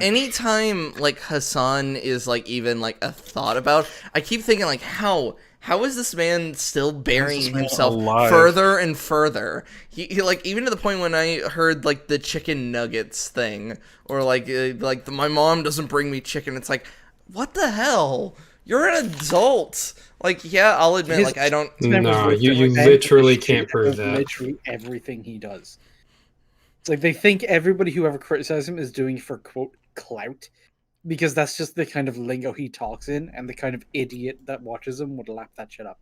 anytime like Hassan is like even like a thought about, I keep thinking like how is this man still How is this burying man himself alive? further and further? He like even to the point when I heard like the chicken nuggets thing, or like my mom doesn't bring me chicken. It's like, what the hell? You're an adult. Like, yeah, I'll admit, His like I don't. members No, will you defend the literally shit can't prove out of that. literally everything he does. It's like they think everybody who ever criticizes him is doing it for quote clout, because that's just the kind of lingo he talks in, and the kind of idiot that watches him would lap that shit up.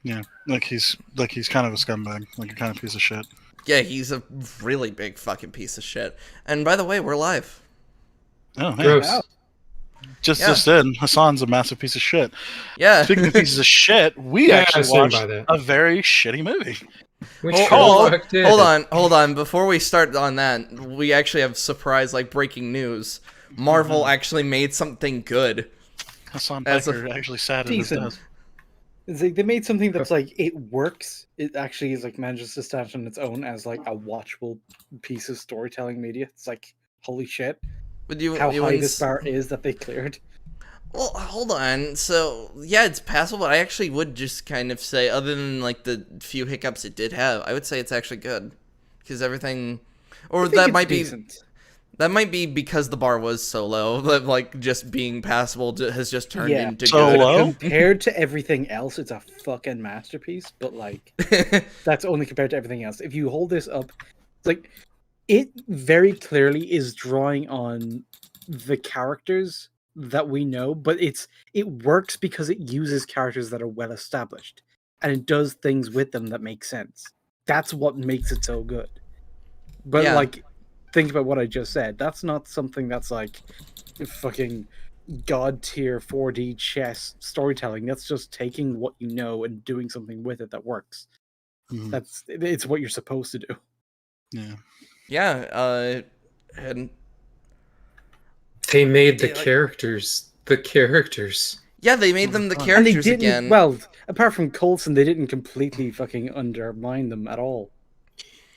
Yeah, like he's kind of a scumbag, like a kind of piece of shit. Yeah, he's a really big fucking piece of shit. And by the way, we're live. Oh, hey. Gross. Wow. Just in, Hassan's a massive piece of shit. Yeah. Speaking of pieces of shit, we Yeah, I actually stand watched by that. a very shitty movie. Which Hold, the fuck did? hold on. Before we start on that, we actually have surprise, like breaking news. Marvel actually made something good. Hassan As a- Piker actually sat in his Decent. desk. It's like they made something that's like it works. It actually is like manages to stand on its own as like a watchable piece of storytelling media. It's like holy shit, Would you, how you high wouldn't this bar is that they cleared. Well, hold on. So, yeah, it's passable, but I actually would just kind of say, other than like the few hiccups it did have, I would say it's actually good because everything, or I think that it's might decent. be because the bar was so low that like just being passable has just turned Yeah. into So good. low? Compared to everything else, it's a fucking masterpiece. But like, that's only compared to everything else. If you hold this up, it's like it very clearly is drawing on the characters that we know, but it works because it uses characters that are well established and it does things with them that make sense. That's what makes it so good. But Yeah. like, think about what I just said. That's not something that's like fucking god tier 4D chess storytelling. That's just taking what you know and doing something with it that works. Mhm. It's what you're supposed to do. Yeah. Yeah, and They made the Yeah, like- characters the characters. yeah, they made them the And they characters didn't. again. Well, apart from Coulson, they didn't completely fucking undermine them at all.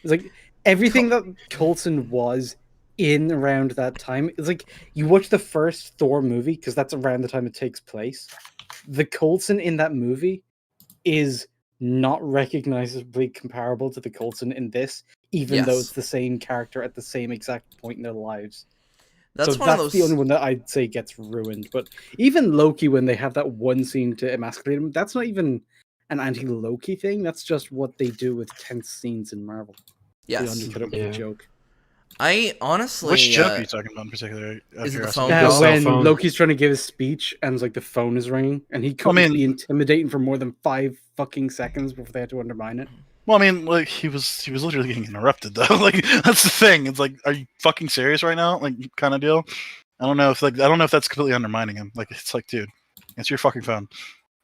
It's like everything that Coulson was in around that time. It's like you watch the first Thor movie because that's around the time it takes place. The Coulson in that movie is not recognizably comparable to the Coulson in this, even though Yes. it's the same character at the same exact point in their lives. That's So one of that's those. the only one that I'd say gets ruined. But even Loki, when they have that one scene to emasculate him, that's not even an anti-Loki thing. That's just what they do with tense scenes in Marvel. They Yes, undercut it with Yeah. a joke. I honestly. Which joke are you talking about in particular? is it the Curiosity? phone Yeah, call? cell when phone. Loki's trying to give his speech and like the phone is ringing, and he couldn't be intimidating for more than 5 fucking seconds before they had to undermine it. Well, I mean, like he was literally getting interrupted though. Like that's the thing. It's like, are you fucking serious right now? Like kind of deal. I don't know if that's completely undermining him. Like it's like, dude, answer your fucking phone.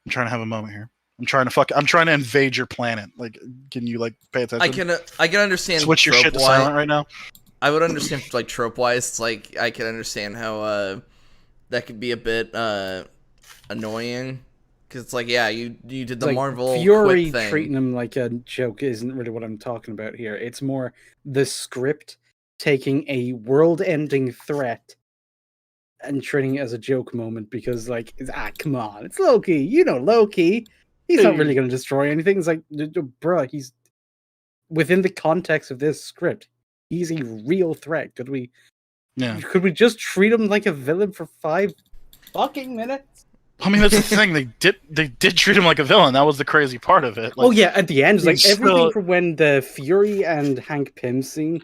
I'm trying to have a moment here. I'm trying to invade your planet. Like, can you like pay attention? I can understand. Switch your shit to trope-wise- silent right now. I would understand like trope wise. It's like I can understand how that could be a bit annoying because it's like you did the Like, Marvel Fury quick thing. treating him like a joke isn't really what I'm talking about here. It's more the script taking a world-ending threat and treating it as a joke moment because, like, come on, it's Loki. You know Loki. He's not really going to destroy anything. It's like, bruh, he's within the context of this script. He's a real threat. Could we just treat him like a villain for 5 fucking minutes? I mean, that's the thing. They did treat him like a villain. That was the crazy part of it. Like, Oh yeah, at the end, it's like he's everything still- from when the Fury and Hank Pym scene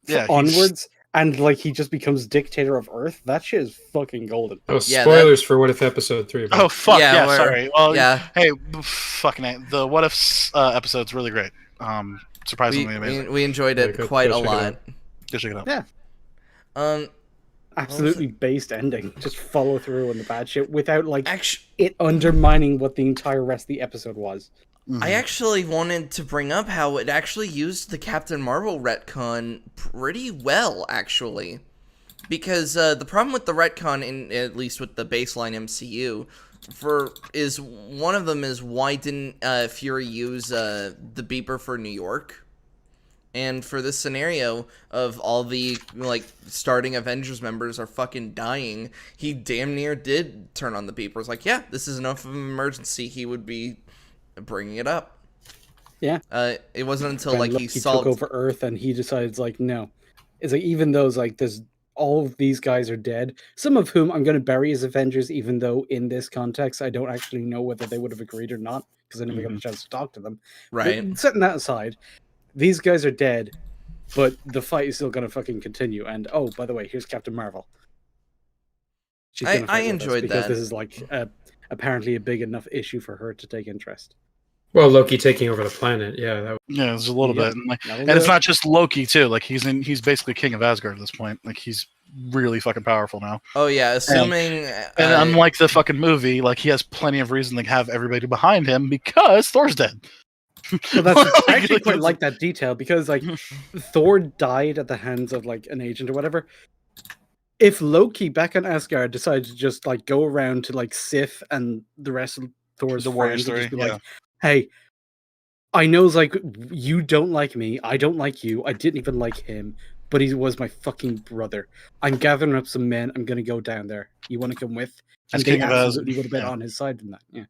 Yeah, he's- onwards, and like he just becomes dictator of Earth. That shit is fucking golden. Oh, Yeah, spoilers for What If Episode 3. Oh fuck Yeah, yeah, where- sorry. Well, yeah. Hey, fucking A. The What If episode's really great. Surprisingly amazing. We enjoyed it Yeah, quite go a check it lot. out. Go check it out. Yeah. Absolutely based ending. Just follow through on the bad shit without like Actually, it undermining what the entire rest of the episode was. I actually wanted to bring up how it actually used the Captain Marvel retcon pretty well, actually. Because the problem with the retcon, at least with the baseline MCU, is one of them is why didn't Fury use the beeper for New York? And for this scenario of all the like starting Avengers members are fucking dying, he damn near did turn on the beeper. It's like, yeah, this is enough of an emergency. He would be bringing it up. Yeah. It wasn't until When like Loki he saw took over Earth and he decides like, no. It's like, even though like there's all of these guys are dead, some of whom I'm going to bury as Avengers, even though in this context I don't actually know whether they would have agreed or not because I never got a chance to talk to them. right. But setting that aside, these guys are dead, but the fight is still going to fucking continue. And oh, by the way, here's Captain Marvel. She's gonna I fight with us enjoyed because that. this is like apparently a big enough issue for her to take interest. Well, Loki taking over the planet. Yeah, that Yeah, there's a little Yeah. bit, and, like, That'll and do it's it. not just Loki too. Like he's basically king of Asgard at this point. Like he's really fucking powerful now. Oh yeah, assuming And unlike the fucking movie, like he has plenty of reason to have everybody behind him because Thor's dead. Well, that's I actually Like, quite that's- like that detail because like Thor died at the hands of like an agent or whatever. If Loki back on Asgard decided to just like go around to like Sif and the rest of Thor's The Warriors friends and just be story, like, "Hey, I know like you don't like me, I don't like you, I didn't even like him, but he was my fucking brother. I'm gathering up some men. I'm gonna go down there. You want to come with?" As And they king of Asgard, absolutely would have been yeah. on his side in that. Yeah.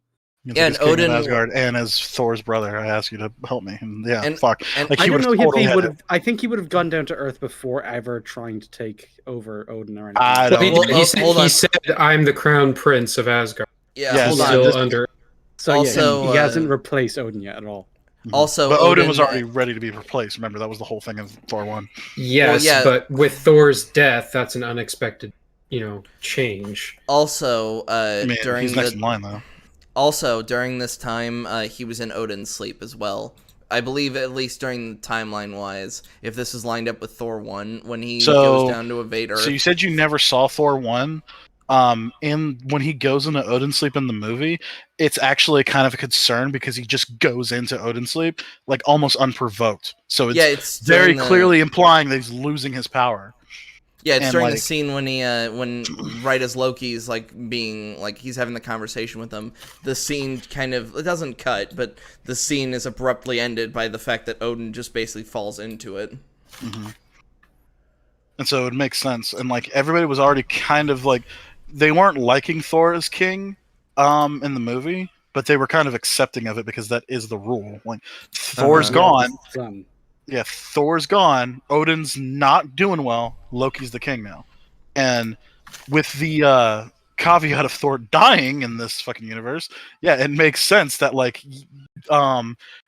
He's Yeah, like, and as king of Odin- Asgard, and as Thor's brother, I ask you to help me. And yeah, And- fuck. and Like I he don't would know if totally he had would it. have. I think he would have gone down to Earth before ever trying to take over Odin or anything. I Well, don't. Well, he said, hold on. he said, "I'm the crown prince of Asgard." yeah, Yes. hold He's on. still This- under. So Also, yeah, he hasn't uh, replaced Odin yet at all. Also, but Odin was Odin- already ready to be replaced. Remember, that was the whole thing of Thor 1. Yes, yeah. but with Thor's death, that's an unexpected, change. Also, I mean, during he's next in line though. Also, during this time, he was in Odin's sleep as well. I believe, at least during timeline-wise, if this is lined up with Thor 1, when he So- goes down to evade Earth. So you said you never saw Thor 1. When he goes into Odin sleep in the movie, it's actually kind of a concern because he just goes into Odin sleep like almost unprovoked. So it's yeah, it's very during the- clearly implying that he's losing his power. Yeah, it's and, during the like- scene when when right as Loki's like being like he's having the conversation with them. The scene kind of it doesn't cut, but the scene is abruptly ended by the fact that Odin just basically falls into it. And so it makes sense. And like everybody was already kind of like they weren't liking Thor as king in the movie, but they were kind of accepting of it because that is the rule. Like Thor's Uh-huh. gone. Son. Yeah, Thor's gone. Odin's not doing well. Loki's the king now. And with the caveat of Thor dying in this fucking universe, yeah, it makes sense that like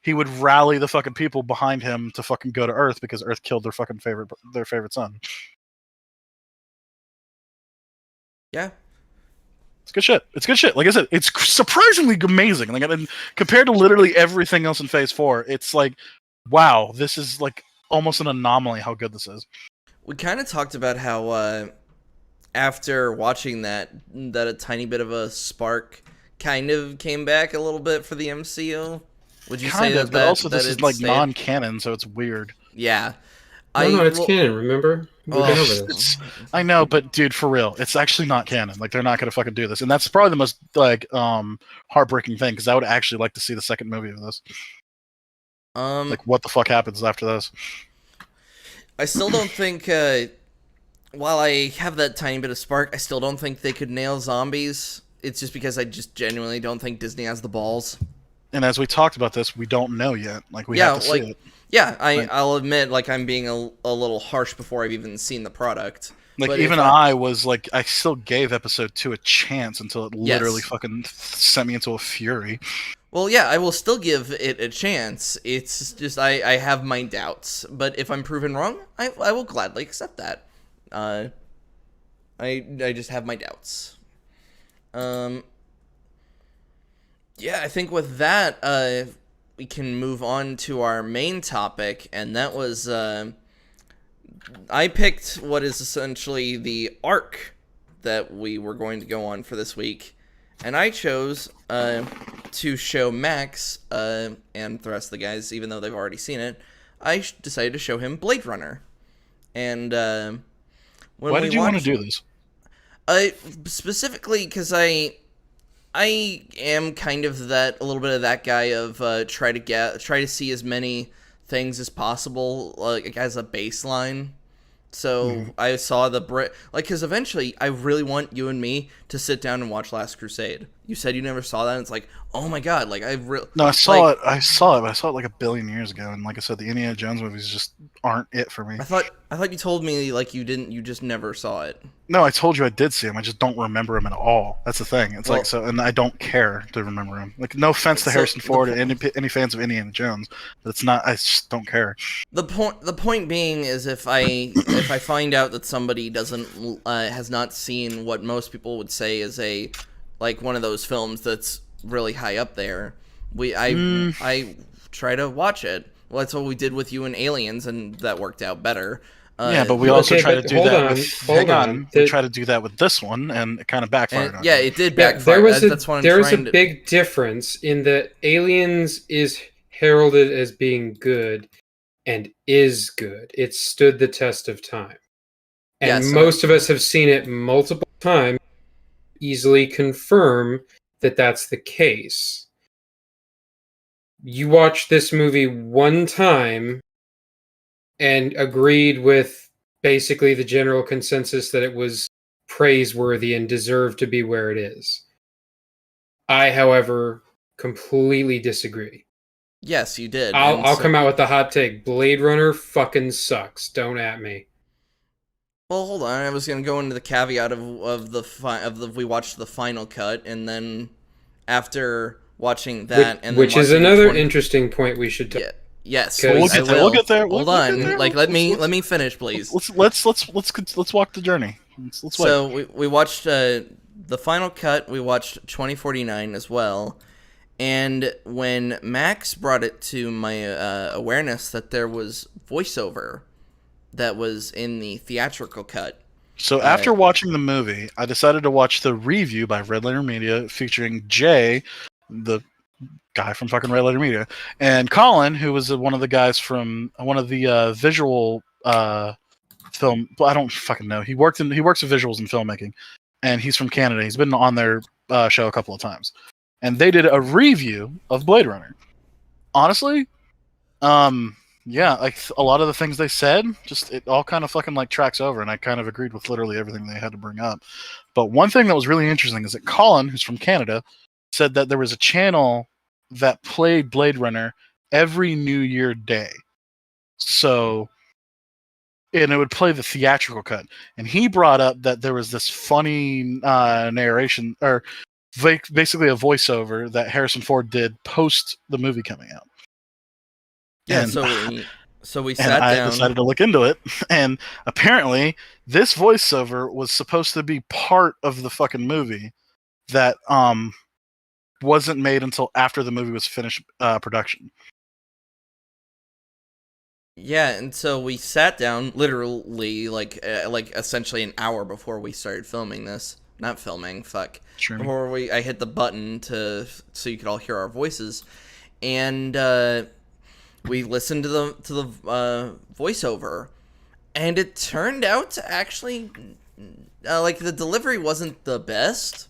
he would rally the fucking people behind him to fucking go to Earth because Earth killed their fucking favorite son. Yeah. It's good shit. It's good shit. Like I said, it's surprisingly amazing. Like and compared to literally everything else in Phase 4, it's like wow, this is like almost an anomaly how good this is. We kind of talked about how after watching that a tiny bit of a spark kind of came back a little bit for the MCU. Would you Kind say of, that but also that this is it like stayed- non-canon, so it's weird. Yeah. No, it's well, canon. Remember, we've Oh, been over this. I know, but dude, for real, it's actually not canon. Like they're not gonna fucking do this, and that's probably the most like heartbreaking thing because I would actually like to see the second movie of this. Like, what the fuck happens after this? I still don't think, while I have that tiny bit of spark, I still don't think they could nail zombies. It's just because I just genuinely don't think Disney has the balls. And as we talked about this, we don't know yet. Like we Yeah, have to like- see it. Yeah, Right. I'll admit, like, I'm being a little harsh before I've even seen the product. Like but even if I was like, I still gave episode 2 a chance until it literally Yes. fucking sent me into a fury. Well, yeah, I will still give it a chance. It's just I have my doubts, but if I'm proven wrong, I will gladly accept that. I just have my doubts. Yeah, I think with that, we can move on to our main topic, and that was I picked what is essentially the arc that we were going to go on for this week. And I chose to show Max and the rest of the guys, even though they've already seen it, I decided to show him Blade Runner. And when Why we did you want to watched- do this? specifically because I am kind of a little bit of that guy of try to see as many things as possible, like as a baseline. So Mhm. I saw because eventually I really want you and me to sit down and watch Last Crusade. You said you never saw that, and it's like, oh my god, like No, I saw like, it. I saw it, but I saw it like a billion years ago. And like I said, the Indiana Jones movies just aren't it for me. I thought you told me like you just never saw it. No, I told you I did see him. I just don't remember him at all. That's the thing. It's Well- like so, and I don't care to remember him. Like, no offense to So, Harrison the Ford po- and any fans of Indiana Jones, but it's not. I just don't care. The point being is if I find out that somebody doesn't has not seen what most people would say is a like one of those films that's really high up there, I try to watch it. Well, that's what we did with you and Aliens, and that worked out better. Yeah, but we also okay, try to but do hold that on, with. hold Hang on. on, we try to do that with this one, and it kind of backfired and on yeah, me. it did Yeah, backfire. That's what I'm there was trying a to. big difference in that Aliens is heralded as being good and is good. It stood the test of time. And Yes, most of us have seen it multiple times, easily confirm that that's the case. You watched this movie one time and agreed with basically the general consensus that it was praiseworthy and deserved to be where it is. I, however, completely disagree. Yes, you did. I'll come out with the hot take. Blade Runner fucking sucks. Don't at me. Well, hold on. I was gonna go into the caveat of we watched the final cut, and then after watching that, and then Which is watching the another 20 interesting point we should talk. Yeah. Yes, We'll please, get I there, will. we'll get there, Hold we'll on. get there. Like, Let's- let me finish, please. Let's walk the journey. Let's wait. So we watched the final cut. We watched 2049 as well. And when Max brought it to my awareness that there was voiceover that was in the theatrical cut. So after watching the movie, I decided to watch the review by Red Letter Media featuring Jay, the guy from fucking Red Letter Media, and Colin, who was one of the guys from one of the visual film. Well, I don't fucking know. He works with visuals and filmmaking, and he's from Canada. He's been on their show a couple of times, and they did a review of Blade Runner. Honestly, yeah, like a lot of the things they said, just it all kind of fucking like tracks over, and I kind of agreed with literally everything they had to bring up. But one thing that was really interesting is that Colin, who's from Canada, said that there was a channel that played Blade Runner every New Year day. So, and it would play the theatrical cut. And he brought up that there was this funny narration, or basically a voiceover that Harrison Ford did post the movie coming out. Yeah, And- so we And sat I down. decided to look into it, and apparently this voiceover was supposed to be part of the fucking movie that wasn't made until after the movie was finished production. Yeah, and so we sat down literally like essentially an hour before we started filming this. Not filming, fuck. Sure. Before I hit the button so you could all hear our voices, and we listened to the voiceover, and it turned out to actually like the delivery wasn't the best,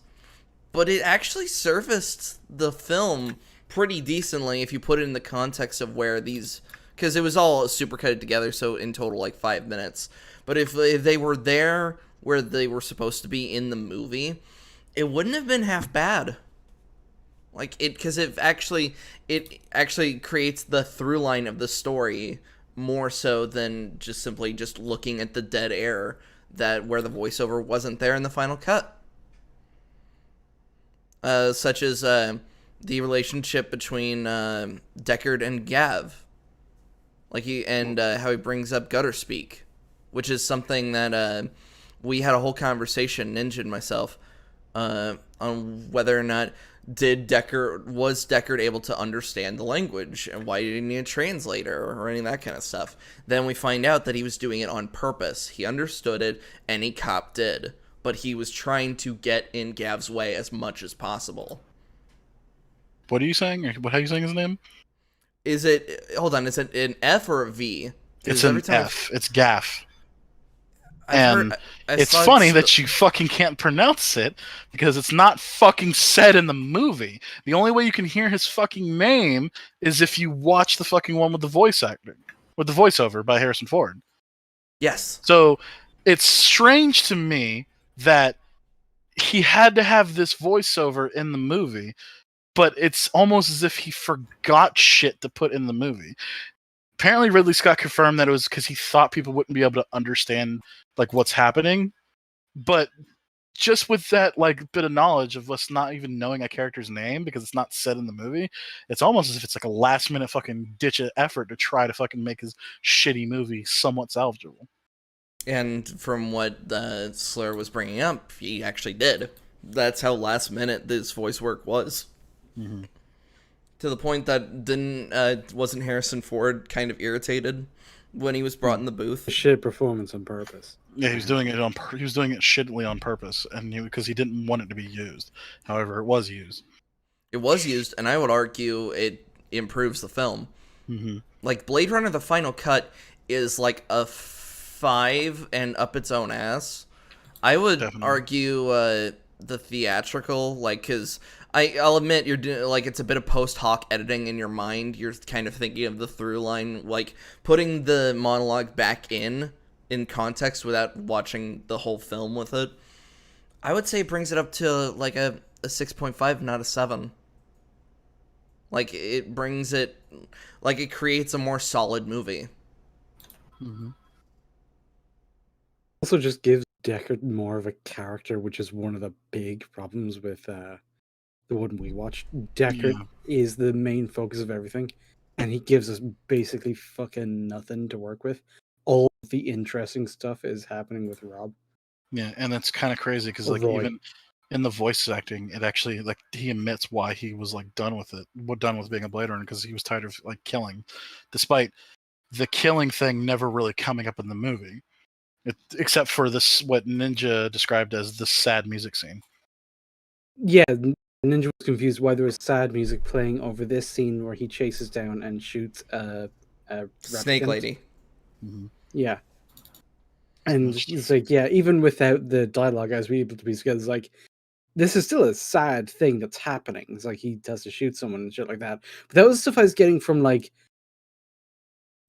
but it actually serviced the film pretty decently if you put it in the context of where these, because it was all super cutted together, so in total like 5 minutes. But if they were there where they were supposed to be in the movie, it wouldn't have been half bad. Like because it actually creates the through line of the story more so than just simply just looking at the dead air that where the voiceover wasn't there in the final cut. Such as the relationship between Deckard and Gav, like how he brings up gutter speak, which is something that we had a whole conversation, Ninja and myself, on whether or not was Deckard able to understand the language, and why did he need a translator or any of that kind of stuff. Then we find out that he was doing it on purpose. He understood it, any cop did, but he was trying to get in Gav's way as much as possible. What are you saying? How are you saying his name? Is it, hold on, is it an F or a V? 'Cause It's an every time F. It's Gaff. And I it's saw funny that you fucking can't pronounce it because it's not fucking said in the movie. The only way you can hear his fucking name is if you watch the fucking one with the voice acting, with the voiceover by Harrison Ford. Yes. So it's strange to me that he had to have this voiceover in the movie, but it's almost as if he forgot shit to put in the movie. Apparently Ridley Scott confirmed that it was because he thought people wouldn't be able to understand like what's happening. But just with that like bit of knowledge of us not even knowing a character's name because it's not said in the movie, it's almost as if it's like a last minute fucking ditch effort to try to fucking make his shitty movie somewhat salvageable. And from what Slur was bringing up, he actually did. That's how last minute this voice work was. Mm-hmm. To the point that wasn't Harrison Ford kind of irritated when he was brought in the booth? Shit performance on purpose. Yeah, he was doing it he was doing it shittily on purpose, and because he didn't want it to be used. However, it was used. It was used, and I would argue it improves the film. Mm-hmm. Like Blade Runner: The Final Cut is like a 5 and up its own ass. I would Definitely. argue the theatrical, like, because I'll admit you're doing like it's a bit of post hoc editing in your mind. You're kind of thinking of the through line, like putting the monologue back in context without watching the whole film with it. I would say it brings it up to like a 6.5, not a 7. Like it brings it, like it creates a more solid movie. Mm-hmm. Also just gives Deckard more of a character, which is one of the big problems with the one we watched. Deckard is the main focus of everything, and he gives us basically fucking nothing to work with. All the interesting stuff is happening with Rob. Yeah, and that's kind of crazy because like Roy. even in the voice acting, it actually like he admits why he was like done with being a Blade Runner because he was tired of like killing, despite the killing thing never really coming up in the movie, except for this what Ninja described as the sad music scene. Yeah, Ninja was confused why there was sad music playing over this scene where he chases down and shoots a Snake replicant. Lady. Mm-hmm. Yeah. And it's like, yeah, even without the dialogue, as we able to be together, it's like, this is still a sad thing that's happening. It's like he has to shoot someone and shit like that. But that was stuff I was getting from like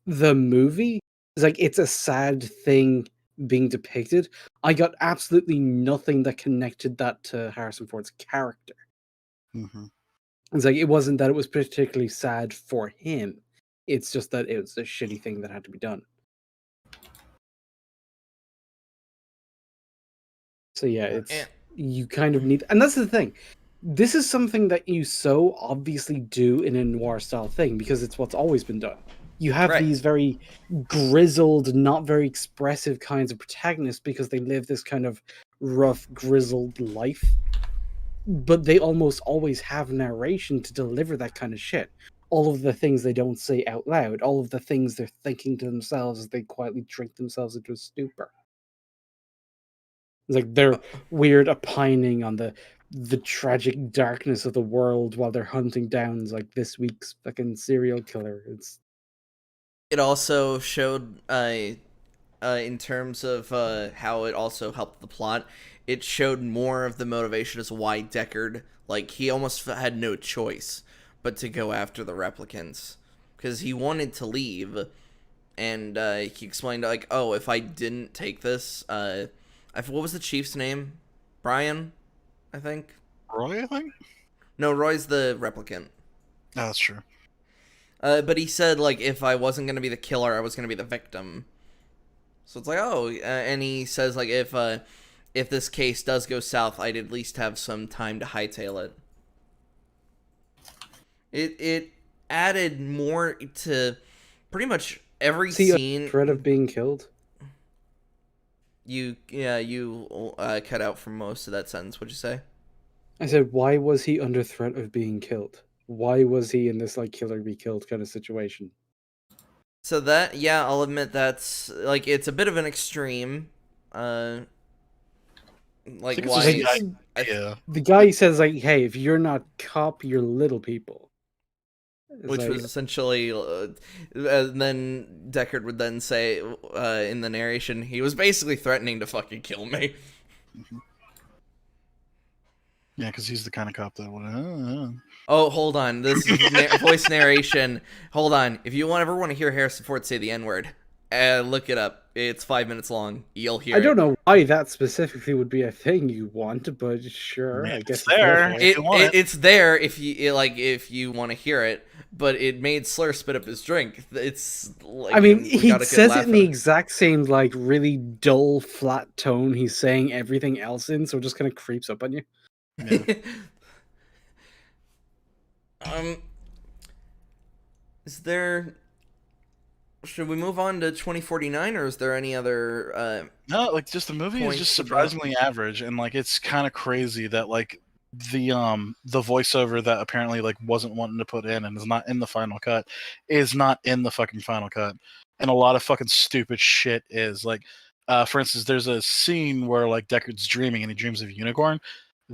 the movie. It's like it's a sad thing being depicted. I got absolutely nothing that connected that to Harrison Ford's character. Mm-hmm. It's like it wasn't that it was particularly sad for him. It's just that it was a shitty thing that had to be done. So yeah, it's you kind of need, and that's the thing. This is something that you so obviously do in a noir style thing because it's what's always been done. You have Right. these very grizzled, not very expressive kinds of protagonists because they live this kind of rough, grizzled life. But they almost always have narration to deliver that kind of shit. All of the things they don't say out loud, all of the things they're thinking to themselves as they quietly drink themselves into a stupor. It's like they're weird opining on the tragic darkness of the world while they're hunting down like this week's fucking serial killer. It also showed in terms of how it also helped the plot, it showed more of the motivation as why Deckard, like, he almost had no choice but to go after the replicants. Because he wanted to leave, and he explained, like, oh, if I didn't take this, what was the chief's name? Brian, I think? Roy, I think? No, Roy's the replicant. No, that's true. But he said, like, if I wasn't going to be the killer, I was going to be the victim. So it's like, oh, and he says, like, if this case does go south, I'd at least have some time to hightail it. It added more to pretty much every scene. Threat of being killed. You cut out from most of that sentence. What'd you say? I said, why was he under threat of being killed? Why was he in this like killer be killed kind of situation? So that, yeah, I'll admit that's like it's a bit of an extreme. Like why? Yeah. The guy says like, "Hey, if you're not cop, you're little people," It's Which like, was essentially, and then Deckard would then say in the narration, he was basically threatening to fucking kill me. Yeah, because he's the kind of cop that would. Oh, hold on. This is voice narration. Hold on. If you ever want to hear Harrison Ford say the N-word, look it up. It's 5 minutes long. You'll hear I it. don't know why that specifically would be a thing you want, but sure, I guess It's there. for If you want it. It's there if you want to hear it, but it made Slur spit up his drink. It's like, I mean, we he got a good says laugh it in the at exact same, like, really dull, flat tone he's saying everything else in, so it just kind of creeps up on you. Yeah. Is there? Should we move on to 2049, or is there any other? No, like just the movie is Points just about- surprisingly average, and like it's kind of crazy that like the voiceover that apparently like wasn't wanting to put in and is not in the final cut is not in the fucking final cut, and a lot of fucking stupid shit is like, for instance, there's a scene where like Deckard's dreaming and he dreams of a unicorn.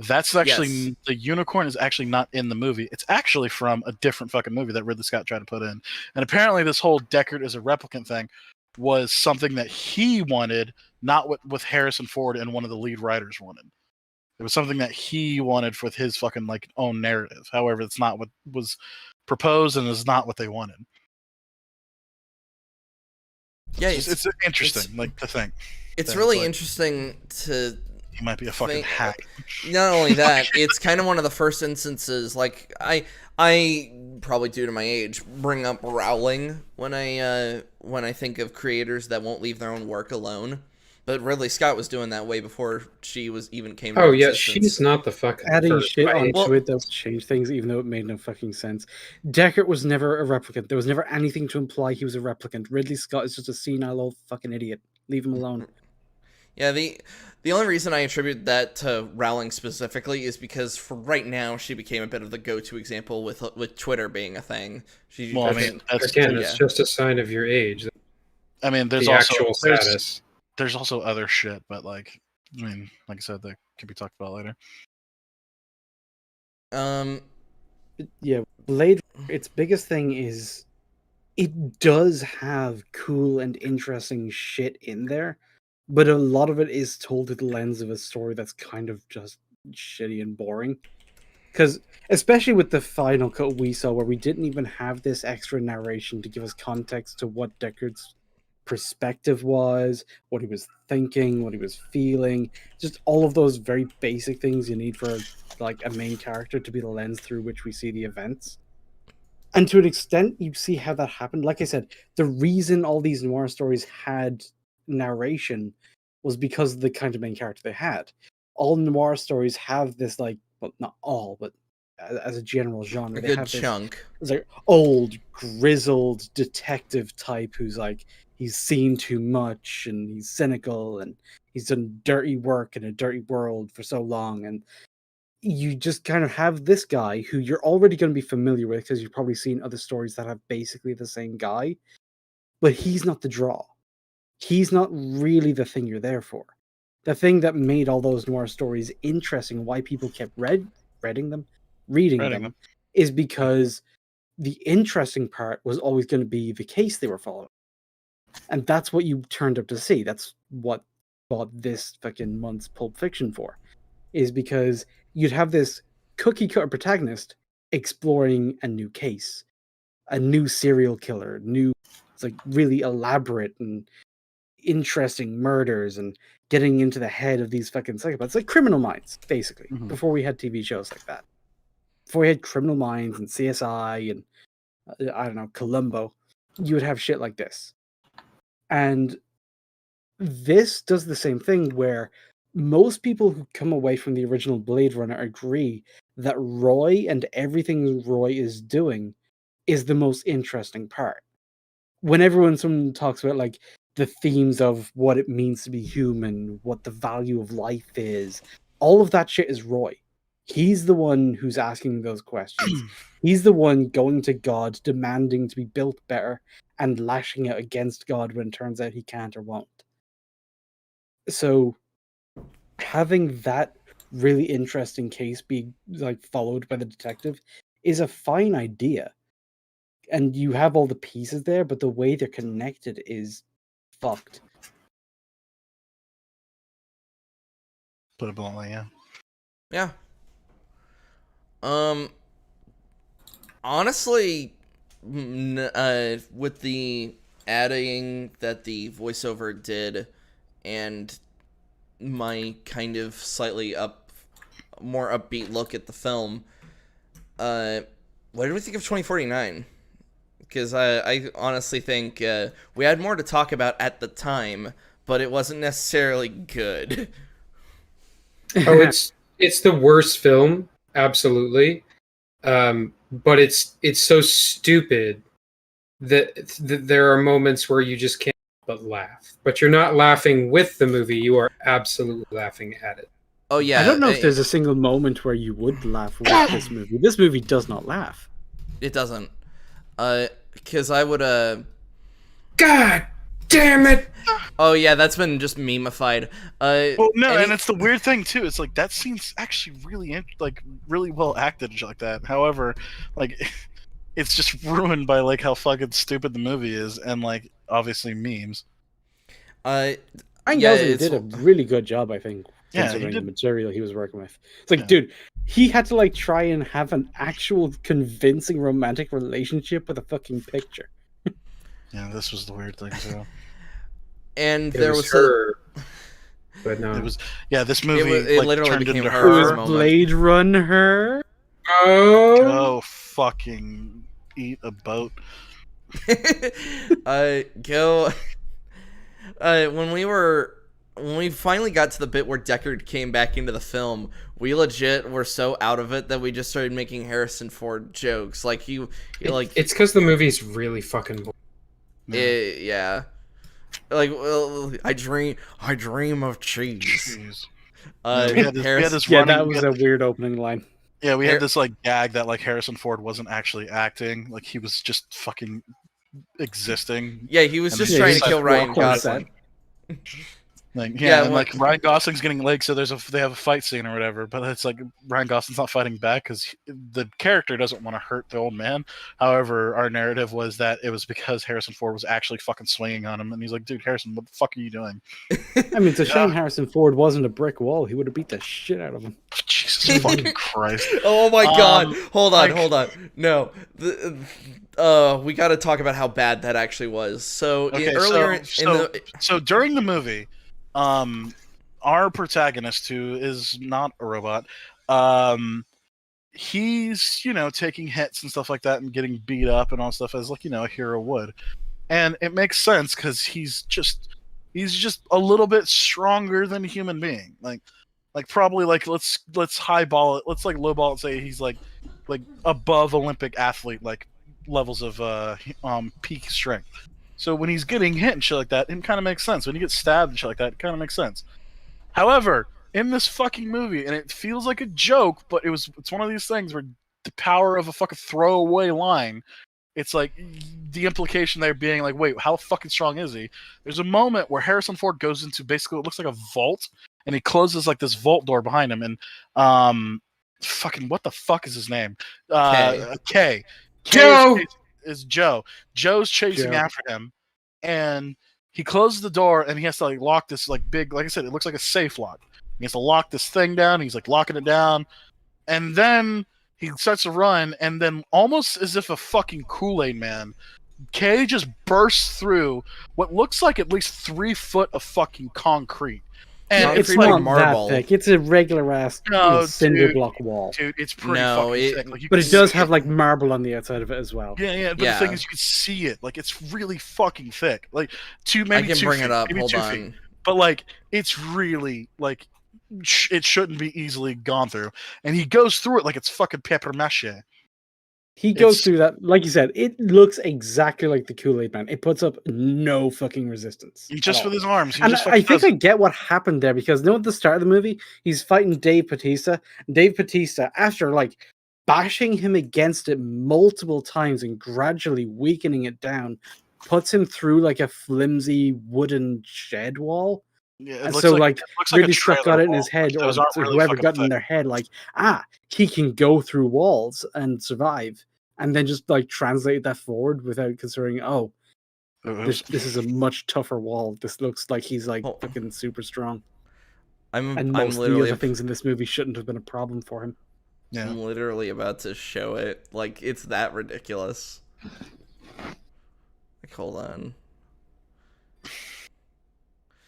That's actually Yes. the unicorn is actually not in the movie. It's actually from a different fucking movie that Ridley Scott tried to put in. And apparently this whole Deckard is a replicant thing was something that he wanted, not what with Harrison Ford and one of the lead writers wanted. It was something that he wanted for his fucking like own narrative. However, it's not what was proposed and is not what they wanted. Yeah, It's interesting, like to think. it's that really it's like- interesting to He might be a fucking think- hack. Not only that, it's kind of one of the first instances. Like I probably due to my age bring up Rowling when I think of creators that won't leave their own work alone. But Ridley Scott was doing that way before she was even came. Oh to yeah, existence. she's not the fucking Adding first shit by onto age. Well- it does change things, even though it made no fucking sense. Deckard was never a replicant. There was never anything to imply he was a replicant. Ridley Scott is just a senile old fucking idiot. Leave him alone. Yeah, the only reason I attribute that to Rowling specifically is because for right now she became a bit of the go-to example with Twitter being a thing. She, Well, I mean, that's Again, yeah. it's just a sign of your age. I mean, there's The also actual there's, status. there's also other shit, but like, I mean, like I said, that can be talked about later. Yeah, Blade, its biggest thing is it does have cool and interesting shit in there, but a lot of it is told through the lens of a story that's kind of just shitty and boring. Because, especially with the final cut we saw, where we didn't even have this extra narration to give us context to what Deckard's perspective was, what he was thinking, what he was feeling, just all of those very basic things you need for like a main character to be the lens through which we see the events. And to an extent, you see how that happened. Like I said, the reason all these noir stories had narration was because of the kind of main character they had. All noir stories have this, like, well, not all, but as a general genre, a they good have this chunk. it's like old grizzled detective type who's like he's seen too much and he's cynical and he's done dirty work in a dirty world for so long, and you just kind of have this guy who you're already going to be familiar with because you've probably seen other stories that have basically the same guy, but he's not the draw. He's not really the thing you're there for. The thing that made all those noir stories interesting, why people kept reading them is because the interesting part was always going to be the case they were following. And that's what you turned up to see. That's what bought this fucking month's Pulp Fiction for. Is because you'd have this cookie cutter protagonist exploring a new case, a new serial killer, it's like really elaborate and interesting murders and getting into the head of these fucking psychopaths, like Criminal Minds, basically, Mhm. before we had TV shows like that. Before we had Criminal Minds and CSI and I don't know, Columbo, you would have shit like this. And this does the same thing where most people who come away from the original Blade Runner agree that Roy and everything Roy is doing is the most interesting part. Whenever someone talks about like the themes of what it means to be human, what the value of life is, all of that shit is Roy. He's the one who's asking those questions. He's the one going to God, demanding to be built better and lashing out against God when it turns out he can't or won't. So having that really interesting case be like followed by the detective is a fine idea. and you have all the pieces there, but the way they're connected is fucked. Put it bluntly, yeah. Yeah. Honestly, with the adding that the voiceover did, and my kind of slightly more upbeat look at the film, what did we think of 2049? Because I honestly think we had more to talk about at the time, but it wasn't necessarily good. Oh, it's the worst film, absolutely. But it's so stupid that there are moments where you just can't but laugh. But you're not laughing with the movie; you are absolutely laughing at it. Oh yeah, I don't know if there's a single moment where you would laugh with this movie. This movie does not laugh. It doesn't. Because I would God damn it! Oh yeah, that's been just memeified. Well, no, and it's the weird thing too. It's like that scene's actually really really well acted and shit like that. However, like it's just ruined by like how fucking stupid the movie is and like obviously memes. Ryan Yeah, Gosling it's- did a really good job, I think, Yeah, he considering the did. material he was working with. It's like, Yeah. dude, he had to like try and have an actual convincing romantic relationship with a fucking picture. Yeah, this was the weird thing too. and It there was was her, but no. It was this movie it like, literally turned became into her It was for a moment. Blade Runner. Oh, Go fucking eat a boat. Go. When we finally got to the bit where Deckard came back into the film, we legit were so out of it that we just started making Harrison Ford jokes. Like it's because the movie's really fucking boring. yeah. Like, well, I dream of cheese. Jeez. We had this Yeah, running, that was a weird opening line. yeah, we had this like gag that like Harrison Ford wasn't actually acting, like he was just fucking existing. Yeah, he was And just then trying he to kill decided to Ryan walk on Gosling. Like, Yeah, and what- like Ryan Gosling's getting legs, so they have a fight scene or whatever. But it's like Ryan Gosling's not fighting back because the character doesn't want to hurt the old man. However, our narrative was that it was because Harrison Ford was actually fucking swinging on him, and he's like, "Dude, Harrison, what the fuck are you doing?" I mean, it's a shame Harrison Ford wasn't a brick wall. He would have beat the shit out of him. Jesus fucking Christ! Oh my god! Hold on, like- hold on. No, we got to talk about how bad that actually was. So Okay, earlier so during the movie, our protagonist, who is not a robot, he's taking hits and stuff like that and getting beat up and all stuff as like a hero would, and it makes sense because he's just a little bit stronger than a human being, like probably like let's highball it, let's like lowball it and say he's like above Olympic athlete like levels of peak strength. So when he's getting hit and shit like that, it kind of makes sense. When he gets stabbed and shit like that, it kind of makes sense. However, in this fucking movie, and it feels like a joke, but it's one of these things where the power of a fucking throwaway line, it's like the implication there being like, wait, how fucking strong is he? There's a moment where Harrison Ford goes into basically what looks like a vault, and he closes like this vault door behind him, and fucking what the fuck is his name? K. Joe! Is Joe. Joe's chasing Joe. after him, and he closes the door, and he has to like lock this like big, like I said, it looks like a safe lock. He has to lock this thing down. He's like locking it down, and then he starts to run, and then almost as if a fucking Kool-Aid man, Kay just bursts through what looks like at least 3 foot of fucking concrete. And Concrete It's like not marble. that thick. It's a regular ass No, cinder dude. block wall. dude, it's pretty No, fucking it- thick. Like, you But can it does see have like marble on the outside of it as well. Yeah, but Yeah. the thing is, you can see it. Like, it's really fucking thick. Like, I maybe can 2 bring feet, it up. maybe Hold 2 on. feet. But like, it's really like it shouldn't be easily gone through. And he goes through it like it's fucking paper mache. He goes It's- through that, like you said, it looks exactly like the Kool-Aid Man. It puts up no fucking resistance. He at just all. with his arms. He And just I fucking think does I get what happened there because at the start of the movie, he's fighting Dave Bautista. Dave Bautista, after like bashing him against it multiple times and gradually weakening it down, puts him through like a flimsy wooden shed wall. Yeah, it And looks so like, like it looks like really a stuck got trailer it in his wall. head, Like, or those aren't to really whoever fucking got it in thick. their head, like, he can go through walls and survive. and then just like translate that forward without considering, oh, It this was- is a much tougher wall. This looks like he's like Oh. fucking super strong. I'm And most of the literally other things in this movie shouldn't have been a problem for him. yeah. I'm literally about to show it. Like, it's that ridiculous. Like, hold on.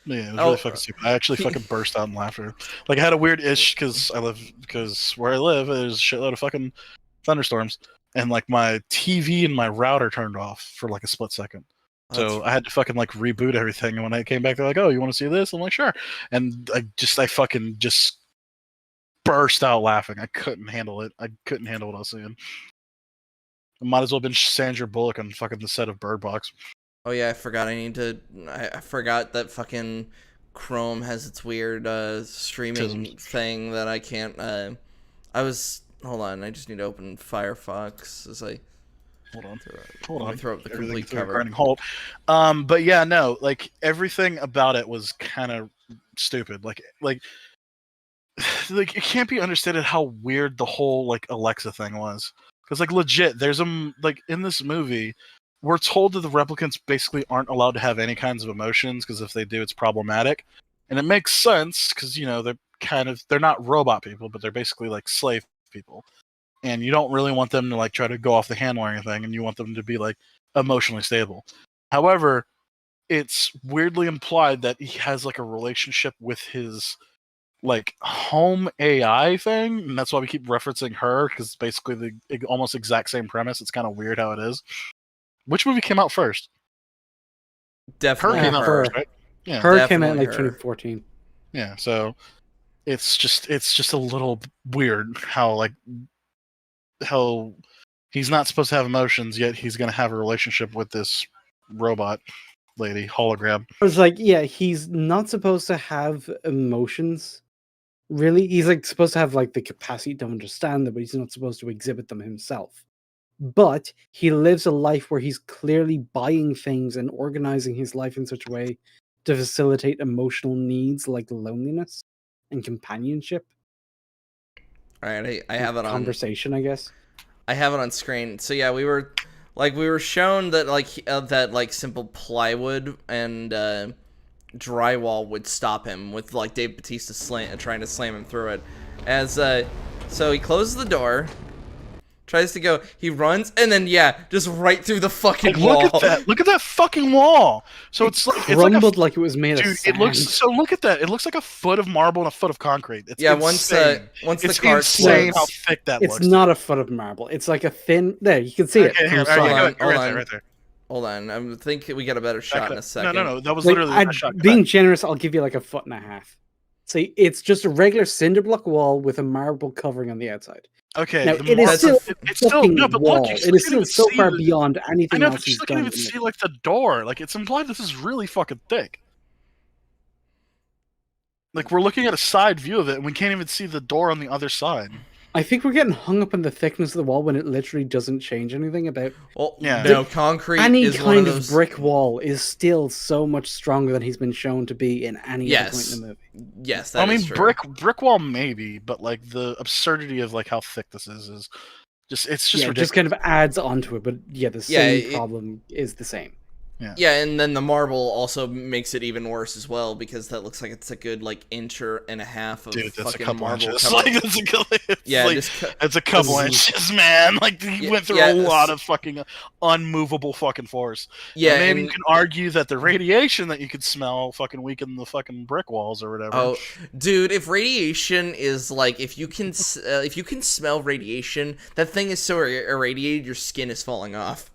Yeah, it was Oh, really fucking stupid. I actually fucking burst out in laughter. Like I had a weird ish because where I live there's a shitload of fucking thunderstorms, and like my TV and my router turned off for like a split second. So I had to fucking like reboot everything, and when I came back, they're like, "Oh, you want to see this?" I'm like, "Sure," and I fucking just burst out laughing. I couldn't handle it. I couldn't handle what I was seeing. I might as well have been Sandra Bullock on fucking the set of Bird Box. Oh yeah, I forgot. I forgot that fucking Chrome has its weird streaming Tisms. thing that I can't. Hold on. I just need to open Firefox as I Hold on. throw it. Hold Let me on. throw up the complete Everything's cover. grinding halt. But yeah, no, like everything about it was kind of stupid. Like it can't be understated how weird the whole like Alexa thing was. Because like legit, there's like in this movie, we're told that the replicants basically aren't allowed to have any kinds of emotions because if they do, it's problematic. And it makes sense because they're not robot people, but they're basically like slave people. And you don't really want them to like try to go off the handle or anything, and you want them to be like emotionally stable. However, it's weirdly implied that he has like a relationship with his like home AI thing, and that's why we keep referencing her because it's basically the almost exact same premise. It's kind of weird how it is. Which movie came out first? Her Definitely came out Her. first, right? Yeah, Her came out in Definitely like her. 2014. yeah. So it's just a little weird how he's not supposed to have emotions, yet he's gonna have a relationship with this robot lady hologram. I was like, yeah, he's not supposed to have emotions. Really, he's like supposed to have like the capacity to understand them, but he's not supposed to exhibit them himself. But he lives a life where he's clearly buying things and organizing his life in such a way to facilitate emotional needs like loneliness and companionship. All right, I have it on. Conversation, I guess. I have it on screen. So yeah, we were shown that that simple plywood and drywall would stop him with like Dave Bautista trying to slam him through it. So he closes the door, tries to go, he runs, and then just right through the fucking Like, wall. look at that fucking wall. So it's like Crumbled like it was made of dude. sand. It looks so. Look at that. It looks like a foot of marble and a foot of concrete. It's once insane. once It's the car insane explodes. how thick that It's looks. not a foot of marble. It's like a thin. There, you can see it. Okay, from here, the all right, side. Hold on, right there, right there. Hold on, I think we get a better shot in a second. No. That was Like, literally I'd- a shot. being generous, I'll give you like a foot and a half. See, it's just a regular cinder block wall with a marble covering on the outside. Okay, Now, the it is marble- still it's still fucking no, but wall. look, you It still is can't still even so see far the- beyond I anything know, else but you he's still done. can't even in it. see like the door. Like it's implied this is really fucking thick. Like we're looking at a side view of it, and we can't even see the door on the other side. I think we're getting hung up on the thickness of the wall when it literally doesn't change anything about Well, Yeah. no, concrete any is one kind of of those. brick wall is still so much stronger than he's been shown to be in any other point Yes. in the movie. Yes, that I is mean, true. brick wall maybe, but like the absurdity of like how thick this is just it's just Yeah, it ridiculous. just kind of adds onto it, but yeah, the Yeah, same it- problem is the same. Yeah, and then the marble also makes it even worse as well because that looks like it's a good like inch and a half of Dude, that's a fucking couple marble. inches. covered- Like that's a couple. yeah, like, just that's a couple This is- inches, man. Like he Yeah, went through yeah, a lot it's- of fucking unmovable fucking force. yeah, And maybe and, you can argue that the radiation that you could smell fucking weakened the fucking brick walls or whatever. oh, dude, if radiation is like if you can smell radiation, that thing is so irradiated your skin is falling off.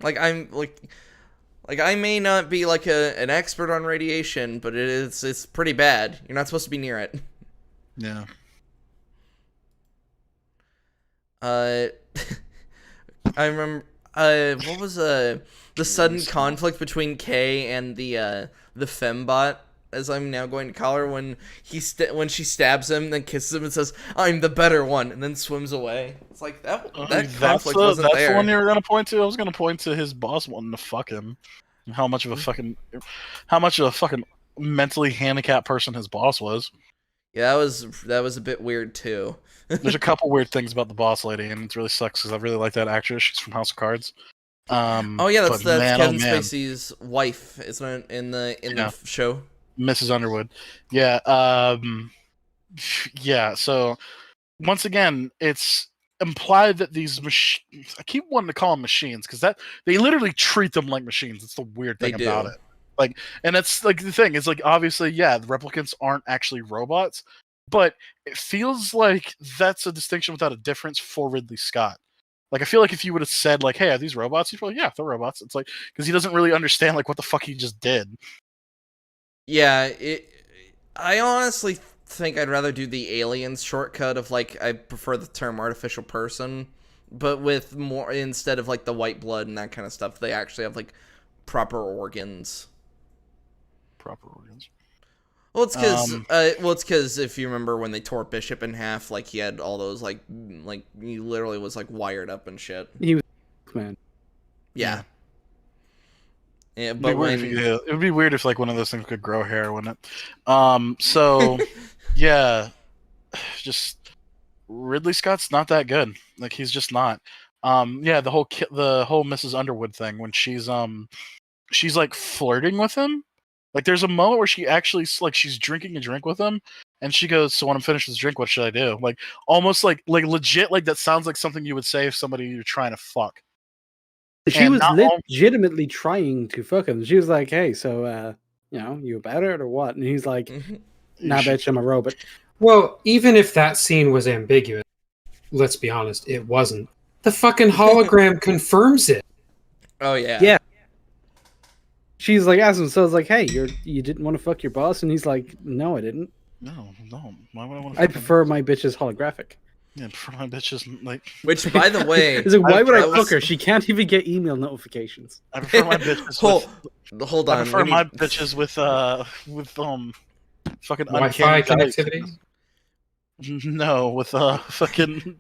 Like I'm like I may not be like an expert on radiation, but it's pretty bad. You're not supposed to be near it. Yeah. I remember. What was the sudden conflict between Kay and the fembot, as I'm now going to call her, when when she stabs him, then kisses him and says, "I'm the better one," and then swims away. It's like that conflict wasn't that's there. the one you were gonna point to. I was gonna point to his boss wanting to fuck him. And how much of a fucking mentally handicapped person his boss was. Yeah, that was a bit weird too. There's a couple weird things about the boss lady, and it really sucks because I really like that actress. She's from House of Cards. Oh yeah, that's but man, Kevin oh man, Spacey's wife, isn't it? In the Yeah. show. Mrs. Underwood. Yeah. Yeah. So once again, it's implied that these machines. I keep wanting to call them machines because that they literally treat them like machines. It's the weird They thing about do. it. Like, and it's like the thing is like obviously, yeah, the replicants aren't actually robots, but it feels like that's a distinction without a difference for Ridley Scott. Like, I feel like if you would have said like, "Hey, are these robots?" He's probably, "Yeah, they're robots." It's like because he doesn't really understand like what the fuck he just did. Yeah, I honestly think I'd rather do the aliens shortcut of like I prefer the term artificial person, but with more instead of like the white blood and that kind of stuff, they actually have like proper organs. Proper organs. Well, it's because Um, if you remember when they tore Bishop in half, like he had all those like he literally was like wired up and shit. He was man. Yeah. Yeah, It'd be but weird when it would be weird if like one of those things could grow hair, wouldn't it? So yeah, just Ridley Scott's not that good. Like he's just not. Yeah, the whole Mrs. Underwood thing when she's like flirting with him. Like there's a moment where she actually like she's drinking a drink with him, and she goes, "So when I'm finished with this drink, what should I do?" Like almost like legit like that sounds like something you would say if somebody you're trying to fuck. She And was not all- legitimately trying to fuck him. She was like, "Hey, so you about it or what?" And he's like, "Nah, she- bitch, I'm a robot." Well, even if that scene was ambiguous, let's be honest, it wasn't. The fucking hologram confirms it. oh yeah. Yeah. She's like asking him, so I was like, "Hey, you didn't want to fuck your boss?" And he's like, "No, I didn't. No. Why would I want to? I prefer my bitches holographic." Yeah, for my bitches like. Which, by the way, He's like, "Why would I that fuck was- her? She can't even get email notifications." I prefer my bitches. hold I on. prefer we my need- bitches with fucking Wi-Fi uncanny valley connectivity? signals. No, with fucking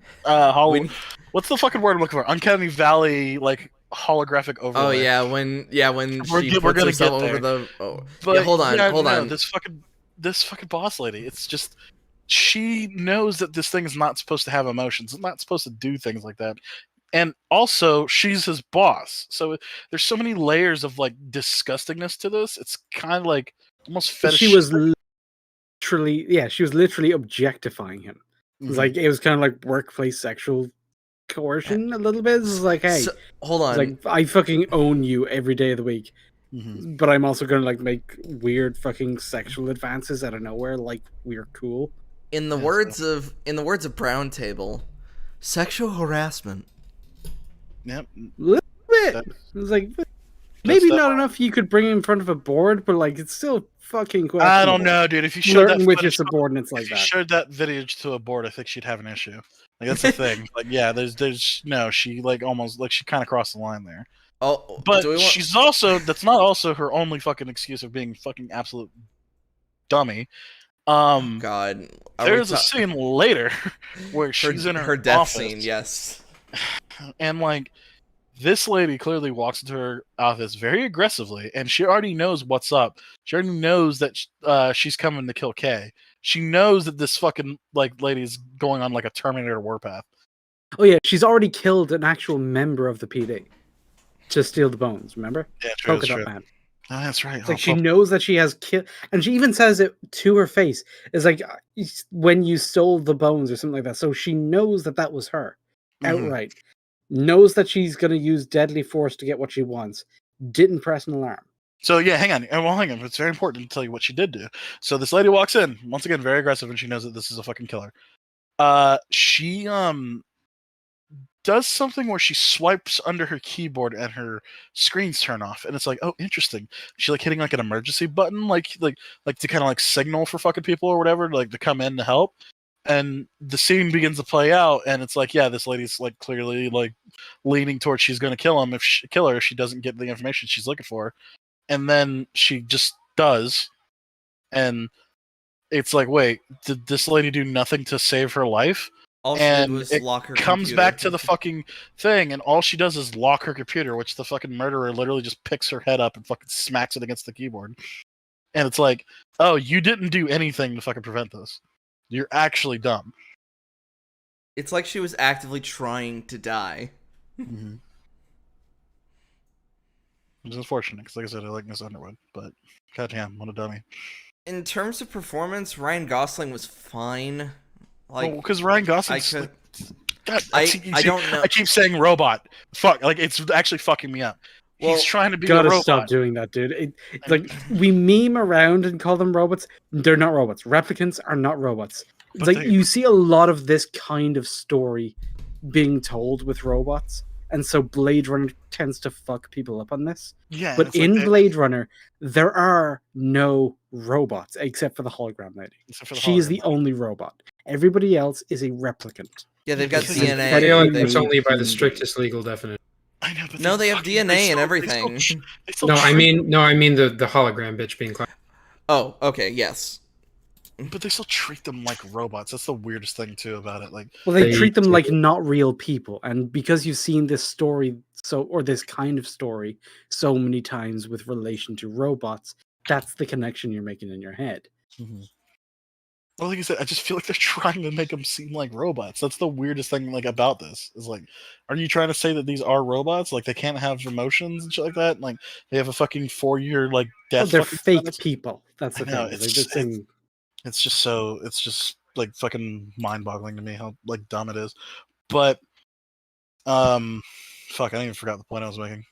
we- what's the fucking word I'm looking for? Uncanny Valley like holographic overlay. Oh yeah, when she we're puts gonna herself get over there. the. Oh But yeah, hold on. This fucking boss lady. It's just she knows that this thing is not supposed to have emotions. It's not supposed to do things like that. And also, she's his boss. So there's so many layers of like disgustingness to this. It's kind of like almost fetish. She was literally objectifying him. It was Mhm. like it was kind of like workplace sexual coercion a little bit. It's like, hey, hold it's on. like I fucking own you every day of the week, Mhm. but I'm also gonna like make weird fucking sexual advances out of nowhere, like we're cool. in the Yeah, words of Brown Table, sexual harassment. Yep. Little bit. That- It was like maybe that- not enough you could bring in front of a board, but like it's still fucking I questionable. don't know, dude. If you showed that Flirting with your footage, subordinates like if you that. showed that video to a board, I think she'd have an issue. Like that's the thing. Like yeah, there's no. She like almost like she kind of crossed the line there. Oh, But do we want? she's also that's not also her only fucking excuse of being fucking absolute dummy. God, There's a scene later where she's in her death office, scene. Yes. and like this lady clearly walks into her office very aggressively, and she already knows what's up. She already knows that she's coming to kill Kay. She knows that this fucking like lady's going on like a Terminator warpath. Oh yeah, she's already killed an actual member of the PD to steal the bones. Remember? Yeah, true. Polka That's Dot true. Man. Oh, that's right. It's like she knows that she has killed, and she even says it to her face. It's like when you stole the bones or something like that. So she knows that that was her outright. Knows that she's going to use deadly force to get what she wants. Didn't press an alarm. So yeah, hang on. It's very important to tell you what she did do. So this lady walks in once again, very aggressive, and she knows that this is a fucking killer. She does something where she swipes under her keyboard and her screens turn off, and it's like, oh, interesting. She like hitting like an emergency button, like to kind of like signal for fucking people or whatever, like to come in to help. And the scene begins to play out, and it's like, yeah, this lady's like clearly like leaning towards she's going to kill him kill her if she doesn't get the information she's looking for, and then she just does, and it's like, wait, did this lady do nothing to save her life? All she did And was it lock her. Comes computer. back to the fucking thing, and all she does is lock her computer, which the fucking murderer literally just picks her head up and fucking smacks it against the keyboard. And it's like, oh, you didn't do anything to fucking prevent this. You're actually dumb. It's like she was actively trying to die. Mm-hmm. Which is unfortunate, because like I said, I like Miss Underwood, but goddamn, what a dummy. In terms of performance, Ryan Gosling was fine. Like, because Ryan I Gosling's could, like, God, I don't know. I keep saying robot. Fuck, like it's actually fucking me up. Well, He's trying to be a Gotta robot. stop doing that, dude. It's like we meme around and call them robots. They're not robots. Replicants are not robots. It's But like they- you see a lot of this kind of story being told with robots, and so Blade Runner tends to fuck people up on this. Yeah, But it's like in they- Blade Runner, there are no robots except for the hologram lady. except for the She is hologram the lady. only robot. Everybody else is a replicant. yeah, they've got Because I DNA. feel like They- that's only by the they- strictest legal definition. I know, but No, they have fucking- DNA and still- everything. they still No, I treat- mean the hologram bitch being classified. Oh, okay, yes. but they still treat them like robots. That's the weirdest thing too about it. Like, Well, they They treat them do. like not real people, and because you've seen this story or this kind of story so many times with relation to robots, that's the connection you're making in your head. well, like you said, I just feel like they're trying to make them seem like robots. That's the weirdest thing, like about this is like, are you trying to say that these are robots? Like they can't have emotions and shit like that? Like they have a fucking 4-year like Well, death. they're fucking fake sentence? people. That's I the know, thing. it's Like, just- this thing. It's just so. It's just like fucking mind-boggling to me how like dumb it is. But, fuck, I even forgot the point I was making.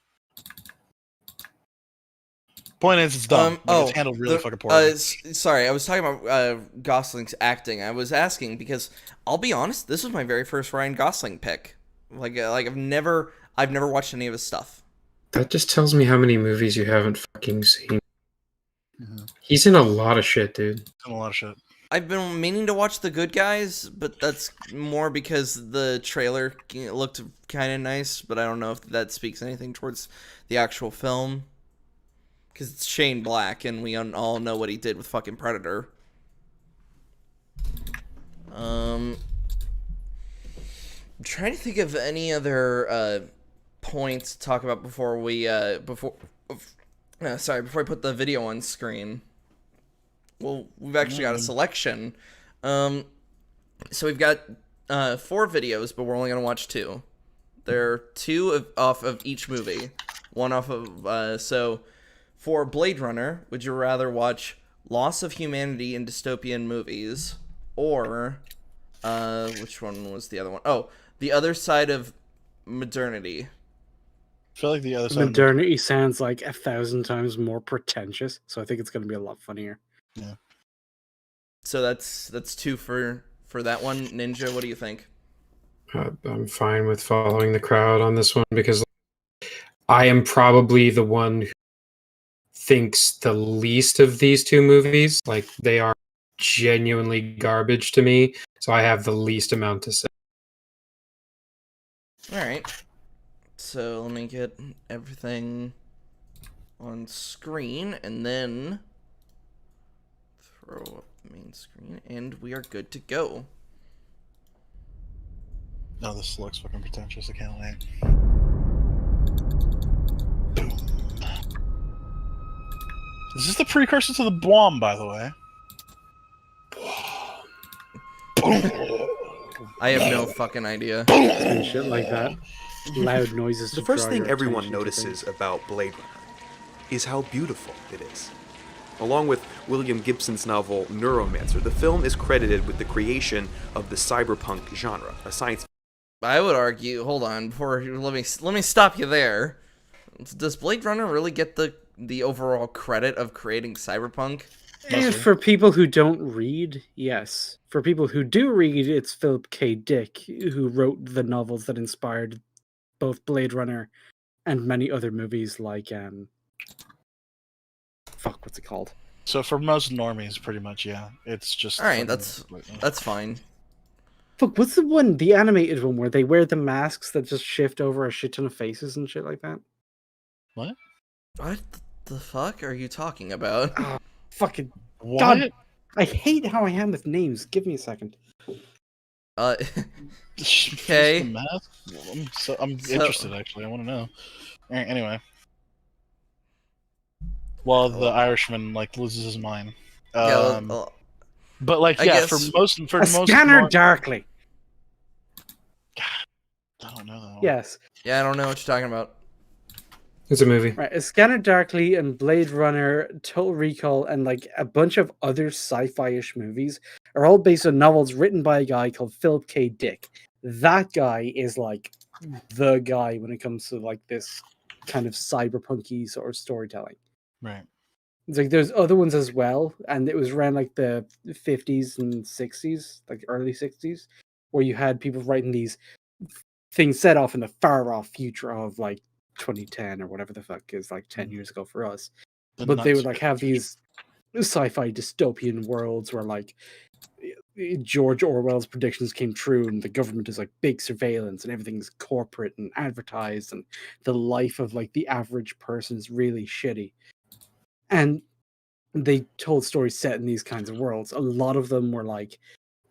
Point is, it's dumb. Like, it's handled really fucking poorly. Sorry, I was talking about Gosling's acting. I was asking because I'll be honest, this was my very first Ryan Gosling pick. Like I've never watched any of his stuff. That just tells me how many movies you haven't fucking seen. Mhm. He's in a lot of shit, dude. Done a lot of shit. I've been meaning to watch The Good Guys, but that's more because the trailer looked kind of nice, but I don't know if that speaks anything towards the actual film. Because it's Shane Black, and we all know what he did with fucking Predator. I'm trying to think of any other points to talk about before we before I put the video on screen. Well, we've actually got a selection. So we've got 4 videos, but we're only gonna watch 2. There are 2 off of each movie. One off of so for Blade Runner, would you rather watch Loss of Humanity in Dystopian Movies or which one was the other one? Oh, The Other Side of Modernity. I feel like the other side. Modernity sounds like 1,000 times more pretentious, so I think it's going to be a lot funnier. So that's 2 for that one. Ninja, what do you think? I'm fine with following the crowd on this one because I am probably the one who thinks the least of these 2 movies. Like they are genuinely garbage to me, so I have the least amount to say. All right. So let me get everything on screen and then throw up the main screen, and we are good to go. No, this looks fucking pretentious. I can't wait. Is this the precursor to the bomb, by the way? I have no fucking idea. And shit like that. Loud noises. The to first draw thing your everyone attention to things. notices about Blade Runner is how beautiful it is. Along with William Gibson's novel Neuromancer, the film is credited with the creation of the cyberpunk genre, a science I would argue. Hold on, let me stop you there. Does Blade Runner really get the overall credit of creating cyberpunk? Eh, for people who don't read, yes. For people who do read, it's Philip K. Dick who wrote the novels that inspired both Blade Runner and many other movies like fuck, what's it called? So for most normies, pretty much, yeah. It's just. All right, fucking- that's fine. Fuck, what's the one, the animated one where they wear the masks that just shift over a shit ton of faces and shit like that? What? What the fuck are you talking about? Fucking What? God. I hate how I am with names. Give me a second. Okay. The math? I'm interested, actually. I want to know. All right, anyway. Well, the Irishman, like, loses his mind. Yeah, But like, I yeah, guess- for A most Scanner more- Darkly. I don't know that one. Yes. Yeah, I don't know what you're talking about. It's a movie. Right. A Scanner Darkly and Blade Runner, Total Recall, and like a bunch of other sci-fi-ish movies are all based on novels written by a guy called Philip K. Dick. That guy is like the guy when it comes to like this kind of cyberpunky sort of storytelling. Right. It's like there's other ones as well, and it was around like the 50s and 60s, like early 60s, where you had people writing these things set off in the far off future of like 2010 or whatever the fuck is like 10 years ago for us. But they would like have these sci-fi dystopian worlds where like George Orwell's predictions came true and the government is like big surveillance and everything's corporate and advertised and the life of like the average person is really shitty. And they told stories set in these kinds of worlds. A lot of them were like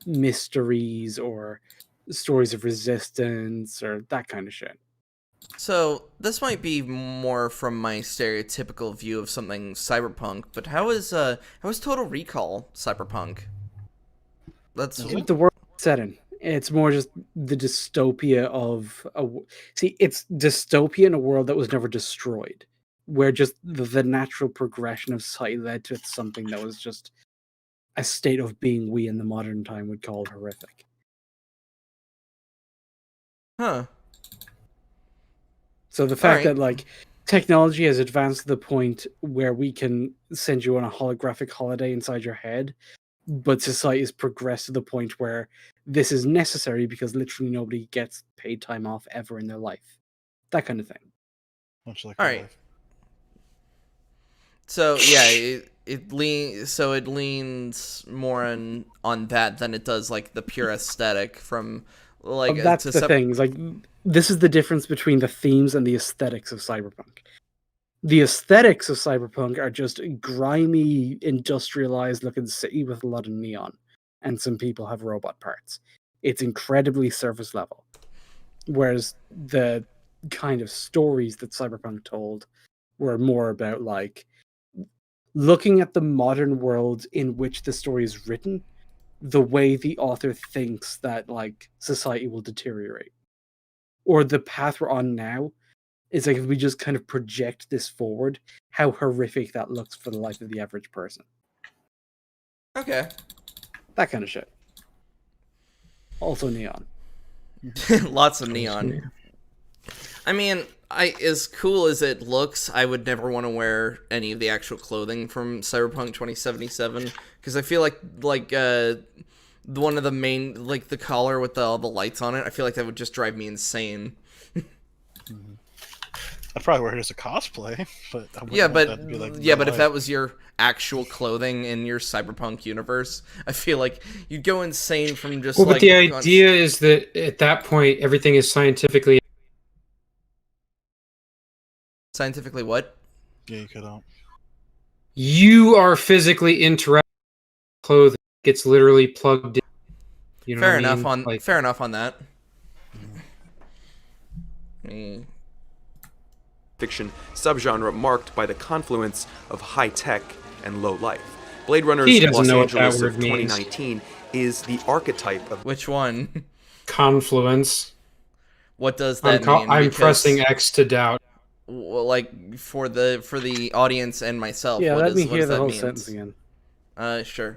mysteries or stories of resistance or that kind of shit. So this might be more from my stereotypical view of something cyberpunk, but how is Total Recall cyberpunk? That's The world it's set in. It's more just the dystopia of it's dystopia in a world that was never destroyed, where just the natural progression of society led to something that was just a state of being we in the modern time would call horrific. huh. So the fact Alright. that like technology has advanced to the point where we can send you on a holographic holiday inside your head, but society has progressed to the point where this is necessary because literally nobody gets paid time off ever in their life. That kind of thing. Much like All my right. life. So yeah, it leans more on that than it does like the pure aesthetic from like That's to the sep- thing. Is like this is the difference between the themes and the aesthetics of cyberpunk. The aesthetics of cyberpunk are just grimy, industrialized looking city with a lot of neon, and some people have robot parts. It's incredibly surface level. Whereas the kind of stories that cyberpunk told were more about like looking at the modern world in which the story is written, the way the author thinks that like society will deteriorate, or the path we're on now is like if we just kind of project this forward, how horrific that looks for the life of the average person. Okay. That kind of shit. Also neon. Lots of neon. I mean, as cool as it looks, I would never want to wear any of the actual clothing from Cyberpunk 2077 because I feel like one of the main like the collar with all the lights on it. I feel like that would just drive me insane. I'd probably wear it as a cosplay, but I wouldn't Yeah, want but that to be, like, yeah, real but if life. that was your actual clothing in your Cyberpunk universe, I feel like you'd go insane from just Well, like but the idea is that at that point everything is scientifically. scientifically what? Yeah, you could. You are physically interacting with clothing. It's literally plugged in. You know Fair what I enough mean? on Like, fair enough on that. Mm. Fiction subgenre marked by the confluence of high tech and low life. Blade Runner's He doesn't Los know what that Angeles word of means. 2019 is the archetype of Which one? confluence. What does that I'm mean? I'm Because, pressing X to doubt. well, like for the audience and myself. Yeah, what let me what hear does the that whole mean? sentence again. Sure.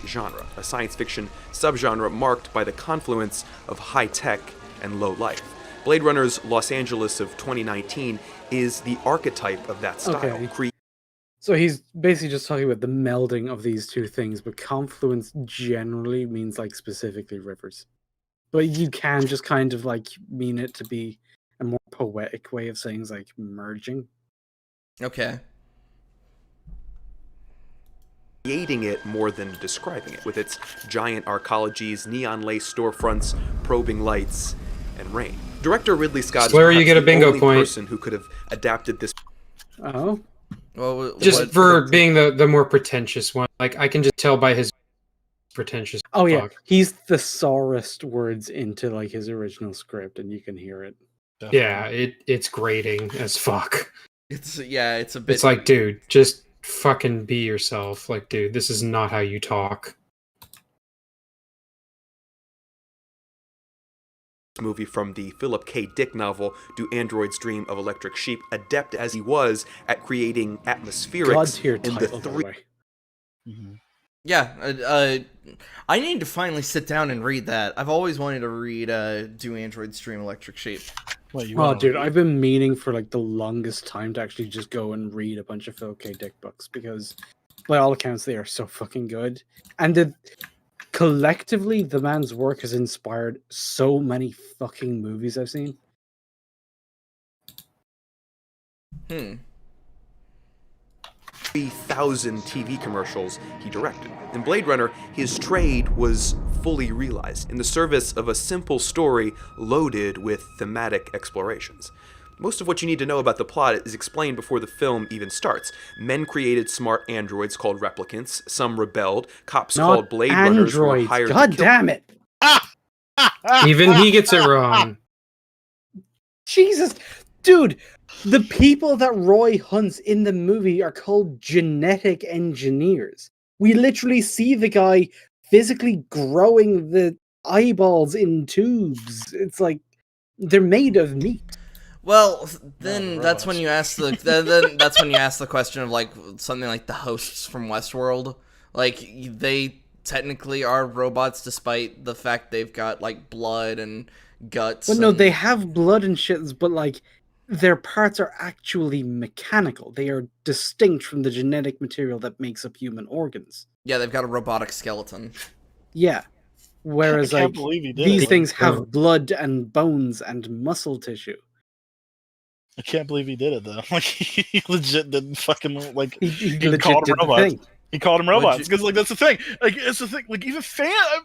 genre, a science fiction subgenre marked by the confluence of high tech and low life. Blade Runner's Los Angeles of 2019 is the archetype of that style. Okay. So he's basically just talking about the melding of these two things, but confluence generally means like specifically rivers. But you can just kind of like mean it to be a more poetic way of saying like merging. Okay. Creating it more than describing it, with its giant arcologies, neon-laced storefronts, probing lights, and rain. Director Ridley Scott is Swear you perhaps get a the bingo only point. person who could have adapted this Oh, Well, Just what- for being the more pretentious one. Like I can just tell by his pretentious. oh yeah, fuck. he's thesaurused words into like his original script, and you can hear it. Yeah, it's grating as fuck. it's a bit. It's like, dude, just fucking be yourself. Like, dude, this is not how you talk. Movie from the Philip K. Dick novel, Do Androids Dream of Electric Sheep, adept as he was at creating atmospherics God tier in the title, by the three way. Mhm. Yeah, I need to finally sit down and read that. I've always wanted to read Do Androids Dream Electric Sheep. What, you Oh, wanna dude, read? I've been meaning for like the longest time to actually just go and read a bunch of Phil K. Dick books because, by all accounts, they are so fucking good. And collectively, the man's work has inspired so many fucking movies I've seen. 3,000 TV commercials he directed. In Blade Runner, his trade was fully realized in the service of a simple story loaded with thematic explorations. Most of what you need to know about the plot is explained before the film even starts. Men created smart androids called replicants. Some rebelled. Cops Not called Blade Runners were androids. hired God to kill. damn it! Even he gets it wrong. Jesus, dude, the people that Roy hunts in the movie are called genetic engineers. We literally see the guy physically growing the eyeballs in tubes. It's like they're made of meat. Well, then the that's when robots. you ask the then that's when you ask the question of like something like the hosts from Westworld. Like they technically are robots, despite the fact they've got like blood and guts. But no, and- they have blood and shits, but like their parts are actually mechanical. They are distinct from the genetic material that makes up human organs. yeah, they've got a robotic skeleton. Yeah. Whereas I can't like believe he did these it. things have Oh. blood and bones and muscle tissue. I can't believe he did it though. Like he legit didn't fucking like. He He legit called did them the robots. thing. He called them Would robots you- because like that's the thing. Like it's the thing. Like even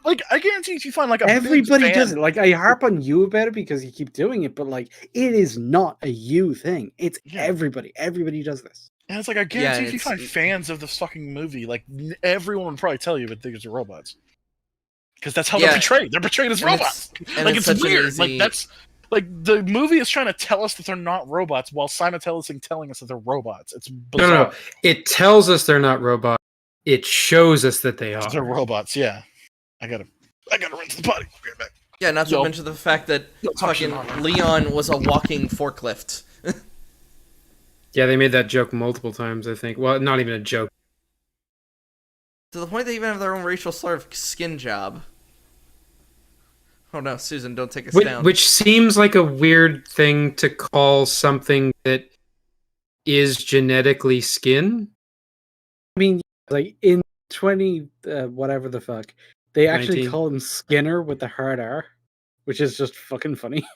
like I guarantee if you find like a big Everybody does fan- it. Like I harp on you about it because you keep doing it, but like it is not a you thing. It's Yeah. everybody. Everybody does this. And it's like I guarantee if you it's- find fans of this fucking movie, like everyone would probably tell you but think it's robots. Because that's how Yeah. they're portrayed. They're portrayed as And robots. and Like it's it's such an weird. Like easy- that's like the movie is trying to tell us that they're not robots while simultaneously telling us that they're robots. It's bizarre. No. It tells us they're not robots. It shows us that they are. They're robots, yeah. I gotta rinse the potty. Be right back. Yeah, not to Yo. mention the fact that Yo, talk shit fucking on her. Leon was a walking forklift. Yeah, they made that joke multiple times, I think. Well, not even a joke. To the point they even have their own racial slur of skin job. Oh no, Susan, don't take us down. Which seems like a weird thing to call something that is genetically skin. I mean, like in 20 whatever the fuck, they actually 19. call him Skinner with the hard R, which is just fucking funny.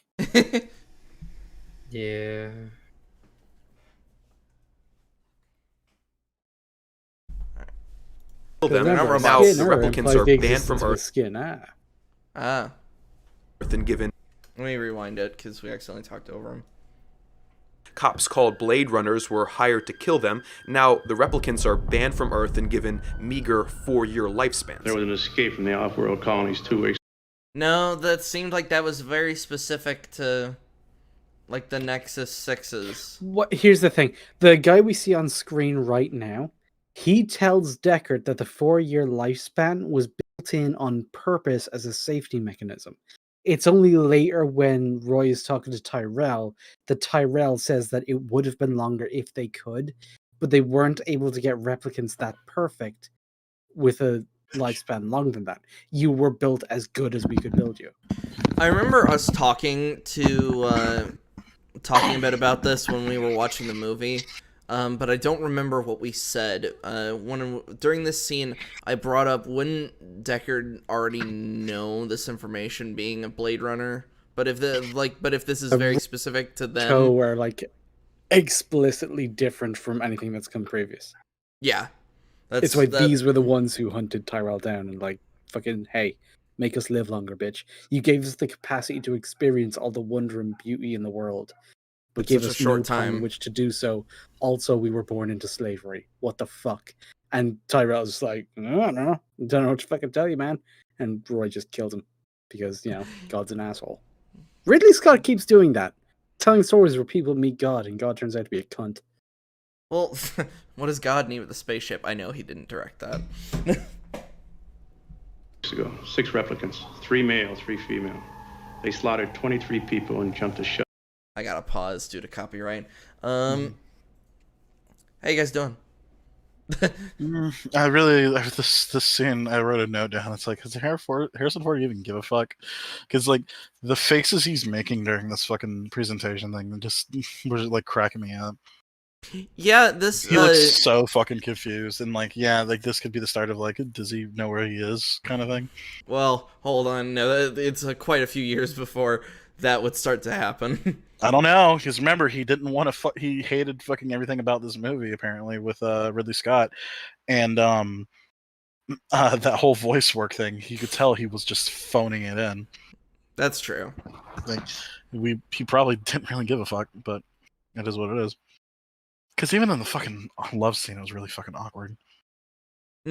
Yeah. Kill them. Remember, Remember, now the Skinner replicants implies are the banned from existence of a Earth skin. Ah, and given let me rewind it because we accidentally talked over him. cops called Blade Runners were hired to kill them. Now the replicants are banned from Earth and given meager 4-year lifespans. There was an escape from the off-world colonies 2 weeks. No, that seemed like that was very specific to, like, the Nexus 6s. What? Here's the thing: the guy we see on screen right now, he tells Deckard that the 4-year lifespan was built in on purpose as a safety mechanism. It's only later when Roy is talking to Tyrell that Tyrell says that it would have been longer if they could, but they weren't able to get replicants that perfect with a lifespan longer than that. You were built as good as we could build you. I remember us talking about this when we were watching the movie, but I don't remember what we said. During this scene, I brought up, wouldn't Deckard already know this information, being a Blade Runner? But if this is very specific to them, So are like explicitly different from anything that's come previous. yeah, It's why these were the ones who hunted Tyrell down and like, fucking, hey, make us live longer, bitch. You gave us the capacity to experience all the wonder and beauty in the world, but In gave such a us short no time in time. which to do so. Also, we were born into slavery. What the fuck? And Tyrell's just like, I don't know what to fucking tell you, man. And Roy just killed him because, you know, God's an asshole. Ridley Scott keeps doing that, telling stories where people meet God and God turns out to be a cunt. Well, what does God need with a spaceship? I know he didn't direct that. ago. 6 replicants, 3 male, 3 female. They slaughtered 23 people and jumped a shell. I gotta pause due to copyright. How you guys doing? I really this scene. I wrote a note down. It's like, does Harrison Ford even give a fuck? Because like the faces he's making during this fucking presentation thing just was like cracking me up. Yeah, this He looks so fucking confused, and like, yeah, like this could be the start of like, does he know where he is, kind of thing. well, hold on. No, it's quite a few years before that would start to happen. I don't know, because remember, he didn't want to. He hated fucking everything about this movie, apparently, with Ridley Scott, and that whole voice work thing. He could tell he was just phoning it in. That's true. Like, he probably didn't really give a fuck, but it is what it is. Because even in the fucking love scene, it was really fucking awkward.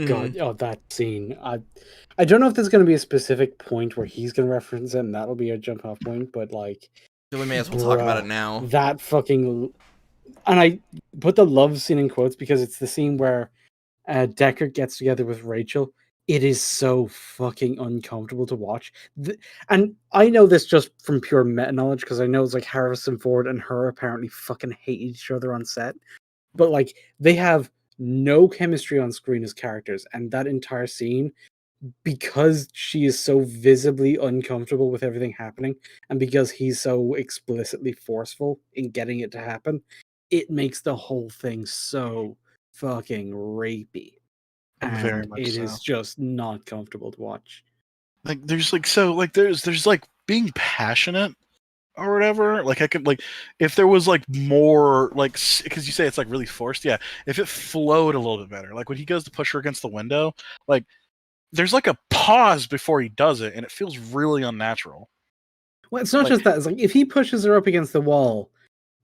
God, oh, that scene. I don't know if there's going to be a specific point where he's going to reference it, and that'll be a jump off point, but like, So we may as well talk about bruh, it now. that fucking. And I put the love scene in quotes because it's the scene where Deckard gets together with Rachel. It is so fucking uncomfortable to watch. And I know this just from pure meta knowledge because I know it's like Harrison Ford and her apparently fucking hate each other on set. But like, they have no chemistry on screen as characters, and that entire scene, because she is so visibly uncomfortable with everything happening, and because he's so explicitly forceful in getting it to happen, it makes the whole thing so fucking rapey. Very And much it so. is just not comfortable to watch. Like, there's like, so like there's like being passionate or whatever. Like, I could, like, if there was like more, like, because you say it's like really forced, yeah, if it flowed a little bit better, like when he goes to push her against the window, like there's like a pause before he does it, and it feels really unnatural. Well, it's not Like, just that. It's like if he pushes her up against the wall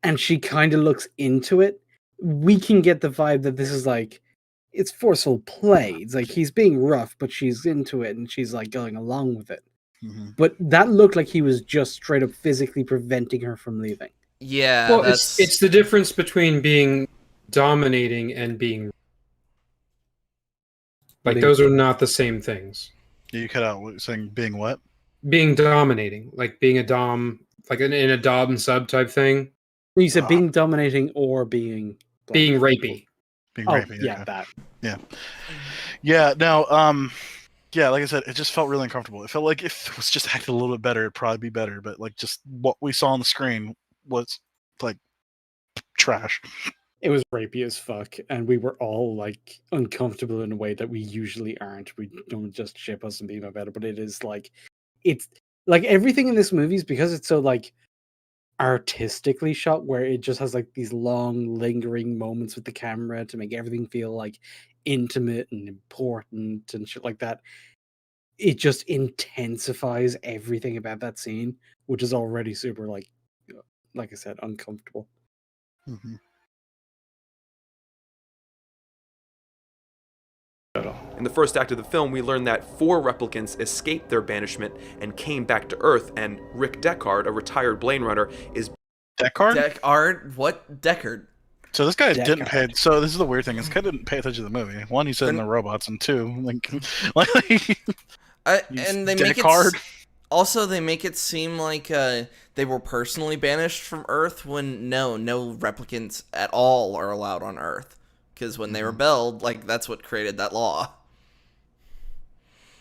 and she kind of looks into it, we can get the vibe that this is like, it's forceful play. It's like he's being rough, but she's into it and she's like going along with it. mhm. But that looked like he was just straight up physically preventing her from leaving. Yeah, Well, that's it's the difference between being dominating and being like those are not the same things. You cut out saying being what? Being dominating, like being a dom, like in a dom and sub type thing, You said being dominating or being being rapey. Being Oh, rapey. yeah, okay. that. Yeah. No. Yeah. Like I said, it just felt really uncomfortable. It felt like if it was just acted a little bit better, it'd probably be better. But like, just what we saw on the screen was like trash. It was rapey as fuck, and we were all like uncomfortable in a way that we usually aren't. We don't just ship us and beam about it, but it is like, it's like everything in this movie is because it's so like artistically shot, where it just has like these long lingering moments with the camera to make everything feel like intimate and important and shit like that. It just intensifies everything about that scene, which is already super like I said, uncomfortable. Mm-hmm. In the first act of the film, we learn that 4 replicants escaped their banishment and came back to Earth, and Rick Deckard, a retired Blade Runner, is Deckard. Deckard. What Deckard? So this guy didn't Deckard. pay. So this is the weird thing. This guy didn't pay attention to the movie. One, he said in the robots, and two, like And they make it. Deckard. Also, they make it seem like they were personally banished from Earth when no replicants at all are allowed on Earth. Because when they rebelled, like, that's what created that law.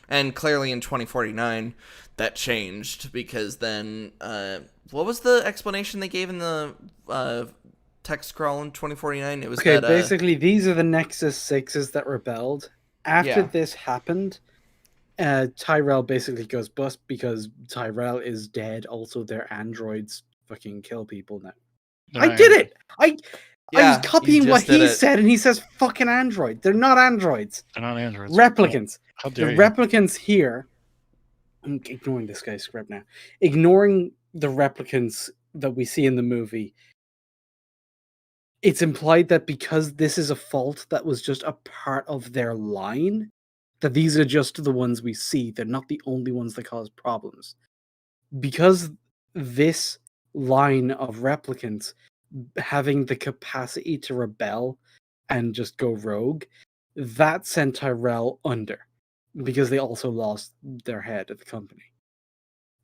And clearly in 2049, that changed, because then, what was the explanation they gave in the text scroll in 2049? It was Okay, that, basically, these are the Nexus 6s that rebelled. After Yeah. this happened, Tyrell basically goes bust because Tyrell is dead. Also, their androids fucking kill people now. I did it! I yeah, was copying you what just did he it. said, and he says fucking android. They're not androids. They're not androids. Replicants. How The dare you? replicants here. I'm ignoring this guy's script now. Ignoring the replicants that we see in the movie. It's implied that because this is a fault that was just a part of their line, that these are just the ones we see. They're not the only ones that cause problems. Because this line of replicants having the capacity to rebel and just go rogue, that sent Tyrell under because they also lost their head at the company.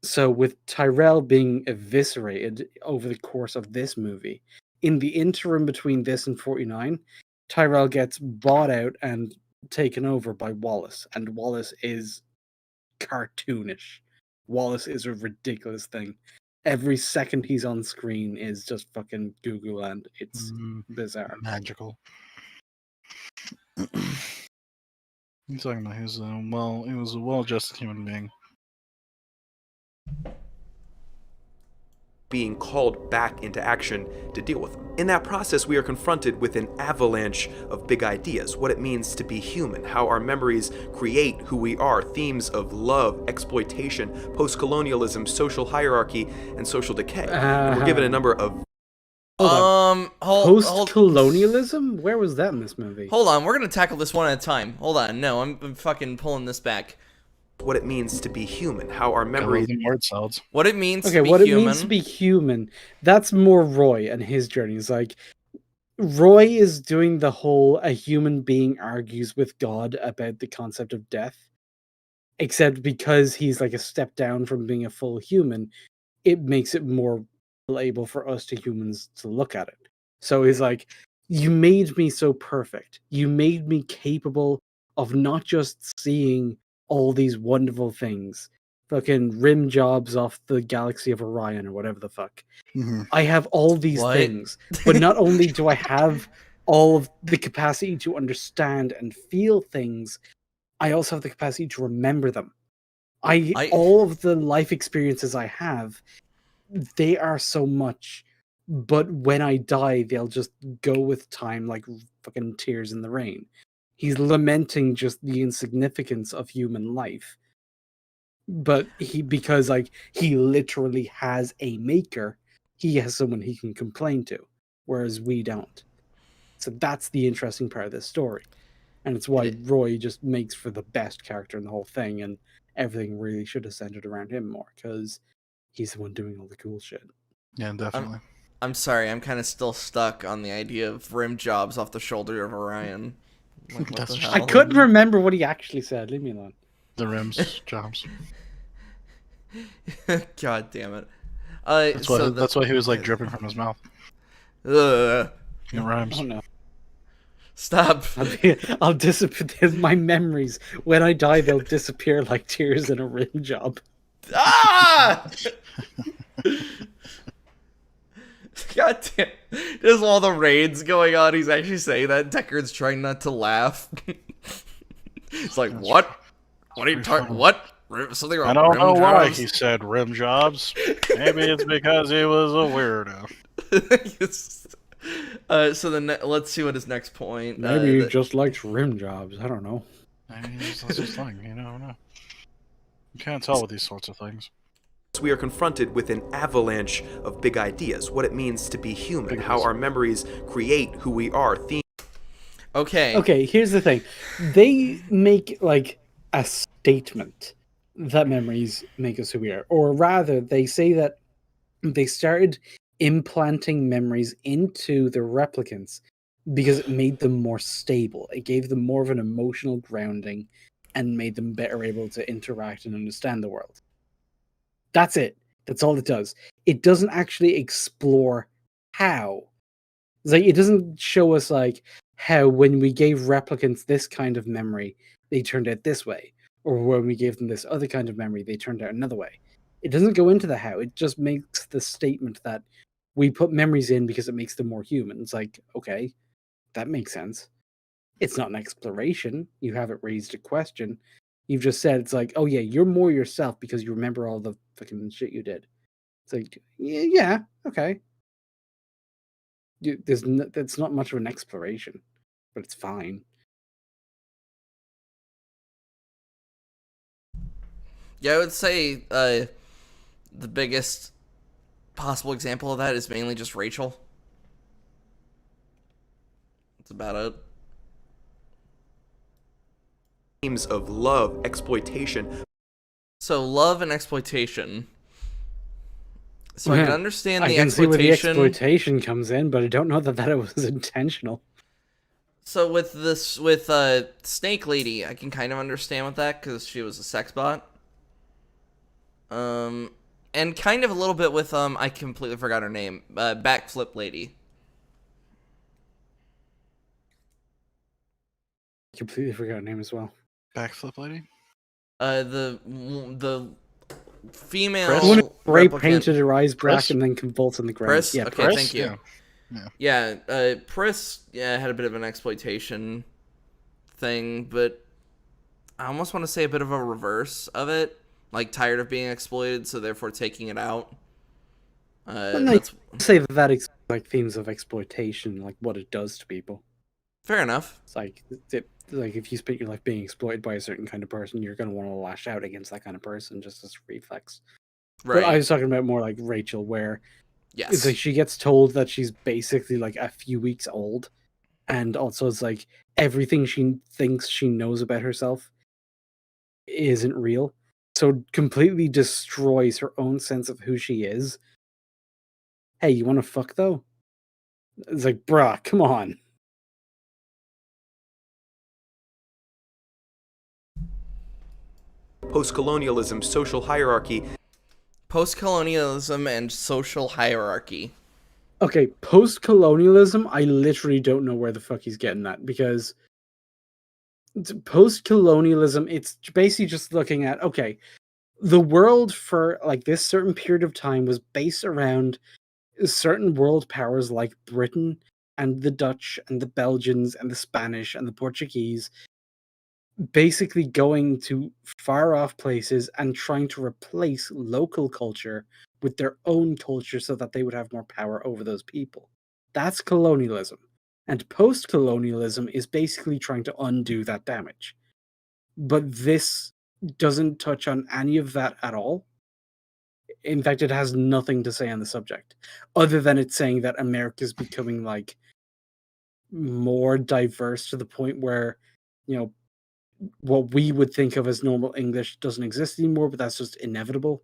So with Tyrell being eviscerated over the course of this movie, in the interim between this and 49, Tyrell gets bought out and taken over by Wallace, and Wallace is cartoonish. Wallace is a ridiculous thing. Every second he's on screen is just fucking Google land. It's bizarre. Magical. He's talking about he was a well-adjusted human being. Being called back into action to deal with them. In that process, we are confronted with an avalanche of big ideas, what it means to be human, how our memories create who we are, themes of love, exploitation, post-colonialism, social hierarchy, and social decay. And we're given a number of Post-colonialism? Where was that in this movie? Hold on, we're gonna tackle this one at a time. Hold on, no, I'm fucking pulling this back. what it means to be human, how our memories Word salads. What it means Okay, to be what human. it means to be human, that's more Roy and his journey. It's like, Roy is doing the whole a human being argues with God about the concept of death, except because he's like a step down from being a full human, it makes it more able for us to humans to look at it. So he's like, you made me so perfect. You made me capable of not just seeing all these wonderful things, fucking rim jobs off the galaxy of Orion or whatever the fuck. Mm-hmm. I have all these What? things, but not only do I have all of the capacity to understand and feel things, I also have the capacity to remember them. All of the life experiences I have, they are so much, but when I die, they'll just go with time like fucking tears in the rain. He's lamenting just the insignificance of human life. But because like he literally has a maker, he has someone he can complain to, whereas we don't. So that's the interesting part of this story. And it's why Roy just makes for the best character in the whole thing, and everything really should have centered around him more, because he's the one doing all the cool shit. Yeah, definitely. I'm sorry, I'm kind of still stuck on the idea of rim jobs off the shoulder of Orion. Like, what That's the just- I hell? couldn't remember what he actually said. Leave me alone. The rims jobs. God damn it. That's why he was like dripping from his mouth. Ugh. It rhymes. Oh no. Stop. I'll disappear. My memories, when I die, they'll disappear like tears in a rim job. Ah! God damn. There's all the raids going on. He's actually saying that. Deckard's trying not to laugh. It's like, what? What are you talking? What? Something I wrong? don't know why jobs? he said rim jobs. Maybe it's because he was a weirdo. So then let's see what his next point. Maybe he just likes rim jobs. I don't know. I mean, that's his thing. You never know. You can't tell with these sorts of things. we are confronted with an avalanche of big ideas, what it means to be human, how our memories create who we are, themes. Okay. Okay, here's the thing. They make like a statement that memories make us who we are. Or rather, they say that they started implanting memories into the replicants because it made them more stable. It gave them more of an emotional grounding and made them better able to interact and understand the world. That's it. That's all it does. It doesn't actually explore how. It's like, it doesn't show us like how when we gave replicants this kind of memory, they turned out this way. Or when we gave them this other kind of memory, they turned out another way. It doesn't go into the how. It just makes the statement that we put memories in because it makes them more human. It's like, okay, that makes sense. It's not an exploration. You haven't raised a question. You've just said, it's like, oh yeah, you're more yourself because you remember all the fucking shit you did. It's like, yeah, okay. It's not much of an exploration, but it's fine. Yeah, I would say the biggest possible example of that is mainly just Rachel. That's about it. Themes of love, exploitation. So love and exploitation. So I can Yeah, understand I the can see where the exploitation. exploitation comes in, but I don't know that it was intentional. So with Snake Lady, I can kind of understand with that because she was a sex bot. And kind of a little bit with I completely forgot her name. Backflip Lady. Completely forgot her name as well. Backflip lady. The female Pris? The one who spray replicant. painted her eyes black Pris? and then convulsed on the ground. Pris? Yeah, Okay, Pris. thank you. Yeah, Pris had a bit of an exploitation thing, but I almost want to say a bit of a reverse of it. Like, tired of being exploited, so therefore taking it out. But no, That's say that like themes of exploitation, like what it does to people. fair enough. It's like if you spend your life being exploited by a certain kind of person, you're going to want to lash out against that kind of person just as a reflex. Right. But I was talking about more like Rachel, where yes. it's like she gets told that she's basically like a few weeks old, and also it's like everything she thinks she knows about herself isn't real. So completely destroys her own sense of who she is. Hey, you want to fuck though? It's like, bruh, come on. Post-colonialism, social hierarchy. Post-colonialism and social hierarchy. Okay, post-colonialism, I literally don't know where the fuck he's getting that, because post-colonialism, it's basically just looking at, okay, the world for like this certain period of time was based around certain world powers like Britain and the Dutch and the Belgians and the Spanish and the Portuguese basically going to far off places and trying to replace local culture with their own culture so that they would have more power over those people. That's colonialism. And post colonialism is basically trying to undo that damage. But this doesn't touch on any of that at all. In fact, it has nothing to say on the subject, other than it's saying that America is becoming like more diverse to the point where, you know, what we would think of as normal English doesn't exist anymore, but that's just inevitable.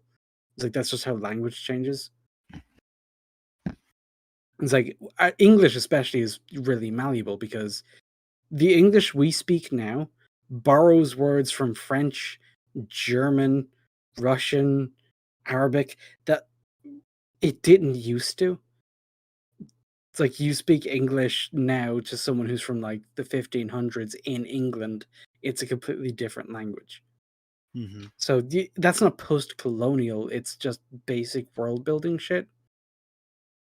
It's like that's just how language changes. It's like English, especially, is really malleable because the English we speak now borrows words from French, German, Russian, Arabic that it didn't used to. It's like you speak English now to someone who's from like the 1500s in England. It's a completely different language. Mm-hmm. So that's not post-colonial. It's just basic world building shit.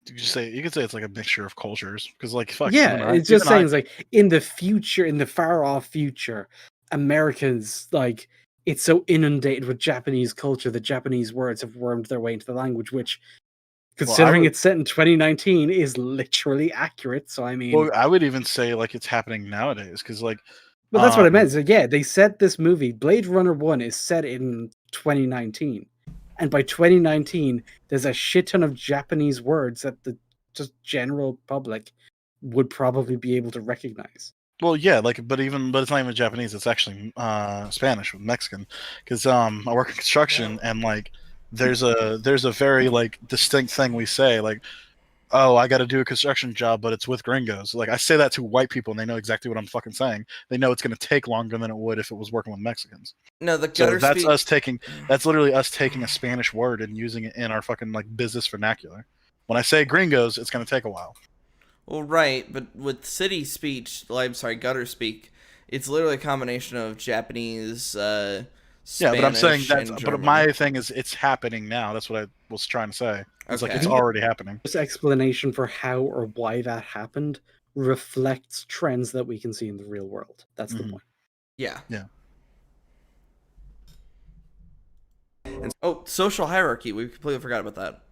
You could say it's like a mixture of cultures because, like, fuck. Yeah, it's just saying it's like in the future, in the far off future, Americans like it's so inundated with Japanese culture that Japanese words have wormed their way into the language, which, considering it's set in 2019, is literally accurate. So I mean, well, I would even say like it's happening nowadays because, like, well, that's what I meant. So yeah, they set this movie. Blade Runner 1 is set in 2019. And by 2019, there's a shit ton of Japanese words that the just general public would probably be able to recognize. Well, yeah, like, but it's not even Japanese. It's actually Spanish with Mexican. Because I work in construction, and like, there's a very like distinct thing we say, like, oh, I got to do a construction job, but it's with gringos. Like, I say that to white people, and they know exactly what I'm fucking saying. They know it's going to take longer than it would if it was working with Mexicans. No, the So gutter that's speak. us taking. That's literally us taking a Spanish word and using it in our fucking like business vernacular. When I say gringos, it's going to take a while. Well, right, but with city speech, I'm sorry, gutter speak, it's literally a combination of Japanese, Spanish, Yeah, but I'm saying that's. and But German. my thing is, it's happening now. That's what I was trying to say. It's like Okay. it's already happening. This explanation for how or why that happened reflects trends that we can see in the real world. That's the Mhm. point. Yeah. Yeah. Oh, social hierarchy. We completely forgot about that.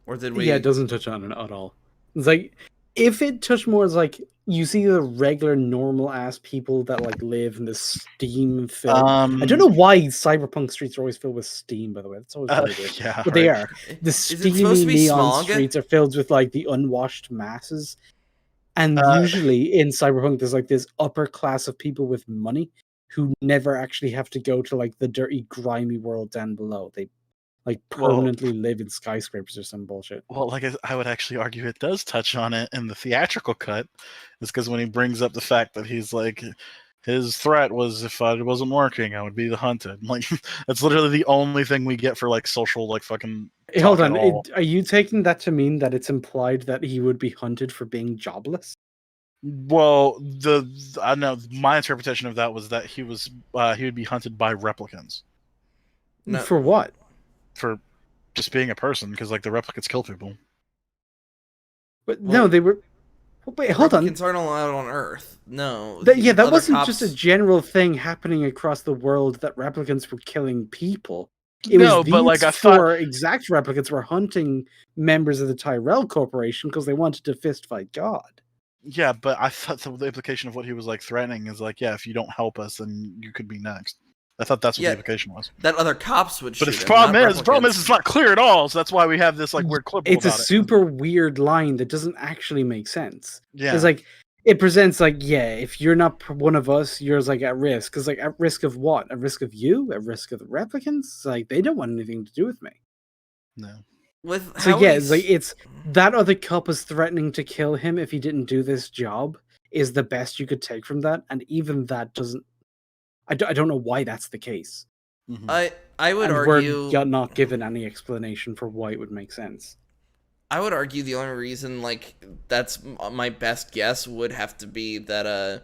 Or did we? Yeah, it doesn't touch on it at all. It's like if it touched more as like you see the regular normal ass people that like live in the steam filled. I don't know why cyberpunk streets are always filled with steam, by the way. That's always really weird. Yeah, But they right. are. The Is it supposed to steamy be neon smog? streets are filled with like the unwashed masses. And usually in cyberpunk there's like this upper class of people with money who never actually have to go to like the dirty, grimy world down below. They like Well- permanently live in skyscrapers or some bullshit. Well, like I would actually argue it does touch on it in the theatrical cut, is because when he brings up the fact that he's like, his threat was if it wasn't working, I would be the hunted. Like that's literally the only thing we get for like social like fucking. Hey, hold talk on, at all. are you taking that to mean that it's implied that he would be hunted for being jobless? Well, I know my interpretation of that was that he would be hunted by replicants No. For what? for just being a person, because like the replicants kill people. But Well, no, they were. Wait, hold on. Replicants aren't allowed on Earth. No. Yeah, that Other wasn't just a cops- general thing happening across the world that replicants were killing people. It No, was but, like, these I thought- four exact replicants were hunting members of the Tyrell Corporation because they wanted to fist fight God. Yeah, but I thought the implication of what he was like threatening is like, yeah, if you don't help us, then you could be next. I thought that's what Yeah. the implication was. That other cops would But shoot the him, problem not is, replicants. it's not clear at all. So that's why we have this like weird clip. It's a about it. super weird line that doesn't actually make sense. Yeah. It's like it presents like, yeah, if you're not one of us, you're like at risk. Because like at risk of what? At risk of you? At risk of the replicants? Like they don't want anything to do with me. No. With So how yeah, he's- it's like it's that other cop is threatening to kill him if he didn't do this job is the best you could take from that, and even that doesn't. I don't know why that's the case. Mhm. I would And argue we're not given any explanation for why it would make sense. I would argue the only reason, like, that's my best guess would have to be that,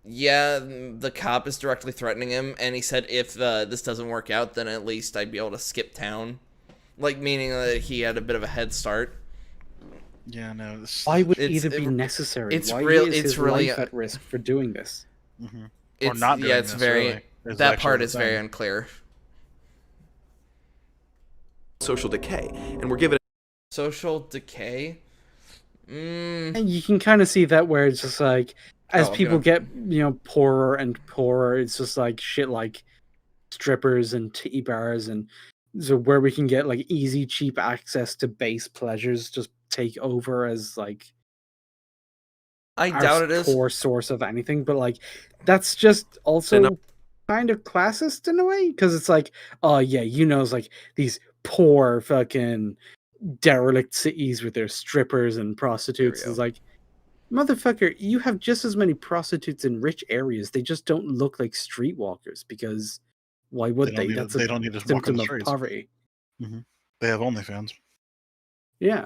yeah, the cop is directly threatening him, and he said if this doesn't work out, then at least I'd be able to skip town. Like, meaning that he had a bit of a head start. Yeah, no. This, Why would It's- either be it- necessary? it's Why real- is it's his really, life at risk for doing this? Mhm. Or It's, not doing yeah, it's this, very, really, is that actually part the is very thing. unclear. Social decay, and we're given Social decay? And you can kind of see that where it's just like as Oh, I'm people gonna- get poorer and poorer, it's just like shit like strippers and titty bars, and so where we can get like easy, cheap access to base pleasures just take over as like I our doubt it is. core source of anything. But like that's just also kind of classist in a way because it's like, oh yeah, it's like these poor fucking derelict cities with their strippers and prostitutes. go. It's like, motherfucker, you have just as many prostitutes in rich areas. They just don't look like streetwalkers because why would They they? don't need to- That's they a don't need to walk on symptom the of streets. poverty. They have OnlyFans. Yeah.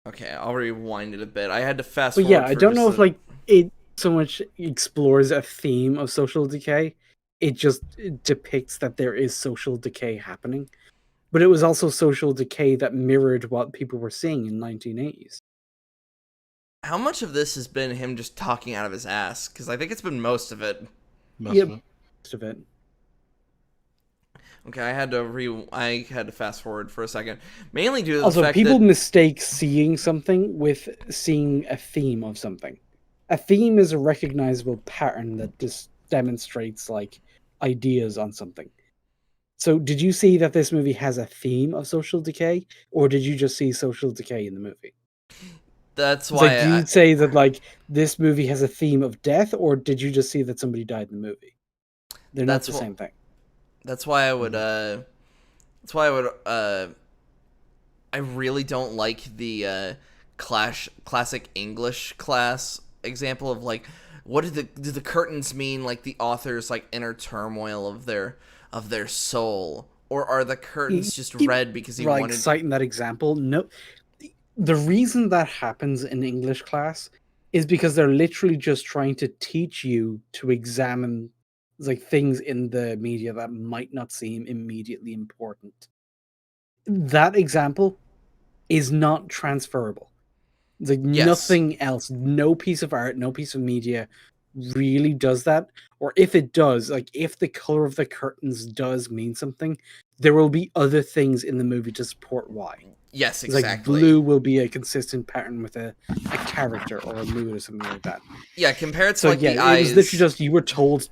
Okay, I'll rewind it a bit. I had to fast But forward. yeah, I for don't just know if a- like it so much explores a theme of social decay. It just depicts that there is social decay happening. But it was also social decay that mirrored what people were seeing in 1980s. How much of this has been him just talking out of his ass? Because I think it's been most of it. Most Yep. of it. Most of it. Okay, I had to fast forward for a second, mainly due to the Also, fact people that mistake seeing something with seeing a theme of something. A theme is a recognizable pattern that just demonstrates like ideas on something. So, did you see that this movie has a theme of social decay, or did you just see social decay in the movie? that's It's why like, do you say that like this movie has a theme of death, or did you just see that somebody died in the movie? They're not That's the what- same thing. that's why I would I really don't like the classic English class example of like what do the curtains mean, like the author's like inner turmoil of their soul, or are the curtains just Keep, red because he like wanted citing that example. No, the reason that happens in English class is because they're literally just trying to teach you to examine like things in the media that might not seem immediately important. That example is not transferable. It's like Yes. nothing else, no piece of art, no piece of media really does that. Or if it does, like if the color of the curtains does mean something, there will be other things in the movie to support why. Yes, It's like exactly. blue will be a consistent pattern with a character or a mood or something like that. Yeah, compared to So like yeah, the it eyes. was literally just you were told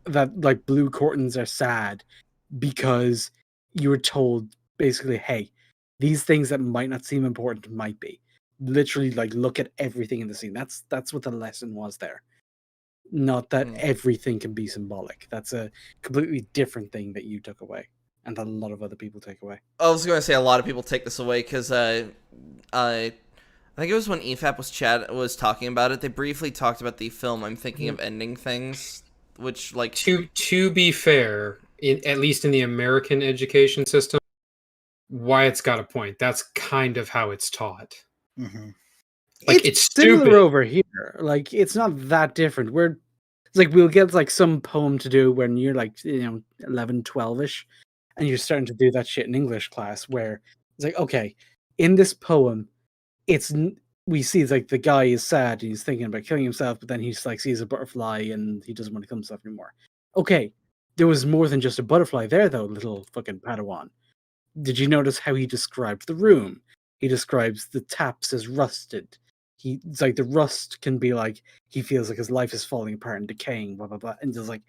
that like blue curtains are sad because you were told basically, hey, these things that might not seem important might be. Literally, like look at everything in the scene. That's what the lesson was there. not that Hmm. everything can be symbolic. That's a completely different thing that you took away, and that a lot of other people take away. I was going to say a lot of people take this away because I think it was when EFAP was talking about it. They briefly talked about the film I'm Thinking of Ending Things, which like To be fair, at least in the American education system, Wyatt's got a point. That's kind of how it's taught. Mm-hmm. Like it's similar stupid. over here. Like it's not that different. It's like we'll get like some poem to do when you're like 11, 12ish, and you're starting to do that shit in English class where it's like, okay, in this poem, we see it's like the guy is sad and he's thinking about killing himself, but then he's like sees a butterfly and he doesn't want to kill himself anymore. Okay, there was more than just a butterfly there though, little fucking Padawan. Did you notice how he described the room? He describes the taps as rusted. It's like the rust can be like he feels like his life is falling apart and decaying, blah blah blah. And there's like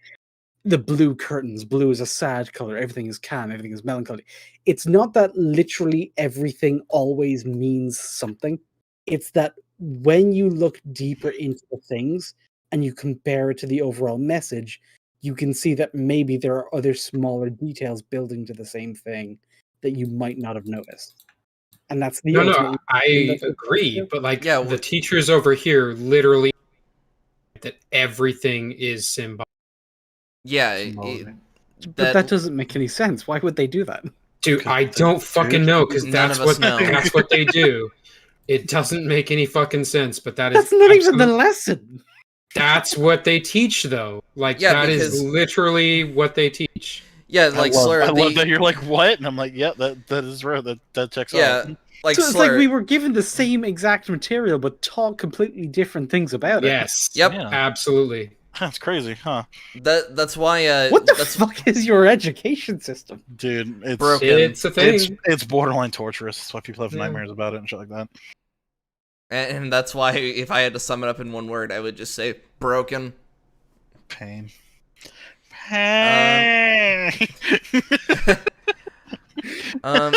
the blue curtains. Blue is a sad color. Everything is calm. Everything is melancholy. It's not that literally everything always means something. It's that when you look deeper into the things and you compare it to the overall message, you can see that maybe there are other smaller details building to the same thing that you might not have noticed. And that's the No, ultimate. I that's what agree. it's But like Yeah, the teachers over here literally that everything is symbolic. yeah, But that doesn't make any sense. Why would they do that? Dude, I don't fucking know because None that's of us what know. that's what they do. It doesn't make any fucking sense, but that is That's not even the absolute- lesson. That's what they teach, though. Like Yeah, that is because- literally what they teach. yeah, like I love, Slur. I love the- that you're like, what? And I'm like, yeah, that is right. That checks yeah, out. like So it's Slur. like we were given the same exact material, but taught completely different things about it. Yes. Yep. Yeah. Absolutely. That's crazy, huh? That's why. What the that's fuck is your education system? Dude, it's Broken. It's a thing. it's borderline torturous. That's why people have Yeah. nightmares about it and shit like that. and that's why if I had to sum it up in one word, I would just say broken. Pain. Pain. God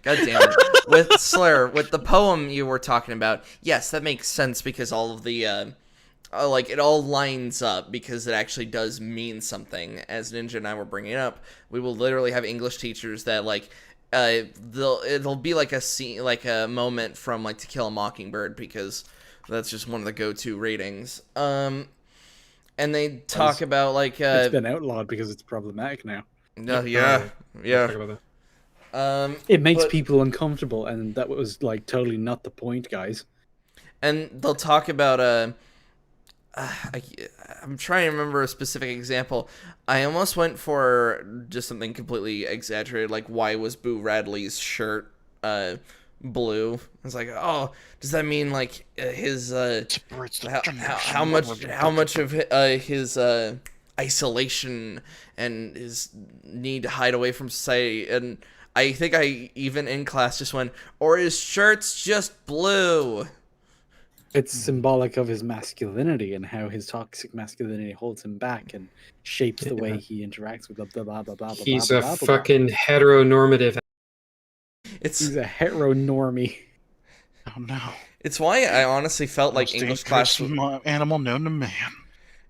damn it. With Slur, with the poem you were talking about, yes, that makes sense because all of the, like, it all lines up because it actually does mean something. As Ninja and I were bringing up, we will literally have English teachers that, like, it'll be like a scene, like a moment from, like, To Kill a Mockingbird because that's just one of the go-to ratings. And they talk about, like, It's been outlawed because it's problematic now. yeah. Talk about that. It makes But- people uncomfortable, and that was like totally not the point, guys. And they'll talk about I'm trying to remember a specific example. I almost went for just something completely exaggerated, like why was Boo Radley's shirt blue? I was like, oh, does that mean like his how much of his isolation and his need to hide away from society? And I think I even in class just went, or his shirt's just blue. It's symbolic of his masculinity and how his toxic masculinity holds him back and shapes the way he interacts with blah blah blah blah blah. He's blah, a blah, blah, blah. fucking heteronormative. It's He's a heteronormie. Oh no. It's why I honestly felt like Most English dangerous class. animal known to man.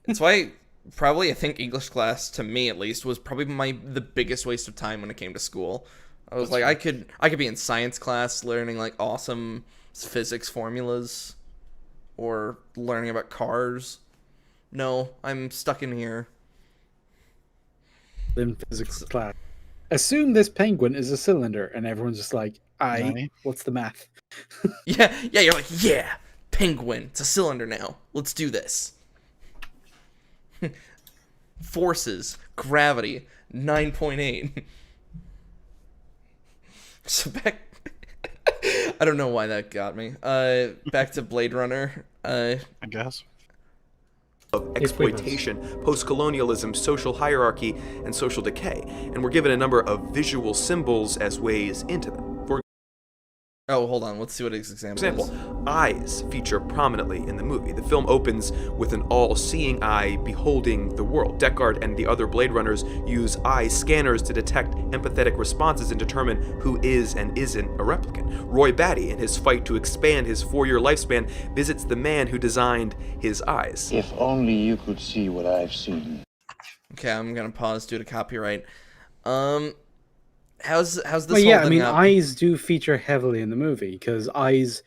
It's why probably I think English class to me at least was probably the biggest waste of time when it came to school. I was like I could be in science class learning like awesome physics formulas or learning about cars. No, I'm stuck in here. In physics class. Assume this penguin is a cylinder, and everyone's just like, Nice. what's the math? Yeah, you're like, yeah, penguin. It's a cylinder now. Let's do this. Forces, gravity, 9.8. So back I don't know why that got me. Back to Blade Runner. I guess. Of exploitation, post-colonialism, social hierarchy, and social decay, and we're given a number of visual symbols as ways into them. Oh, hold on. Let's see what his example For is. example, eyes feature prominently in the movie. The film opens with an all-seeing eye beholding the world. Deckard and the other Blade Runners use eye scanners to detect empathetic responses and determine who is and isn't a replicant. Roy Batty, in his fight to expand his 4-year lifespan, visits the man who designed his eyes. If only you could see what I've seen. Okay, I'm gonna pause due to copyright. How's this Well, yeah, I holding mean, up? eyes do feature heavily in the movie because eyes,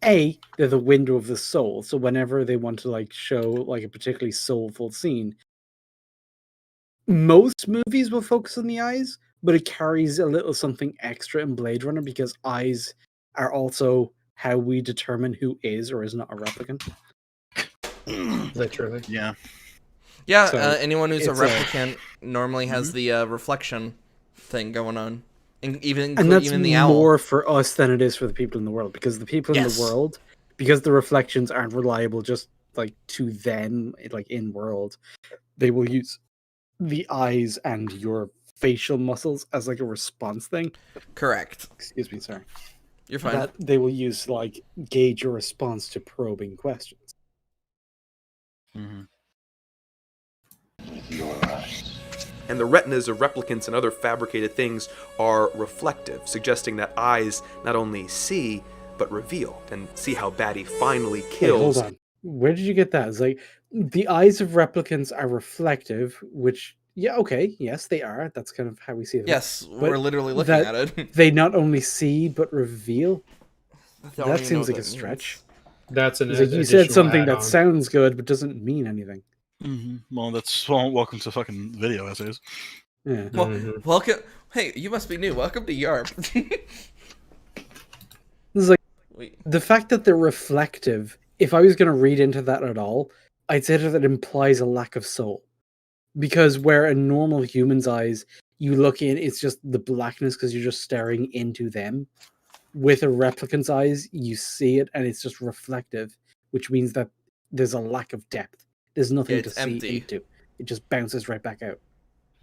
they're the window of the soul. So whenever they want to like show like a particularly soulful scene, most movies will focus on the eyes, but it carries a little something extra in Blade Runner because eyes are also how we determine who is or is not a replicant. Literally. Yeah. Yeah, So, anyone who's a it's a- replicant normally has the reflection thing going on, even And that's even the owl. more for us than it is for the people in the world because the people in Yes. the world, because the reflections aren't reliable just like to them, like in world, they will use the eyes and your facial muscles as like a response thing. Correct. Excuse me, sorry. You're fine. That they will use to like gauge your response to probing questions. Mhm. With your eyes. And the retinas of replicants and other fabricated things are reflective, suggesting that eyes not only see, but reveal. And see how Batty finally Wait, kills. hold on. Where did you get that? It's like the eyes of replicants are reflective, which yeah, okay, yes, they are. That's kind of how we see them. Yes, we're literally looking that- at it. They not only see but reveal. I don't That even know seems what like a that stretch. means. That's an It's like you said additional something that add-on. sounds good but doesn't mean anything. Well, that's welcome to fucking video essays. Yeah. Well, Mhm. welcome. Hey, you must be new. Welcome to Yarp. This is like Wait. the fact that they're reflective. If I was going to read into that at all, I'd say that it implies a lack of soul. Because where a normal human's eyes, you look in, it's just the blackness because you're just staring into them. With a replicant's eyes, you see it and it's just reflective, which means that there's a lack of depth. There's nothing Yeah, to it's see empty. into. It just bounces right back out.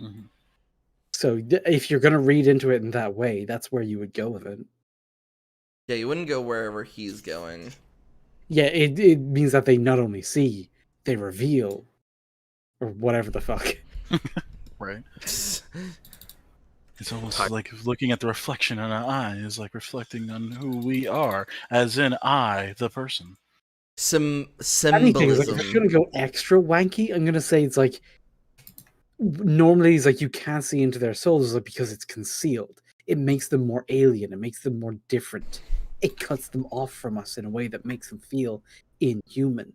Mhm. So if you're going to read into it in that way, that's where you would go with it. Yeah, you wouldn't go wherever he's going. Yeah, it means that they not only see, they reveal, or whatever the fuck. Right. It's almost like looking at the reflection in an eye is like reflecting on who we are, as in I, the person. Some Anything is like, symbolism. if you're gonna go extra wanky, I'm gonna say it's like normally it's like you can't see into their souls like, because it's concealed. It makes them more alien. It makes them more different. It cuts them off from us in a way that makes them feel inhuman.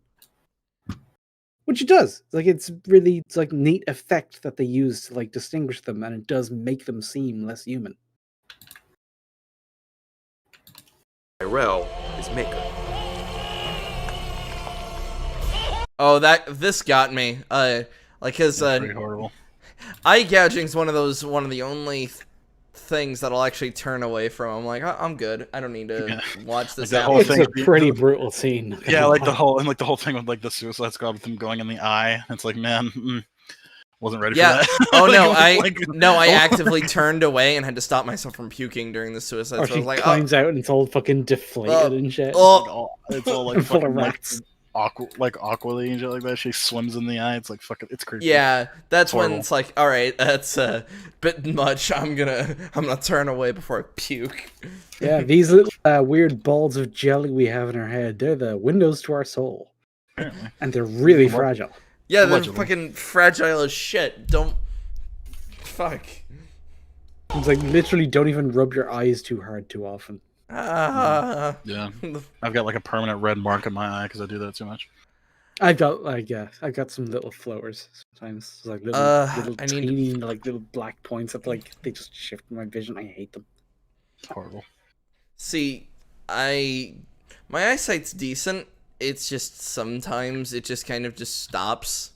Which it does. Like it's like neat effect that they use to like distinguish them, and it does make them seem less human. Tyrell is Maker. Oh, this got me. Like his Pretty horrible. eye gouging's one of the only things that I'll actually turn away from. I'm like, I'm good. I don't need to Yeah. watch this that happen. whole It's thing- a pretty brutal scene. not Yeah, gonna like the lie. whole thing with like the Suicide Squad with them going in the eye. It's like, man, wasn't ready Yeah. for that. Oh Like, no, it was like- I actively turned away and had to stop myself from puking during the suicide. Or So I she was like, oh, climbs out and it's all fucking deflated Oh, and shit. oh. It's all like Full of fucking, like, rats. aquily and shit like that. She swims in the eye. It's like fucking. It's creepy. yeah, that's when Horrible. it's like, all right, that's a bit much. I'm gonna turn away before I puke. Yeah, these little weird balls of jelly we have in our head, they're the windows to our soul. Apparently. And they're really Well, fragile. Yeah, they're Allegedly. fucking fragile as shit. Don't. Fuck. It's like literally don't even rub your eyes too hard too often. Ah. Yeah, I've got like a permanent red mark in my eye because I do that too much. I've got like I've got some little floaters sometimes. It's like little little I need to- teeny like little black points that like they just shift my vision. I hate them. Horrible. See, my eyesight's decent. It's just sometimes it just kind of just stops.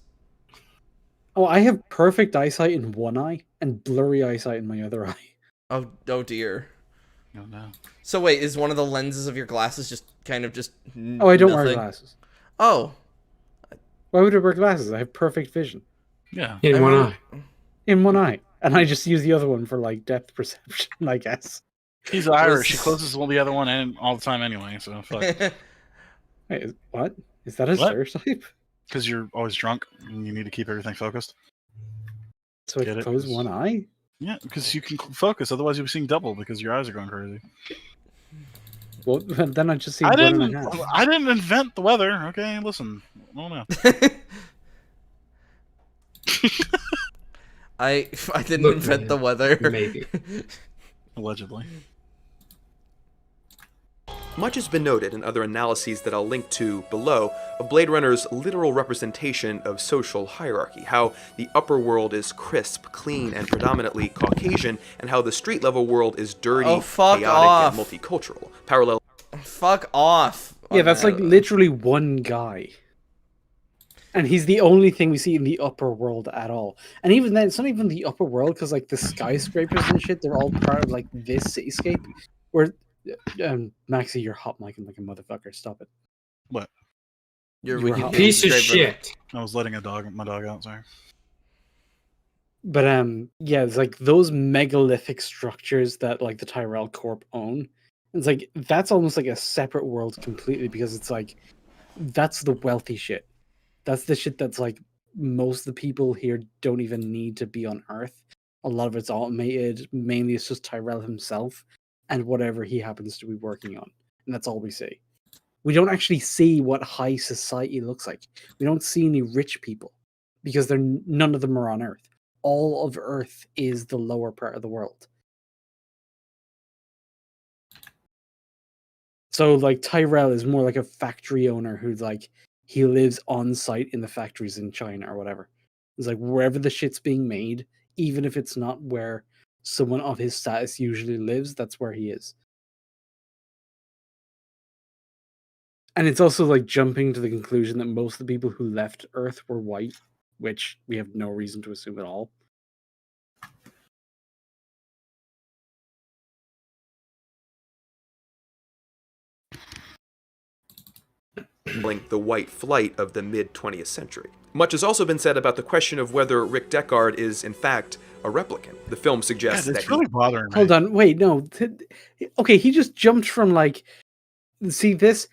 Oh, I have perfect eyesight in one eye and blurry eyesight in my other eye. Oh dear. Oh no. So wait, is one of the lenses of your glasses just kind of just? Oh, I don't wear nothing? glasses. Oh, Why would I wear glasses? I have perfect vision Yeah. In I one mean- eye. in one eye, and I just use the other one for like depth perception, I guess. He's Irish. He closes the other one in all the time anyway. So fuck. Wait, what? Is that a What? stereotype? Because you're always drunk and you need to keep everything focused. So I Get can it? close one eye? Yeah, because you can focus. Otherwise, you'll be seeing double because your eyes are going crazy. Well, then I just see I one and didn't. a half. I didn't invent the weather. Okay, listen. I don't know. I didn't Look, invent man, the weather. maybe. Allegedly. Much has been noted in other analyses that I'll link to below of Blade Runner's literal representation of social hierarchy, how the upper world is crisp, clean, and predominantly Caucasian, and how the street-level world is dirty, Oh, fuck chaotic, off. and multicultural, parallel Fuck off. Yeah, on that's that. like literally one guy. And he's the only thing we see in the upper world at all. And even then, it's not even the upper world, because like the skyscrapers and shit, they're all part of like this cityscape. Where, Maxie, you're hot micing like a motherfucker. Stop it. What? You're You were wicked hot. Piece of scraper. shit. I was letting my dog out. Sorry. But yeah, it's like those megalithic structures that like the Tyrell Corp own. It's like that's almost like a separate world completely, because it's like that's the wealthy shit. That's the shit that's like most of the people here don't even need to be on Earth. A lot of it's automated. Mainly it's just Tyrell himself and whatever he happens to be working on. And that's all we see. We don't actually see what high society looks like. We don't see any rich people because none of them are on Earth. All of Earth is the lower part of the world. So like Tyrell is more like a factory owner who's like he lives on site in the factories in China or whatever. It's like wherever the shit's being made, even if it's not where someone of his status usually lives, that's where he is. And it's also like jumping to the conclusion that most of the people who left Earth were white, which we have no reason to assume at all. the white flight of the mid-20th century. Much has also been said about the question of whether Rick Deckard is, in fact, a replicant. The film Yeah, suggests that it's really bothering me. Hold on, wait, no. Okay, he just jumped from like. See this?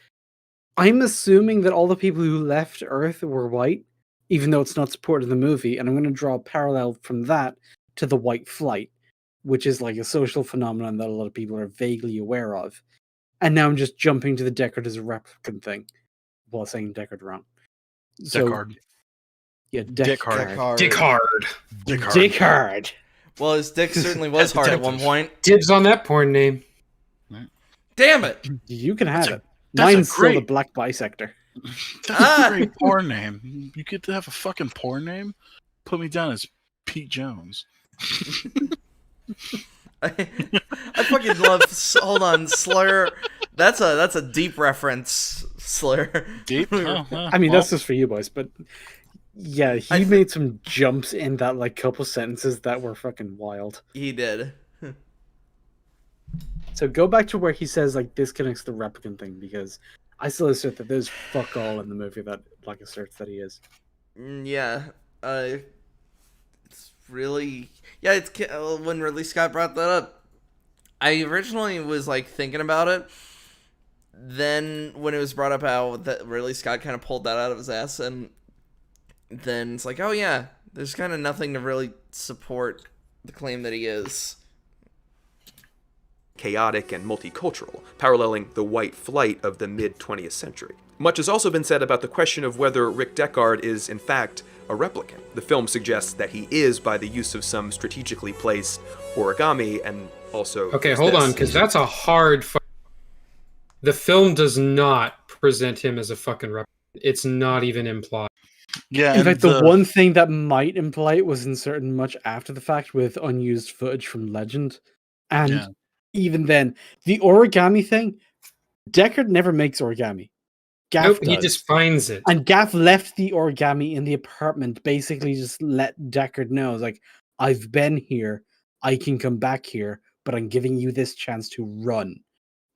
I'm assuming that all the people who left Earth were white, even though it's not supported in the movie, and I'm going to draw a parallel from that to the white flight, which is like a social phenomenon that a lot of people are vaguely aware of. And now I'm just jumping to the Deckard as a replicant thing, while saying Deckard wrong. So, Deckard. yeah, Deckard. Hard. Dick hard. Deckard. Well, his dick certainly was hard at one point. Dibs on that porn name. Damn it! You can have it. that's a Mine's still the great- black bisector. That's Ah! a great porn name. You get to have a fucking porn name? Put me down as Pete Jones. I fucking love. Hold on, Slur. That's a deep reference, Slur. Deep? Oh, I mean, that's just for you boys, but yeah, he made some jumps in that like couple sentences that were fucking wild. He did. So go back to where he says like disconnects the replicant thing, because I still assert that there's fuck all in the movie that like asserts that he is. Yeah. It's really. Yeah, it's when Ridley Scott brought that up. I originally was like thinking about it. Then when it was brought up how that Ridley Scott kind of pulled that out of his ass, and then it's like, oh yeah, there's kind of nothing to really support the claim that he is. chaotic and multicultural, paralleling the white flight of the mid-20th century. Much has also been said about the question of whether Rick Deckard is, in fact, a replicant. The film suggests that he is by the use of some strategically placed origami and also... Okay, hold on, because that's a hard. The film does not present him as a fucking replicant. It's not even implied. Yeah, In and fact, the one thing that might imply it was inserted much after the fact with unused footage from Legend. And Yeah. even then, the origami thing, Deckard never makes origami. Gaff Nope, he does. just finds it. And Gaff left the origami in the apartment, basically just let Deckard know, it's like, I've been here, I can come back here, but I'm giving you this chance to run.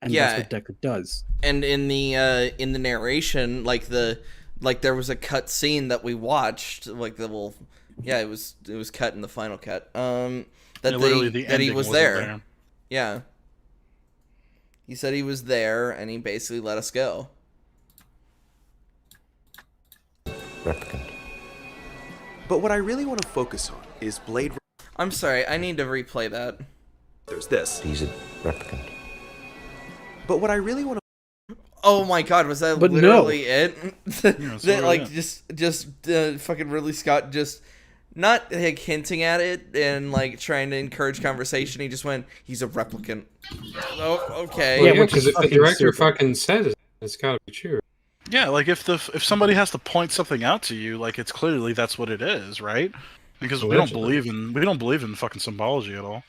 And Yeah. that's what Deckard does. And in the narration, like there was a cut scene that we watched, like the little, yeah, it was cut in the final cut. That literally the that he ending was wasn't there. Yeah. He said he was there, and he basically let us go. Replicant. But what I really want to focus on is Blade I'm sorry, I need to replay that. Runner's this. He's a replicant. But what I really want to Oh my god, was that But no. literally it? that's that, literally like, it. just fucking Ridley Scott just not like hinting at it and like trying to encourage conversation. He just went, "He's a replicant." Oh, okay. Well, Yeah, yeah, which because is if the fucking director stupid. fucking says it, it's gotta be true. Yeah, like if somebody has to point something out to you, like it's clearly that's what it is, right? Because we don't Allegedly. believe in fucking symbology at all.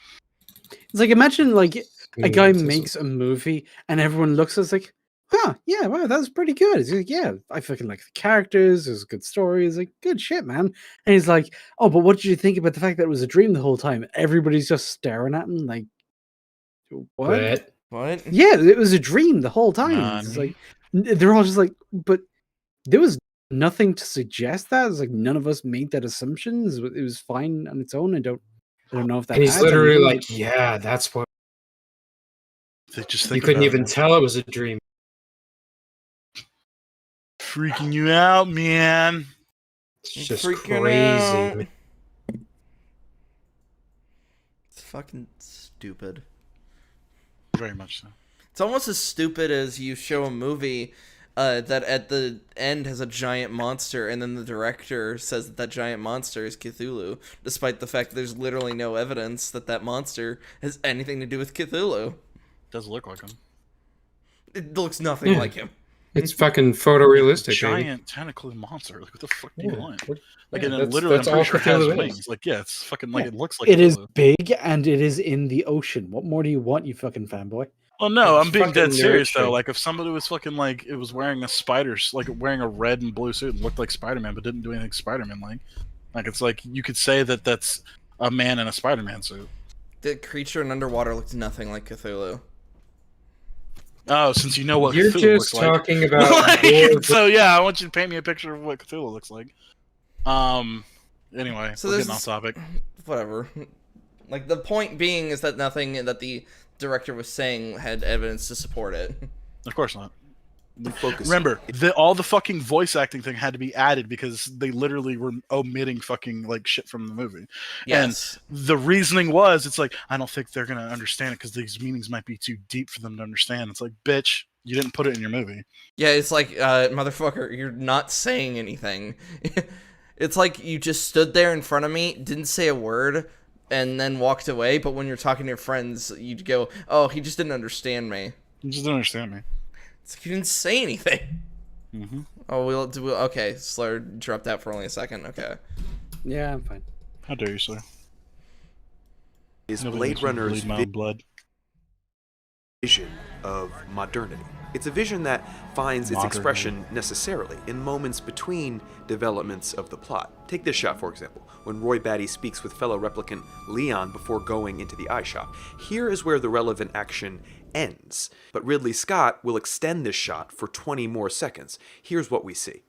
It's like imagine like a guy Nuances. makes a movie and everyone looks at us like, huh, yeah, wow, that was pretty good. He's like, yeah, I fucking like the characters. There's a good story. He's like, good shit, man. And he's like, oh, but what did you think about the fact that it was a dream the whole time? Everybody's just staring at him like, what? But What? Yeah, it was a dream the whole time. It's Nani? like they're all just like, but there was nothing to suggest that. It's like none of us made that assumption. It was fine on its own. I don't know if that. and he's adds literally anything. like, yeah, that's what They just you think couldn't about even it. tell it was a dream. Freaking you out, man. It's just Freaking crazy. out. man. It's fucking stupid. Very much so. It's almost as stupid as you show a movie that at the end has a giant monster, and then the director says that that giant monster is Cthulhu, despite the fact that there's literally no evidence that that monster has anything to do with Cthulhu. Does look like him. It looks nothing Yeah. like him. It's fucking photorealistic. baby. Giant tentacly monster. Like what the fuck do you Yeah. want? What- Like yeah, and it that's- literally, that's I'm all pretty sure it has Cthulhu is. wings. Like yeah, it's fucking like Yeah. it looks like It is Cthulhu. big and it is in the ocean. What more do you want, you fucking fanboy? Well, no, It's I'm being dead fucking serious though. nurturing. Like if somebody was fucking like it was wearing a like wearing a red and blue suit and looked like Spider-Man, but didn't do anything Spider-Man like it's like you could say that that's a man in a Spider-Man suit. The creature in underwater looked nothing like Cthulhu. Oh, since you know what You're Cthulhu just looks like. talking about Like, your- so yeah, I want you to paint me a picture of what Cthulhu looks like. Anyway, So we're there's getting off topic. Whatever. Like, the point being is that nothing that the director was saying had evidence to support it. Of course not. focus. Remember, all the fucking voice acting thing had to be added because they literally were omitting fucking like shit from the movie. Yes. The reasoning was, it's like, I don't think they're gonna understand it because these meanings might be too deep for them to understand. It's like, bitch, you didn't put it in your movie. Yeah, it's like, motherfucker, you're not saying anything. It's like you just stood there in front of me, didn't say a word, and then walked away, but when you're talking to your friends, you'd go, oh, he just didn't understand me. You just don't understand me. It's like you didn't say anything. Mm-hmm. Oh, okay, Slur dropped out for only a second, okay. Yeah, I'm fine. How dare you, sir? Is Nobody Blade makes me Runner's bleed my own blood. vision of modernity. It's a vision that finds its Modernity. expression necessarily in moments between developments of the plot. Take this shot, for example, when Roy Batty speaks with fellow replicant Leon before going into the eye shop. Here is where the relevant action ends, but Ridley Scott will extend this shot for 20 more seconds. Here's what we see.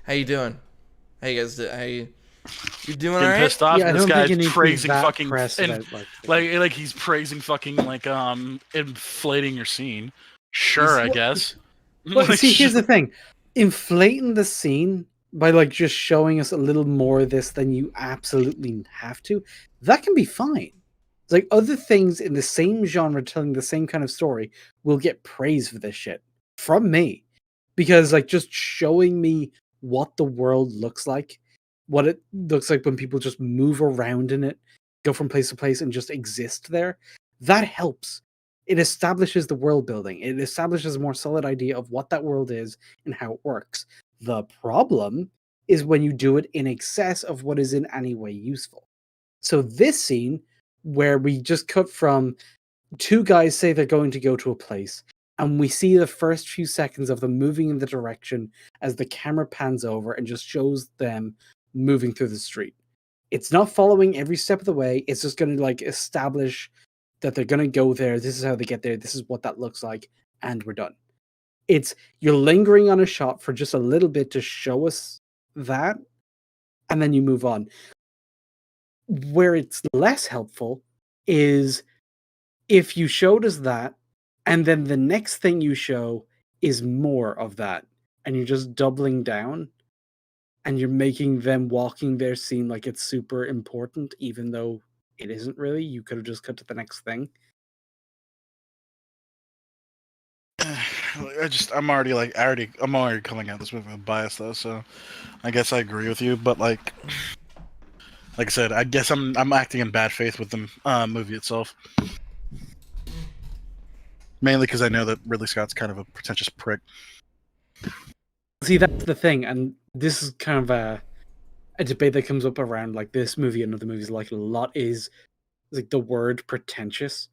How you doing? How you guys you doing Getting alright? pissed off. Yeah, I and this don't think you guy's need to be praising that fucking pressed and, about, like he's praising fucking like inflating your scene. Sure, I guess. But Like, see, here's the thing: inflating the scene by like just showing us a little more of this than you absolutely have to, that can be fine. It's like other things in the same genre telling the same kind of story will get praise for this shit from me, because like just showing me what the world looks like, what it looks like when people just move around in it, go from place to place and just exist there, that helps. It establishes the world building. It establishes a more solid idea of what that world is and how it works. The problem is when you do it in excess of what is in any way useful. So this scene, where we just cut from two guys say they're going to go to a place, and we see the first few seconds of them moving in the direction as the camera pans over and just shows them moving through the street. It's not following every step of the way. It's just going to like establish that they're going to go there. This is how they get there. This is what that looks like. And we're done. It's you're lingering on a shot for just a little bit to show us that, and then you move on. Where it's less helpful is if you showed us that, and then the next thing you show is more of that, and you're just doubling down, and you're making them walking there seem like it's super important, even though it isn't really. You could have just cut to the next thing. I'm already coming at this movie with bias though, so I guess I agree with you. But like I said, I guess I'm acting in bad faith with the movie itself, mainly because I know that Ridley Scott's kind of a pretentious prick. See, that's the thing, and this is kind of a debate that comes up around like this movie and other movies like a lot is like the word pretentious.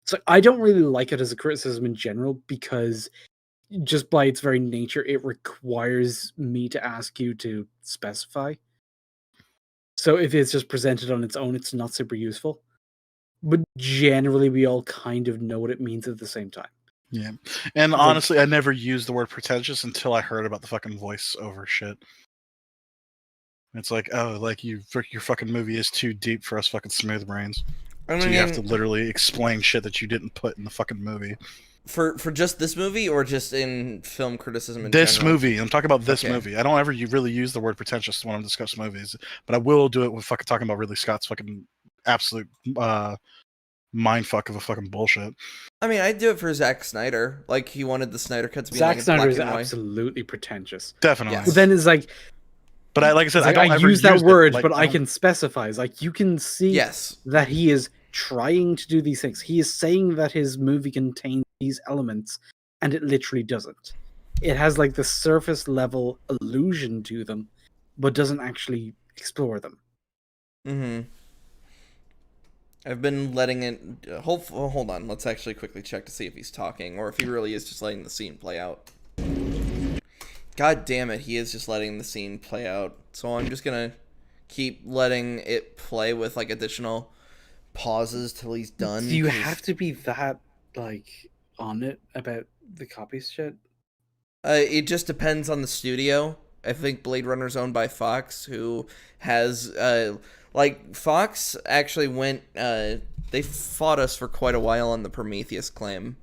So I don't really like it as a criticism in general because just by its very nature, it requires me to ask you to specify. So if it's just presented on its own, it's not super useful. But generally, we all kind of know what it means at the same time. Yeah, and honestly, I never used the word pretentious until I heard about the fucking voiceover shit. It's like, oh, like your fucking movie is too deep for us fucking smooth brains. I So you have mean, to literally explain shit that you didn't put in the fucking movie. for just this movie or just in film criticism in This general? movie, I'm talking about this Okay. movie. I don't ever really use the word pretentious when I'm discussing movies, but I will do it with fucking talking about Ridley Scott's fucking absolute mindfuck of a fucking bullshit. I mean, I'd do it for Zack Snyder. Like, he wanted the Snyder Cut to be Zack like Snyder black is and white. absolutely pretentious. Definitely. Yes. But then it's like, But like I said, it's I like, don't I ever use that use it, word, like, but I don't- can specify. It's like you can see Yes. that he is trying to do these things. He is saying that his movie contains these elements, and it literally doesn't. It has like the surface level allusion to them, but doesn't actually explore them. Mm-hmm. I've been letting it... hold on. Let's actually quickly check to see if he's talking, or if he really is just letting the scene play out. God damn it, he is just letting the scene play out. So I'm just gonna keep letting it play with, like, additional pauses till he's done. Do you 'cause- have to be that like on it about the copies shit? It just depends on the studio. I think Blade Runner's owned by Fox, who has, like, Fox actually went, they fought us for quite a while on the Prometheus claim.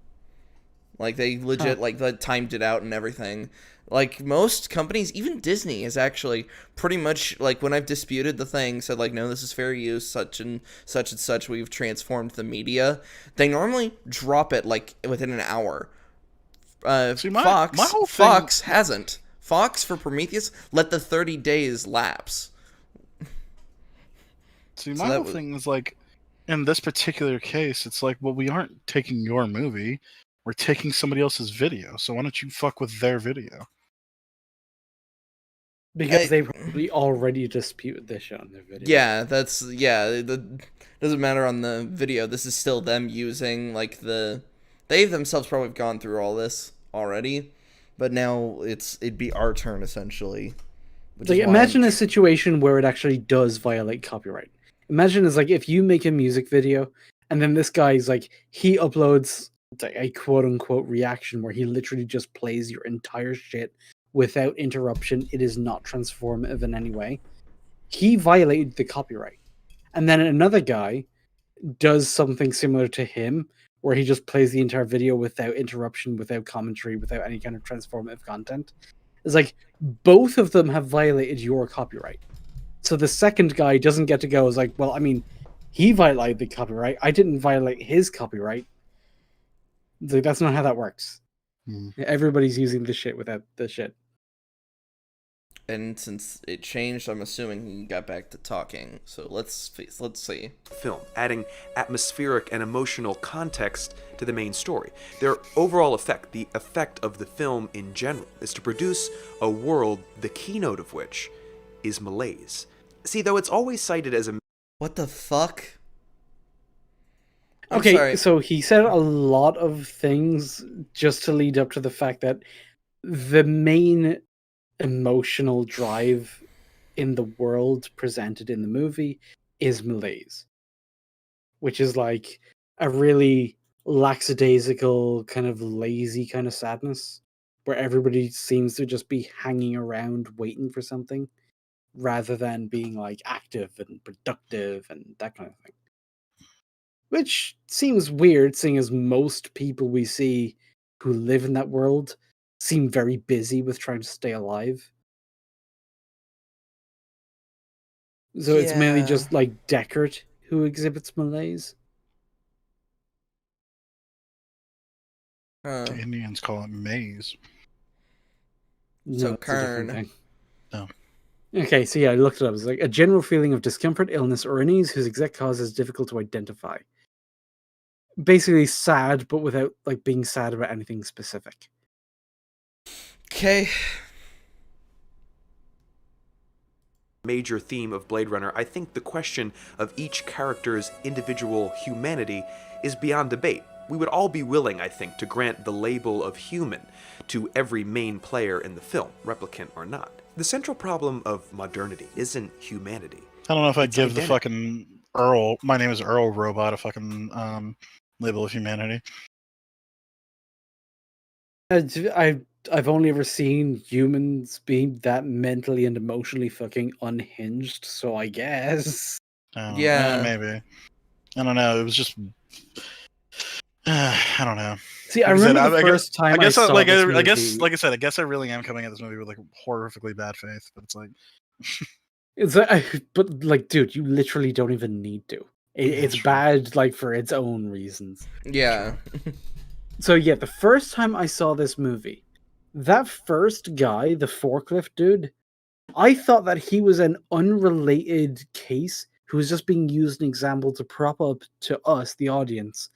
Like, they legit, like, timed it out and everything. Like, most companies, even Disney, has actually pretty much, like, when I've disputed the thing, said, like, no, this is fair use, such and such, we've transformed the media. They normally drop it, like, within an hour. See, Fox, my whole thing- Fox hasn't. Fox for Prometheus let the 30 days lapse. See, So my that whole was- thing is like, in this particular case, it's like, well, we aren't taking your movie, we're taking somebody else's video. So why don't you fuck with their video? Because they probably already disputed this shit on their video. Yeah, doesn't matter on the video. This is still them using, like, they themselves probably have gone through all this already, but now it'd be our turn essentially. Which Like, is why imagine a situation where it actually does violate copyright. Imagine it's like if you make a music video and then this guy's like, he uploads like a quote unquote reaction where he literally just plays your entire shit without interruption. It is not transformative in any way. He violated the copyright. And then another guy does something similar to him where he just plays the entire video without interruption, without commentary, without any kind of transformative content. It's like both of them have violated your copyright. So the second guy doesn't get to go. It's like, well, I mean, he violated the copyright. I didn't violate his copyright. It's like, that's not how that works. Everybody's using the shit without the shit. And since it changed, I'm assuming he got back to talking. So let's see. Film, adding atmospheric and emotional context to the main story. Their overall effect, the effect of the film in general, is to produce a world the keynote of which is malaise. See, though it's always cited as a... What the fuck? I'm Okay, sorry. so he said a lot of things just to lead up to the fact that the main emotional drive in the world presented in the movie is malaise, which is like a really lackadaisical, kind of lazy kind of sadness where everybody seems to just be hanging around waiting for something rather than being like active and productive and that kind of thing. Which seems weird, seeing as most people we see who live in that world seem very busy with trying to stay alive. So it's mainly Yeah. just like Deckard who exhibits malaise. Huh. The Indians call it maize. So No, it's a different Kern. thing. No. Okay, so yeah, I looked it up. It's like a general feeling of discomfort, illness, or unease whose exact cause is difficult to identify. Basically sad, but without like being sad about anything specific. Okay. Major theme of Blade Runner, I think the question of each character's individual humanity is beyond debate. We would all be willing, I think, to grant the label of human to every main player in the film, replicant or not. The central problem of modernity isn't humanity. I don't know if I'd It's give the identity. fucking Earl, my name is Earl robot, a fucking label of humanity. I've only ever seen humans being that mentally and emotionally fucking unhinged, so I guess. Yeah. Maybe. I don't know. It was just. I don't know. See, I Like I said, remember the I guess- first time I guess, saw like, this I guess, movie- like I said, I guess I really am coming at this movie with like horrifically bad faith. But it's like, It's but like, dude, you literally don't even need to. It's True. bad, like for its own reasons. Yeah. So yeah, the first time I saw this movie, that first guy, the forklift dude, I thought that he was an unrelated case who was just being used an example to prop up to us, the audience,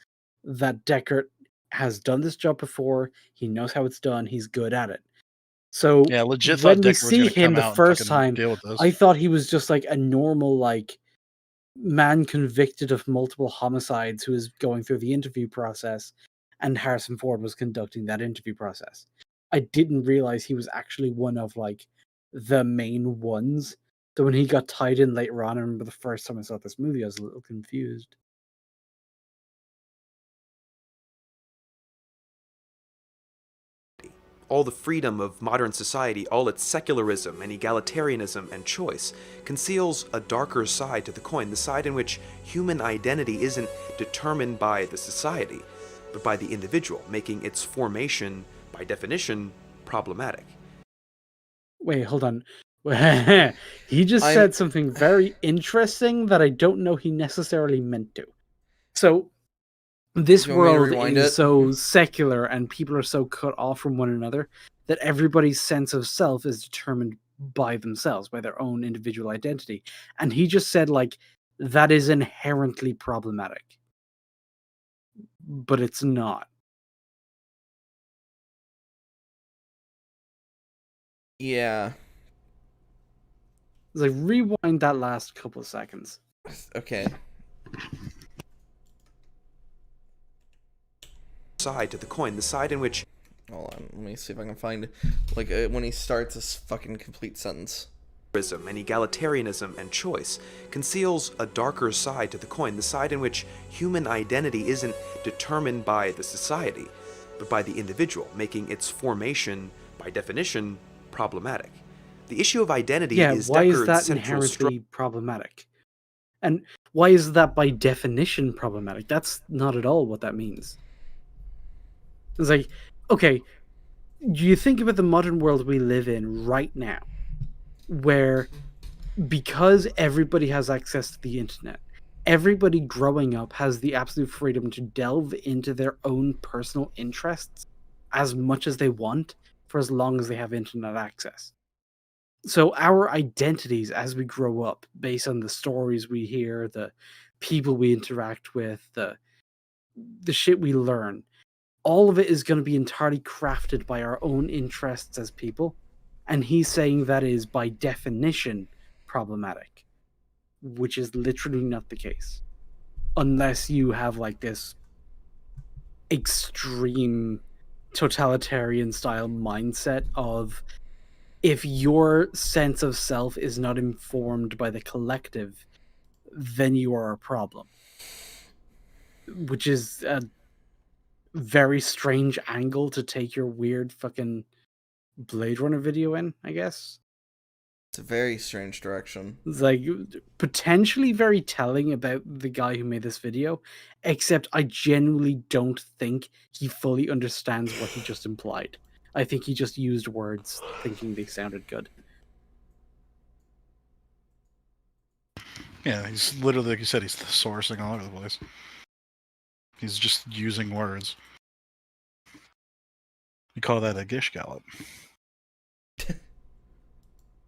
that Deckard has done this job before. He knows how it's done. He's good at it. So yeah, legit. when Thought we Deckard was see gonna him come the out and first fucking time, deal with this. I thought he was just like a normal like man convicted of multiple homicides who is going through the interview process, and Harrison Ford was conducting that interview process. I didn't realize he was actually one of like the main ones. So when he got tied in later on, I remember the first time I saw this movie, I was a little confused. All the freedom of modern society, all its secularism and egalitarianism and choice, conceals a darker side to the coin, the side in which human identity isn't determined by the society, but by the individual, making its formation, by definition, problematic. Wait, hold on. He just I'm- said something very interesting that I don't know he necessarily meant to. So, this You want me to world rewind is it? so secular and people are so cut off from one another that everybody's sense of self is determined by themselves, by their own individual identity. And he just said, like, that is inherently problematic. But it's not. Yeah. It's like, rewind that last couple of seconds. Okay. Side to the coin, the side in which Hold on. Let me see if I can find like when he starts this fucking complete sentence. and egalitarianism and choice conceals a darker side to the coin, the side in which human identity isn't determined by the society, but by the individual, making its formation, by definition, problematic. The issue of identity Yeah, is why is Deckard's that central inherently problematic? And why is that by definition problematic? That's not at all what that means. It's like, okay, do you think about the modern world we live in right now, where because everybody has access to the internet, everybody growing up has the absolute freedom to delve into their own personal interests as much as they want for as long as they have internet access. So our identities as we grow up, based on the stories we hear, the people we interact with, the shit we learn, all of it is going to be entirely crafted by our own interests as people. And he's saying that is by definition problematic, which is literally not the case. Unless you have like this extreme totalitarian style mindset of if your sense of self is not informed by the collective, then you are a problem. Which is a very strange angle to take your weird fucking Blade Runner video in, I guess. It's a very strange direction. It's like potentially very telling about the guy who made this video, except I genuinely don't think he fully understands what he just implied. I think he just used words thinking they sounded good. Yeah, he's literally, like you said, he's sourcing all over the place. He's just using words. You call that a gish gallop.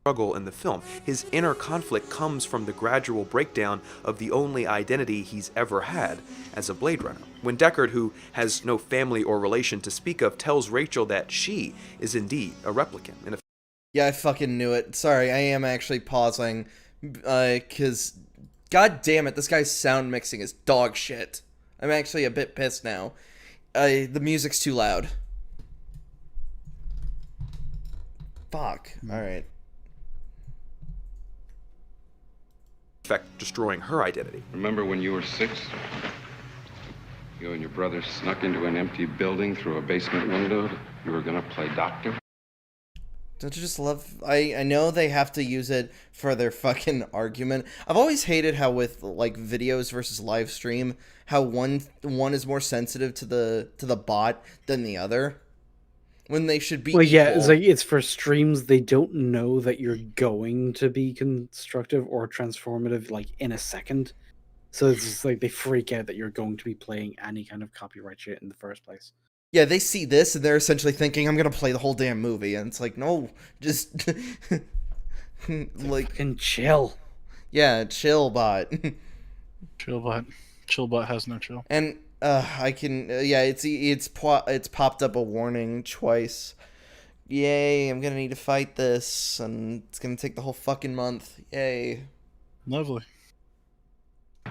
Struggle in the film. His inner conflict comes from the gradual breakdown of the only identity he's ever had as a Blade Runner. When Deckard, who has no family or relation to speak of, tells Rachel that she is indeed a replicant. In a Yeah, I fucking knew it. Sorry, I am actually pausing, because, god damn it, this guy's sound mixing is dog shit. I'm actually a bit pissed now. The music's too loud. Fuck. Alright. effect, destroying her identity. Remember when you were 6? You and your brother snuck into an empty building through a basement window. You were gonna play doctor? Don't you just love... I know they have to use it for their fucking argument. I've always hated how with, like, videos versus live stream, how one is more sensitive to the bot than the other. When they should be Well, yeah, equal. it's like it's for streams. They don't know that you're going to be constructive or transformative, like, in a second. So it's just like they freak out that you're going to be playing any kind of copyright shit in the first place. Yeah, they see this and they're essentially thinking, I'm gonna play the whole damn movie. And it's like, no, just... like... Fucking chill. Yeah, chill, bot. Chillbot. Chillbot has no chill. And I can yeah, it's popped up a warning twice. Yay, I'm gonna need to fight this, and it's gonna take the whole fucking month. Yay. Lovely.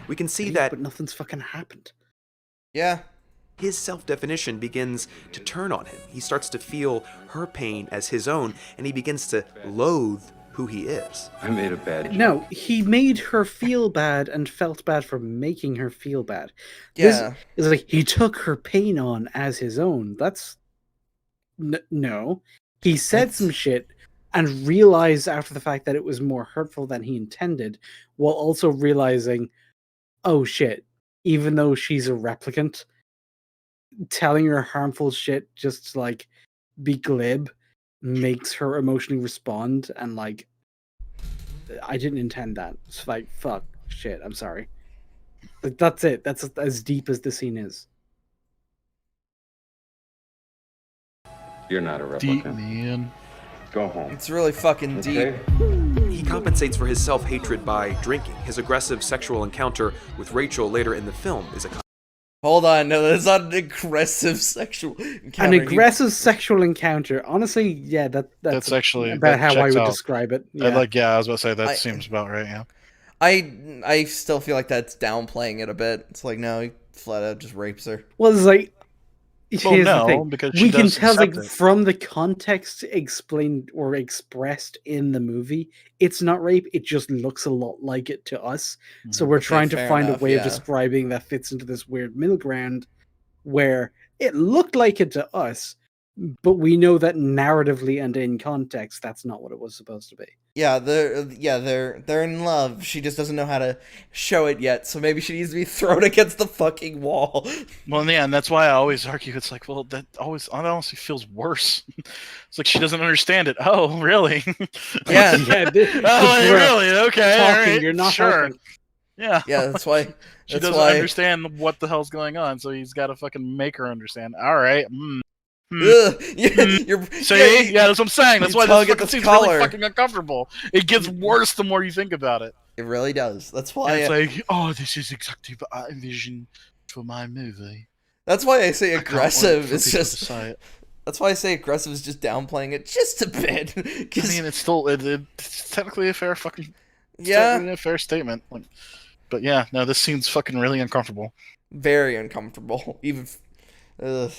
We can see Yeah, that but nothing's fucking happened. Yeah. his self-definition begins to turn on him. He starts to feel her pain as his own, and he begins to loathe who he is. I made a bad joke. No, he made her feel bad and felt bad for making her feel bad. Yeah. It's like he took her pain on as his own. That's no. He said some shit and realized after the fact that it was more hurtful than he intended, while also realizing, oh shit, even though she's a replicant, telling her harmful shit just to, like, be glib makes her emotionally respond, and, like, I didn't intend that. It's like, fuck, shit, I'm sorry. Like, that's it. That's as deep as the scene is. You're not a Deep, replicant. man. Go home. It's really fucking deep. Okay? He compensates for his self-hatred by drinking. His aggressive sexual encounter with Rachel later in the film is a Hold on, no, that's not an aggressive sexual encounter. An aggressive sexual encounter. Honestly, yeah, that's actually about that how I checks would out. describe it. I Yeah. I was about to say that I- seems about right. Yeah. I still feel like that's downplaying it a bit. It's like, no, he flat out just rapes her. Well, it's like, Well, here's no, the thing. because she We can does tell, like, accept it. from the context explained or expressed in the movie, it's not rape. It just looks a lot like it to us. So we're trying to fair find enough, a way of yeah. describing that fits into this weird middle ground where it looked like it to us, but we know that narratively and in context, that's not what it was supposed to be. Yeah, they're in love. She just doesn't know how to show it yet, so maybe she needs to be thrown against the fucking wall. Well, yeah, and that's why I always argue. It's like, well, that honestly feels worse. It's like she doesn't understand it. Oh, really? Yeah. Yeah, Oh, really? Okay. all talking, right, you're not sure. helping. Yeah. Yeah, that's why. She That's doesn't why. understand what the hell's going on, so he's got to fucking make her understand. All right. Ugh, you're See? Yeah, that's what I'm saying. That's you why tug this at fucking the scene's collar. really fucking uncomfortable. It gets worse the more you think about it. It really does. That's And why. it's like, oh, this is exactly what I envisioned for my movie. That's why I say I can't wait aggressive. for It's people to just. say it. That's why I say aggressive is just downplaying it just a bit. I 'Cause- mean, it's still it's technically a fair fucking yeah, technically a fair statement. Like, but yeah, no, this scene's fucking really uncomfortable. very uncomfortable. Even. Ugh.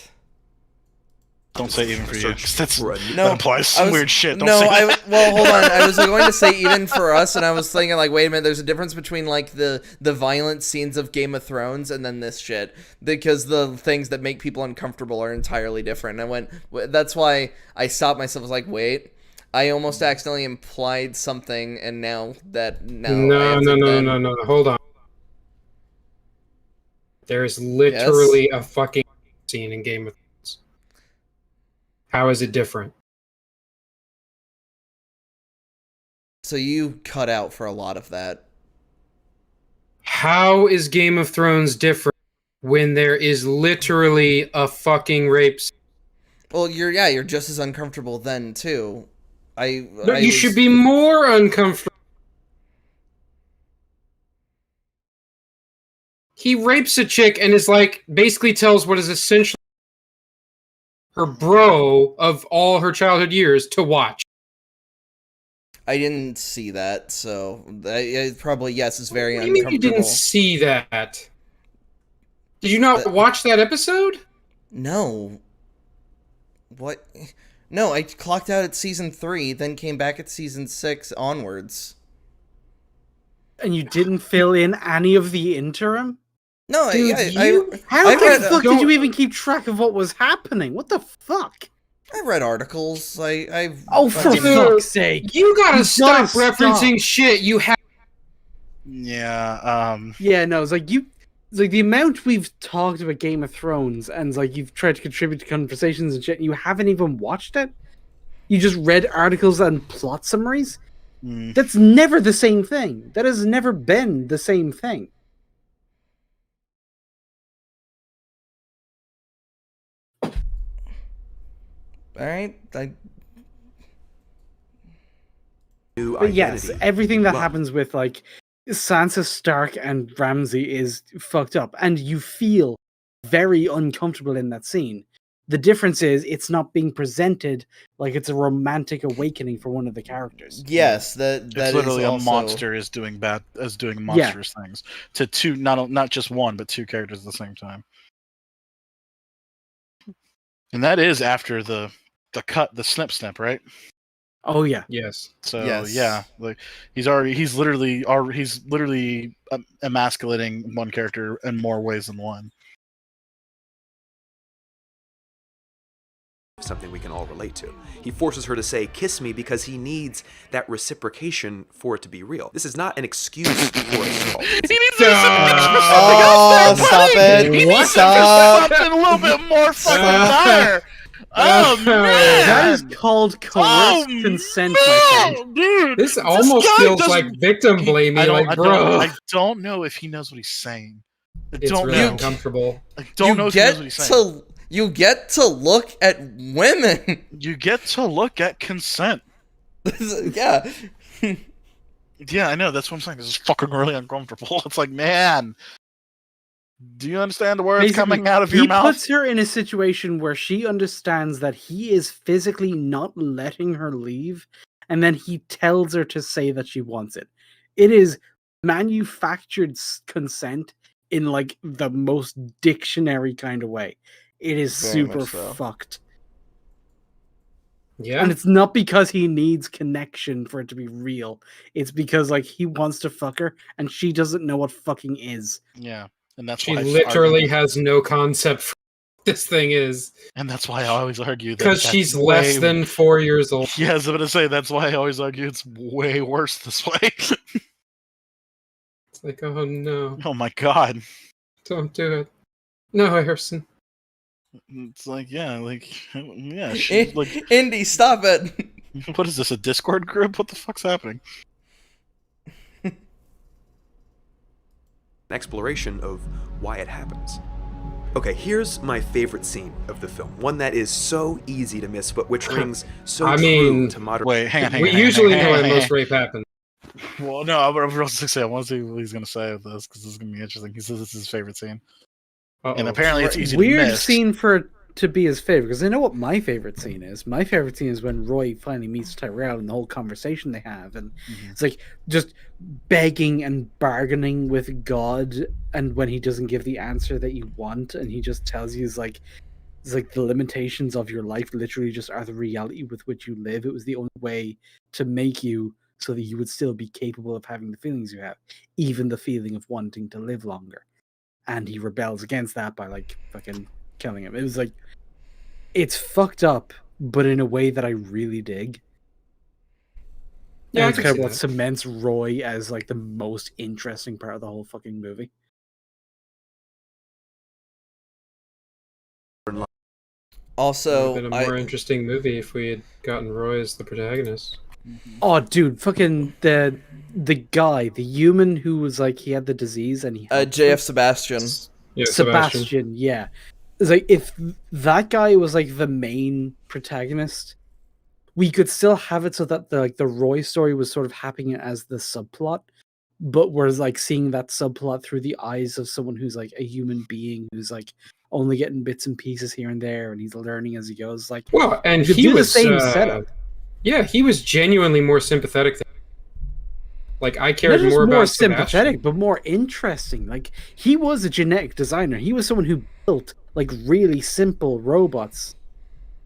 Don't say even for you, 'cause that's for a- No, that implies some I was- weird shit. Don't No, say that. well, hold on. I was going to say even for us, and I was thinking like, wait a minute. There's a difference between like the violent scenes of Game of Thrones and then this shit, because the things that make people uncomfortable are entirely different. And I went. That's why I stopped myself. I was like, wait. I almost accidentally implied something, and now I No, have no, to no, then- no, no, no. Hold on. There's literally a fucking scene in Game of Thrones. How is it different? So you cut out for a lot of that. How is Game of Thrones different when there is literally a fucking rape scene? Well, you're just as uncomfortable then too. No, you was- should be more uncomfortable. He rapes a chick and is like, basically tells what is essentially her bro of all her childhood years to watch. I didn't see that, so probably yes is very What do you mean uncomfortable. you didn't see that? Did you not watch that episode? No. What? No, I clocked out at season 3, then came back at season 6 onwards. And you didn't fill in any of the interim? No, Dude, How I the read- fuck did you even keep track of what was happening? What the fuck? I read articles. I've Oh, for fucking- fuck's sake. You gotta You stop gotta referencing shit you have. Yeah. Yeah, no, it's like the amount we've talked about Game of Thrones and it's like you've tried to contribute to conversations and shit, and you haven't even watched it? You just read articles and plot summaries? Mm. That's never the same thing. That has never been the same thing. All right. New But yes, identity. everything that Love. happens with like Sansa Stark and Ramsay is fucked up, and you feel very uncomfortable in that scene. The difference is it's not being presented like it's a romantic awakening for one of the characters. Yes, that It's is literally also... a monster is doing monstrous things to two, not just one, but two characters at the same time. And that is after the snip, right? Oh yeah. Yes. So Yes. yeah, like he's literally emasculating one character in more ways than one. Something we can all relate to. He forces her to say, "Kiss me," because he needs that reciprocation for it to be real. This is not an excuse for assault. He needs Oh, stop it! What? Stop! something a little bit more fucking dire. Oh man, That is called coerced Oh, consent, my friend. dude. This almost guy feels doesn't- like victim blaming. Like, bro, I don't know if he knows what he's saying. I it's don't really know. uncomfortable. I don't know if he knows what he's saying. You get to look at women. You get to look at consent. Yeah. Yeah, I know. That's what I'm saying. This is fucking really uncomfortable. It's like, man, do you understand the words Basically, coming out of he your mouth? puts her in a situation where she understands that he is physically not letting her leave, and then he tells her to say that she wants it. It is manufactured consent in like the most dictionary kind of way. It is Very super much so. fucked. Yeah. And it's not because he needs connection for it to be real. It's because like he wants to fuck her and she doesn't know what fucking is. Yeah, and that's She why I literally argue- has no concept for what this thing is and that's why I always argue that because that's she's less way- than 4 years old. Yeah, I was gonna say that's why I always argue it's way worse this way. It's like, oh no, Oh my god, don't do it. No, Harrison. it's like yeah, she's like, Indy, stop it. what is this, a Discord group? What the fuck's happening? An exploration of why it happens. Okay, here's my favorite scene of the film. One that is so easy to miss, but which rings so I true mean, to modern. Wait, hang on. We usually know when most rape happens. Well, no, I was going to say I want to see what he's going to say with this because this is going to be interesting. He says this is his favorite scene, and apparently it's easy to Weird miss. scene for it to be his favorite because I know what my favorite scene is. My favorite scene is when Roy finally meets Tyrell and the whole conversation they have, and it's like just begging and bargaining with God, and when he doesn't give the answer that you want, and he just tells you it's like the limitations of your life literally just are the reality with which you live. It was the only way to make you so that you would still be capable of having the feelings you have, even the feeling of wanting to live longer. And he rebels against that by like fucking killing him. It was like, it's fucked up, but in a way that I really dig. Yeah, I and it's can kind of see what that. cements Roy as like the most interesting part of the whole fucking movie. Also, Would have been a more interesting movie if we had gotten Roy as the protagonist. Oh, dude, fucking the guy, the human who was like he had the disease and he helped JF him. Sebastian. Yeah, Sebastian, yeah. It's like if that guy was like the main protagonist, we could still have it so that the Roy story was sort of happening as the subplot, but we're like seeing that subplot through the eyes of someone who's like a human being who's like only getting bits and pieces here and there, and he's learning as he goes. Like, Well, and you could he do the was same setup. Yeah, he was genuinely more sympathetic. Like I Not cared just more more about sympathetic, Sebastian. but more interesting. Like he was a genetic designer. He was someone who built like really simple robots,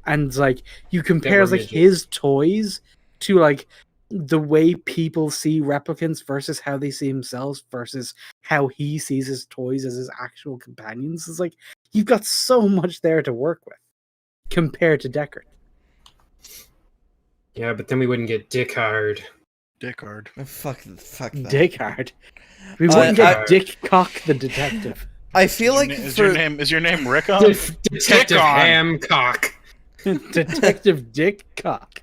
and like you compare were like midgets. his toys to like the way people see replicants versus how they see themselves versus how he sees his toys as his actual companions. It's like you've got so much there to work with compared to Deckard. Yeah, but then we wouldn't get Dick Hard. Dickard. Fuck that. Dickard. We wouldn't get I- Dick Cock the detective. I feel like Is for your name Rickon? Detective on. Hamcock. Detective Dick Cock.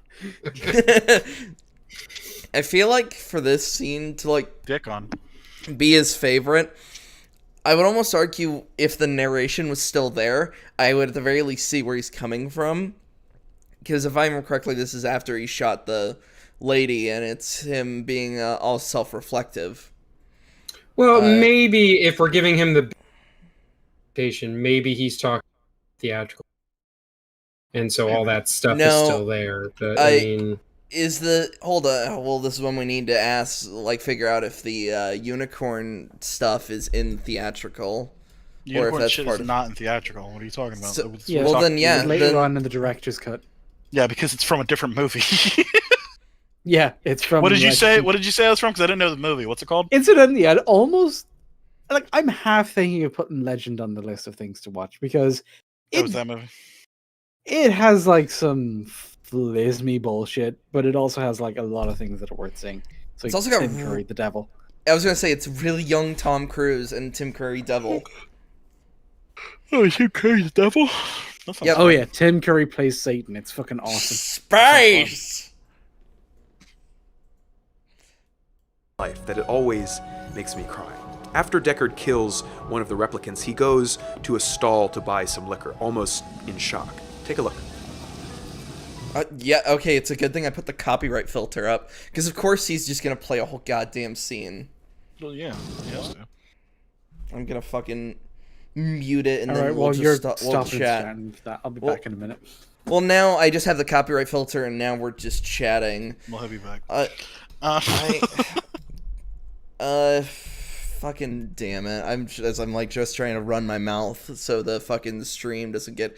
I feel like for this scene to like Dick on. be his favorite, I would almost argue if the narration was still there, I would at the very least see where he's coming from. Because if I remember correctly, this is after he shot the lady, and it's him being all self-reflective. Well, maybe if we're giving him the station, maybe he's talking theatrical, and so all that stuff is No, still there. But I mean, Is the hold on? Well, this is when we need to ask, like, figure out if the unicorn stuff is in theatrical, Unicorn shit part is of. not in theatrical. What are you talking about? So- Yeah, well, then yeah, later then- on in the director's cut. Yeah, because it's from a different movie. Yeah, it's from. What did you like, say? What did you say it was from? Because I didn't know the movie. What's it called? Incidentally, I'd almost like. I'm half thinking of putting Legend on the list of things to watch because What was that movie? it has like some flismy bullshit, but it also has like a lot of things that are worth seeing. So It's also got Tim Curry, the devil. I was gonna say it's really young Tom Cruise and Tim Curry Devil. Oh, Tim Curry the devil. Yep. Oh yeah, Tim Curry plays Satan. It's fucking awesome. Space. Life that it always makes me cry. After Deckard kills one of the replicants, he goes to a stall to buy some liquor, almost in shock. Take a look. Yeah, okay, it's a good thing I put the copyright filter up, because of course he's just gonna play a whole goddamn scene. Well, yeah. He has to. I'm gonna fucking mute it and All then right, we'll well just you're we'll stopping chat. chatting for that. I'll be Well- back in a minute. Well, now I just have the copyright filter, and now we're just chatting. We'll have you back. Fucking damn it! I'm like just trying to run my mouth so the fucking stream doesn't get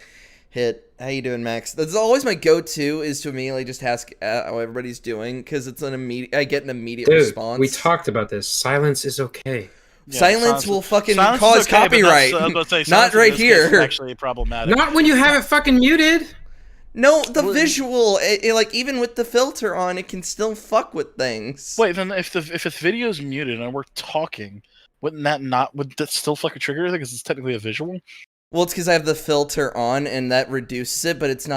hit. How you doing, Max? That's always my go-to is to immediately just ask how everybody's doing because it's an immediate. I get an immediate dude, response. we talked about this. Silence is okay. Yeah, Silence will fucking silence is cause okay, but that's- copyright. I was about to say, Not silence in right this case is here. actually problematic. Not when you have it fucking muted. No, the visual, like even with the filter on, it can still fuck with things. Wait, then if the video's muted and we're talking, would that still fucking trigger anything? Because it's technically a visual. Well, it's because I have the filter on, and that reduces it, but it's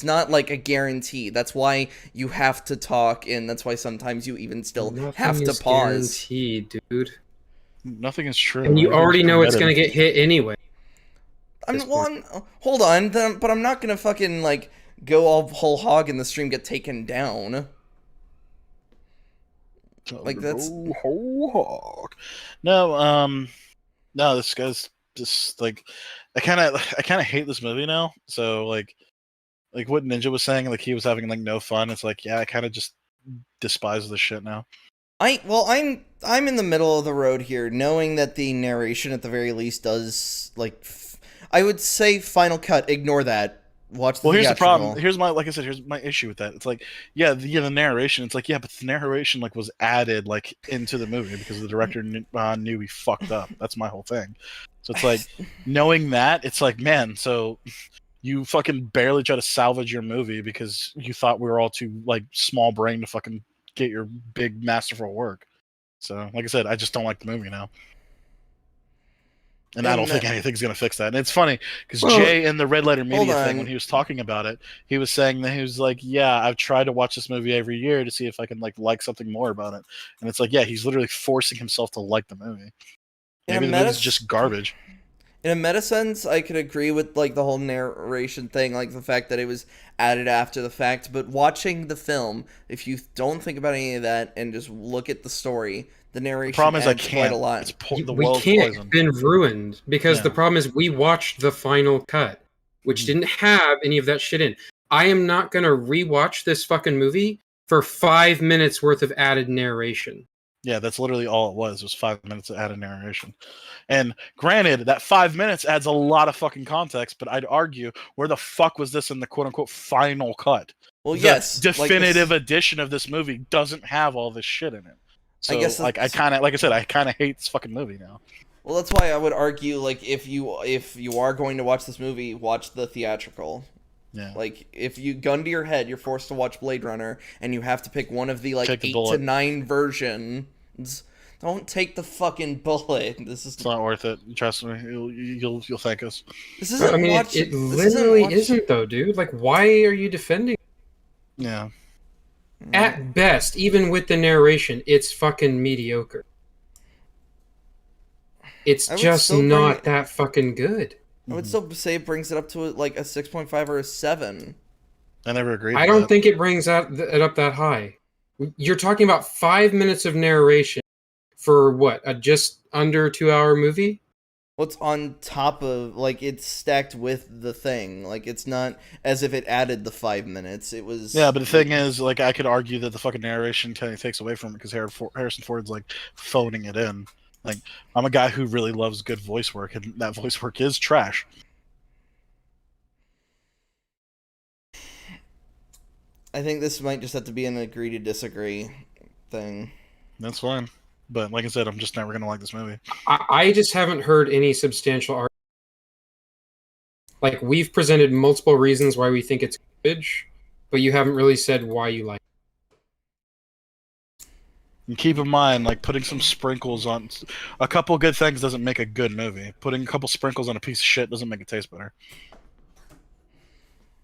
not like a guarantee. That's why you have to talk, and that's why sometimes you even still have to is pause. guaranteed, dude. Nothing is true. And you Everything's already know it's permitted. gonna get hit anyway. Hold on, but I'm not gonna fucking like go all whole hog in the stream, get taken down. Like that's No, no, this guy's just like I kind of hate this movie now. So like what Ninja was saying, like he was having like no fun. It's like yeah, I kind of just despise this shit now. I'm in the middle of the road here, knowing that the narration at the very least does like I would say Final Cut. Ignore that. Watch the Well, here's the theatrical. problem. Here's my issue with that. It's like, yeah, the narration. It's like, yeah, but the narration like was added like into the movie because the director knew he fucked up. That's my whole thing. So it's like, knowing that, it's like, man, so you fucking barely try to salvage your movie because you thought we were all too like small brain to fucking get your big masterful work. So, like I said, I just don't like the movie now. And I don't think anything's going to fix that. And it's funny because Jay in the Red Letter Media thing, when he was talking about it, he was saying that he was like, yeah, I've tried to watch this movie every year to see if I can like something more about it. And it's like, yeah, he's literally forcing himself to like the movie. Maybe the movie's just garbage. In a meta sense, I could agree with like the whole narration thing, like the fact that it was added after the fact. But watching the film, if you don't think about any of that and just look at the story, the narration problem is adds I can't. quite a lot. We can't. It's been ruined because the problem is we watched the final cut, which didn't have any of that shit in. I am not gonna rewatch this fucking movie for 5 minutes worth of added narration. Yeah, that's literally all it was 5 minutes of added narration. And granted, that 5 minutes adds a lot of fucking context, but I'd argue, where the fuck was this in the quote-unquote final cut? Well, the yes. definitive edition of this movie doesn't have all this shit in it. So, I guess I kind of hate this fucking movie now. Well, that's why I would argue, like, if you are going to watch this movie, watch the theatrical. Yeah. Like, if you gun to your head, you're forced to watch Blade Runner, and you have to pick one of the, like, 8 to 9 versions. Don't take the fucking bullet. It's not worth it. Trust me. You'll thank us. This isn't. I mean, it literally isn't, though, dude. Like, why are you defending? Yeah. At best, even with the narration, it's fucking mediocre. It's just not that fucking good. I would still say it brings it up to like a 6.5 or a 7. I never agreed. I don't think it brings it up that high. You're talking about 5 minutes of narration for what? A just under 2-hour movie? What's on top of, like, it's stacked with the thing. Like, it's not as if it added the 5 minutes. It was. Yeah, but the thing is, like, I could argue that the fucking narration kind of takes away from it because Harrison Ford's like phoning it in. Like, I'm a guy who really loves good voice work, and that voice work is trash. I think this might just have to be an agree to disagree thing. That's fine. But like I said, I'm just never going to like this movie. I just haven't heard any substantial argument. Like, we've presented multiple reasons why we think it's garbage, but you haven't really said why you like it. And keep in mind, like, putting some sprinkles on a couple good things doesn't make a good movie. Putting a couple sprinkles on a piece of shit doesn't make it taste better.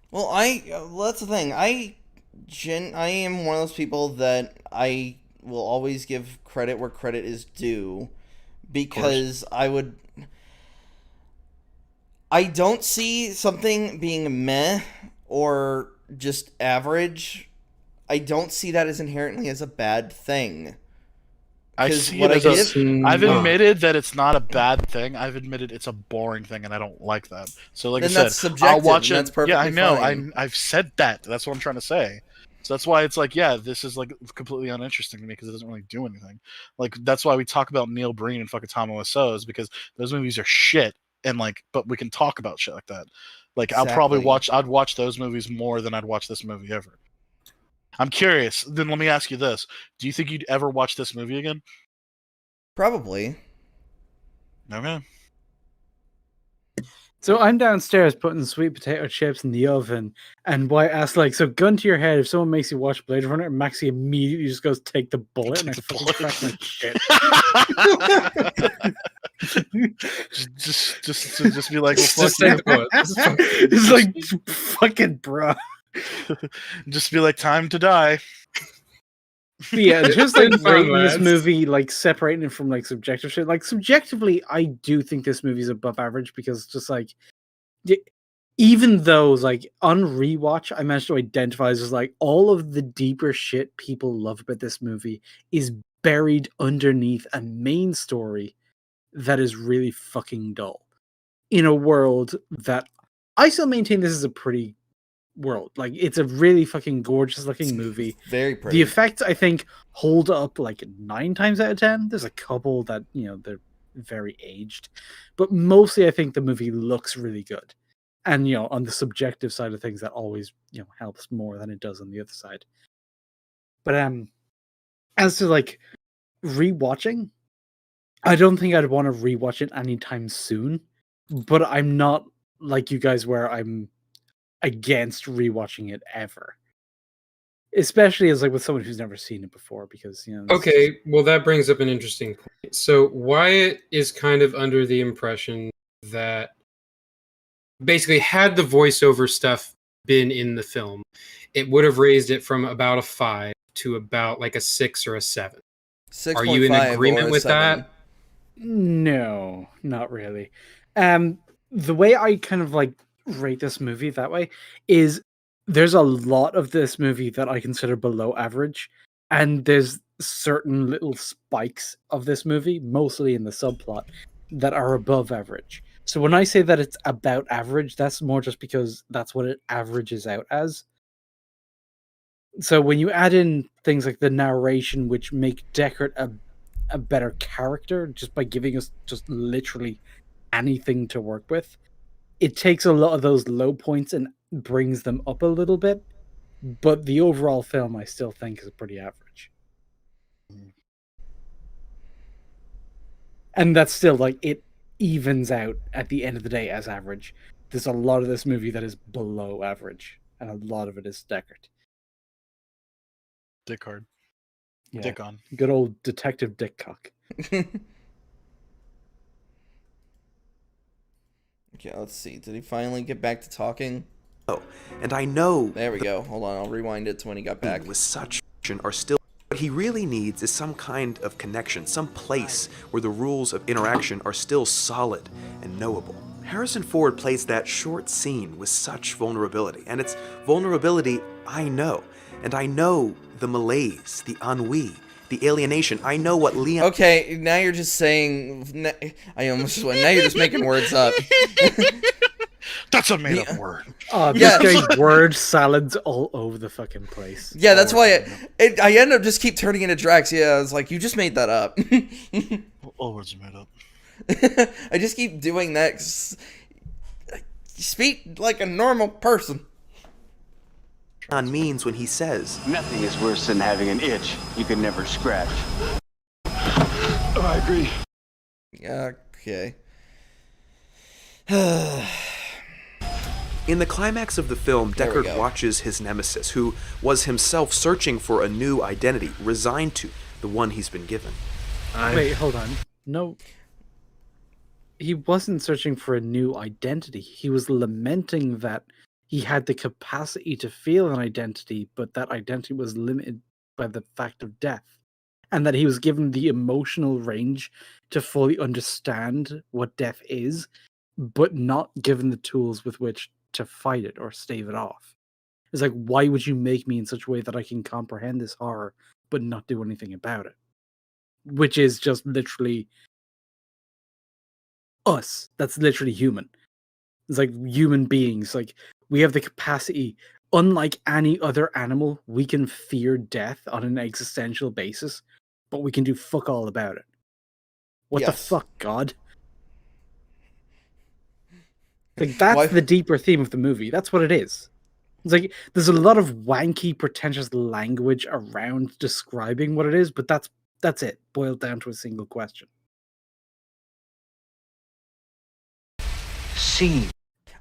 Well, that's the thing. I am one of those people that I will always give credit where credit is due, because I don't see something being meh or just average. I don't see that as inherently as a bad thing. I see it as I've admitted that it's not a bad thing. I've admitted it's a boring thing, and I don't like that. So, like I said, that's subjective, I'll watch it. That's perfectly yeah, I know. fine. I've said that. That's what I'm trying to say. So that's why it's like, yeah, this is like completely uninteresting to me because it doesn't really do anything. Like, that's why we talk about Neil Breen and fucking Tom Wiseau, is because those movies are shit, and like, but we can talk about shit like that. Like, Exactly. I'd watch those movies more than I'd watch this movie ever. I'm curious. Then let me ask you this: do you think you'd ever watch this movie again? Probably. Okay. So I'm downstairs putting sweet potato chips in the oven, and White asks, like, so gun to your head, if someone makes you watch Blade Runner, Maxie immediately just goes, take the bullet, and I fucking crack my shit. just be like, well, fuck Just take the bullet. It's like, fucking bro. Just be like, time to die. But yeah, just like Fun, rating this lads. movie, like separating it from like subjective shit. Like subjectively, I do think this movie's above average because just like, even though like on rewatch, I managed to identify as like all of the deeper shit people love about this movie is buried underneath a main story that is really fucking dull. In a world that I still maintain this is a pretty world. Like, it's a really fucking gorgeous looking movie. Very pretty. The effects, I think, hold up like 9 times out of 10. There's a couple that, you know, they're very aged. But mostly I think the movie looks really good. And, you know, on the subjective side of things, that always, you know, helps more than it does on the other side. But as to like rewatching, I don't think I'd want to rewatch it anytime soon. But I'm not like you guys where I'm against rewatching it ever. especially as like with someone who's never seen it before, because you know. Okay, well that brings up an interesting point. So Wyatt is kind of under the impression that basically had the voiceover stuff been in the film, it would have raised it from about a 5 to about like a 6 or a 7. 6.5 Are you in agreement or a with 7. that? No, not really. The way I kind of like rate this movie that way is there's a lot of this movie that I consider below average, and there's certain little spikes of this movie, mostly in the subplot, that are above average. So when I say that it's about average, that's more just because that's what it averages out as. So when you add in things like the narration, which make Deckard a better character just by giving us just literally anything to work with, it takes a lot of those low points and brings them up a little bit. But the overall film, I still think, is pretty average. And that's still like it evens out at the end of the day as average. There's a lot of this movie that is below average, and a lot of it is Deckard. Dick hard. Yeah. Dick on. Good old Detective Dickcock. Okay, let's see. Did he finally get back to talking? Oh, and I know There we go. Hold on, I'll rewind it to when he got back. with such are still. What he really needs is some kind of connection, some place where the rules of interaction are still solid and knowable. Harrison Ford plays that short scene with such vulnerability, and it's vulnerability I know. And I know the malaise, the ennui, the alienation. I know what Leon... Okay, now you're just saying... I almost went. Now you're just making words up. That's a made-up word. Oh, this Yeah. guy's word salads all over the fucking place. Yeah, that's why I end up just keep turning into Drax. Yeah, I was like, you just made that up. All words are made up. I just keep doing that. You speak like a normal person. means when he says, Nothing is worse than having an itch you can never scratch. I agree. Okay. In the climax of the film, There we Deckard go. watches his nemesis, who was himself searching for a new identity, resigned to the one he's been given. Wait, hold on. No. He wasn't searching for a new identity. He was lamenting that he had the capacity to feel an identity, but that identity was limited by the fact of death. And that he was given the emotional range to fully understand what death is, but not given the tools with which to fight it or stave it off. It's like, why would you make me in such a way that I can comprehend this horror, but not do anything about it? Which is just literally us. That's literally human. It's like human beings. Like, we have the capacity, unlike any other animal, we can fear death on an existential basis, but we can do fuck all about it. What the Yes. fuck, God? Like, that's Why- the deeper theme of the movie. That's what it is. It's like there's a lot of wanky, pretentious language around describing what it is, but that's it, boiled down to a single question. Scene.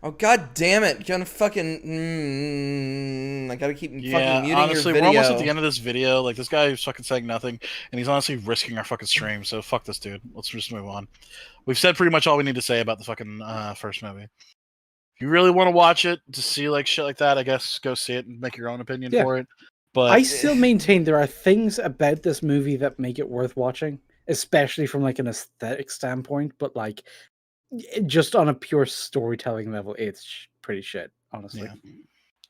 Oh, god damn it. Gonna fucking... I gotta keep Yeah, fucking muting honestly, your we're video. almost at the end of this video. Like, this guy is fucking saying nothing, and he's honestly risking our fucking stream, so fuck this dude. Let's just move on. We've said pretty much all we need to say about the fucking first movie. If you really want to watch it, to see, like, shit like that, I guess go see it and make your own opinion Yeah. for it. But I still maintain there are things about this movie that make it worth watching, especially from like an aesthetic standpoint, but like just on a pure storytelling level, it's pretty shit, honestly. Yeah.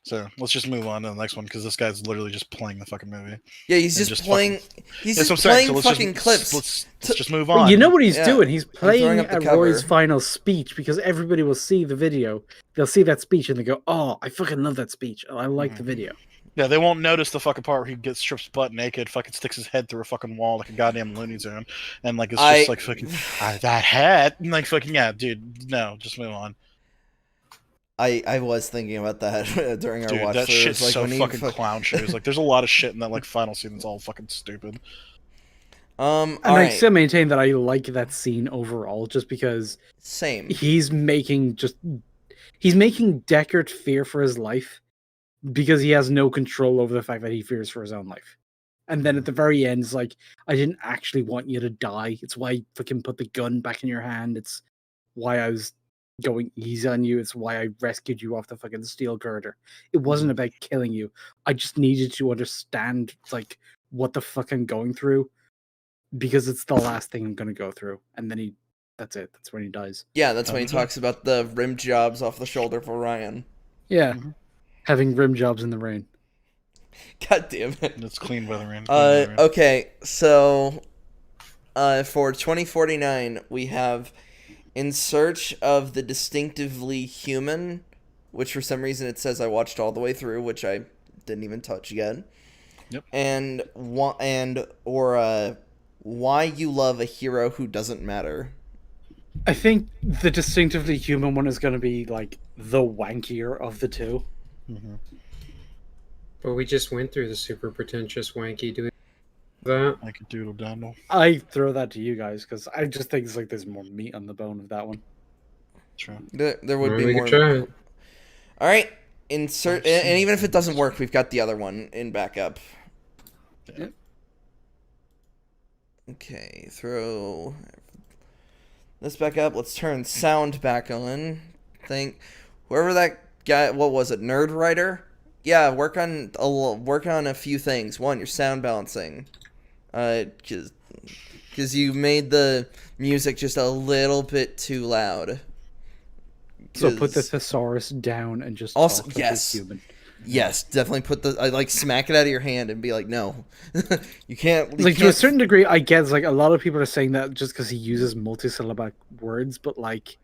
So let's just move on to the next one, because this guy's literally just playing the fucking movie. Yeah, he's And just just playing... He's That's just what I'm saying, playing so let's fucking just, clips. Let's just move Well, on. you know what he's Yeah. doing? He's throwing playing up the Roy's cover. final speech because everybody will see the video. They'll see that speech and they go, "Oh, I fucking love that speech. Oh, I like the video." Yeah, they won't notice the fucking part where he gets strips butt naked, fucking sticks his head through a fucking wall like a goddamn Looney Tune, and like it's just like fucking that head, and like fucking yeah, dude. No, just move on. I was thinking about that during our Dude, watch. that so it was shit's like so when he fucking fuck- clown shoes. Like, there's a lot of shit in that like final scene that's all fucking stupid. And I alright. still maintain that I like that scene overall, just because Same. he's making Deckard fear for his life because he has no control over the fact that he fears for his own life. And then at the very end, it's like, I didn't actually want you to die. It's why I fucking put the gun back in your hand. It's why I was going easy on you. It's why I rescued you off the fucking steel girder. It wasn't about killing you. I just needed to understand like what the fuck I'm going through, because it's the last thing I'm gonna go through. And then that's it. That's when he dies. Yeah, that's when he talks about the rim jobs off the shoulder of Orion. Yeah. Having rim jobs in the rain. God damn it. It's clean by the rain. Okay, so for 2049, we have In Search of the Distinctively Human, which for some reason it says I watched all the way through, which I didn't even touch yet. Yep. And Why You Love a Hero Who Doesn't Matter. I think the Distinctively Human one is going to be like the wankier of the two. Mm-hmm. But we just went through the super pretentious wanky. Do we that? Like a doodle dandle. I throw that to you guys because I just think it's like there's more meat on the bone of that one. True. There would be We more. could try it. All right, and even if it doesn't work, we've got the other one in backup. Yeah. Okay, throw this back up. Let's turn sound back on. Think whoever that guy, what was it, Nerd Writer? Yeah, work on a few things. One, your sound balancing, because you made the music just a little bit too loud. So put the thesaurus down and just also talk like a human. Yes, definitely put like smack it out of your hand and be like, no, you can't. Like to a certain degree, I guess like a lot of people are saying that just because he uses multisyllabic words, but like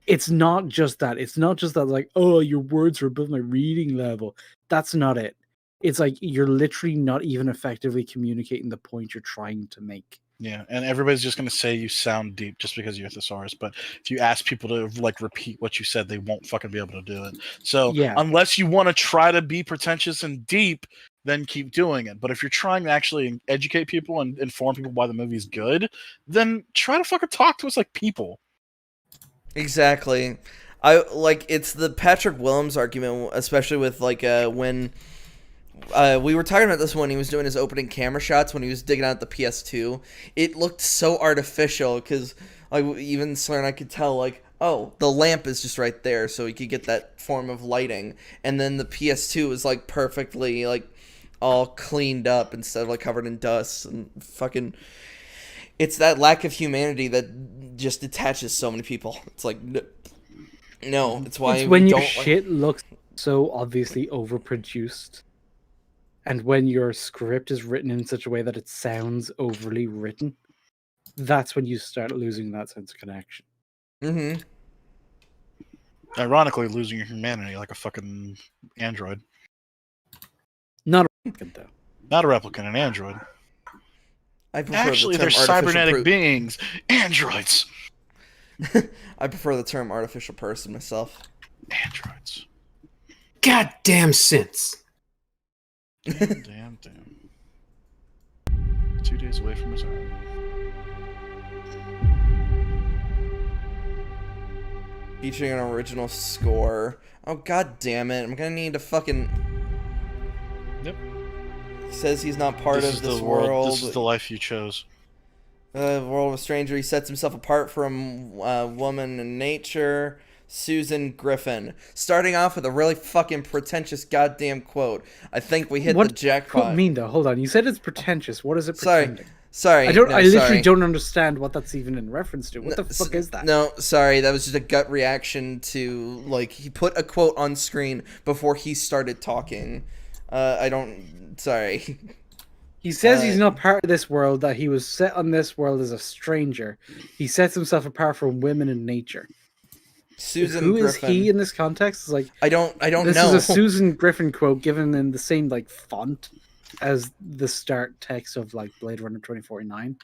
it's not just that. It's not just that like, oh, your words are above my reading level. That's not it. It's like you're literally not even effectively communicating the point you're trying to make. Yeah, and everybody's just going to say you sound deep just because you're a thesaurus. But if you ask people to like repeat what you said, they won't fucking be able to do it. So Yeah. unless you want to try to be pretentious and deep, then keep doing it. But if you're trying to actually educate people and inform people why the movie's good, then try to fucking talk to us like people. Exactly. It's the Patrick Willems argument, especially with like when we were talking about this when he was doing his opening camera shots when he was digging out the PS2. It looked so artificial because like even Slur and I could tell like, oh, the lamp is just right there, so he could get that form of lighting, and then the PS2 is like perfectly like all cleaned up instead of like covered in dust and fucking. It's that lack of humanity that just detaches so many people. It's like, no, it's why It's when we your don't shit looks so obviously overproduced, and when your script is written in such a way that it sounds overly written, that's when you start losing that sense of connection. Mm-hmm. Ironically, losing your humanity like a fucking android. Not a replicant, though. Not a replicant, an android. I prefer Actually, the they're term artificial cybernetic beings. Androids. I prefer the term artificial person myself. Androids. Goddamn sense. Damn. 2 days away from retirement. Featuring an original score. Oh, god damn it. I'm gonna need to fucking... Yep. He says he's not part This of is this the world. This is the life you chose. World of a Stranger. He sets himself apart from woman and nature. Susan Griffin. Starting off with a really fucking pretentious goddamn quote. I think we hit the jackpot. What do you mean, though? Hold on. You said it's pretentious. What is it pretending? Sorry. I literally sorry. don't understand what that's even in reference to. What the fuck is that? No, sorry. That was just a gut reaction to, like, he put a quote on screen before he started talking. Sorry. He says he's not part of this world, that he was set on this world as a stranger. He sets himself apart from women and nature. Susan Who Griffin. is he in this context? It's like I don't this know. is a Susan Griffin quote given in the same like font as the start text of like Blade Runner 2049.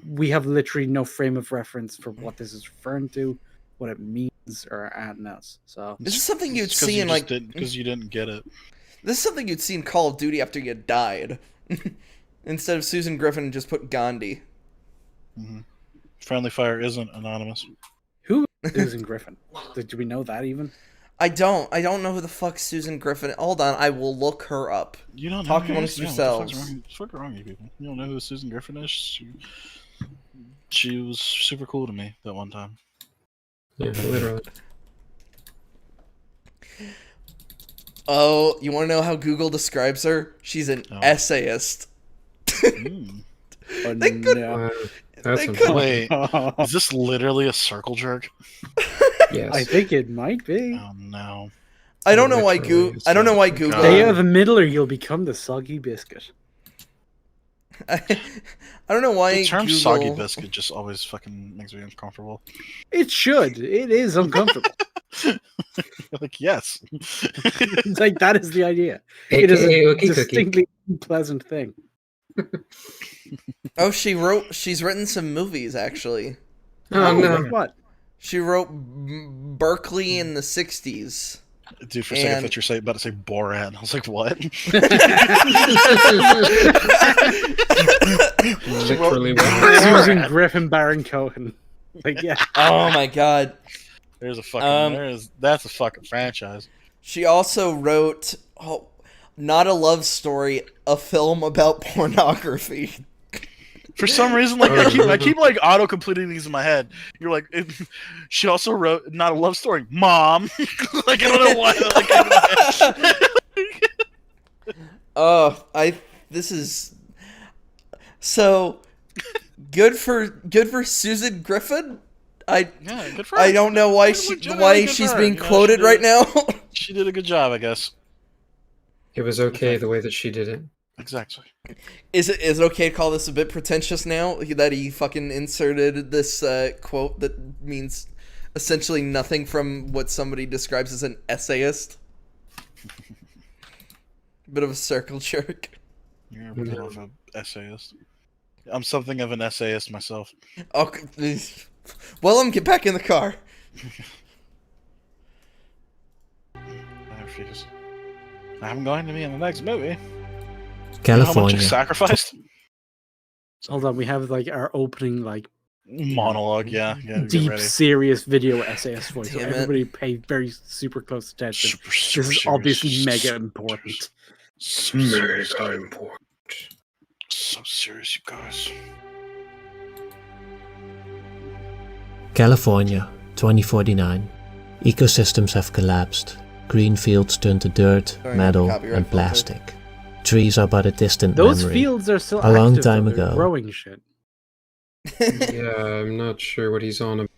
We have literally no frame of reference for what this is referring to, what it means, or anything else. So This is something you'd It's 'cause see you in just like didn't, because you didn't get it. this is something you'd see in Call of Duty after you died. Instead of Susan Griffin, just put Gandhi. Mm-hmm. Friendly Fire isn't anonymous. who is Susan Griffin? Do we know that even? I don't know who the fuck Susan Griffin. Hold on, I will look her up. You don't know Talk who amongst yeah, yourselves. What the fuck's wrong with you people? You don't know who Susan Griffin is? She was super cool to me that one time. Yeah, literally. Oh, you want to know how Google describes her? She's an essayist. Mm. Oh, They could- no. That's They unfortunate. could- Wait, is this literally a circle jerk? Yes. I think it might be. Oh no. I don't know why Literally, I don't know why God. Google. Stay out of the middle, or you'll become the soggy biscuit. I don't know why The term Google. soggy biscuit just always fucking makes me uncomfortable. It should. It is uncomfortable. Like, yes. It's like that is the idea. It is AKA a Ookie Cookie. distinctly unpleasant thing. Oh, she's written some movies actually. Oh no. Like what? She wrote Berkeley in the '60s. Dude, for a second I And- thought you were about to say Borat. I was like, what? Literally what? Susan Griffin, Baron Cohen. Like, yeah. Oh my god. There's a fucking that's a fucking franchise. She also wrote Not a Love Story, a film about pornography. For some reason, like I keep like auto completing these in my head. You're like, she also wrote Not a Love Story, Mom. Like I don't know why. This is so good for Susan Griffin. Yeah, good for her. I don't know why Legitimately good for she's her. being You know, quoted she right did- now. She did a good job, I guess. It was okay the way that she did it. Exactly. Is it okay to call this a bit pretentious now that he fucking inserted this quote that means essentially nothing from what somebody describes as an essayist? Bit of a circle jerk. You're a bit of an essayist. I'm something of an essayist myself. Oh, Willem, get back in the car. I refuse. I'm going to be in the next movie. How much California. is sacrificed? Hold on, we have like our opening, like Monologue, yeah. Get deep, ready. serious video essayist voice. So Damn it. everybody pay very super close attention. Super, This super is serious. obviously mega important. So serious. important. So serious, you guys. California, 2049. Ecosystems have collapsed. Green fields turn to dirt, Sorry, metal, copyright and filter. plastic. Trees are but a distant Those memory. fields are still A long active, though. time They're ago. growing shit. Yeah, I'm not sure what he's on about.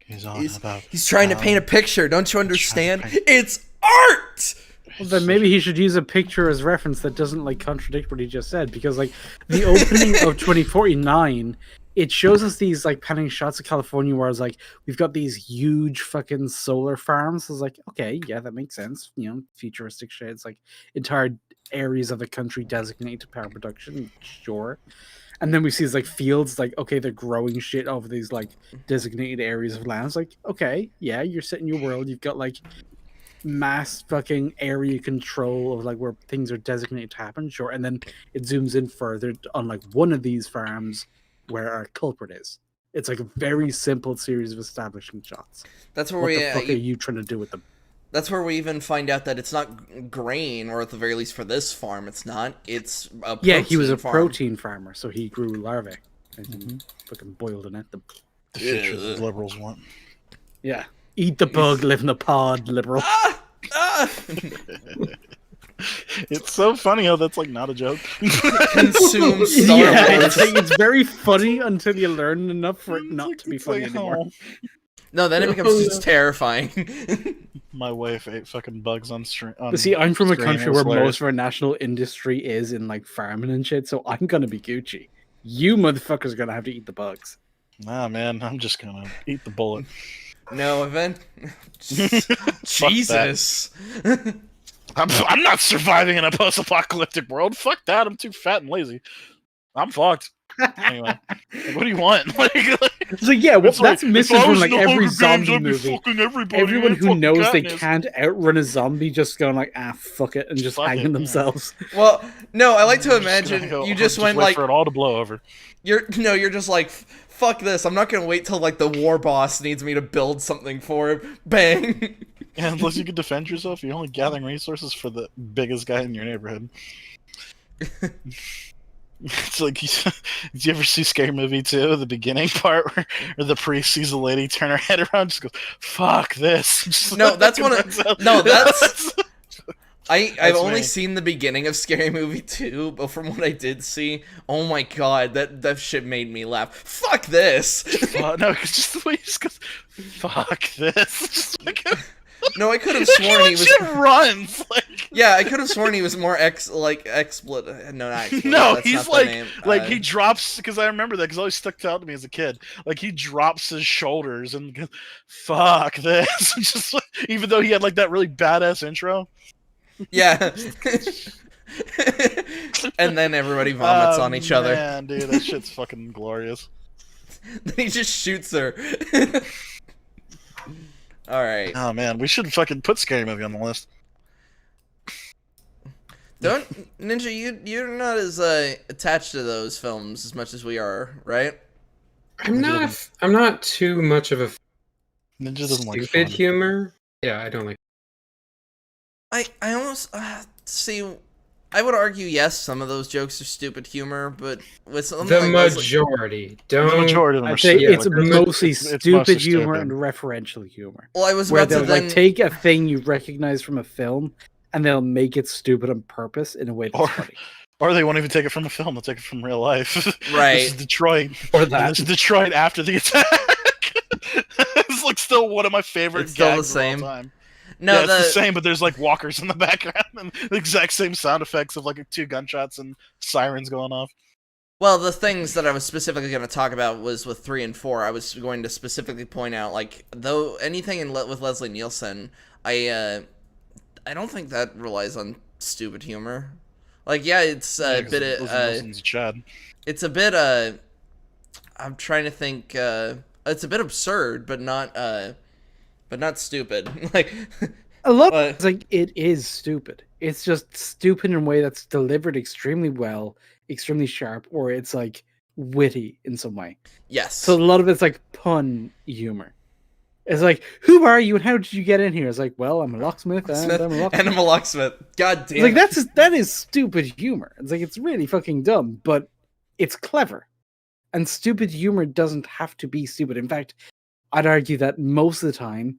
He's on He's, about. he's trying to paint a picture. Don't you understand? paint- It's art. Well, then maybe he should use a picture as reference that doesn't like contradict what he just said, because like the opening of 2049, it shows us these like panning shots of California where it's like we've got these huge fucking solar farms. I was like, okay, yeah, that makes sense. You know, futuristic shit. It's like entire areas of the country designated to power production, sure. And then we see these like fields, like okay, they're growing shit over these like designated areas of land. It's like, okay, yeah, you're set in your world. You've got like mass fucking area control of like where things are designated to happen, sure. And then it zooms in further on like one of these farms where our culprit is. It's like a very simple series of establishing shots. That's where What we. the fuck are you trying to do with them? That's where we even find out that it's not grain, or at the very least for this farm, it's not. It's a Yeah, he was a farm. protein farmer, so he grew larvae and then fucking boiled and ate them. The future the liberals want. Yeah. Eat the bug, live in the pod, liberal. Ah! It's so funny how that's like not a joke. Consume Star Yeah, Wars. it's very funny until you learn enough for it not to be It's funny like, anymore. oh, No, then it becomes just terrifying. my wife ate fucking bugs on stream. But see, I'm from a screen, country it was where hilarious. most of our national industry is in like farming and shit, so I'm gonna be Gucci. You motherfuckers are gonna have to eat the bugs. Nah, man, I'm just gonna eat the bullet. No, event. that. Jesus. I'm not surviving in a post-apocalyptic world. Fuck that. I'm too fat and lazy. I'm fucked. Anyway, like, what do you want? Like, It's like, yeah, well, it's like, that's if missing I from was like in the every Hunger Games, zombie I'd be movie. fucking everybody, Everyone and who fucking knows they Katniss. can't outrun a zombie just going like, fuck it, and just Fuck it, hanging yeah. themselves. Well, no, I like to I'm just gonna imagine go- you just went wait like for it all to blow over. you're just like fuck this. I'm not gonna wait till like the war boss needs me to build something for him. Bang. Yeah, unless you can defend yourself, you're only gathering resources for the biggest guy in your neighborhood. It's like, did you ever see Scary Movie 2, the beginning part where the priest sees a lady turn her head around and just goes, fuck this. Just No, like, that's one of runs out. no, that's I've That's only me. seen the beginning of Scary Movie 2, but from what I did see, oh my god, that shit made me laugh. Fuck this. No, it's just the way he just goes, fuck this. Just like, No, I could have sworn he was. legit runs. Like, Yeah, I could have sworn he was more expletive. No, not expletive. no, that's he's not the like, name. he drops, because I remember that, because it always stuck out to me as a kid. Like, he drops his shoulders and goes, fuck this. Just like, even though he had like that really badass intro. Yeah. And then everybody vomits on each other. Man, dude, that shit's fucking glorious. Then he just shoots her. All right. Oh man, we should fucking put Scary Movie on the list. Don't Ninja, you're not as attached to those films as much as we are, right? I'm not too much of a Ninja doesn't like stupid fun. humor. Yeah, I don't like. I almost see. I would argue yes, some of those jokes are stupid humor, but with something The like Leslie- majority. The Don't. majority of them are I'd say stupid. it's Like, mostly it's stupid mostly humor stupid. and referential humor. Well, I was Where about to they'll then like take a thing you recognize from a film and they'll make it stupid on purpose in a way that's Or- funny. Or they won't even take it from a film; they'll take it from real life. Right. This is Detroit. Or And that. this is Detroit after the attack. It's like still one of my favorite It's still the gags same. of all time. no, Yeah, it's the same, but there's like walkers in the background and the exact same sound effects of like 2 gunshots and sirens going off. Well, the things that I was specifically going to talk about was with 3 and 4. I was going to specifically point out, like, though anything with Leslie Nielsen, I don't think that relies on stupid humor. Like, yeah, it's a bit Nielsen's a Chad. it's a bit I'm trying to think. It's a bit absurd, but not stupid. Like, A lot But- of it's like it is stupid. It's just stupid in a way that's delivered extremely well, extremely sharp, or it's like witty in some way. yes. So a lot of it's like pun humor. It's like, who are you and how did you get in here? It's like, well, I'm a locksmith and I'm a locksmith. and I'm a locksmith. God damn. It's like that is stupid humor. It's like it's really fucking dumb, but it's clever. And stupid humor doesn't have to be stupid. In fact, I'd argue that most of the time,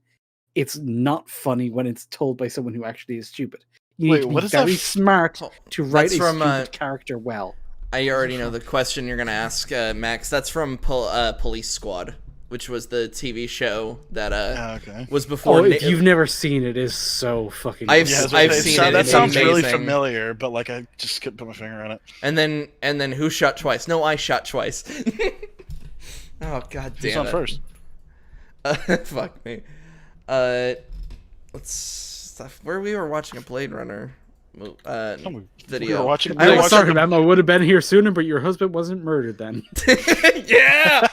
it's not funny when it's told by someone who actually is stupid. You Wait, need to be what is that very f- smart Oh, to write that's a from, stupid character well. I already know the question you're gonna ask, Max. That's from Police Squad, which was the TV show that Okay. was before. Oh, if you've never seen it, is so fucking. I've good. s- I've it seen sound- it, That it's sounds really amazing. familiar, but like I just couldn't put my finger on it. And then who shot twice? No, I shot twice. Oh god Who's damn on it. first? Fuck me. Let's where we were watching a Blade Runner We video. were watching. I we were was watching talking about. I would have been here sooner, but your husband wasn't murdered then. Yeah.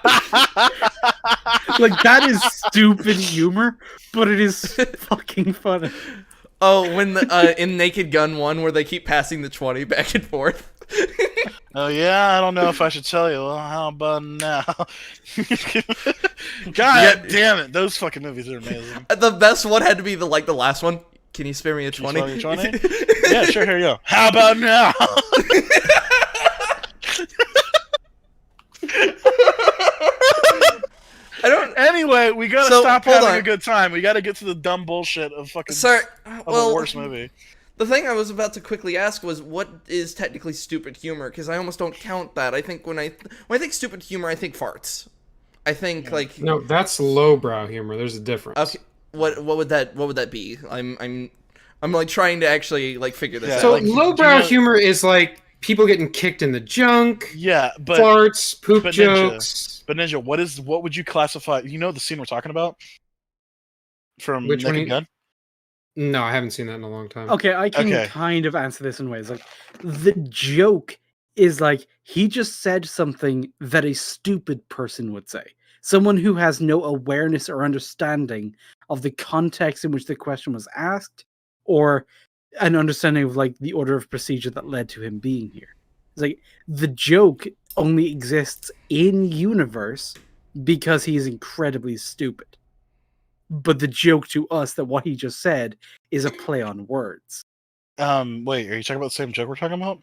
Like that is stupid humor, but it is fucking funny. Oh, when the in Naked Gun 1 where they keep passing the 20 back and forth. Oh yeah, I don't know if I should tell you. Well, how about now? God damn it, those fucking movies are amazing. The best one had to be the last one. Can you spare me a Can you 20? spare me a 20? Yeah, sure. Here you go. How about now? I don't. Anyway, we gotta So, stop hold having on. a good time. We gotta get to the dumb bullshit of fucking Sorry. of Well, a worse movie. the thing I was about to quickly ask was, what is technically stupid humor? Because I almost don't count that. I think when I think stupid humor, I think farts. I think like No, that's lowbrow humor. There's a difference. okay, what would that be? I'm like trying to actually like figure this Yeah, out. So like, lowbrow do you know- humor is like people getting kicked in the junk, Yeah, but farts, poop but Ninja, jokes. but Ninja, what would you classify? You know the scene we're talking about from Which one Naked you- Gun? No, I haven't seen that in a long time. Okay, I can Okay. kind of answer this in ways like the joke is like he just said something that a stupid person would say. Someone who has no awareness or understanding of the context in which the question was asked, or an understanding of like the order of procedure that led to him being here. It's like the joke only exists in universe because he is incredibly stupid. But the joke to us that what he just said is a play on words. Wait, are you talking about the same joke we're talking about?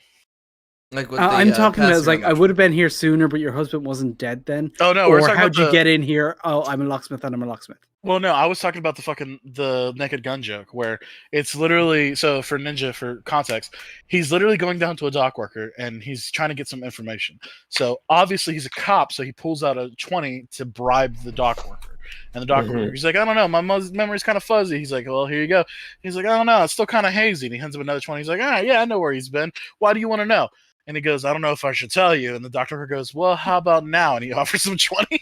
Like with I'm talking about passing like on I the- would have been here sooner, but your husband wasn't dead then. Oh no, we're Or talking how'd about you the... get in here? Oh, I'm a locksmith and I'm a locksmith. Well, no, I was talking about the Naked Gun joke, where it's literally, so for Ninja, for context, he's literally going down to a dock worker and he's trying to get some information. So obviously he's a cop, so he pulls out a 20 to bribe the dock worker. And the dock worker, he's like, I don't know, my memory's kind of fuzzy. He's like, well, here you go. He's like, I don't know, it's still kind of hazy. And he hands him another 20. He's like, all right, yeah, I know where he's been. Why do you want to know? And he goes, I don't know if I should tell you. And the dock worker goes, well, how about now? And he offers him 20.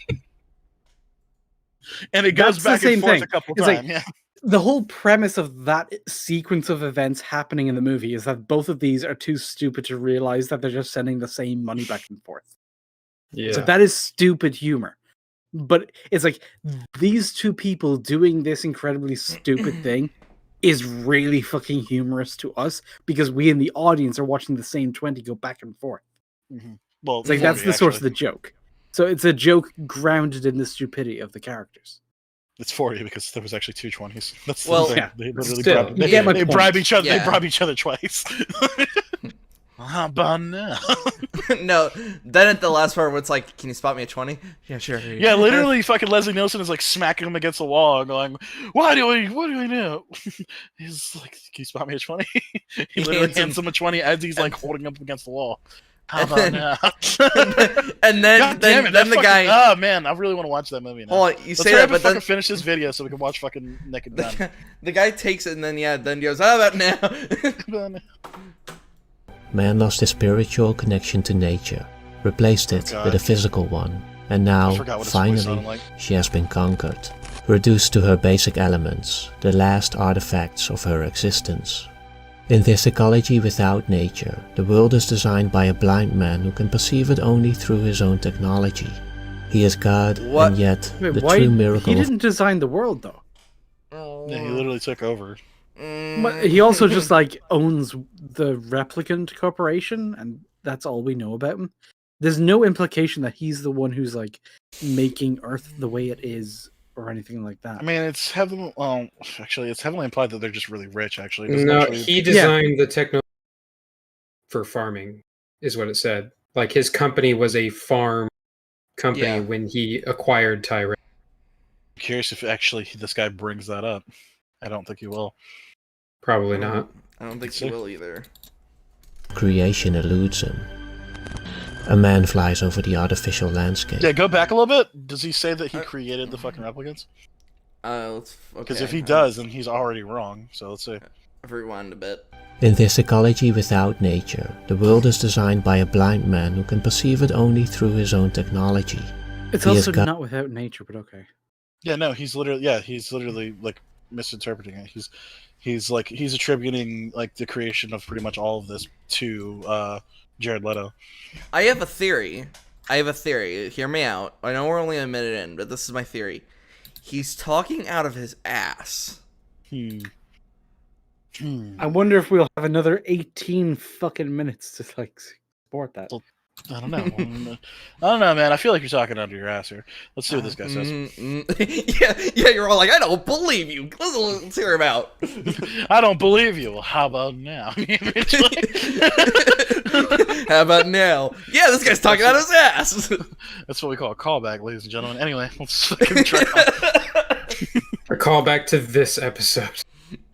And it goes That's the back and same forth thing. a couple It's times. like- Yeah. The whole premise of that sequence of events happening in the movie is that both of these are too stupid to realize that they're just sending the same money back and forth. Yeah. So that is stupid humor. But it's like these two people doing this incredibly stupid thing is really fucking humorous to us because we in the audience are watching the same 20 go back and forth. Well, It's like that's the source of the joke. So it's a joke grounded in the stupidity of the characters. It's 40 because there was actually two 20s. That's Well, the thing. yeah, They literally still, bribe, you they, get my they point. bribe each other. Yeah. They bribe each other twice. How about now? No, then at the last part where it's like, can you spot me at 20? Yeah, sure. here you Yeah, go. literally, fucking Leslie Nielsen is like smacking him against the wall and going, what do we know? He's like, can you spot me at 20? He literally hands him a 20 as he's like holding up against the wall. How about And now? And then, God damn it, then that the fucking- guy. Oh man, I really want to watch that movie now. Hold on, you Let's say hurry that, up and but then fucking finish this video so we can watch fucking Naked Gun. the guy takes it and then goes, how about now? Man lost his spiritual connection to nature, replaced it God. with a physical one, and I now, forgot what his voice finally, sounded like. she has been conquered, reduced to her basic elements, the last artifacts of her existence. In this ecology without nature, the world is designed by a blind man who can perceive it only through his own technology. He is God, What? and yet Wait, the why? true miracle He of didn't design the world though. Yeah, he literally took over. But he also just like owns the Replicant Corporation, and that's all we know about him. There's no implication that he's the one who's like making Earth the way it is, or anything like that. I mean, it's heavily, well, actually, it's heavily implied that they're just really rich, actually. It doesn't No, actually- he designed the technology for farming, is what it said. Like his company was a farm company Yeah. when he acquired Tyrant. I'm curious if actually this guy brings that up. I don't think he will. Probably not. I don't think he Sick. will either. creation eludes him. A man flies over the artificial landscape. Yeah, go back a little bit. Does he say that he created the fucking replicants? Let's, Because okay, if he does, then he's already wrong. So let's see. rewind a bit. In this ecology without nature, the world is designed by a blind man who can perceive it only through his own technology. It's He has also got- not without nature, but okay. Yeah, no, he's literally like misinterpreting it. He's attributing like the creation of pretty much all of this to Jared Leto. I have a theory. Hear me out. I know we're only a minute in, but this is my theory. He's talking out of his ass. I wonder if we'll have another 18 fucking minutes to like support that. I don't know. I don't know, man. I feel like you're talking under your ass here. Let's see what this guy says. Yeah, you're all like, I don't believe you. Let's hear him out. I don't believe you. Well, how about now? How about now? Yeah, this guy's talking out of his ass. That's what we call a callback, ladies and gentlemen. Anyway, let's fucking try. A callback to this episode.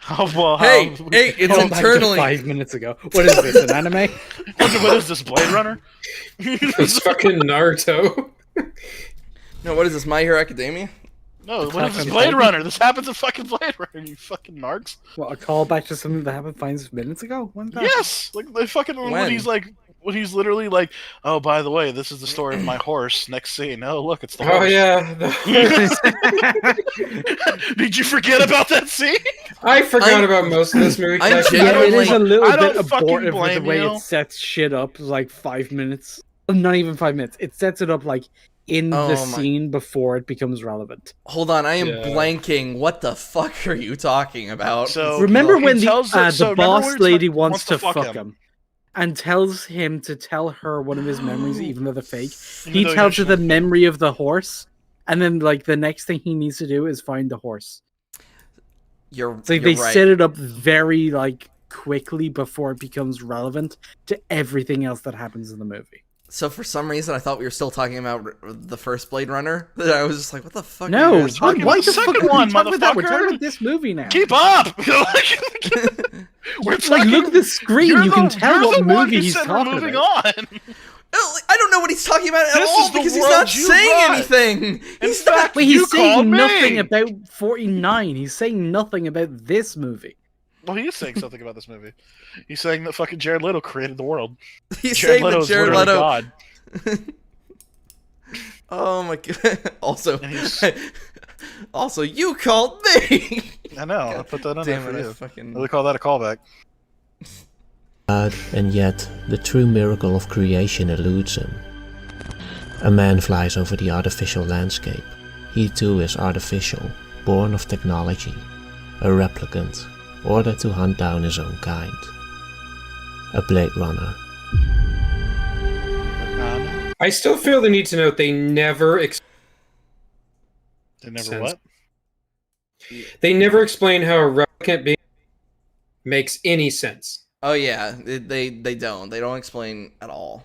Hey, it's Call back to internally. 5 minutes ago. What is this, an anime? What is this, Blade Runner? It's fucking Naruto. No, what is this? My Hero Academia? No, what is this, fucking Blade Titan? Runner? This happens in fucking Blade Runner, you fucking narcs. What, a callback to something that happened 5 minutes ago? When's that? Yes! Like, they fucking, when When? he's like, when he's literally like, "Oh, by the way, this is the story of my horse." Next scene, oh look, it's the Oh horse. yeah, Did you forget about that scene? I forgot I'm- about most of this movie. I'm Actually, Yeah, it is a little I bit don't fucking abortive with the blame way you. it sets shit up. Like 5 minutes, not even 5 minutes. It sets it up like in Oh the my- scene before it becomes relevant. Hold on, I am Yeah. blanking. What the fuck are you talking about? So Remember he when tells her- so the remember boss when lady it's like, wants to fuck him and tells him to tell her one of his memories, even though they're fake? Even He though he tells her knows the memory of the horse, and then like the next thing he needs to do is find the horse. You're, It's like you're they right. set it up very like quickly before it becomes relevant to everything else that happens in the movie. So for some reason, I thought we were still talking about the first Blade Runner. I was just like, what the fuck? are No, you guys talking why about the the fuck second are we one, talking about that? We're talking motherfucker? about this movie now. Keep up! We're Like, talking. look at the screen. You're You can the- tell you're what the one movie who he's said we're talking moving about. on. I don't know what he's talking about at This all is the because he's world not you saying brought. anything. In He's fact, Wait, you he's called saying me. nothing about 49. He's saying nothing about this movie. Well, he is saying something about this movie. He's saying that fucking Jared Leto created the world. he's saying that is Jared literally Leto. God. Oh my god. Also, And he's- also, you called me. I know. I put that in there Damn for it! I you. fucking. They call that a callback. And yet, the true miracle of creation eludes him. A man flies over the artificial landscape. He too is artificial, born of technology, a replicant, ordered to hunt down his own kind. A Blade Runner. I still feel the need to note they never They never Sense. what? they never explain how a replicant being makes any sense. Oh yeah, they don't explain at all.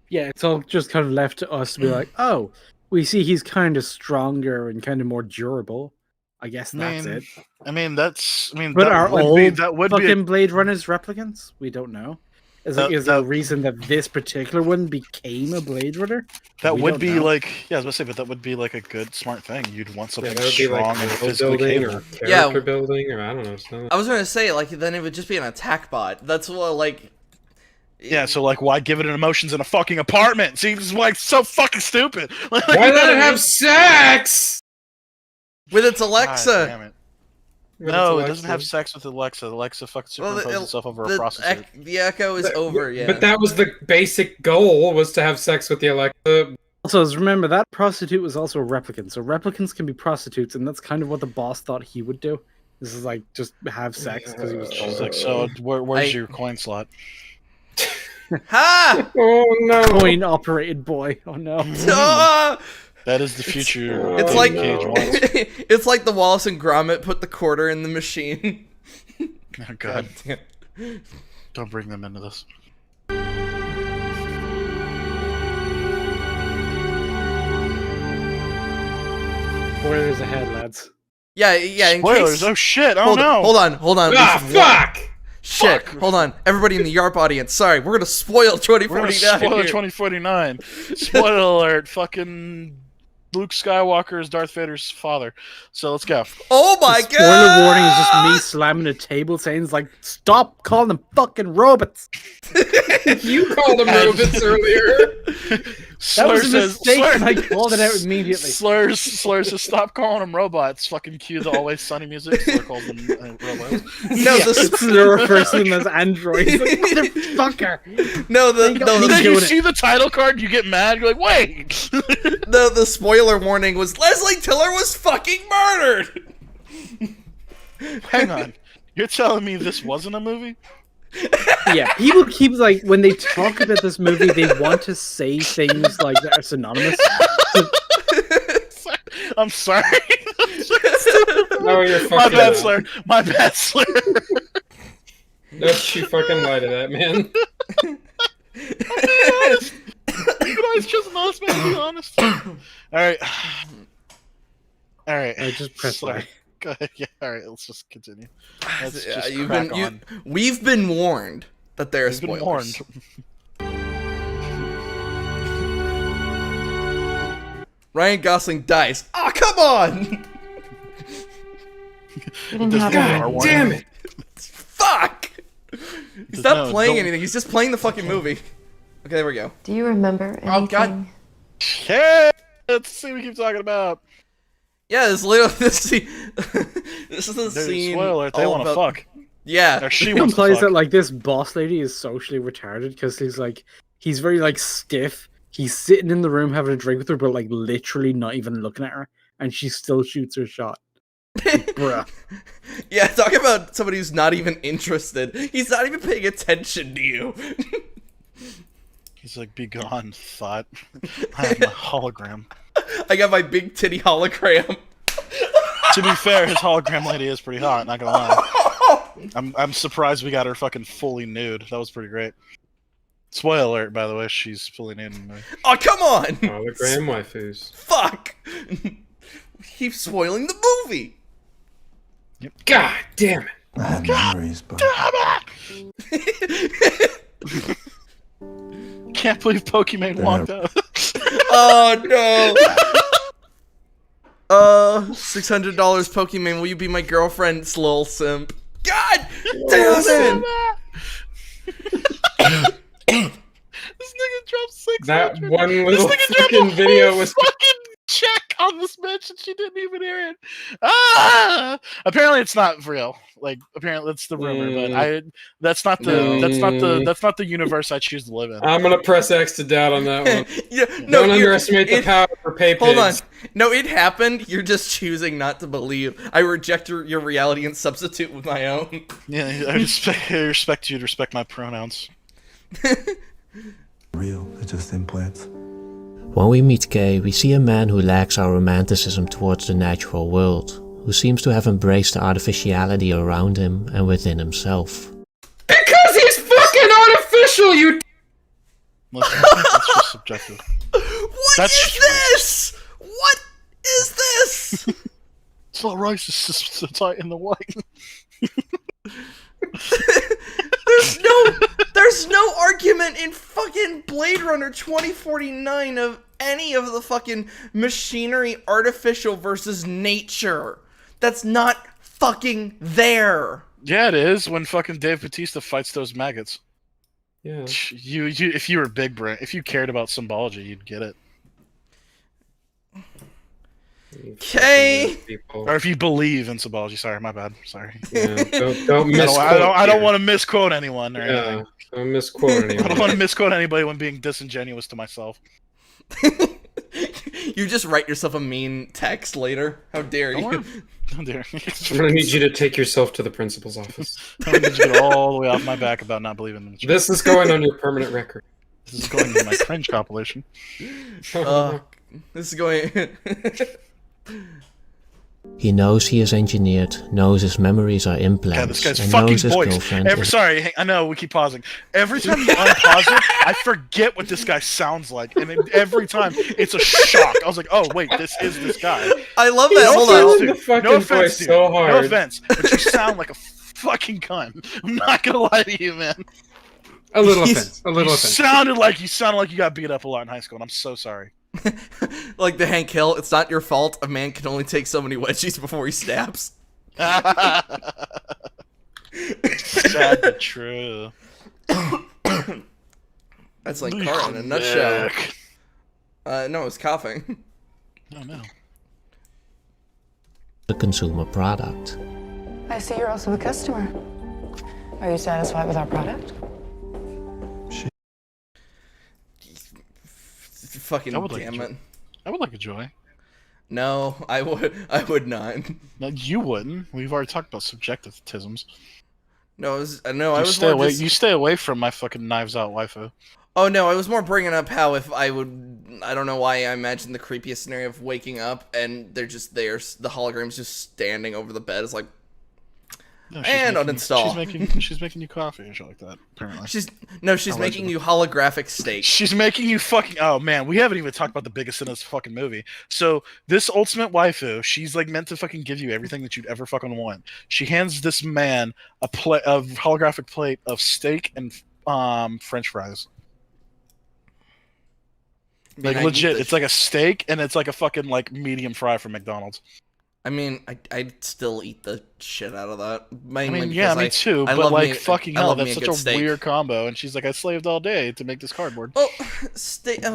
Yeah, it's all just kind of left to us to be like, oh, we see he's kind of stronger and kind of more durable. I guess that's it. I mean, that's. I mean, But that are would all be, that would fucking be. Blade Runners replicants? We don't know. Is there a reason that this particular one became a Blade Runner? That We would don't be know. like. Yeah, I was gonna say, but that would be like a good, smart thing. You'd want Yeah, something that would be strong like and world physically building capable. or Yeah. character building, or I don't know. Something. I was gonna say like then it would just be an attack bot. That's what like. Yeah, so like, why give it emotions in a fucking apartment? See, this is like so fucking stupid. Why let it have sex? With its God Alexa. damn it. With No, its it doesn't have Alexa. sex with Alexa. Alexa fucking superimposes Well, itself over a prostitute. the echo is over. Yeah. But that was the basic goal, was to have sex with the Alexa. Also, remember that prostitute was also a replicant, so replicants can be prostitutes, and that's kind of what the boss thought he would do. This is like just have sex because he was She's told like, to. so where's I- your coin slot? Ha! Oh no! Coin operated boy. Oh no. Ah! That is the future. It's David like Cage wants. it's like the Wallace and Gromit put the quarter in the machine. Oh God, don't bring them into this. Spoilers ahead, lads. Yeah. In Spoilers. case, Oh shit! Oh hold, no! hold on. We Ah, should wa- fuck! Shit. Hold on. Everybody in the YARP audience. Sorry, we're gonna spoil We're gonna 2049. spoil here. 2049. Spoiler alert! Fucking Luke Skywalker is Darth Vader's father. So let's go. Oh my god! Spoiler warning is just me slamming a table saying, it's like, stop calling them fucking robots. You called them robots earlier. That was a Slur mistake, Slur- and I called it out immediately. Slurs says, stop calling them robots. Fucking cue the Always Sunny music. Slur calls them robots. No, Yeah, the Slur refers to them as androids. Like, motherfucker. no, They got me And then doing you it. see the title card, you get mad. You're like, wait. the spoiler warning was Leslie Tiller was fucking murdered. Hang on. You're telling me this wasn't a movie? Yeah, people keep like when they talk about this movie, they want to say things like that are synonymous. I'm sorry. No, you're fucking My bad, up. Slur. My bad, Slur. Don't you fucking lie to that, man. You can always just an honest man, be honest. Alright. Alright. I just press Slur. play. Go ahead. Yeah, alright, let's just continue. Let's just You've crack been, on. we've been warned that there are We've been spoilers. warned. Ryan Gosling dies. Ah, come on! Does the God R1 damn it! Fuck! He's not No, playing don't- anything. He's just playing the fucking movie. Okay, there we go. Do you remember anything? Oh, God. Hey, let's see what we keep talking about. Yeah, this literally this scene. This is the Dude, scene. spoiler, they all want to about- fuck. Yeah. Or she It wants to implies fuck. that like this boss lady is socially retarded because he's very like stiff. He's sitting in the room having a drink with her, but like literally not even looking at her, and she still shoots her shot. Bruh. Yeah, talk about somebody who's not even interested. He's not even paying attention to you. He's like, be gone, thought. I have my hologram. I got my big titty hologram. To be fair, his hologram lady is pretty hot, not gonna lie. I'm surprised we got her fucking fully nude. That was pretty great. Spoiler alert, by the way, she's fully nude in the movie. Oh, come on! Hologram waifus. Fuck! Keep spoiling the movie! God damn it! I had memories, but Can't believe Pokemon walked out. Oh no! $600 Pokemon, will you be my girlfriend, lol simp? God damn it! This nigga dropped 600. That one This little nigga dropped fucking a video whole was. fucking check on this bitch and she didn't even hear it. Ah! Apparently it's not real. Like apparently it's the rumor, but that's not the universe I choose to live in. I'm gonna press X to doubt on that one. Yeah, Don't underestimate the power for pay Hold on. pigs. No, it happened. You're just choosing not to believe. I reject your reality and substitute with my own. Yeah, I respect you to respect my pronouns. real. They're just implants. When we meet Kay, we see a man who lacks our romanticism towards the natural world, who seems to have embraced the artificiality around him and within himself. Because he's fucking artificial, you. Listen, that's just subjective. What That's is this? What is this? It's not racist, it's tight in the white. There's no argument in fucking Blade Runner 2049 of any of the fucking machinery artificial versus nature. That's not fucking there. Yeah, it is when fucking Dave Bautista fights those maggots. Yeah. You if you were big brain, if you cared about symbology, you'd get it. Okay. Or if you believe in symbology. Sorry, my bad. Sorry. Yeah, don't misquote. I don't here. want to misquote anyone. Or Yeah, anything. don't misquote I anyone. don't want to misquote anybody when being disingenuous to myself. You just write yourself a mean text later. How dare you? How dare you. I'm gonna need you to take yourself to the principal's office. I'm gonna need you to get all the way off my back about not believing in the truth. This is going on your permanent record. This is going in my cringe compilation. This is going. He knows he is engineered, knows his memories are implants, God, this guy's and fucking knows his voice. girlfriend is... Sorry, I know we keep pausing. Every time you unpause it, I forget what this guy sounds like, and every time it's a shock. I was like, "Oh wait, this is this guy." I love that. Hold offense, on. dude. The fucking No offense, voice dude. so hard. No offense, but you sound like a fucking cunt. I'm not gonna lie to you, man. A little offense. A little You offense. sounded like you got beat up a lot in high school, and I'm so sorry. Like the Hank Hill, it's not your fault. A man can only take so many wedgies before he snaps. Sad but true. That's like Carl in a nutshell. Nick. No, it's coughing. Oh no. a consumer product. I see you're also a customer. Are you satisfied with our product? Fucking I would like damn to- it. I would like a joy. No, I would not. No, you wouldn't. We've already talked about subjectivisms. No, I was You more stay away. just- You stay away from my fucking Knives Out waifu. Oh no, I was more bringing up how if I would, I don't know why I imagined the creepiest scenario of waking up and they're just there, the hologram's just standing over the bed. It's like, No, and uninstall. She's making you coffee and shit like that. Apparently. She's making Allegedly. you holographic steak. She's making you fucking. Oh man, we haven't even talked about the biggest in this fucking movie. So this ultimate waifu, she's like meant to fucking give you everything that you'd ever fucking want. She hands this man a holographic plate of steak and French fries. Like I legit, need it's like a steak and it's like a fucking like medium fry from McDonald's. I mean, I'd still eat the shit out of that. I Mainly mean, yeah, because me too. I But love like, me- fucking I hell, love that's me a such good a steak. weird combo. And she's like, I slaved all day to make this cardboard. Well,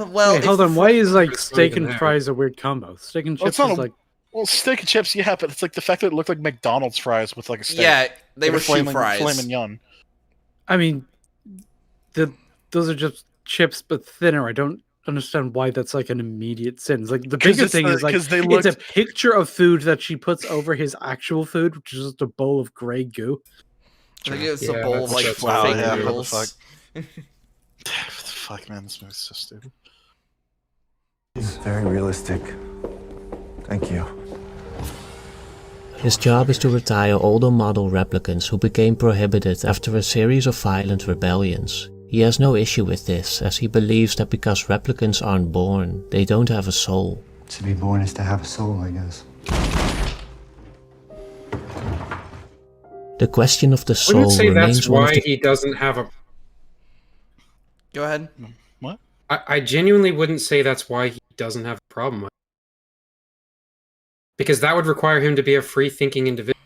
well, Wait, hold on. Why is like It's not steak even and there. fries a weird combo? Steak and Well, it's chips not is a- like Well, steak and chips, yeah, but it's like the fact that it looked like McDonald's fries with like a steak. yeah, they Like a were shoe fries. filet mignon. I mean, those are just chips but thinner. I don't understand why that's like an immediate sin. It's like the 'Cause biggest it's thing the- is like 'cause they it's a looked- picture of food that she puts over his actual food, which is just a bowl of gray goo. I think it's Yeah, a bowl of like that's fake wow, yeah, what the noodles. fuck? Fuck, man, this movie's so stupid. It's very realistic. Thank you. His job is to retire older model replicants who became prohibited after a series of violent rebellions. He has no issue with this, as he believes that because replicants aren't born, they don't have a soul. To be born is to have a soul, I guess. The question of the I soul wouldn't say remains that's one of why the he doesn't have a. Go ahead. What? I genuinely wouldn't say that's why he doesn't have a problem with it. Because that would require him to be a free-thinking individual.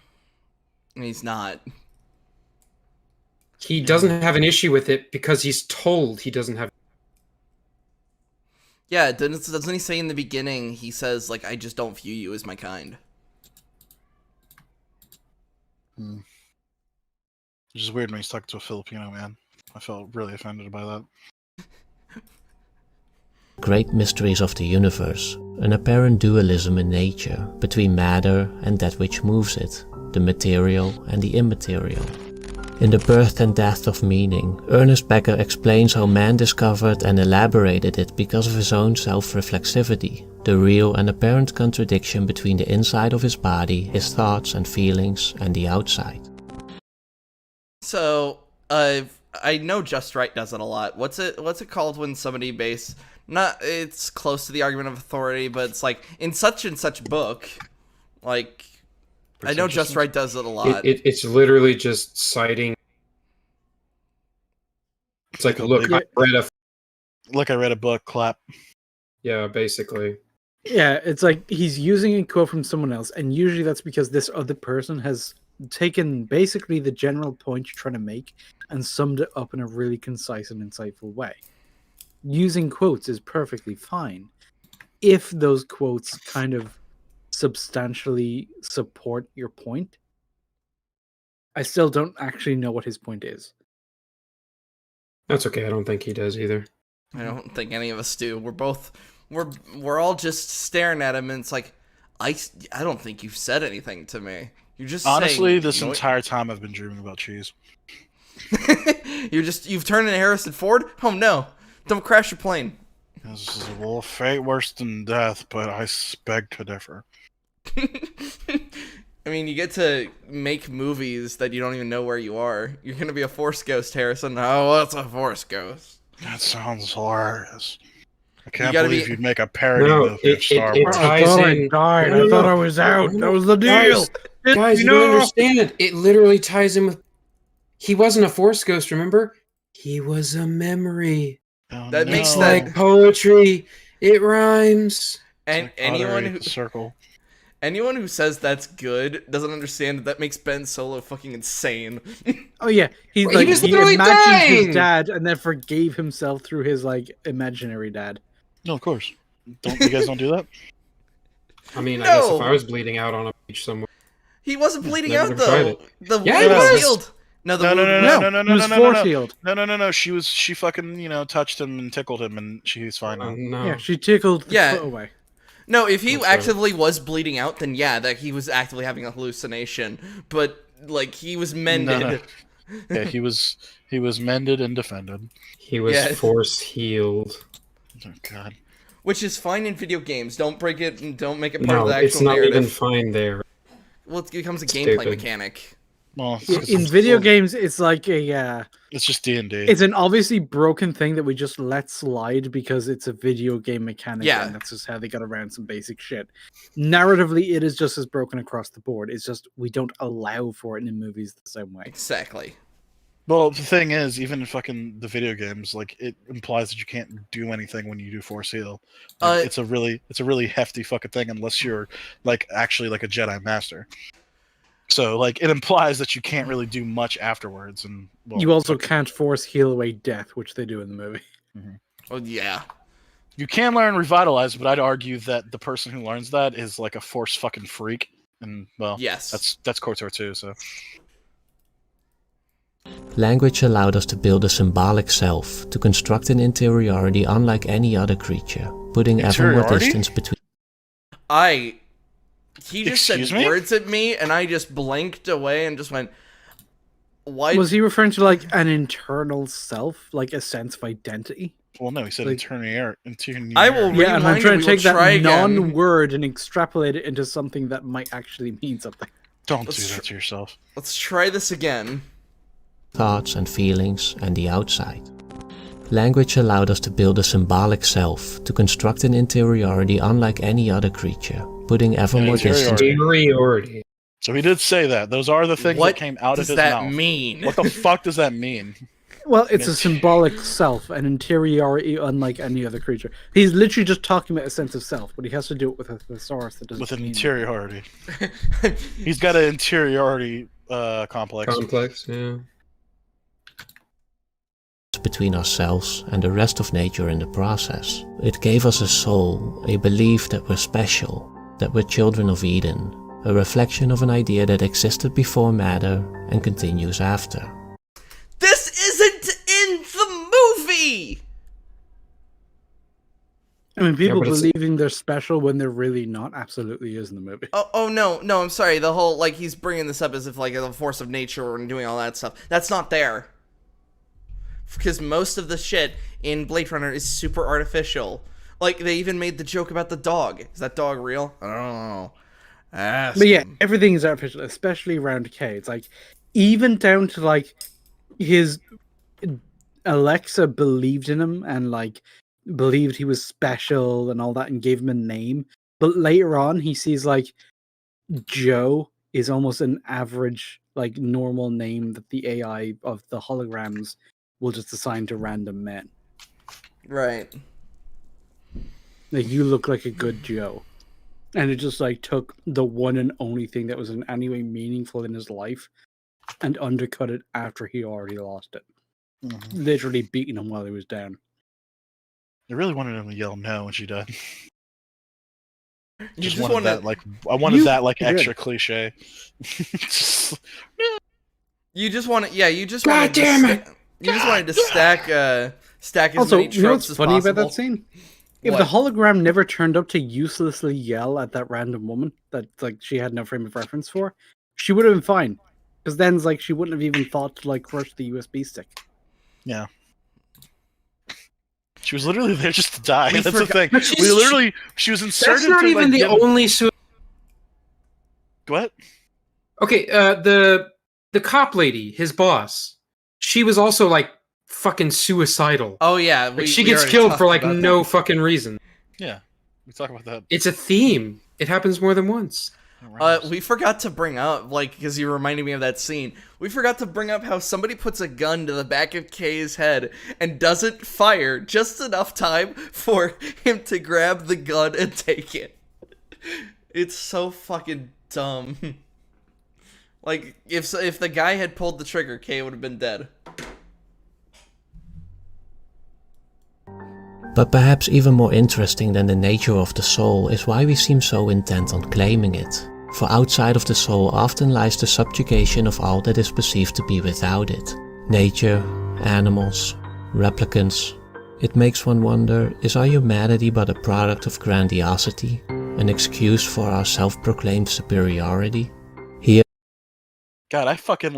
And he's not. He doesn't have an issue with it because he's told he doesn't have. Yeah, doesn't he say in the beginning? He says like, "I just don't view you as my kind." Which is weird when he's talking to a Filipino man. I felt really offended by that. great mysteries of the universe, an apparent dualism in nature between matter and that which moves it, the material and the immaterial. In The Birth and Death of Meaning, Ernest Becker explains how man discovered and elaborated it because of his own self-reflexivity, the real and apparent contradiction between the inside of his body, his thoughts and feelings, and the outside. So, I know Just Right does it a lot. What's it called when somebody it's close to the argument of authority, but it's like, in such and such book, like, I know Just Right does it a lot. It's literally just citing. It's like, look, I read a book, clap. Yeah, basically. Yeah, it's like he's using a quote from someone else, and usually that's because this other person has taken basically the general point you're trying to make and summed it up in a really concise and insightful way. Using quotes is perfectly fine if those quotes kind of substantially support your point. I still don't actually know what his point is. That's okay. I don't think he does either. I don't think any of us do. We're all just staring at him, and it's like, I don't think you've said anything to me. You're just Honestly, saying, this you know, entire time I've been dreaming about cheese. you've turned into Harrison Ford? Oh no. Don't crash your plane. This is a little fate worse than death, but I beg to differ. I mean, you get to make movies that you don't even know where you are. You're gonna be a Force ghost, Harrison. Oh, what's a Force ghost? That sounds hilarious. I You can't gotta believe be- you'd make a parody No, movie of Star Wars. I thought I died. I thought I was out. That was the deal. Guys, you don't understand. It literally ties in with. He wasn't a Force ghost, remember? He was a memory. Oh, That no. makes It's that- like poetry. It rhymes. And Like pottery anyone at who the circle. anyone who says that's good doesn't understand that makes Ben Solo fucking insane. Oh yeah, He he was literally imagined dying! his dad and then forgave himself through his like imaginary dad. No, of course. You guys don't do that? I mean, I guess No. if I was bleeding out on a beach somewhere. He wasn't bleeding Never out tried though. it. The Yeah, wound he was was. healed. No, the No, wound no, was- no, no, no, he was no, no, force no. healed. No. She fucking, touched him and tickled him, and he's fine now. No. Yeah, she tickled the Yeah. foot away. No, if he That's right. actively was bleeding out, then yeah, that he was actively having a hallucination. But like he was mended. No. Yeah, he was mended and defended. He was Yeah. force healed. Oh God. Which is fine in video games. Don't break it and don't make it part of No, the actual it's not narrative. even fine there. Well, it becomes a gameplay Stupid. mechanic. Well, In video games, it's like a it's just D&D. it's an obviously broken thing that we just let slide because it's a video game mechanic. Yeah. And that's just how they got around some basic shit. Narratively, it is just as broken across the board. It's just we don't allow for it in movies the same way. Exactly. Well, the thing is, even in fucking the video games, like it implies that you can't do anything when you do Force Heal. Like, it's a really hefty fucking thing unless you're like actually like a Jedi Master. So like it implies that you can't really do much afterwards, and well, you also can't force heal away death, which they do in the movie. Oh yeah. you can learn Revitalize, but I'd argue that the person who learns that is like a Force fucking freak, and well, Yes. that's KOTOR too. So. Language allowed us to build a symbolic self, to construct an interiority unlike any other creature, putting ever more Interiority? distance between. He just Excuse said me? words at me, and I just blinked away and just went, "Why?" Was he referring to like an internal self, like a sense of identity? Well, no, he said Like- interior. I will Yeah, and I'm rewind trying and to we will take try that again. non-word and extrapolate it into something that might actually mean something. Don't Let's do that to yourself. Let's try this again. Thoughts and feelings and the outside. Language allowed us to build a symbolic self, to construct an interiority unlike any other creature, putting ever An more distance. Superiority. So he did say that. Those are the things What that came out of does his that mouth. mean? What the fuck does that mean? Well, it's a Mitch. symbolic self, an interiority unlike any other creature. He's literally just talking about a sense of self, but he has to do it with a thesaurus that doesn't With an mean interiority. He's got an interiority complex. Complex, yeah. Between ourselves and the rest of nature in the process. It gave us a soul, a belief that we're special, that we're children of Eden, a reflection of an idea that existed before matter and continues after. This isn't in the movie. I mean, people but it's- believing they're special when they're really not absolutely is in the movie. Oh no, I'm sorry. The whole like he's bringing this up as if like a force of nature and doing all that stuff. That's not there. Because most of the shit in Blade Runner is super artificial. Like they even made the joke about the dog. Is that dog real? I don't know. Ask But yeah, him. everything is artificial, especially around K. It's like, even down to like his Alexa believed in him and like believed he was special and all that and gave him a name. But later on, he sees like Joe is almost an average, like normal name that the AI of the holograms will just assign to random men. Right. Like, you look like a good Joe. And it just like took the one and only thing that was in any way meaningful in his life and undercut it after he already lost it. Mhm. Literally beating him while he was down. I really wanted him to yell no when she died. You Just just wanted want that to like I wanted You that like did. extra cliche. Just- You just want to. Yeah. You just God wanted. damn to it! You just wanted to stack as Also, many you know tropes what's as funny possible. about that scene? If What? the hologram never turned up to uselessly yell at that random woman that like she had no frame of reference for, she would have been fine. Because then it's like she wouldn't have even thought to like crush the USB stick. yeah. She was literally there just to die. We That's the forgot- thing. But she's- We literally she was inserted That's not to, even like, the get- only What? Okay, the cop lady, his boss, she was also like fucking suicidal. Oh yeah. Like she gets killed for like no fucking reason. Yeah. We talk about that. It's a theme. It happens more than once. We forgot to bring up, like, because you reminded me of that scene. We forgot to bring up how somebody puts a gun to the back of Kay's head and doesn't fire just enough time for him to grab the gun and take it. It's so fucking dumb. Like, if the guy had pulled the trigger, Kay would have been dead. But perhaps even more interesting than the nature of the soul is why we seem so intent on claiming it. For outside of the soul often lies the subjugation of all that is perceived to be without it. Nature, animals, replicants. It makes one wonder, is our humanity but a product of grandiosity? An excuse for our self-proclaimed superiority? Here, God, I fucking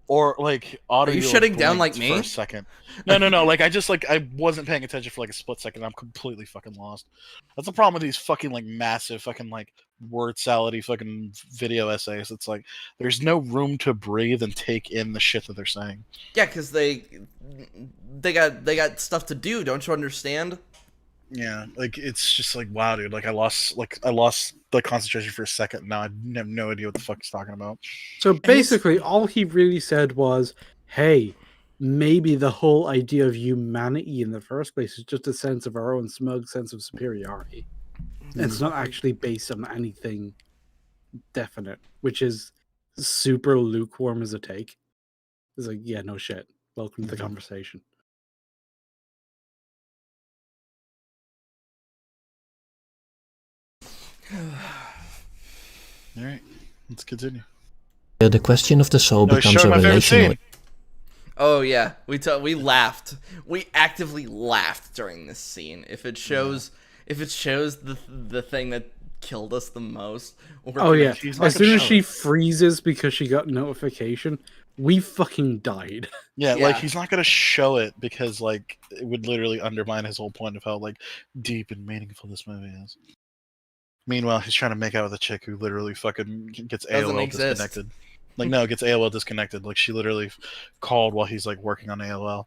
or like audio. Are you shutting down blinked like me? for a second? No. Like I wasn't paying attention for like a split second. I'm completely fucking lost. That's the problem with these fucking like massive fucking like word salady fucking video essays. It's like there's no room to breathe and take in the shit that they're saying. Yeah, because they got stuff to do. Don't you understand? Yeah, like it's just like wow, dude. Like I lost the concentration for a second. Now I have no idea what the fuck he's talking about. So basically, all he really said was, "Hey, maybe the whole idea of humanity in the first place is just a sense of our own smug sense of superiority. And it's not actually based on anything definite," which is super lukewarm as a take. It's like, yeah, no shit. Welcome to the conversation. All right, let's continue. The question of the soul No, becomes show a my favorite relational. scene. Oh yeah, we laughed. We actively laughed during this scene. If it shows the thing that killed us the most. Oh yeah, She's not as soon gonna as show she it. freezes because she got notification, we fucking died. Yeah, Yeah. like he's not gonna show it because like it would literally undermine his whole point of how like deep and meaningful this movie is. Meanwhile, he's trying to make out with a chick who literally fucking gets Doesn't AOL exist. disconnected. Like no, gets AOL disconnected. Like she literally called while he's like working on AOL.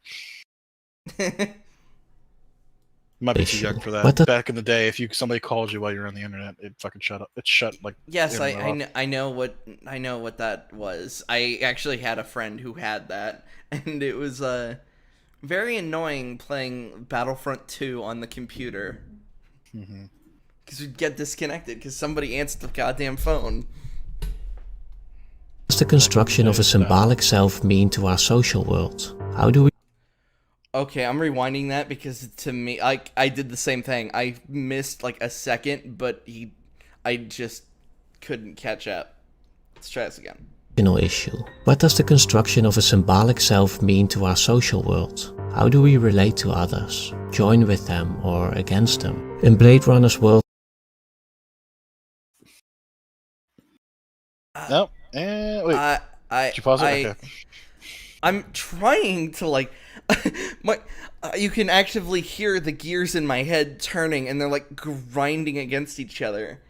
Might be too Issue. young for that. What the- Back in the day, if somebody called you while you're on the internet, it fucking shut up. It shut like. Yes, the internet off. I know what that was. I actually had a friend who had that, and it was very annoying playing Battlefront 2 on the computer. Mm-hmm. Because we'd get disconnected because somebody answered the goddamn phone. What does the construction of a symbolic self mean to our social world? How do we Okay, I'm rewinding that because to me, I did the same thing. I missed like a second, but I just couldn't catch up. Let's try this again. issue? What does the construction of a symbolic self mean to our social world? How do we relate to others? Join with them or against them? In Blade Runner's world, Nope. Wait. Did you pause it? Okay. I'm trying to like, you can actively hear the gears in my head turning, and they're like grinding against each other.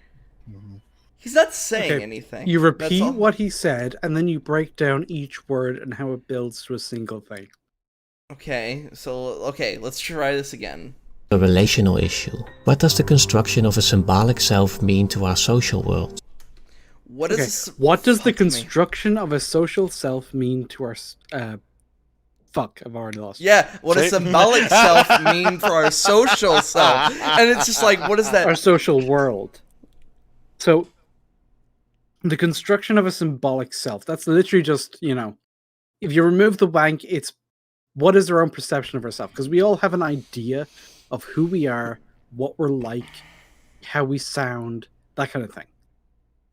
He's not saying anything. You That's repeat all. what he said, and then you break down each word and how it builds to a single thing. Okay, let's try this again. a relational issue. What does the construction of a symbolic self mean to our social world? What is what does the construction of a social self mean to our fuck, I've already lost. Yeah, what does symbolic self mean for our social self? And it's just like, what is that? Our social world. So, the construction of a symbolic self, that's literally just, you know, if you remove the wank, it's what is our own perception of ourselves? Because we all have an idea of who we are, what we're like, how we sound, that kind of thing.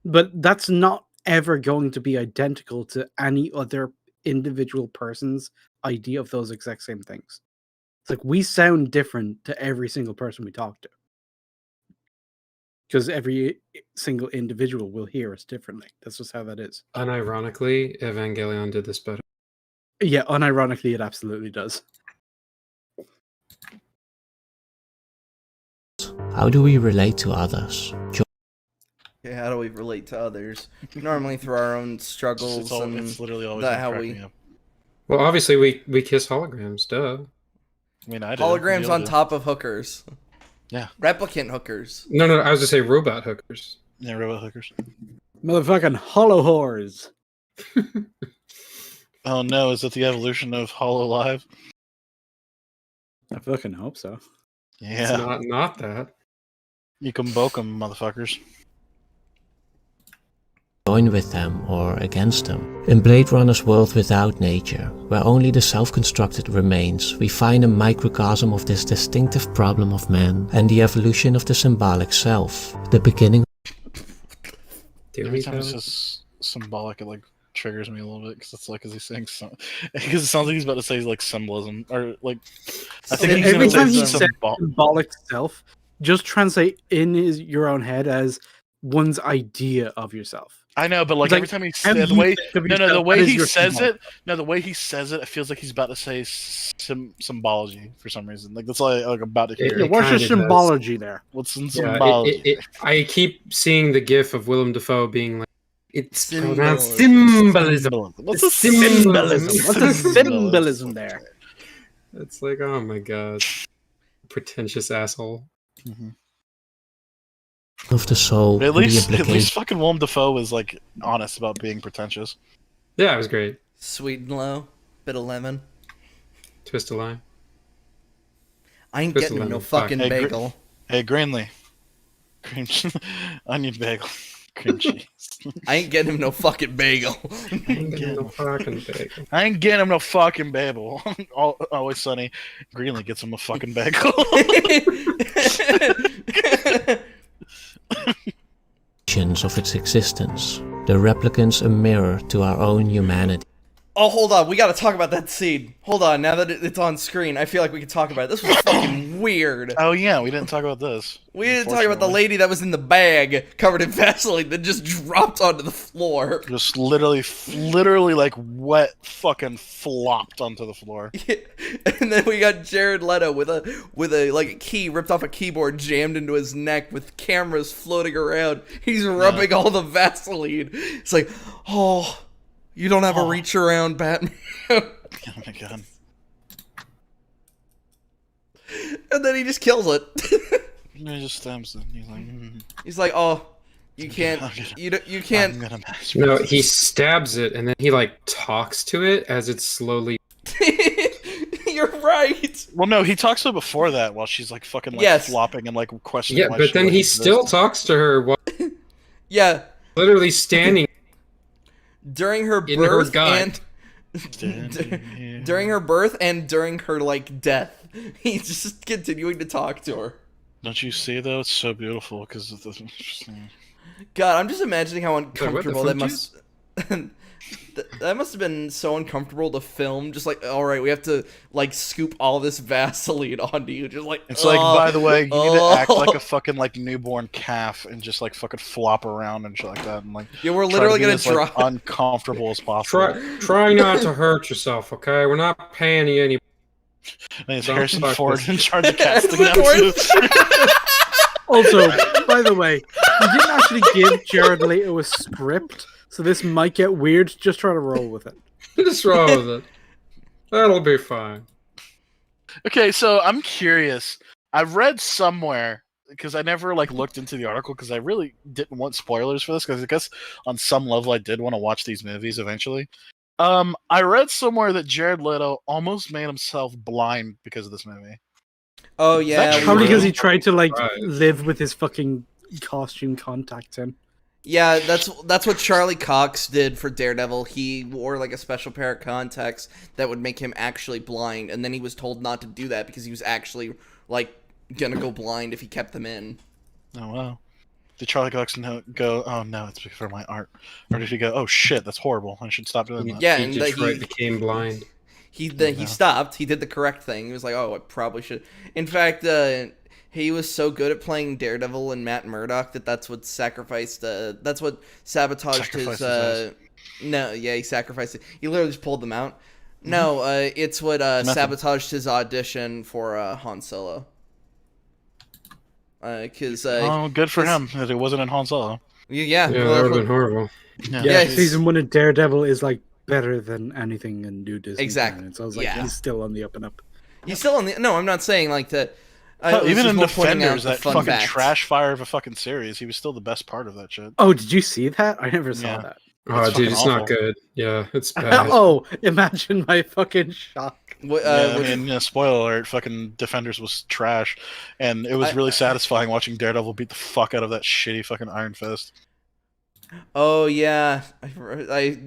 But that's not ever going to be identical to any other individual person's idea of those exact same things. It's like we sound different to every single person we talk to. Because every single individual will hear us differently. That's just how that is. Unironically, Evangelion did this better. Yeah, unironically, it absolutely does. How do we relate to others? Yeah, how do we relate to others? Normally through our own struggles and it's literally always how cracking we me up. Well, obviously we kiss holograms, duh. I mean, I do. holograms Neil on do. top of hookers. Yeah. Replicant hookers. No, I was gonna say robot hookers. Yeah, robot hookers. Motherfucking hollow whores. Oh no, is it the evolution of HoloLive? I fucking hope so. Yeah. It's not that. You can boke them, motherfuckers. Join with them or against them. In Blade Runner's world without nature, where only the self-constructed remains, we find a microcosm of this distinctive problem of man and the evolution of the symbolic self, the beginning. Every time it says symbolic, it like triggers me a little bit because it's like, is he saying something? Because it sounds like he's about to say like symbolism or like. I think he's Every gonna time say he says symbolic self, just translate in your own head as one's idea of yourself. I know, but like every time he says the way the way he says it, the way he says it, it feels like he's about to say symbology for some reason. Like that's all I'm about to hear. What's your symbology there? What's in symbology? I keep seeing the gif of Willem Dafoe being like, it's pronounced Symbolism. What's the symbolism? What's the symbolism there? It's like, oh my god. Pretentious asshole. of the soul, At and least, the at implication least fucking Willem Dafoe was like honest about being pretentious. Yeah, it was great. Sweet and low, bit of lemon. Twist a line. I ain't Twist getting a him no lemon. fucking Hey, bagel. Hey, Greenlee. Cream onion bagel. Cream cheese. I ain't getting him no fucking bagel. I ain't getting No fucking bagel. I ain't getting him no fucking bagel. Always Sunny. Greenlee gets him a fucking bagel. of its existence. The replicants a mirror to our own humanity. Oh, hold on. We gotta talk about that scene. Hold on. Now that it's on screen, I feel like we can talk about it. This was fucking weird. Oh yeah, we didn't talk about this. We didn't talk about the lady that was in the bag covered in Vaseline that just dropped onto the floor. Just literally like wet fucking flopped onto the floor. And then we got Jared Leto with a like a key ripped off a keyboard jammed into his neck with cameras floating around. He's rubbing all the Vaseline. It's like, oh, you don't have a reach around, Batman. Oh my god. And then he just kills it. He just stabs it. He's like, He's like, oh, you can't, you can't. I'm gonna mash No, he stabs it and then he like talks to it as it's slowly. You're right. Well, no, he talks to her before that while she's like fucking like Yes. flopping and like questioning. Yeah, why but she, then like, he exists. still talks to her while Yeah. literally standing During her in her birth gut. and during her birth and during her like death, he's just continuing to talk to her. Don't you see though? It's so beautiful because of the. God, I'm just imagining how what the uncomfortable that fuck must. That must have been so uncomfortable to film. Just like, all right, we have to like scoop all this Vaseline onto you. Just like It's like, by the way, you need to act like oh. a fucking like newborn calf and just like fucking flop around and shit like that, and like Yeah, we're try literally be gonna as, like, drop. uncomfortable as possible. try not to hurt yourself, okay? We're not paying you any. And it's Don't Harrison fuck Ford this. in charge of casting Harrison them. Ford. too. Also, by the way, you didn't actually give Jared Leto a script, so this might get weird. Just try to roll with it. Just roll with it. That'll be fine. Okay, so I'm curious. I read somewhere because I never like looked into the article because I really didn't want spoilers for this because I guess on some level I did want to watch these movies eventually. I read somewhere that Jared Leto almost made himself blind because of this movie. Oh yeah, Probably true? because he tried to like Right. live with his fucking costume contacts in. yeah. That's what Charlie Cox did for Daredevil. He wore like a special pair of contacts that would make him actually blind, and then he was told not to do that because he was actually like gonna go blind if he kept them in. Oh wow. Did Charlie Cox go, oh no, it's for my art? Or did he go, oh shit, that's horrible, I should stop doing that? Yeah, He and Detroit became blind. He Yeah. stopped. He did the correct thing. He was like, "Oh, I probably should." In fact, he was so good at playing Daredevil and Matt Murdock that's what sacrificed. That's what sabotaged Sacrificed his. No, yeah, he sacrificed it. He literally just pulled them out. No, it's what sabotaged his audition for Han Solo. Because Oh, good for him that it wasn't in Han Solo. yeah, Yeah, well, that would have been horrible. Yeah. Yeah, Season 1 of Daredevil is like better than anything in New Disney. Exactly. canon, so I was like, Yeah. he's still on the up and up. he's still on the. No, I'm not saying like that. Hell, even in Defenders, Defenders, that fucking trash fire of a fucking series, he was still the best part of that shit. Oh, did you see that? I never saw Yeah. that. Oh, It's dude, fucking it's awful. not good. Yeah, it's bad. Oh, imagine my fucking shock. I mean, spoiler alert, fucking Defenders was trash, and it was really satisfying watching Daredevil beat the fuck out of that shitty fucking Iron Fist. Oh yeah, I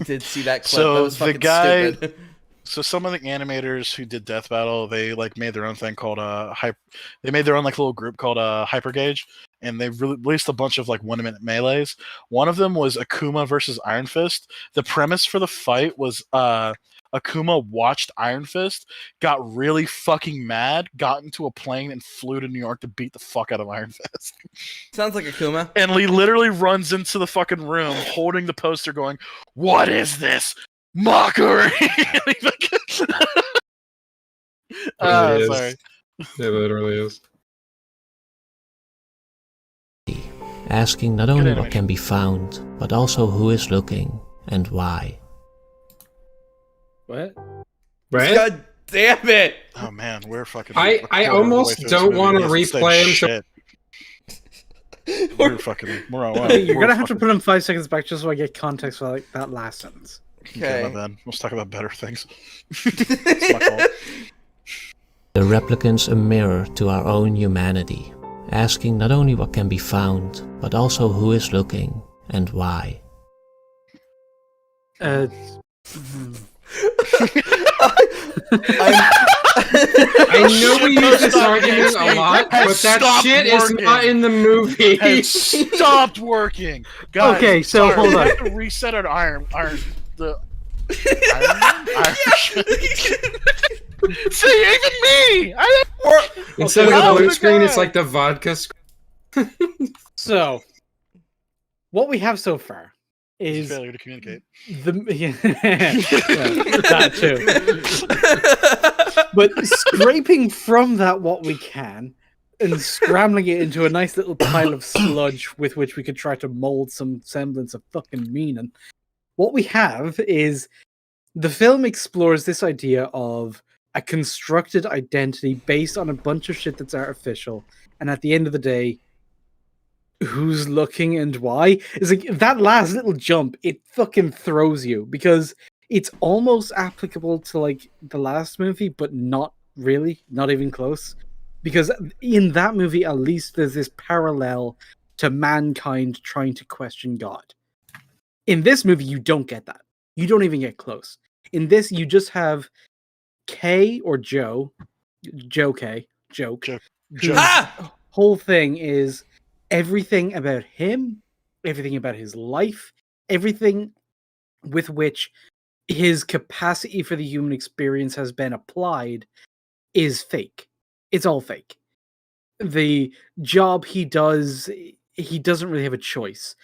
did see that clip. So that was the fucking guy- stupid. So some of the animators who did Death Battle, they like made their own thing called they made their own like little group called Hypergauge, and they released a bunch of like 1 minute melees. One of them was Akuma versus Iron Fist. The premise for the fight was Akuma watched Iron Fist, got really fucking mad, got into a plane and flew to New York to beat the fuck out of Iron Fist. Sounds like Akuma. And he literally runs into the fucking room holding the poster going, "What is this? Mockery!" It is. Sorry. It literally is. Asking not only what animation. can be found, but also who is looking and why. What? This guy Damn it! Oh man, we're fucking. I a quarter of the almost way through this don't movie, wanna and he hasn't said replay him, so- shit. We're fucking. We're on. You're we're gonna have to fucking- put him 5 seconds back just so I get context for like that last sentence. Okay, my Okay. bad. Let's talk about better things. It's my fault. The replicants a mirror to our own humanity, asking not only what can be found, but also who is looking and why. I know we use this argument a lot, Has but that stopped shit is working. not in the movie. It stopped working. Guys, Okay, so sorry, hold we on. have to reset our See, even me. Instead Okay, of oh the blue my screen, it's God. like the vodka screen. So, what we have so far It's a is failure to communicate. yeah, that too. But scraping from that what we can and scrambling it into a nice little pile of sludge with which we could try to mold some semblance of fucking meaning. What we have is the film explores this idea of a constructed identity based on a bunch of shit that's artificial, and at the end of the day, who's looking and why? Is like that last little jump, it fucking throws you because it's almost applicable to like the last movie, but not really, not even close. Because in that movie, at least there's this parallel to mankind trying to question God. In this movie, you don't get that. You don't even get close. In this, you just have K or Joe, Joe K, Joke, whose Ah! whole thing is everything about him, everything about his life, everything with which his capacity for the human experience has been applied is fake. It's all fake. The job he does, he doesn't really have a choice.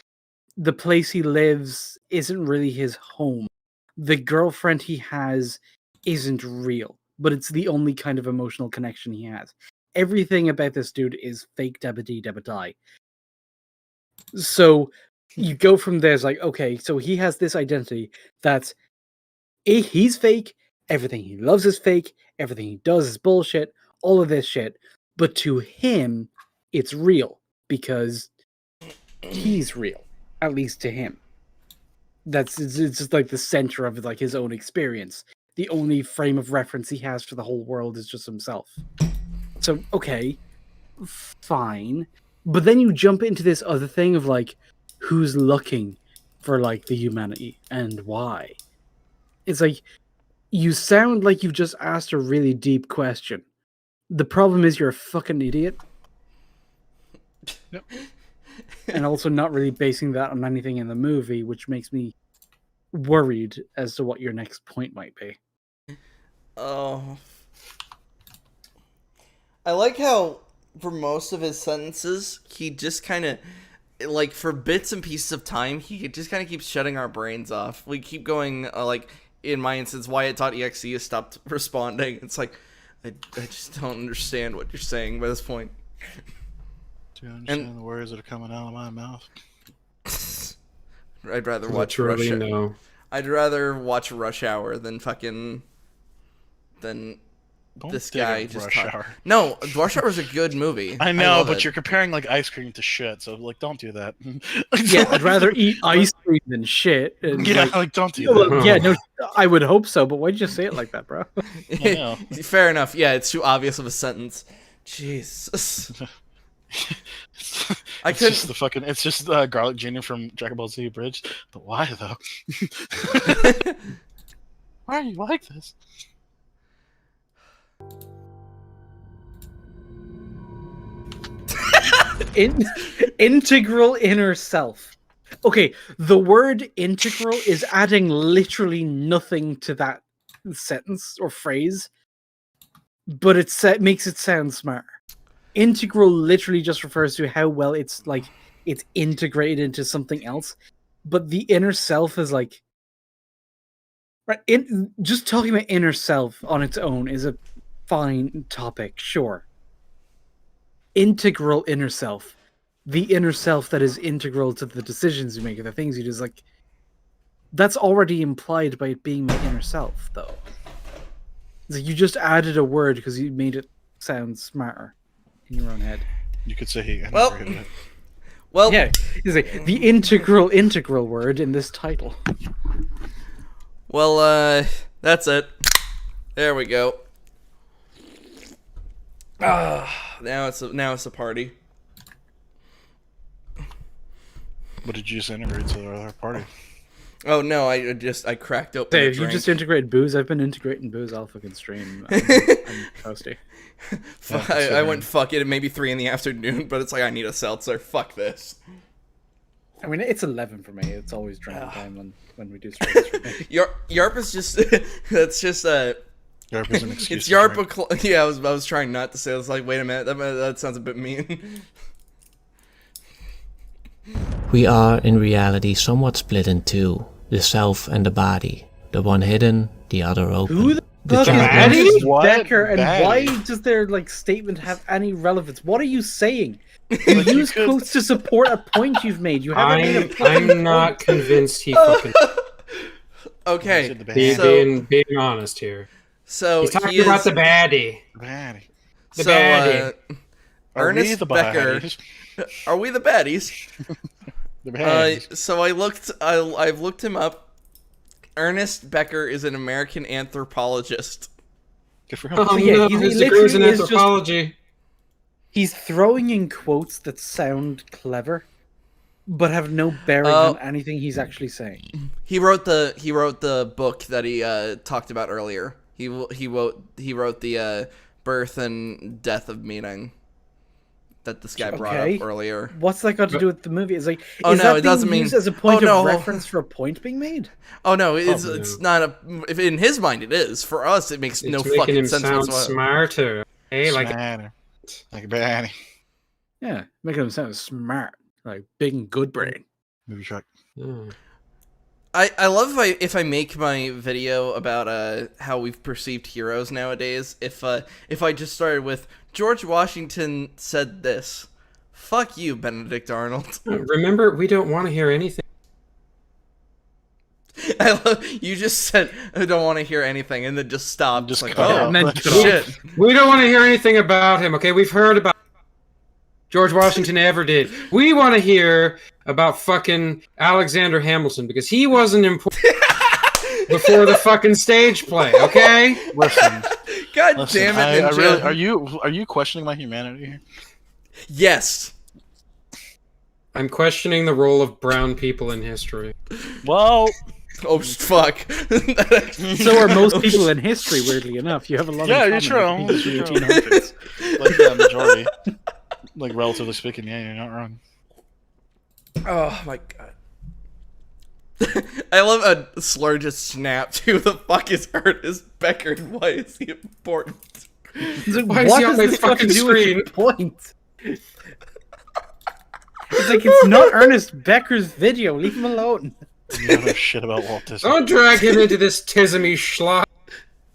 The place he lives isn't really his home. The girlfriend he has isn't real, but it's the only kind of emotional connection he has. Everything about this dude is fake dabba-dee dabba-die. So you go from there, it's like, okay, so he has this identity that's he's fake, everything he loves is fake, everything he does is bullshit, all of this shit. But to him, it's real because he's real, at least to him. It's just like the center of like his own experience. The only frame of reference he has for the whole world is just himself. So, okay, fine. But then you jump into this other thing of like, who's looking for like the humanity and why? It's like, you sound like you've just asked a really deep question. The problem is you're a fucking idiot. Yep. And also not really basing that on anything in the movie, which makes me worried as to what your next point might be. Oh. I like how, for most of his sentences, he just kind of, like, for bits and pieces of time, he just kind of keeps shutting our brains off. We keep going, like, in my instance, Wyatt.exe has stopped responding. It's like, I just don't understand what you're saying by this point. Do you understand the words that are coming out of my mouth? I'd rather watch Literally, Rush. no. I'd rather watch Rush Hour than fucking Don't this dig guy at just Rush talk. Hour. No, Rush Hour is a good movie. I know, love but it. you're comparing like ice cream to shit, so like don't do that. Yeah, I'd rather eat ice cream than shit. And Yeah, like, like don't do well, that. yeah, no, I would hope so, but why'd you say it like that, bro? I know. Fair enough. Yeah, it's too obvious of a sentence. Jesus. I It's couldn't. just the fucking. It's just Garlic Jr. from Dragon Ball Z Bridge. But why though? Why are you like this? Integral inner self. Okay, the word integral is adding literally nothing to that sentence or phrase, but it makes it sound smarter. Integral literally just refers to how well it's like it's integrated into something else, but the inner self is like right. Just talking about inner self on its own is a fine topic, sure. Integral inner self, the inner self that is integral to the decisions you make, the things you do, is like that's already implied by it being my inner self, though. It's like you just added a word because you made it sound smarter in your own head. You could say he Well, integrated it. well, Yeah, it's like the integral word in this title. well, that's it. There we go. Now it's a party. What did you just integrate to the other party? Oh no, I cracked open. Hey, a if you drink. just integrate booze, I've been integrating booze all fucking stream. I'm toasty. I went fuck it at maybe 3 in the afternoon, but it's like I need a seltzer. Fuck this. I mean, it's 11 for me. It's always drinking time when we do streams for me. Yarp is just that's just Yarp is an excuse. it's to Yarp. drink. Yeah, I was trying not to say. I was like, wait a minute, that sounds a bit mean. We are, in reality, somewhat split in two. The self and the body. The one hidden, the other open. Who the fuck giant- is Ernest What? Becker, and Baddie. why does their statement have any relevance? What are you saying? You use quotes to support a point you've made. You haven't made a fucking I'm not point. convinced he fucking. Okay, Said the bad. so being honest here. so He's talking he is, about the baddie. Baddie. The so baddie. Are we Ernest the Becker. baddies? Are we the baddies? The baddies. So I've looked him up. Ernest Becker is an American anthropologist. Good for him. Oh yeah, no, he his degree's in literally is just- anthropology. He's throwing in quotes that sound clever, but have no bearing Oh. on anything he's actually saying. He wrote the book that he talked about earlier. He wrote the birth and death of meaning that this guy brought Okay. up earlier. What's that got to do with the movie? It's like, Oh, is no, that it doesn't being mean- used as a point Oh, no. of reference for a point being made? Oh no, it's Oh, no. it's not a. If in his mind it is. For us, it makes It's no making fucking him sense sound whatsoever. smarter. Hey, like Smarter. Like a baddie. Yeah, making him sound smart, like big and good brain. Movie truck. oh. I love if I make my video about how we've perceived heroes nowadays. If I just started with George Washington said this. Fuck you, Benedict Arnold. Remember, we don't want to hear anything. I love, you just said I don't want to hear anything, and then just stopped. Just Just like, cut oh, out. And then shit. We don't want to hear anything about him. Okay, we've heard about George Washington ever did. We want to hear about fucking Alexander Hamilton because he wasn't important before the fucking stage play. Okay. Listen, God listen. damn it, I Ninja. really, are you questioning my humanity here? Yes. I'm questioning the role of brown people in history. Well, Oh fuck. So are most people in history, weirdly enough. You have a lot yeah, of you're true. common with You're the true. 1800s. Like the majority, like relatively speaking, yeah, you're not wrong. Oh my god. I love a slur just snapped. Who the fuck is Ernest Becker and why is he important? It's like, Why is what he on does my this got to fucking do with your screen? point? It's like, it's not Ernest Becker's video. Leave him alone. You don't know shit about Walt Disney. Don't drag him into this tismy schlock.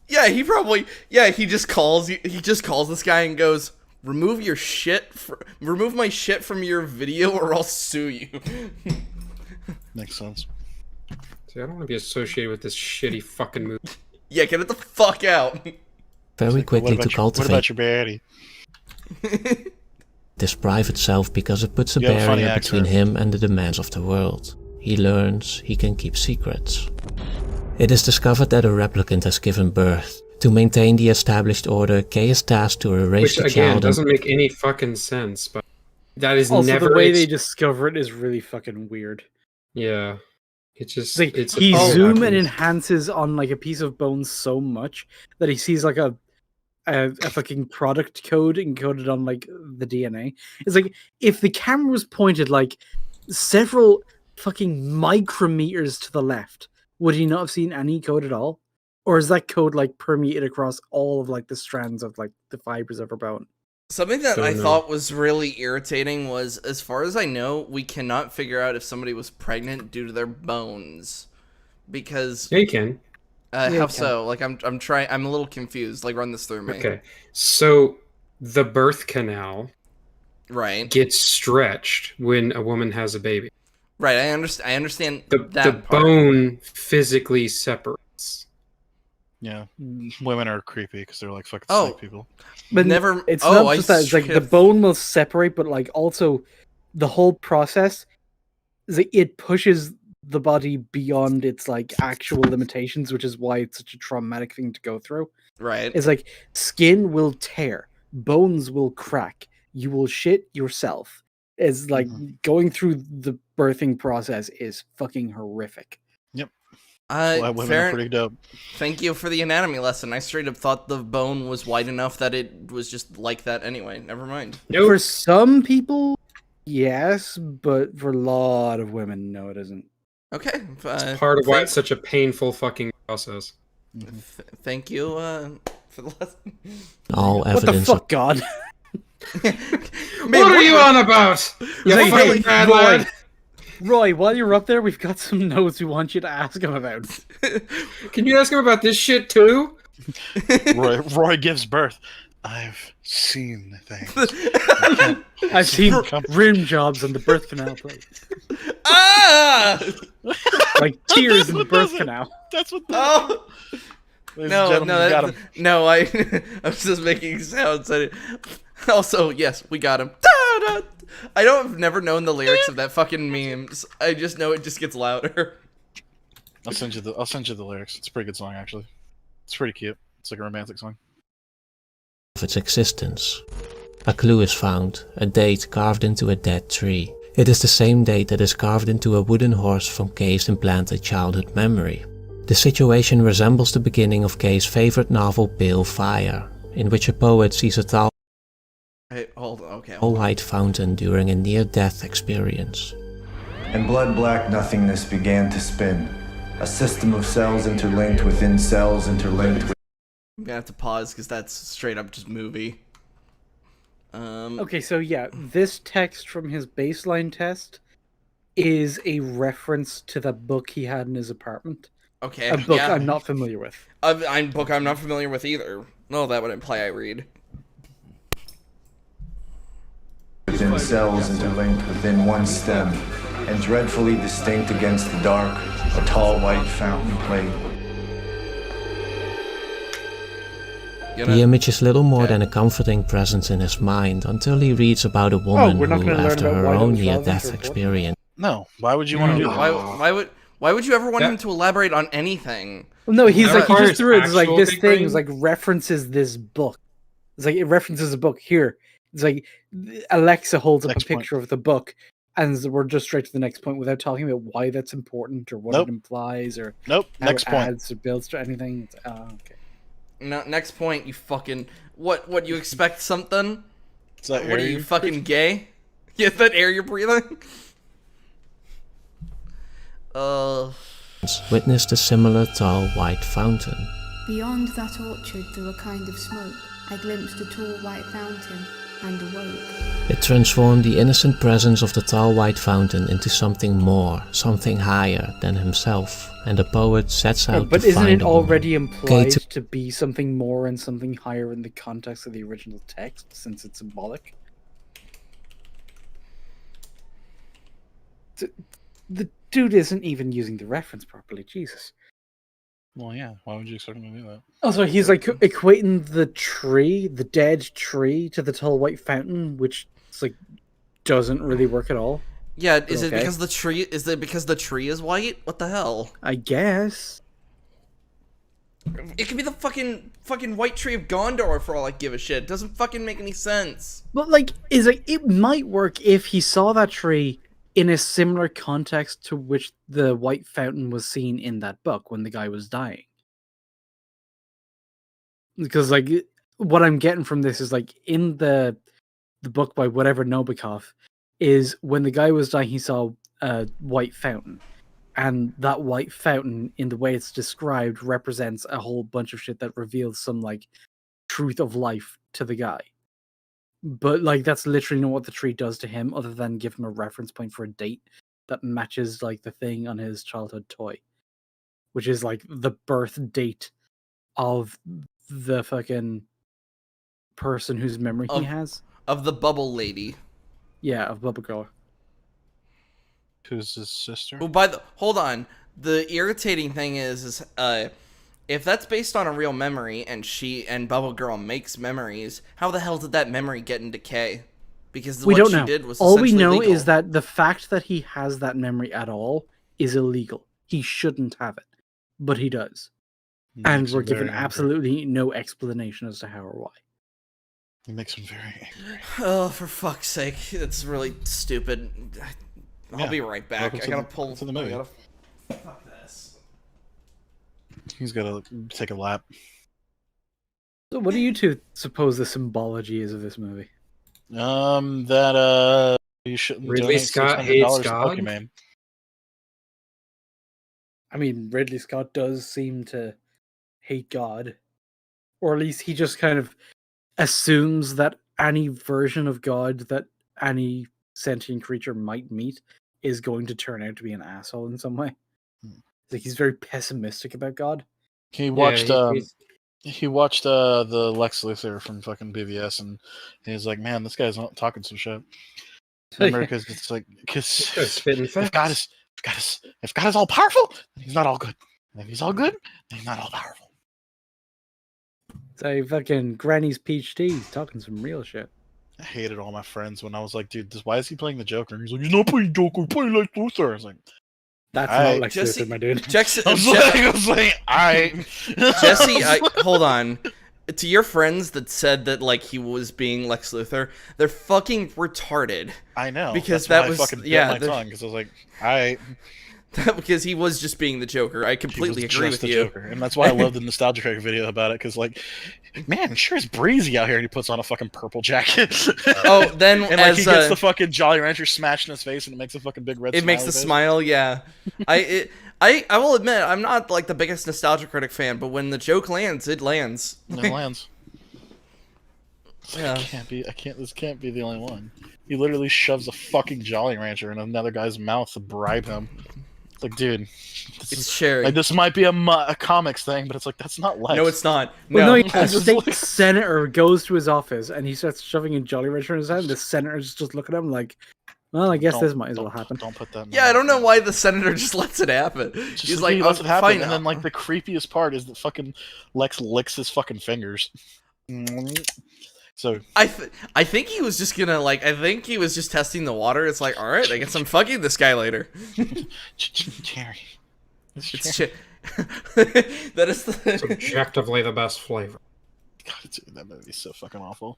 Yeah, he probably he just calls this guy and goes, remove my shit from your video or I'll sue you. Makes sense. See, I don't want to be associated with this shitty fucking movie. Yeah, get it the fuck out. Very quickly What to about cultivate your baddie? this private self because it puts a You have a funny barrier between accent. him and the demands of the world. He learns he can keep secrets. It is discovered that a replicant has given birth. To maintain the established order, Kay is tasked to erase Which the again child and doesn't make any fucking sense, but that is Also, never the way ex- they discover it is really fucking weird. Yeah. It's just It's like it's he a- zoom and enhances on like a piece of bone so much that he sees like a fucking product code encoded on like the DNA. It's like if the camera was pointed like several fucking micrometers to the left, would he not have seen any code at all? Or is that code like permeated across all of like the strands of like the fibers of her bone? Something that Don't I know. thought was really irritating was, as far as I know, we cannot figure out if somebody was pregnant due to their bones. Because Yeah, you can. Yeah, how you so? Like I'm a little confused. Like run this through me. Okay. So the birth canal Right. gets stretched when a woman has a baby. Right. I understand The that part. bone physically separates. Yeah, women are creepy because they're like fucking Oh. snake people. But Never. It's oh, not I just that. It's like straight the up- bone will separate, but like also the whole process is like it pushes the body beyond its like actual limitations, which is why it's such a traumatic thing to go through. Right. It's like skin will tear, bones will crack, you will shit yourself. It's like going through the birthing process is fucking horrific. Why women fair. are pretty dope. Thank you for the anatomy lesson. I straight up thought the bone was wide enough that it was just like that anyway. Never mind. For some people, yes, but for a lot of women, no, it isn't. Okay. It's part of why it's such a painful fucking process. Thank you for the lesson. All What the evidence fuck, God? What are you on about? You Hey, fucking bad Roy, lad. Roy, while you're up there, we've got some notes we want you to ask him about. Can you ask him about this shit too? Roy gives birth. I've seen things. I've seen rim jobs on the birth canal plate. Ah! Like tears in the what birth does it. canal. That's what. Oh! Ladies and No, gentlemen, no, we got him. no, I was just making sounds. Also, yes, we got him. Da-da! I've never known the lyrics of that fucking memes. I just know it just gets louder. I'll send you the lyrics. It's a pretty good song actually. It's pretty cute. It's like a romantic song. of its existence. A clue is found, a date carved into a dead tree. It is the same date that is carved into a wooden horse from Kay's implanted childhood memory. The situation resembles the beginning of Kay's favorite novel Pale Fire, in which a poet sees a tall Hey, hold on, okay. white fountain during a near-death experience. In blood black nothingness began to spin. A system of cells interlinked within cells interlinked with... I'm gonna have to pause because that's straight up just movie. Okay, so yeah, this text from his baseline test is a reference to the book he had in his apartment. Okay, A book yeah. I'm not familiar with. A book I'm not familiar with either. No, that would imply I read. within cells interlinked within one stem, and dreadfully distinct against the dark, a tall white fountain played. The image is little more than a comforting presence in his mind until he reads about a woman we're not who, gonna learn after about her why that own was relevant near-death or what? experience, No, why would you want to do that? Why would you ever want him to elaborate on anything? Well, no, he's That like, he requires just threw it. It's like, actual this big thing is brain? like references this book. It's like, it references a book here. It's like, Alexa holds up Next a picture of the book, and we're just straight to the next point without talking about why that's important or what Nope. it implies or Nope. how Next it point. adds or builds to anything. It's, okay. No, next point, you fucking... What, you expect something? Is that What are air you, fucking gay? Yeah, that air you're breathing? witnessed a similar tall white fountain. Beyond that orchard, through a kind of smoke, I glimpsed a tall white fountain and awoke. It transformed the innocent presence of the tall white fountain into something more, something higher than himself, and the poet sets out But to isn't find it a woman. already implied to- to be something more and something higher in the context of the original text, since it's symbolic? The dude isn't even using the reference properly, Jesus. Well, yeah. Why would you expect him to do that? Also, he's like equating the tree, the dead tree, to the tall white fountain, which it's like doesn't really work at all. Yeah, is it Okay. because the tree... Is it because the tree is white? What the hell? I guess. It could be the fucking white tree of Gondor for all I give a shit. It doesn't fucking make any sense. But like, is like it might work if he saw that tree in a similar context to which the white fountain was seen in that book when the guy was dying. Because like what I'm getting from this is like in the book by whatever Nabokov is when the guy was dying he saw a white fountain. And that white fountain, in the way it's described, represents a whole bunch of shit that reveals some like truth of life to the guy. But like that's literally not what the tree does to him, other than give him a reference point for a date that matches like the thing on his childhood toy, which is like the birth date of the fucking person whose memory he has. Of the bubble lady. Yeah, of Bubba Girl. Who's his sister? Oh, hold on. The irritating thing is If that's based on a real memory and Bubble Girl makes memories, how the hell did that memory get in decay? Because We what don't she know. did was All we essentially know legal. is that the fact that he has that memory at all is illegal. He shouldn't have it, but he does. And Makes we're him very given angry. absolutely no explanation as to how or why. It makes him very angry. Oh, for fuck's sake. That's really stupid. I'll Yeah. be right back. Welcome I to gotta the- pull... to the movie. I gotta... Fuck this. He's gotta take a lap. So what do you two suppose the symbology is of this movie? That you shouldn't Ridley donate Scott $600 hates to God? Pokemon. I mean, Ridley Scott does seem to hate God. Or at least he just kind of assumes that any version of God that any sentient creature might meet is going to turn out to be an asshole in some way. Like he's very pessimistic about God. He watched he's- he watched the Lex Luthor from fucking BVS, and he was like, "Man, this guy's not talking some shit." Remember, because it's like, because spitting if God is all powerful, then he's not all good. And if he's all good, then he's not all powerful. So fucking Granny's peach tea, he's talking some real shit. I hated all my friends when I was like, "Dude, why is he playing the Joker?" And he's like, "He's not playing Joker, he's playing Lex Luthor." I was like, That's Alright. not Lex Jesse- Luthor, my dude. I was like, "Alright." Jesse, hold on. To your friends that said that like he was being Lex Luthor, they're fucking retarded. I know, because that's that why was I fucking bit my the- tongue because I was like, "Alright." because he was just being the Joker. I He completely was agree just with the you. Joker. And that's why I love the Nostalgia Critic video about it, because, like, man, it sure is breezy out here, and he puts on a fucking purple jacket. Oh, then and, like, as he gets the fucking Jolly Rancher smashed in his face, and it makes a fucking big red it makes the smile, yeah. I will admit, I'm not, like, the biggest Nostalgia Critic fan, but when the joke lands, it lands. It lands. Yeah. This can't be the only one. He literally shoves a fucking Jolly Rancher in another guy's mouth to bribe him. It's like, dude, It's Sherry. Like, this might be a comics thing, but it's like, that's not Lex. No, it's not. Well, No. a state senator goes to his office and he starts shoving a Jolly Rancher in his hand. The senator's just looking at him like, well, I guess this might as well happen. Don't put that in Yeah, I don't know why the senator just lets it happen. He's like, he lets oh, it happen, fine. and then like the creepiest part is that fucking Lex licks his fucking fingers. So I think he was just gonna like. I think he was just testing the water. It's like, all right, I guess I'm fucking this guy later. Cherry. It's that is It's objectively the best flavor. God, dude, that movie's so fucking awful.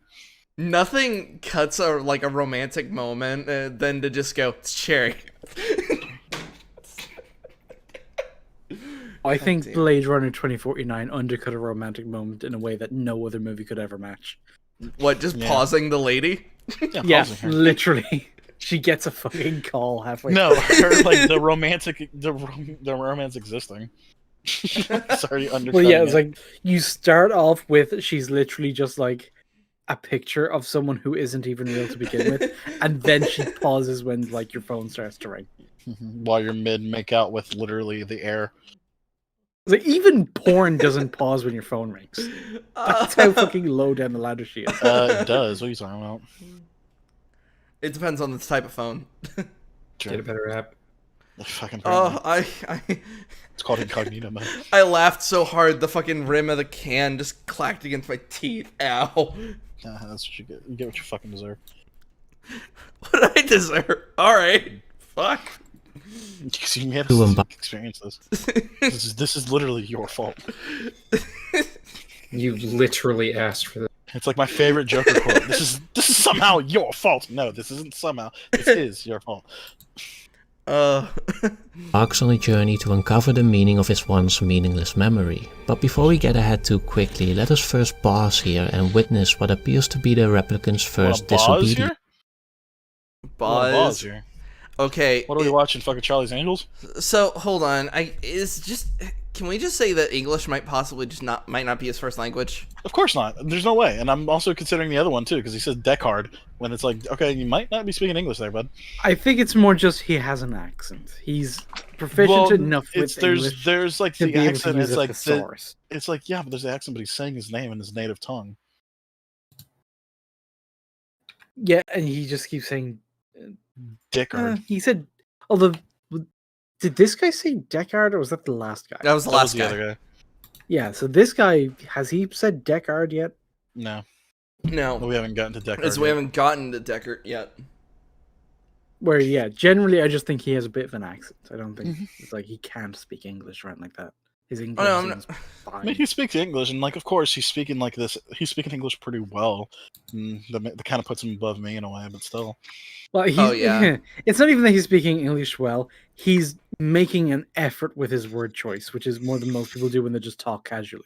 Nothing cuts a romantic moment than to just go, it's Cherry. I think Blade Runner 2049 undercut a romantic moment in a way that no other movie could ever match. What, just pausing the lady? Yeah, pausing her. literally. She gets a fucking call halfway. No, her, like the romance existing. It's already undercutting Well, yeah, it's it. like you start off with she's literally just like a picture of someone who isn't even real to begin with, and then she pauses when like your phone starts to ring. While you're mid make out with literally the air. It's like even porn doesn't pause when your phone rings. That's how fucking low down the ladder she is. It does. What are you talking about? It depends on the type of phone. Get a better app. Fucking Oh, it's called Incognito mode. I laughed so hard the fucking rim of the can just clacked against my teeth. Ow. That's what you get. You get what you fucking deserve. What did I deserve? Alright. Fuck. Because you made To us imbi- experience this. This is literally your fault. You literally asked for this. It's like my favorite Joker quote. This is somehow your fault. No, this isn't somehow. This is your fault. Embarks on a journey to uncover the meaning of his once meaningless memory. But before we get ahead too quickly, let us first pause here and witness what appears to be the replicants' first disobedience. Buzz. Here? Okay. What are we watching? Fucking Charlie's Angels? So hold on. Can we just say that English might possibly might not be his first language? Of course not. There's no way. And I'm also considering the other one too, because he says Deckard when it's like, okay, you might not be speaking English there, bud. I think it's more just he has an accent. He's proficient enough with English. There's like to the be able to accent. use It's a like thesaurus. it's like yeah, but there's the accent, but he's saying his name in his native tongue. Yeah, and he just keeps saying Deckard. he said, although, did this guy say Deckard or was that the last guy? That was the last guy. Other guy. Yeah, so this guy, has he said Deckard yet? No, No, we haven't gotten to Deckard. as we yet. haven't gotten to Deckard yet. Where, yeah, generally I just think he has a bit of an accent. I don't think it's like he can't speak English or anything like that. His English no, I'm seems I fine. mean, he speaks English, and like, of course, he's speaking like this. He's speaking English pretty well. That kind of puts him above me in a way, but still. Well, he's, yeah. it's not even that he's speaking English well. He's making an effort with his word choice, which is more than most people do when they just talk casually.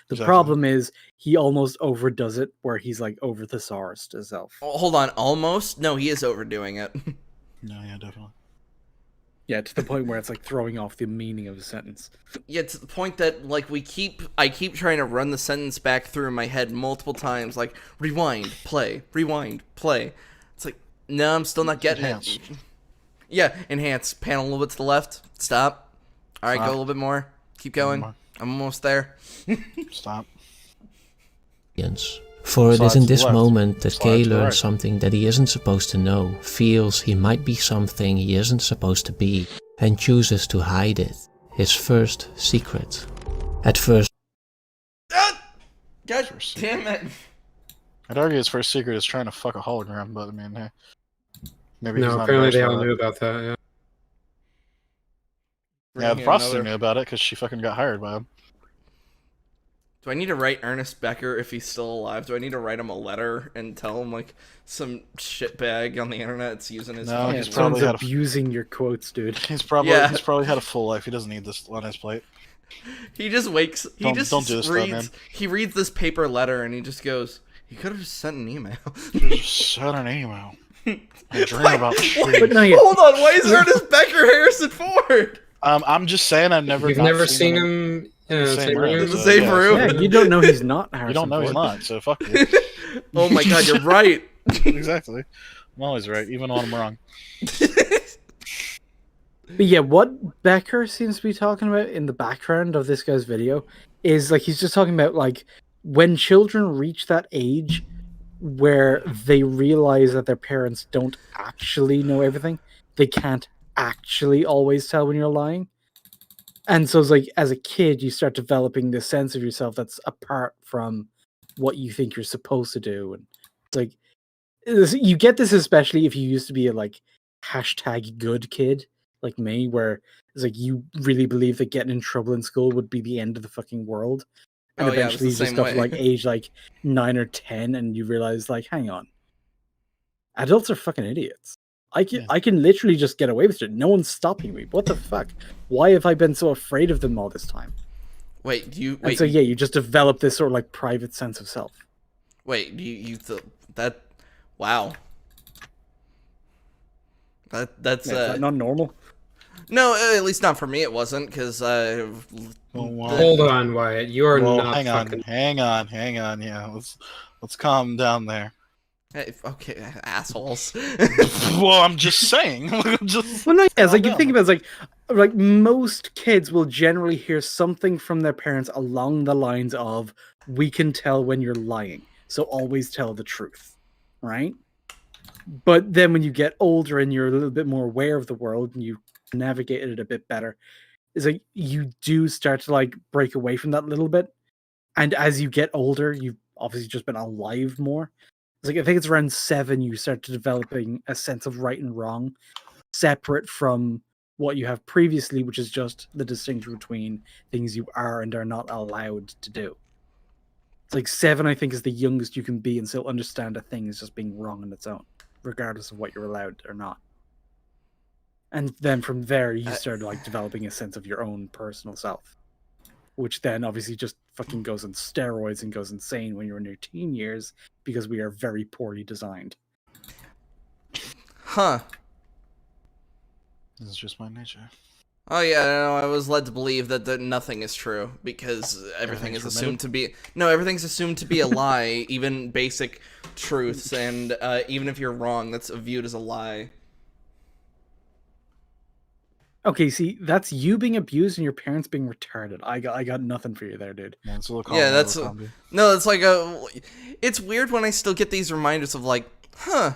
The Exactly. problem is he almost overdoes it, where he's like over thesaurus to himself. Oh, hold on, almost? No, he is overdoing it. No, yeah, definitely. Yeah, to the point where it's like throwing off the meaning of a sentence. Yeah, to the point that like I keep trying to run the sentence back through my head multiple times, like rewind, play, It's like, no, I'm still not getting Enhance. it. Yeah, enhance. Pan a little bit to the left. Stop. All right, go a Stop. little bit more. Keep going. more. I'm almost there. Stop. For it Slide is in to the this left. moment that Slide Kay to the learns right. something that he isn't supposed to know, feels he might be something he isn't supposed to be, and chooses to hide it. His first secret. At first, God damn it. I'd argue his first secret is trying to fuck a hologram, but I mean, hey, maybe he's No, not apparently they embarrassed all by knew that. about that. Yeah. Yeah, the Bring prostitute another- knew about it because she fucking got hired by him. Do I need to write Ernest Becker if he's still alive? Do I need to write him a letter and tell him like some shitbag on the internet is using his No, fucking he's word? probably Someone's had a- abusing your quotes, dude. He's probably Yeah. he's probably had a full life. He doesn't need this on his plate. He just wakes. He Don't- just don't do this to that reads. man. He reads this paper letter and he just goes. He could have just sent an email. Just send an email. I dream about trees. But no, yeah. Hold on, why is Ernest Becker Harrison Ford? I'm just saying I've never. You've not never seen in him in the the same same room. room? The so, same yeah, room? Yeah, you don't know he's not Harrison You don't know he's Ford. not, so fuck you. Oh my god, you're right. Exactly. I'm always right, even when I'm wrong. But yeah, what Becker seems to be talking about in the background of this guy's video is like he's just talking about like when children reach that age where they realize that their parents don't actually know everything, they can't actually always tell when you're lying. And so it's like as a kid, you start developing this sense of yourself that's apart from what you think you're supposed to do. And it's like you get this especially if you used to be a like hashtag good kid like me, where it's like you really believe that getting in trouble in school would be the end of the fucking world. And Oh, yeah, it was eventually the you just same got to way. like age like 9 or 10 and you realize like, hang on. Adults are fucking idiots. I can literally just get away with it. No one's stopping me. What the fuck? Why have I been so afraid of them all this time? Wait, you And wait. so yeah, you just develop this sort of like private sense of self. Wait, that? Wow. That's Is that not normal? no, at least not for me. It wasn't because Hold on, Wyatt. You are Well, not hang fucking. on. Yeah, let's calm down there. Hey, okay, assholes. Well, I'm just saying. Just Well, no, yeah, it's like you calm think down. about it, it's like most kids will generally hear something from their parents along the lines of, "We can tell when you're lying, so always tell the truth," right? But then when you get older and you're a little bit more aware of the world and you navigate it a bit better, it's like you do start to like break away from that a little bit. And as you get older, you've obviously just been alive more. It's like I think it's around 7 you start to developing a sense of right and wrong, separate from what you have previously, which is just the distinction between things you are and are not allowed to do. It's like 7, I think, is the youngest you can be and still understand a thing is just being wrong on its own, regardless of what you're allowed or not. And then from there, you start like developing a sense of your own personal self, which then obviously just fucking goes on steroids and goes insane when you're in your teen years because we are very poorly designed. Huh. This is just my nature. Oh yeah, no, I was led to believe that nothing is true because everything is Everything's assumed to be everything's assumed to be a lie, even basic truths, and even if you're wrong, that's viewed as a lie. Okay, see, that's you being abused and your parents being retarded. I got nothing for you there, dude. Yeah, it's a little Yeah, combo, that's little combo. no, it's like it's weird when I still get these reminders of like, huh,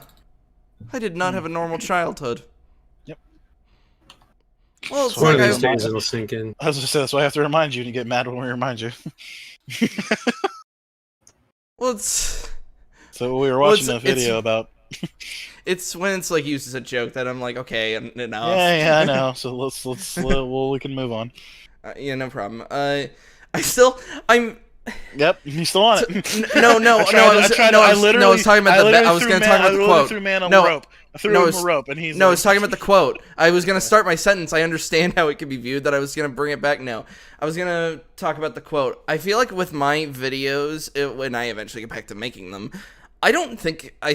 I did not have a normal childhood. Yep. Well, it's So One like of these I, days it'll sink in. I was just say that's why I have to remind you, and you get mad when we remind you. well, it's So we were Well, watching it's- a video about. it's when it's like used as a joke that I'm like, okay, enough. Yeah, I know. So we can move on. Yeah, no problem. I'm. Yep, you still on it. No, I was talking about I was gonna talk about the quote. Threw man on No, the rope. I threw him a rope, and he's. No, I like, was talking about the quote. I was gonna start my sentence. I understand how it can be viewed. That I was gonna bring it back. No, I was gonna talk about the quote. I feel like with my videos, when I eventually get back to making them, I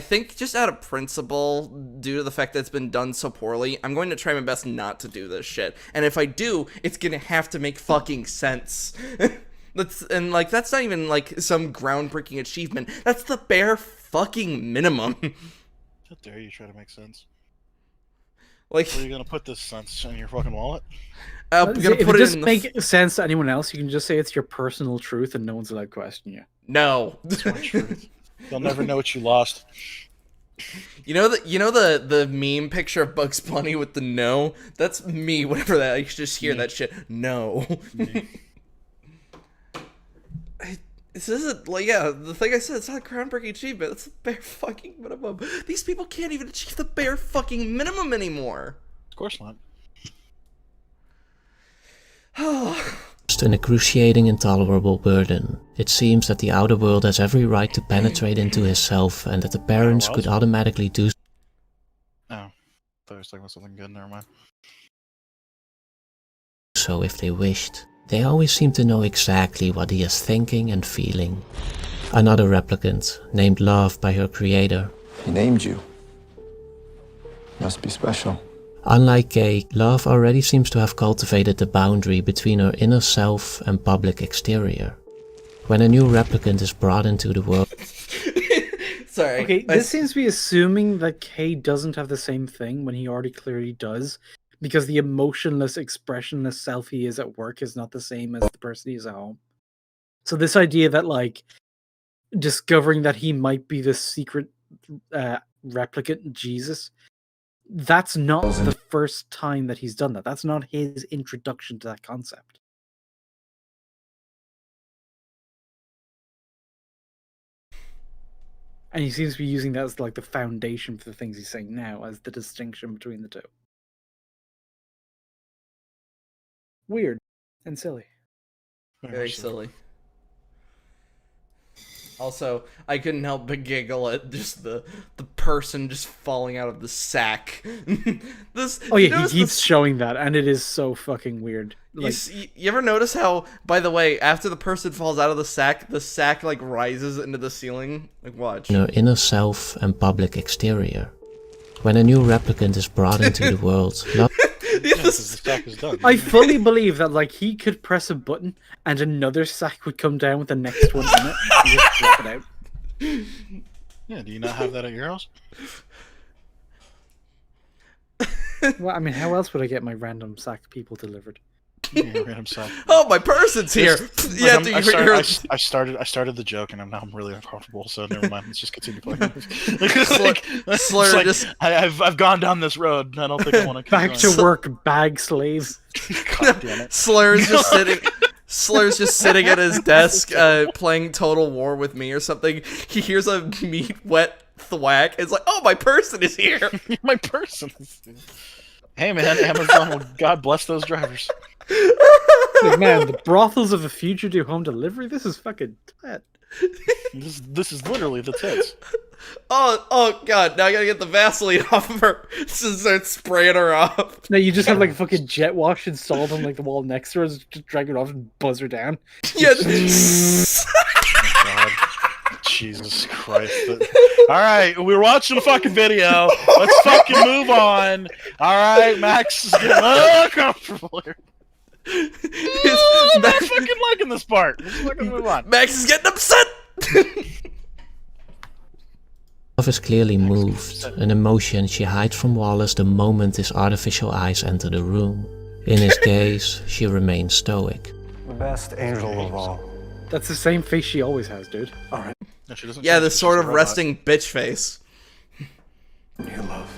think just out of principle, due to the fact that it's been done so poorly, I'm going to try my best not to do this shit. And if I do, it's gonna have to make fucking sense. That's not even like some groundbreaking achievement. That's the bare fucking minimum. How dare you try to make sense? Like, Where are you gonna put this sense in your fucking wallet? I'm gonna if put it it doesn't in the make sense to anyone else, you can just say it's your personal truth and no one's allowed to question you. No. It's my truth. They'll never know what you lost. You know the meme picture of Bugs Bunny with the no? That's me whenever I just hear that shit. No. This isn't like, yeah, the thing I said, it's not a groundbreaking achievement. It's the bare fucking minimum. These people can't even achieve the bare fucking minimum anymore. Of course not. Just an excruciating, intolerable burden. It seems that the outer world has every right to penetrate into his self, and that the parents could automatically do Oh, I thought I was talking about something good. Never mind. so if they wished. They always seem to know exactly what he is thinking and feeling. Another replicant, named Love by her creator. He named you. Must be special. Unlike Kay, Love already seems to have cultivated the boundary between her inner self and public exterior. When a new replicant is brought into the world... Sorry. Okay, this seems to be assuming that Kay doesn't have the same thing when he already clearly does, because the emotionless, expressionless self he is at work is not the same as the person he is at home. So this idea that, like, discovering that he might be the secret replicant Jesus, that's not the first time that he's done that. That's not his introduction to that concept. And he seems to be using that as like the foundation for the things he's saying now, as the distinction between the two. Weird and silly. Very silly. Also, I couldn't help but giggle at just the person just falling out of the sack. Oh yeah, he keeps showing that, and it is so fucking weird. Like, you ever notice how, by the way, after the person falls out of the sack like rises into the ceiling? Like, watch. Her inner self and public exterior. When a new replicant is brought into the world, Love... the sack is done. I fully believe that like he could press a button and another sack would come down with the next one in it and just drop it out. Yeah, do you not have that at your house? Well, I mean, how else would I get my random sack people delivered? Yeah, random sack. Oh, my person's here. Yeah, Like, I started the joke, and now I'm really uncomfortable. So never mind. Let's just continue playing. Slur just. I've gone down this road. I don't think I want to. Back to work, bag slaves. God damn it. Slur's just sitting. Slur's just sitting at his desk, playing Total War with me or something. He hears a meat wet thwack. It's like, oh, my person is here. My person. Hey man, Amazon will God bless those drivers. Like, man, the brothels of the future do home delivery. This is fucking tight. This is literally the tits. Oh god, now I gotta get the Vaseline off of her. Just start spraying her off. No, you just have like a fucking jet wash installed on like the wall next to her, just drag it off and buzz her down. Yeah. Oh, God. Jesus Christ. Alright, we're watching the fucking video. Let's fucking move on. Alright, Max is getting uncomfortable here. I'm not fucking liking this part. Let's fucking move on. Max is getting upset. Love is clearly moved, an emotion she hides from Wallace the moment his artificial eyes enter the room. In his gaze, she remains stoic. The best angel of all. That's the same face she always has, dude. Alright. No, she doesn't Yeah, change, this she's sort a of robot. resting bitch face. Your love.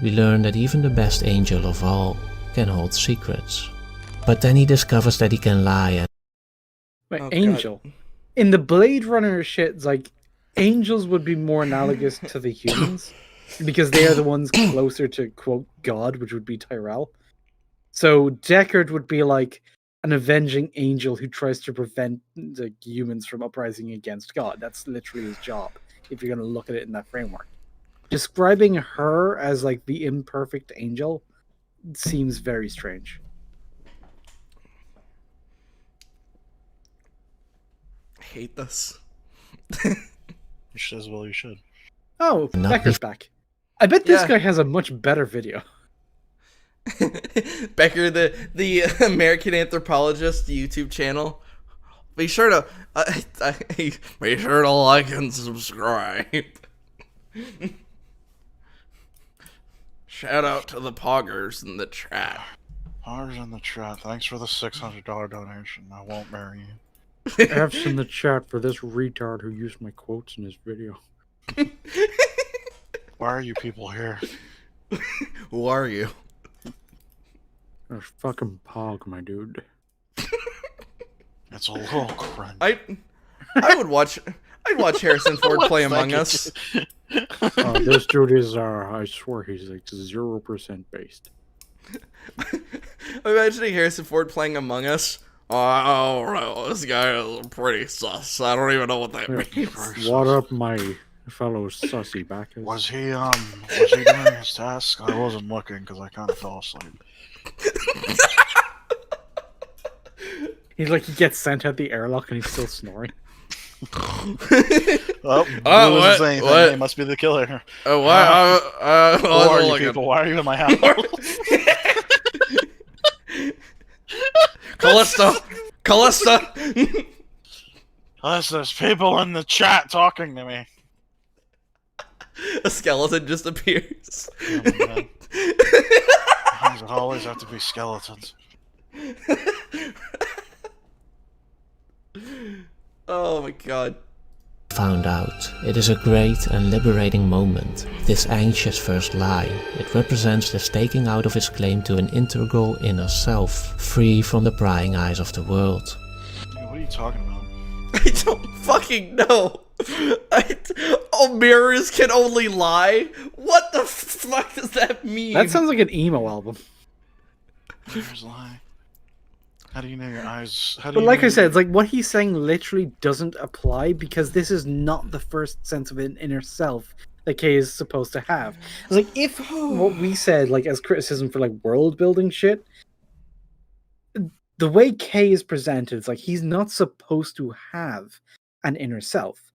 We learn that even the best angel of all can hold secrets. But then he discovers that he can lie and Wait, Oh, Angel. In the Blade Runner shit, it's like angels would be more analogous to the humans because they are the ones closer to quote God, which would be Tyrell. So Deckard would be like an avenging angel who tries to prevent the humans from uprising against God. That's literally his job, if you're going to look at it in that framework. Describing her as like the imperfect angel seems very strange. I hate this. You should as well. You should. Oh, Not Becker's back. I bet this Yeah. guy has a much better video. Becker, the American Anthropologist YouTube channel. Be sure to be sure to like and subscribe. Shout out to the poggers in the chat. Ours in the chat. Thanks for the $600 donation. I won't marry you. F's in the chat for this retard who used my quotes in his video. Why are you people here? Who are you? There's fucking Pog, my dude. It's a little cringe. I'd watch Harrison Ford play Among Us. This dude is, I swear he's like 0% based. I'm imagining Harrison Ford playing Among Us. Oh, this guy is pretty sus. I don't even know what that means. What up, my fellow sussy backers? Was he doing his task? I wasn't looking because I kind of fell asleep. He's like, he gets sent out the airlock and he's still snoring. What? It must be the killer. Who Who are you people? Why are you in my house? Callista! There's people in the chat talking to me. A skeleton just appears. Oh my God. Why does it always have to be skeletons? Oh my god. found out. It is a great and liberating moment. This anxious first lie. It represents the staking out of his claim to an integral inner self, free from the prying eyes of the world. What are you talking about? I don't fucking know. All mirrors can only lie? What the fuck does that mean? That sounds like an emo album. Mirrors lie. How do you know your eyes? But like I said, it's like what he's saying literally doesn't apply because this is not the first sense of an inner self that Kay is supposed to have. It's like if what we said, like as criticism for like world building shit, the way Kay is presented, it's like he's not supposed to have an inner self,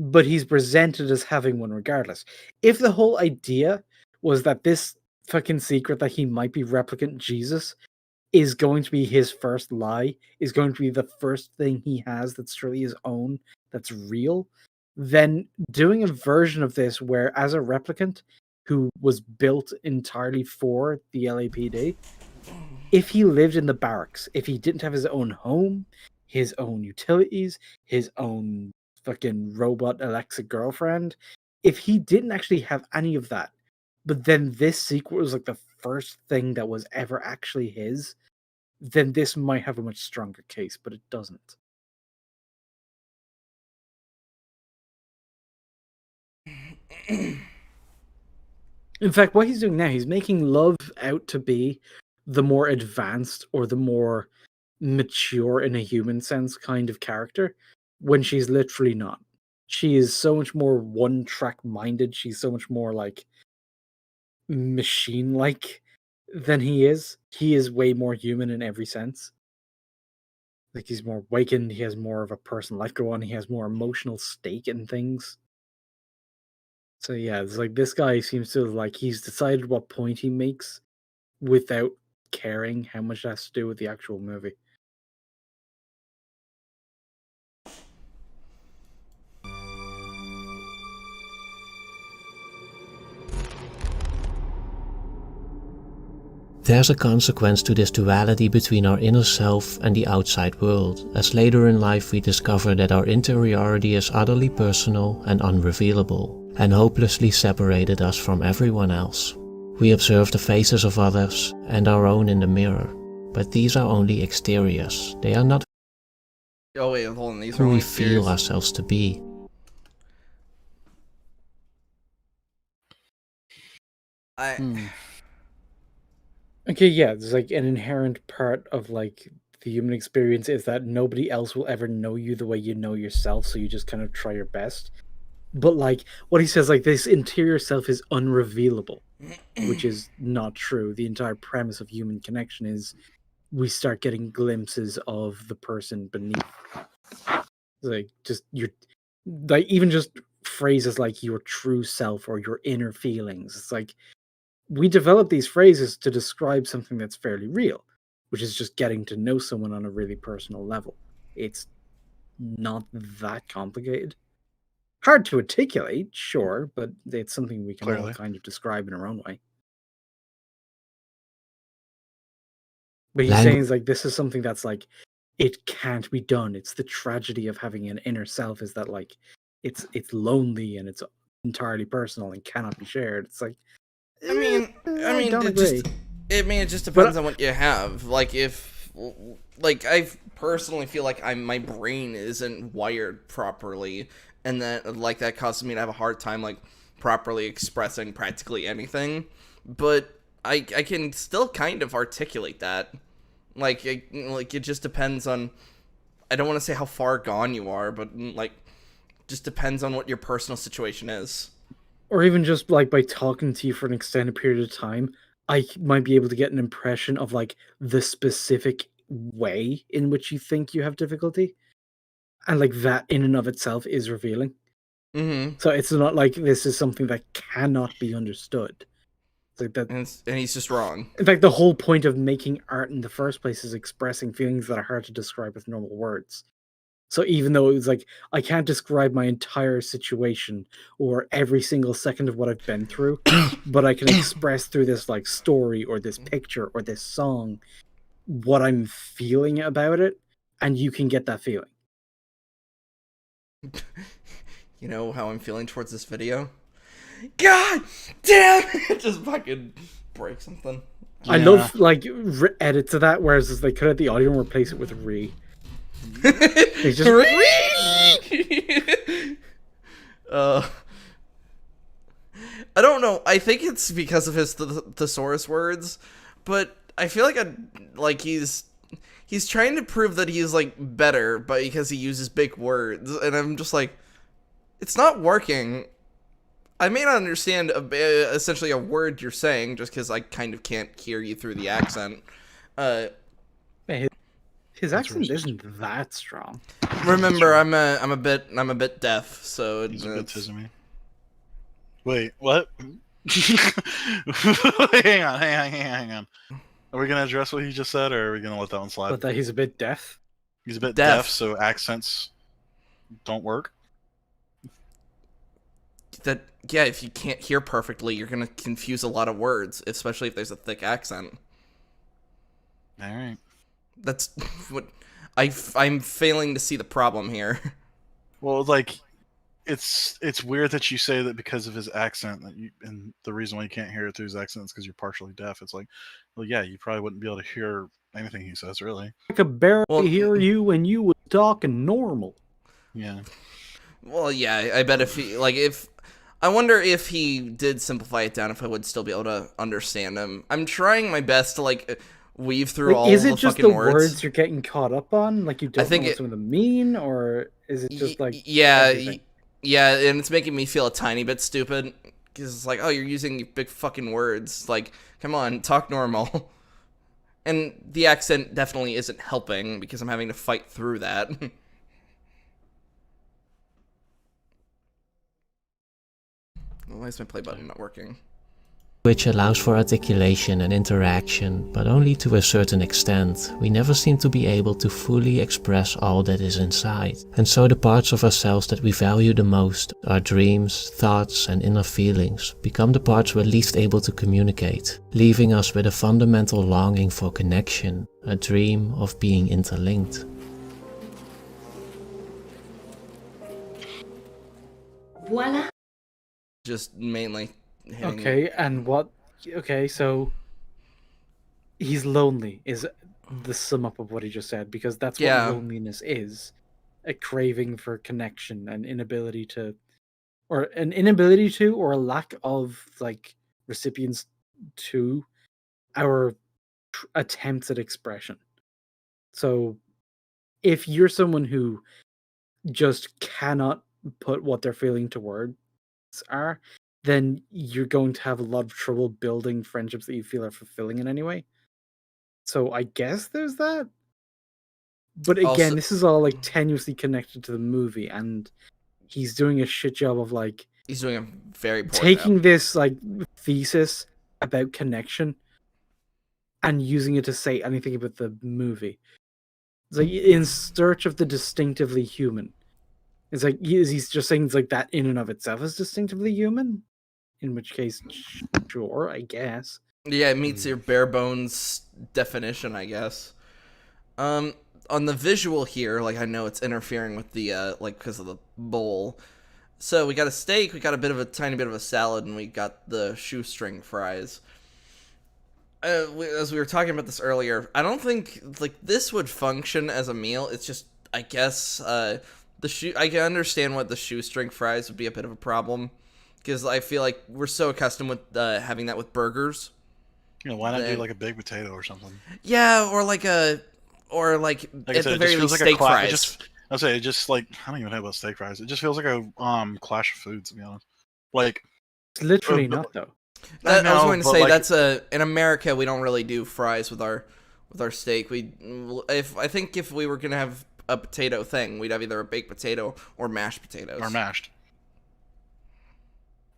but he's presented as having one regardless. If the whole idea was that this fucking secret that he might be replicant Jesus is going to be his first lie, is going to be the first thing he has that's truly his own, that's real, then doing a version of this where as a replicant who was built entirely for the LAPD, if he lived in the barracks, if he didn't have his own home, his own utilities, his own fucking robot Alexa girlfriend, if he didn't actually have any of that, but then this secret was like the first thing that was ever actually his, then this might have a much stronger case, but it doesn't. In fact, what he's doing now, he's making Love out to be the more advanced or the more mature in a human sense kind of character, when she's literally not. She is so much more one-track minded. She's so much more like machine-like than he is. He is way more human in every sense. Like he's more awakened, he has more of a personal life go on, he has more emotional stake in things. So yeah, it's like this guy seems to like he's decided what point he makes without caring how much that has to do with the actual movie. There's a consequence to this duality between our inner self and the outside world, as later in life we discover that our interiority is utterly personal and unrevealable, and hopelessly separated us from everyone else. We observe the faces of others and our own in the mirror, but these are only exteriors. They are not Oh wait, hold on. These are who only we feel exteriors. ourselves to be. Okay, yeah, there's like an inherent part of like the human experience is that nobody else will ever know you the way you know yourself, so you just kind of try your best. But like what he says, like this interior self is unrevealable, which is not true. The entire premise of human connection is we start getting glimpses of the person beneath. Like just your like even just phrases like your true self or your inner feelings. It's like we develop these phrases to describe something that's fairly real, which is just getting to know someone on a really personal level. It's not that complicated. Hard to articulate, sure, but it's something we can all Clearly. kind of describe in our own way. But he's saying is like this is something that's like it can't be done. It's the tragedy of having an inner self is that like it's lonely and it's entirely personal and cannot be shared. It's like I mean, don't it agree. it just depends on what you have. Like if, like I personally feel like my brain isn't wired properly, and that like that causes me to have a hard time like properly expressing practically anything. But I can still kind of articulate that. Like it just depends on. I don't want to say how far gone you are, but like, just depends on what your personal situation is. Or even just like by talking to you for an extended period of time, I might be able to get an impression of like the specific way in which you think you have difficulty. And like that in and of itself is revealing. Mm-hmm. So it's not like this is something that cannot be understood. It's like that, and he's just wrong. In fact, the whole point of making art in the first place is expressing feelings that are hard to describe with normal words. So even though it was like, I can't describe my entire situation or every single second of what I've been through, but I can express through this like story or this picture or this song what I'm feeling about it, and you can get that feeling. You know how I'm feeling towards this video? God damn it! Just fucking break something. I love like edits of that, whereas they cut out the audio and replace it with re. They just I don't know. I think it's because of his thesaurus words, but I feel like he's trying to prove that he's like better, but because he uses big words, and I'm just like, it's not working. I may not understand essentially a word you're saying just because I kind of can't hear you through the accent. His accent isn't that strong. Remember, I'm a bit deaf, so he's a bit tismy. Wait, what? hang on. Are we gonna address what he just said, or are we gonna let that one slide? But that he's a bit deaf. He's a bit deaf, so accents don't work. Yeah, if you can't hear perfectly, you're gonna confuse a lot of words, especially if there's a thick accent. All right. That's what I'm failing to see the problem here. Well, like, it's weird that you say that because of his accent, and the reason why you can't hear it through his accent is because you're partially deaf. It's like, well, yeah, you probably wouldn't be able to hear anything he says, really. I could barely hear you when you were talking normal. Yeah. Well, yeah, I bet I wonder if he did simplify it down, if I would still be able to understand him. I'm trying my best to like weave through all the fucking words. Is it just the words you're getting caught up on? Like you don't know what some of them mean, or is it just like yeah, and it's making me feel a tiny bit stupid because it's like, oh, you're using big fucking words. Like, come on, talk normal. And the accent definitely isn't helping because I'm having to fight through that. Why is my play button not working? Which allows for articulation and interaction, but only to a certain extent. We never seem to be able to fully express all that is inside. And so the parts of ourselves that we value the most, our dreams, thoughts and inner feelings, become the parts we're least able to communicate, leaving us with a fundamental longing for connection, a dream of being interlinked. Voila. Just mainly hitting Okay, and what okay, so he's lonely is the sum up of what he just said, because that's what Yeah. loneliness is. A craving for connection, an inability to, or a lack of like recipients to our attempts at expression. So if you're someone who just cannot put what they're feeling to words are, then you're going to have a lot of trouble building friendships that you feel are fulfilling in any way. So I guess there's that. But again, Also- this is all like tenuously connected to the movie, and he's doing a shit job of like He's doing a very poor taking job. this like thesis about connection and using it to say anything about the movie. It's like in search of the distinctively human. It's like he's just saying it's like that in and of itself is distinctively human. In which case, sure, I guess. Yeah, it meets your bare bones definition, I guess. On the visual here, like I know it's interfering with the like because of the bowl. So we got a steak, we got a tiny bit of a salad, and we got the shoestring fries. As we were talking about this earlier, I don't think like this would function as a meal. It's just, I guess, I can understand what the shoestring fries would be a bit of a problem, because I feel like we're so accustomed with having that with burgers. You know, why not do like a baked potato or something? Yeah, or like at I the said, it very just feels least like steak fries. I'll say it just like I don't even know about steak fries. It just feels like a clash of foods, to be honest. Like It's literally not though. I was know, going to but, say like- that's in America we don't really do fries with our steak. I think if we were gonna have a potato thing, we'd have either a baked potato or mashed potatoes. Or mashed.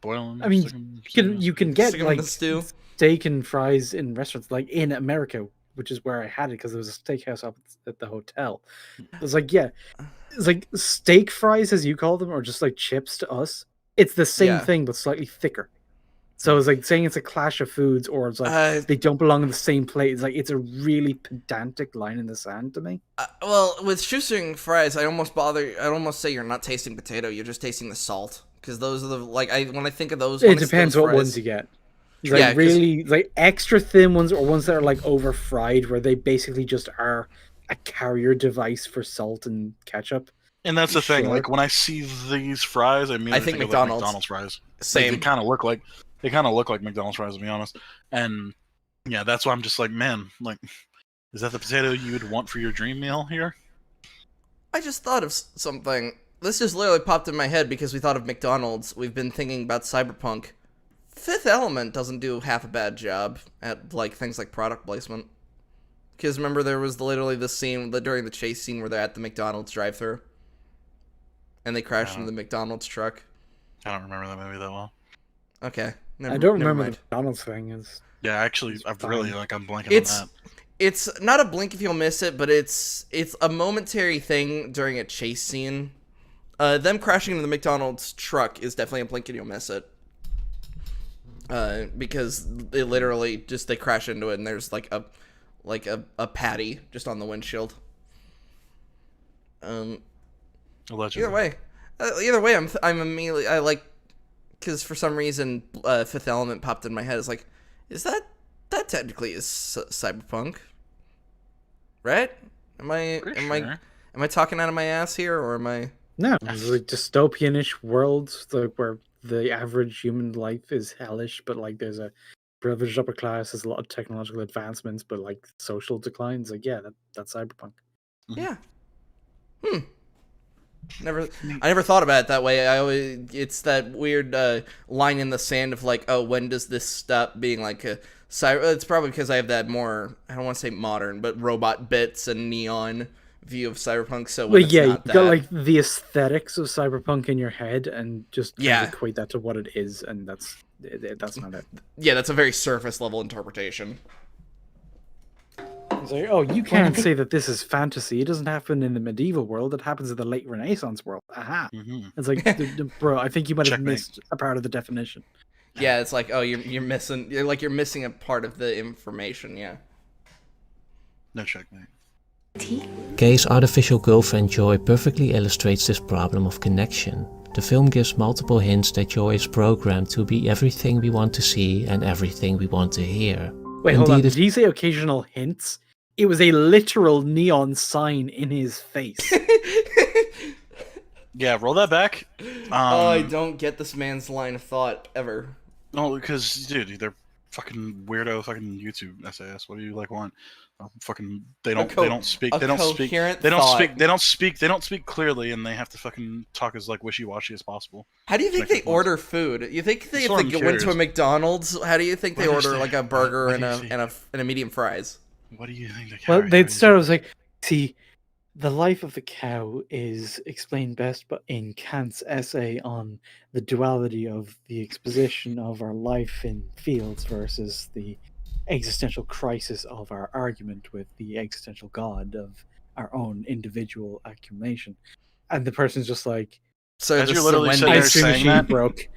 Boil them. I mean, stick 'em- you can get Stick 'em in like the stew. steak and fries in restaurants, like in America, which is where I had it because there was a steakhouse up at the hotel. It's like, yeah, it's like steak fries, as you call them, or just like chips to us. It's the same Yeah. thing, but slightly thicker. So it's like saying it's a clash of foods, or it's like they don't belong in the same plate. It's like it's a really pedantic line in the sand to me. Well, with shoestring fries, I'd almost say you're not tasting potato, you're just tasting the salt, because those are the when I think of those. It depends what ones you get. It's like Yeah, 'cause- really like extra thin ones, or ones that are like over fried, where they basically just are a carrier device for salt and ketchup. And that's the thing. Sure. Like when I see these fries, I immediately think think of McDonald's. like McDonald's fries. Same. Like, they kind of look like McDonald's fries, to be honest. And yeah, that's why I'm just like, man, like, is that the potato you would want for your dream meal here? I just thought of something. This just literally popped in my head because we thought of McDonald's. We've been thinking about Cyberpunk. Fifth Element doesn't do half a bad job at like things like product placement. Because remember, there was literally the scene during the chase scene where they're at the McDonald's drive-thru, and they crash into the McDonald's truck. I don't remember that movie that well. Okay, I don't never remember mind. the McDonald's thing. Is Yeah, actually, I've really I'm blanking It's on that. it's not a blink if you'll miss it, but it's a momentary thing during a chase scene. Them crashing into the McDonald's truck is definitely a blink and you'll miss it. Because they literally just they crash into it and there's like a patty just on the windshield. Allegedly. Either way, I'm immediately because for some reason Fifth Element popped in my head. It's like, is that technically is Cyberpunk, right? Am I talking out of my ass here, or am I? no, it's like dystopian-ish worlds like where the average human life is hellish, but like there's a privileged upper class, there's a lot of technological advancements, but like social declines. Like, yeah, that's Cyberpunk. Yeah. I never thought about it that way. It's that weird line in the sand of like, oh, when does this stop being like a cyber? It's probably because I have that more, I don't want to say modern, but robot bits and neon view of Cyberpunk. So when Well, it's yeah, you not got that, like the aesthetics of Cyberpunk in your head, and just kind of Yeah. equate that to what it is, and that's not it. yeah, that's a very surface level interpretation. It's like, oh, you can't say that this is fantasy. It doesn't happen in the medieval world. It happens in the late Renaissance world. Aha! It's like, bro, I think you might have Checkmate. missed a part of the definition. Yeah, it's like, oh, you're missing a part of the information. Yeah. No checkmate. Kay's artificial girlfriend Joy perfectly illustrates this problem of connection. the film gives multiple hints that Joy is programmed to be everything we want to see and everything we want to hear. Wait, hold on. Indeed, Did you say occasional hints? It was a literal neon sign in his face. Yeah, roll that back. I don't get this man's line of thought ever. No, because dude, they're fucking weirdo, fucking YouTube SAS. What do you like want? Fucking they don't speak. They don't speak. They don't speak clearly, and they have to fucking talk as like wishy-washy as possible. How do you think they order food? You think they, if what they I'm go into a curious. McDonald's, how do you think they What is order that? like a burger What and do a you and a medium fries? What do you think? Well, they'd start as like, see, the life of the cow is explained best but in Kant's essay on the duality of the exposition of our life in fields versus the existential crisis of our argument with the existential God of our own individual accumulation. And the person's just like, so as you're literally sitting there saying that, broke.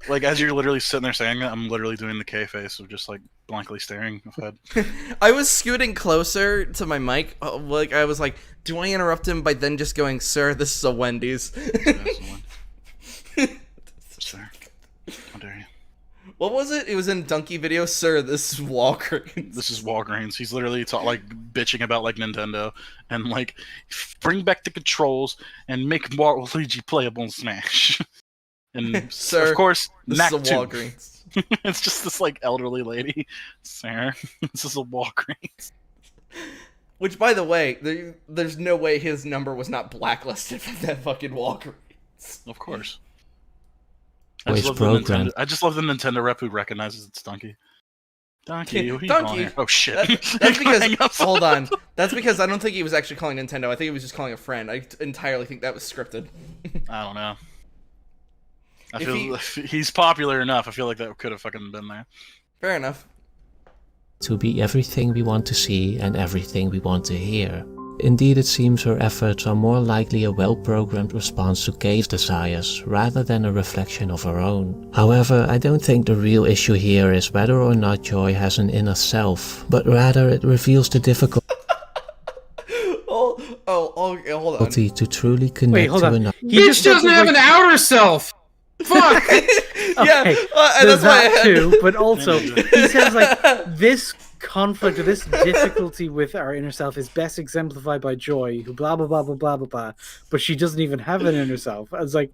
Like as you're literally sitting there saying that, I'm literally doing the K face of just like blankly staring ahead. I was scooting closer to my mic, like I was like, do I interrupt him by then just going, "Sir, this is a Wendy's." Sir, how dare you? What was it? It was in Donkey Video. Sir, this is Walgreens. This is Walgreens. He's literally like bitching about like Nintendo and like bring back the controls and make Luigi playable in Smash. And Sir, of course, this Knack is a 2. Walgreens. It's just this like elderly lady. Sir, this is a Walgreens. Which, by the way, there's no way his number was not blacklisted from that fucking Walgreens. Of course. Well, it's I just love the Nintendo rep who recognizes it's Donkey. Donkey, who you calling Donkey. here? Oh shit. That's because hold on. That's because I don't think he was actually calling Nintendo. I think he was just calling a friend. I entirely think that was scripted. I don't know. I feel if he's popular enough. I feel like that could have fucking been there. Fair enough. To be everything we want to see and everything we want to hear. Indeed, it seems her efforts are more likely a well-programmed response to Kay's desires, rather than a reflection of her own. However, I don't think the real issue here is whether or not Joy has an inner self, but rather it reveals the difficulty Okay, hold on. to truly connect hold to on. another. He just doesn't have an outer self. Fuck. Yeah, Okay, and there's that's why I that had too, but also he says like this conflict or this difficulty with our inner self is best exemplified by Joy, who blah blah blah blah blah blah blah, but she doesn't even have an inner self. I was like,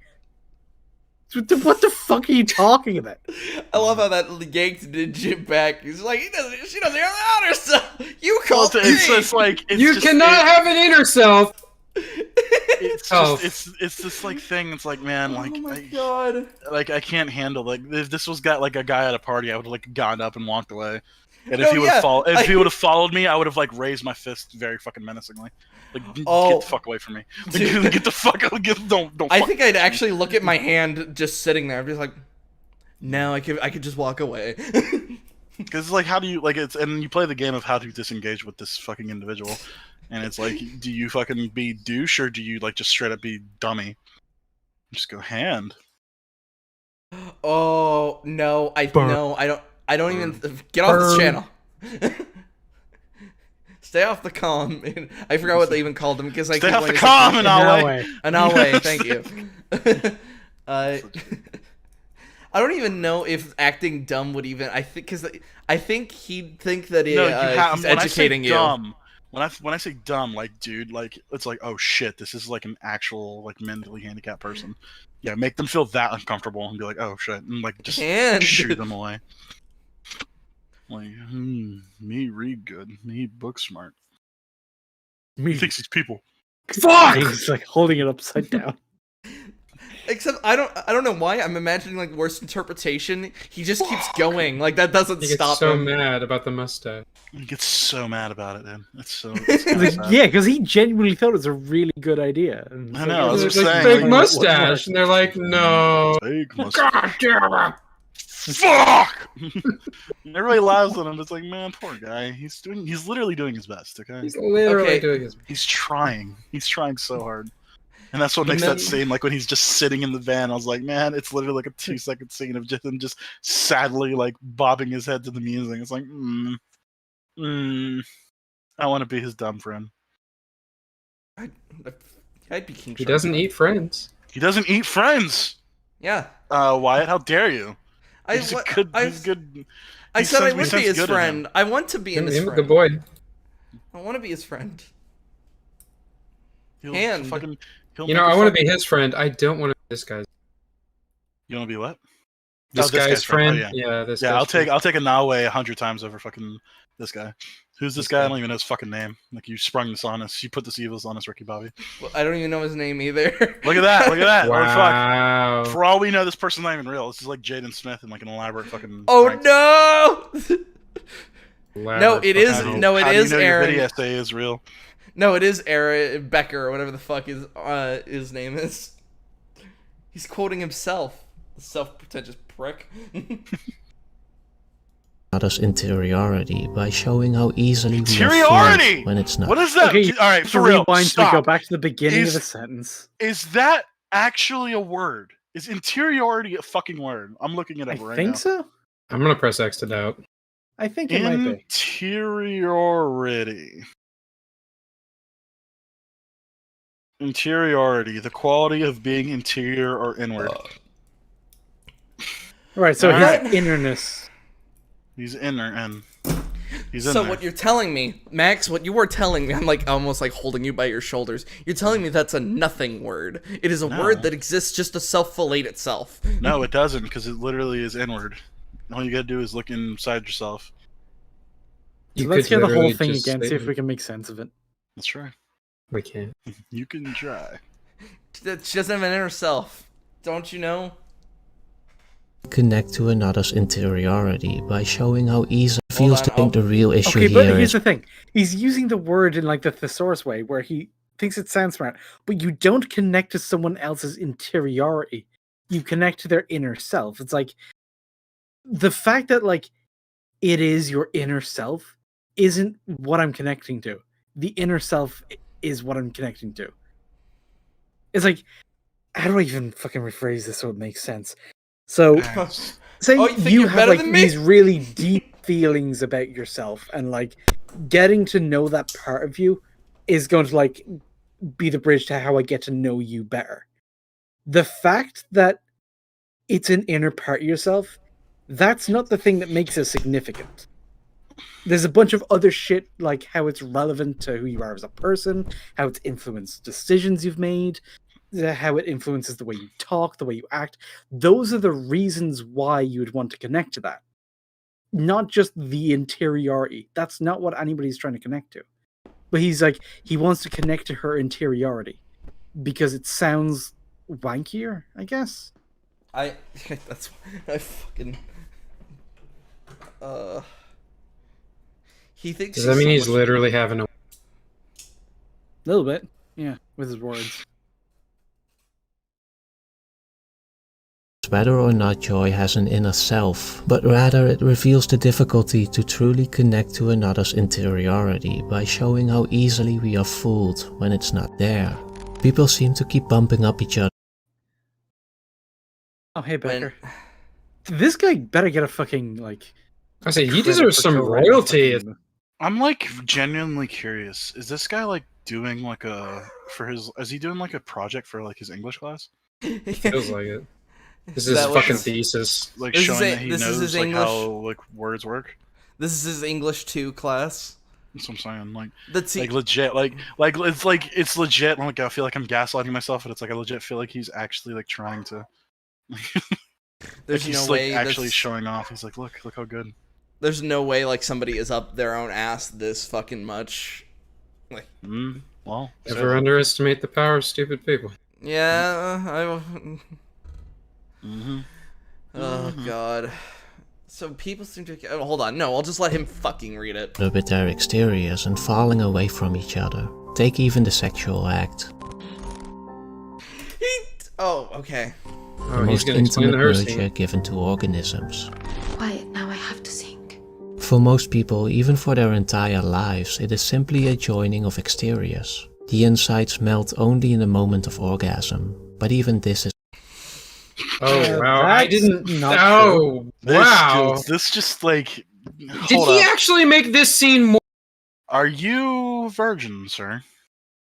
what the fuck are you talking about? I love how that yanked Jim back. He's like, she doesn't have an outer self. You called It's just like You cannot have an inner self. It's just it's this like thing. It's like, man, like Oh my god. like I can't handle like if this was got like a guy at a party, I would have like gotten up and walked away. And if No, he would yeah, have he would have followed me, I would have like raised my fist very fucking menacingly. Like get the fuck away from me. Like, get the fuck out. Don't. I fuck think I'd actually look at my hand just sitting there. I'm just like, no, I could just walk away. Because like, how do you like it's and you play the game of how to disengage with this fucking individual, and it's like, do you fucking be douche or do you like just straight up be dummy? Just go hand. Oh no, I don't even get off this channel. Stay off the comm. I forgot what they even called them because I Stay keep off the like, comm, Anawe. Anawe, thank you. I don't even know if acting dumb would even. I think he'd think that he's educating you. Dumb, when I say dumb, like dude, like it's like, oh shit, this is like an actual like mentally handicapped person. Yeah, make them feel that uncomfortable and be like, oh shit, and like just shoot them away. Like, me read good, me book smart. He thinks he's people. Fuck! He's like holding it upside down. Except I don't know why I'm imagining like worst interpretation. He just keeps going like that doesn't He stop gets so him. mad about the mustache. He gets so mad about it, man. It's so. Yeah, because he genuinely thought it was a really good idea. And I know. I was There's just like saying. fake mustache, and they're like, no. Fake mustache. God damn it! Fuck! And everybody laughs at him. It's like, man, poor guy. He's literally doing his best. Okay. He's literally doing his best. He's trying. He's trying so hard. And that's what makes that scene, like when he's just sitting in the van, I was like, man, it's literally like a 2-second scene of just him just sadly like bobbing his head to the music. It's like, I want to be his dumb friend. I'd be King He Shark. doesn't eat friends. He doesn't eat friends. Yeah. Wyatt, how dare you? I He's a what- good. I- He's good. I he said I sends- we would be sense his good in him. friend. I want to be in his Him a friend. good boy. I want to be his friend. He'll Hand. fucking- he'll You know, make a I want to fucking- be his friend. I don't want to be this guy's. You want to be what? This Oh, guy's friend. Oh, Yeah, this. Yeah, guy's I'll friend. take a Nawe 100 times over fucking this guy. Who's this This guy? I guy. don't even know his fucking name. Like you sprung this on us. You put this evils on us, Ricky Bobby. Well, I don't even know his name either. Look at that! Look at that! What the fuck? Wow. For all we know, this person's not even real. This is like Jaden Smith and like an elaborate fucking. Oh prank. no! No, it is. How do you- No, it how do is you know your Aaron. video essay is real. No, it is Aaron Becker or whatever the fuck his name is. He's quoting himself. The self-pretentious prick. Another's interiority by showing how easily we are Interiority! fooled when it's not. What is that? Okay, All right, for to real. rewind, Stop. we go back to the beginning Is- of the sentence. Is that actually a word? Is interiority a fucking word? I'm looking it I up right think now. so. I'm gonna press X to doubt. I think it might be. Interiority. Interiority, the quality of being interior or inward. Right, so Alright. his innerness. He's inner and he's in So there. what you're telling me, Max, what you were telling me, I'm like almost like holding you by your shoulders. You're telling me that's a nothing word. It is a No. word that exists just to self-fillet itself. No, it doesn't, because it literally is inward. All you gotta do is look inside yourself. So You let's could hear the whole literally thing just again, see say- if we can make sense of it. That's right. We can't. You can try. That she doesn't have an inner self. Don't you know? Connect to another's interiority by showing how easy it feels to on, think the real issue Okay, but here here's is the thing. He's using the word in like the thesaurus way, where he thinks it sounds smart, but you don't connect to someone else's interiority. You connect to their inner self. It's like the fact that like it is your inner self isn't what I'm connecting to. The inner self is what I'm connecting to. It's like, how do I even fucking rephrase this so it makes sense? So, say Oh, you think you you're have better like than me? these really deep feelings about yourself, and like getting to know that part of you is going to like be the bridge to how I get to know you better. The fact that it's an inner part of yourself, that's not the thing that makes it significant. There's a bunch of other shit, like how it's relevant to who you are as a person, how it's influenced decisions you've made, how it influences the way you talk, the way you act. Those are the reasons why you would want to connect to that. Not just the interiority. That's not what anybody's trying to connect to. But he's like, he wants to connect to her interiority because it sounds wankier, I guess. That's I fucking he thinks. Does that mean so he's much- literally having a? A little bit. Yeah, with his words. whether or not joy has an inner self, but rather it reveals the difficulty to truly connect to another's interiority by showing how easily we are fooled when it's not there. People seem to keep bumping up each other. Oh, hey, Becker. This guy better get a fucking, like... I say, he credit deserves for some co-writing royalty. fucking- I'm like genuinely curious. Is this guy like doing like a for his? Is he doing like a project for like his English class? Feels like it. This Is is that what fucking his- thesis. Like This is showing a- that he this is knows his like English? how like words work. This is his English 2 class. That's what I'm saying. Like, That's like legit. Like it's legit. Like I feel like I'm gaslighting myself, but it's like I legit feel like he's actually like trying to. There's like, he's no like way actually that's- showing off. He's like, look how good. There's no way like somebody is up their own ass this fucking much. Like, well, Never underestimate the power of stupid people. yeah, Mm-hmm. Oh god. So people seem to. Oh, hold on, no, I'll just let him fucking read it. with their exteriors and falling away from each other. Take even the sexual act. Oh, okay. The most intimate nurture given to organisms. Quiet, now I have to sing. For most people, even for their entire lives, it is simply a joining of exteriors. The insides melt only in the moment of orgasm, but even this is... Oh wow! I didn't. not Oh This, wow! dude, this just like. Did hold he up. actually make this scene more? Are you virgin, sir?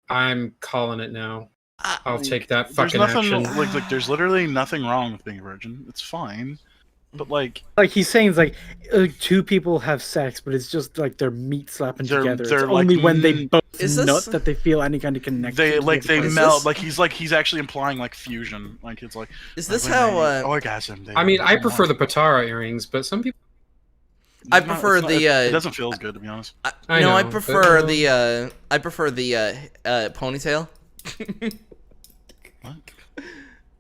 I'm calling it now. I'll take that There's fucking nothing action. like there's literally nothing wrong with being a virgin. It's fine, but like he's saying, it's like two people have sex, but it's just like they're meat slapping together. It's they're only like, when they both Is this- nut that they feel any kind of connection. they to like the they other melt. person. Like he's actually implying like fusion. Like it's like Is this when how, they orgasm? I mean, I prefer the Patara earrings, but some people. I prefer the. It doesn't feel as good, to be honest. I No, know, I but, prefer the. I prefer the ponytail. What?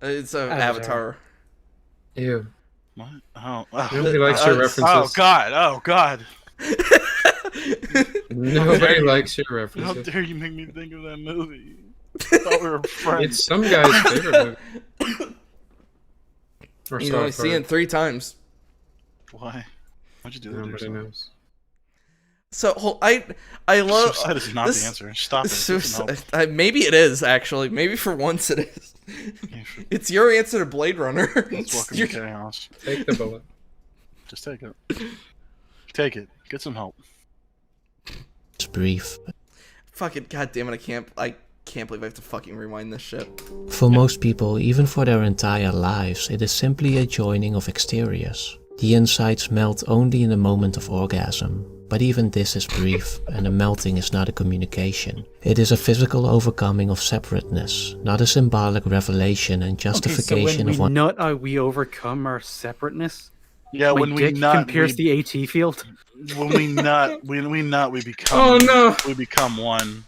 It's a Avatar. Avatar. Ew. What? Oh, Nobody likes your references. Oh God! Oh God! Nobody likes your How references. dare you make me think of that movie? I thought we were friends. It's some guy's favorite movie. Or You so only I've see heard. it 3 times. Why? Why'd you do that? to Nobody yourself? knows. So I love. Suicide is not the answer. Stop it. Get some help. Maybe it is actually. Maybe for once it is. It's your answer to Blade Runner. Welcome to chaos. Take the bullet. Just take it. Take it. Get some help. It's brief. Fucking goddamn it! I can't believe I have to fucking rewind this shit. For most people, even for their entire lives, it is simply a joining of exteriors. The insides melt only in the moment of orgasm, but even this is brief, and the melting is not a communication. It is a physical overcoming of separateness, not a symbolic revelation and justification okay, of so when one. we nut, we overcome our separateness. Yeah, My when we dick nut, can pierce we, the AT field. when we nut, we become. Oh no! We become one.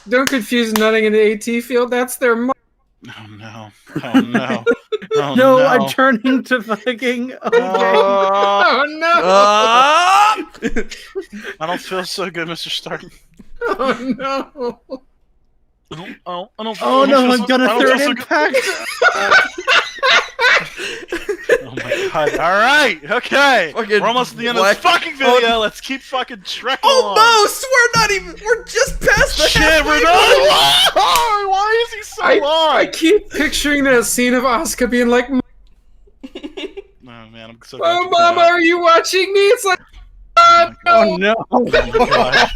Don't confuse nutting and the AT field. That's their. Oh no! Oh no! Oh No, no! I'm turning to fucking. Okay. Oh no! I don't feel so good, Mr. Stark. Oh no! I don't Oh feel no, I'm so- gonna I don't third feel so good. impact. Oh my god! All right, okay. Fucking We're almost at the end of black- this fucking video. Let's keep fucking trekking along. Almost. We're not even. We're just past the Shit, halfway we're point. done. Why is he so long? I keep picturing that scene of Asuka being like, Oh man, I'm so glad "Oh, you Mama, put it out. are you watching me?" It's like, Oh no. Oh my god!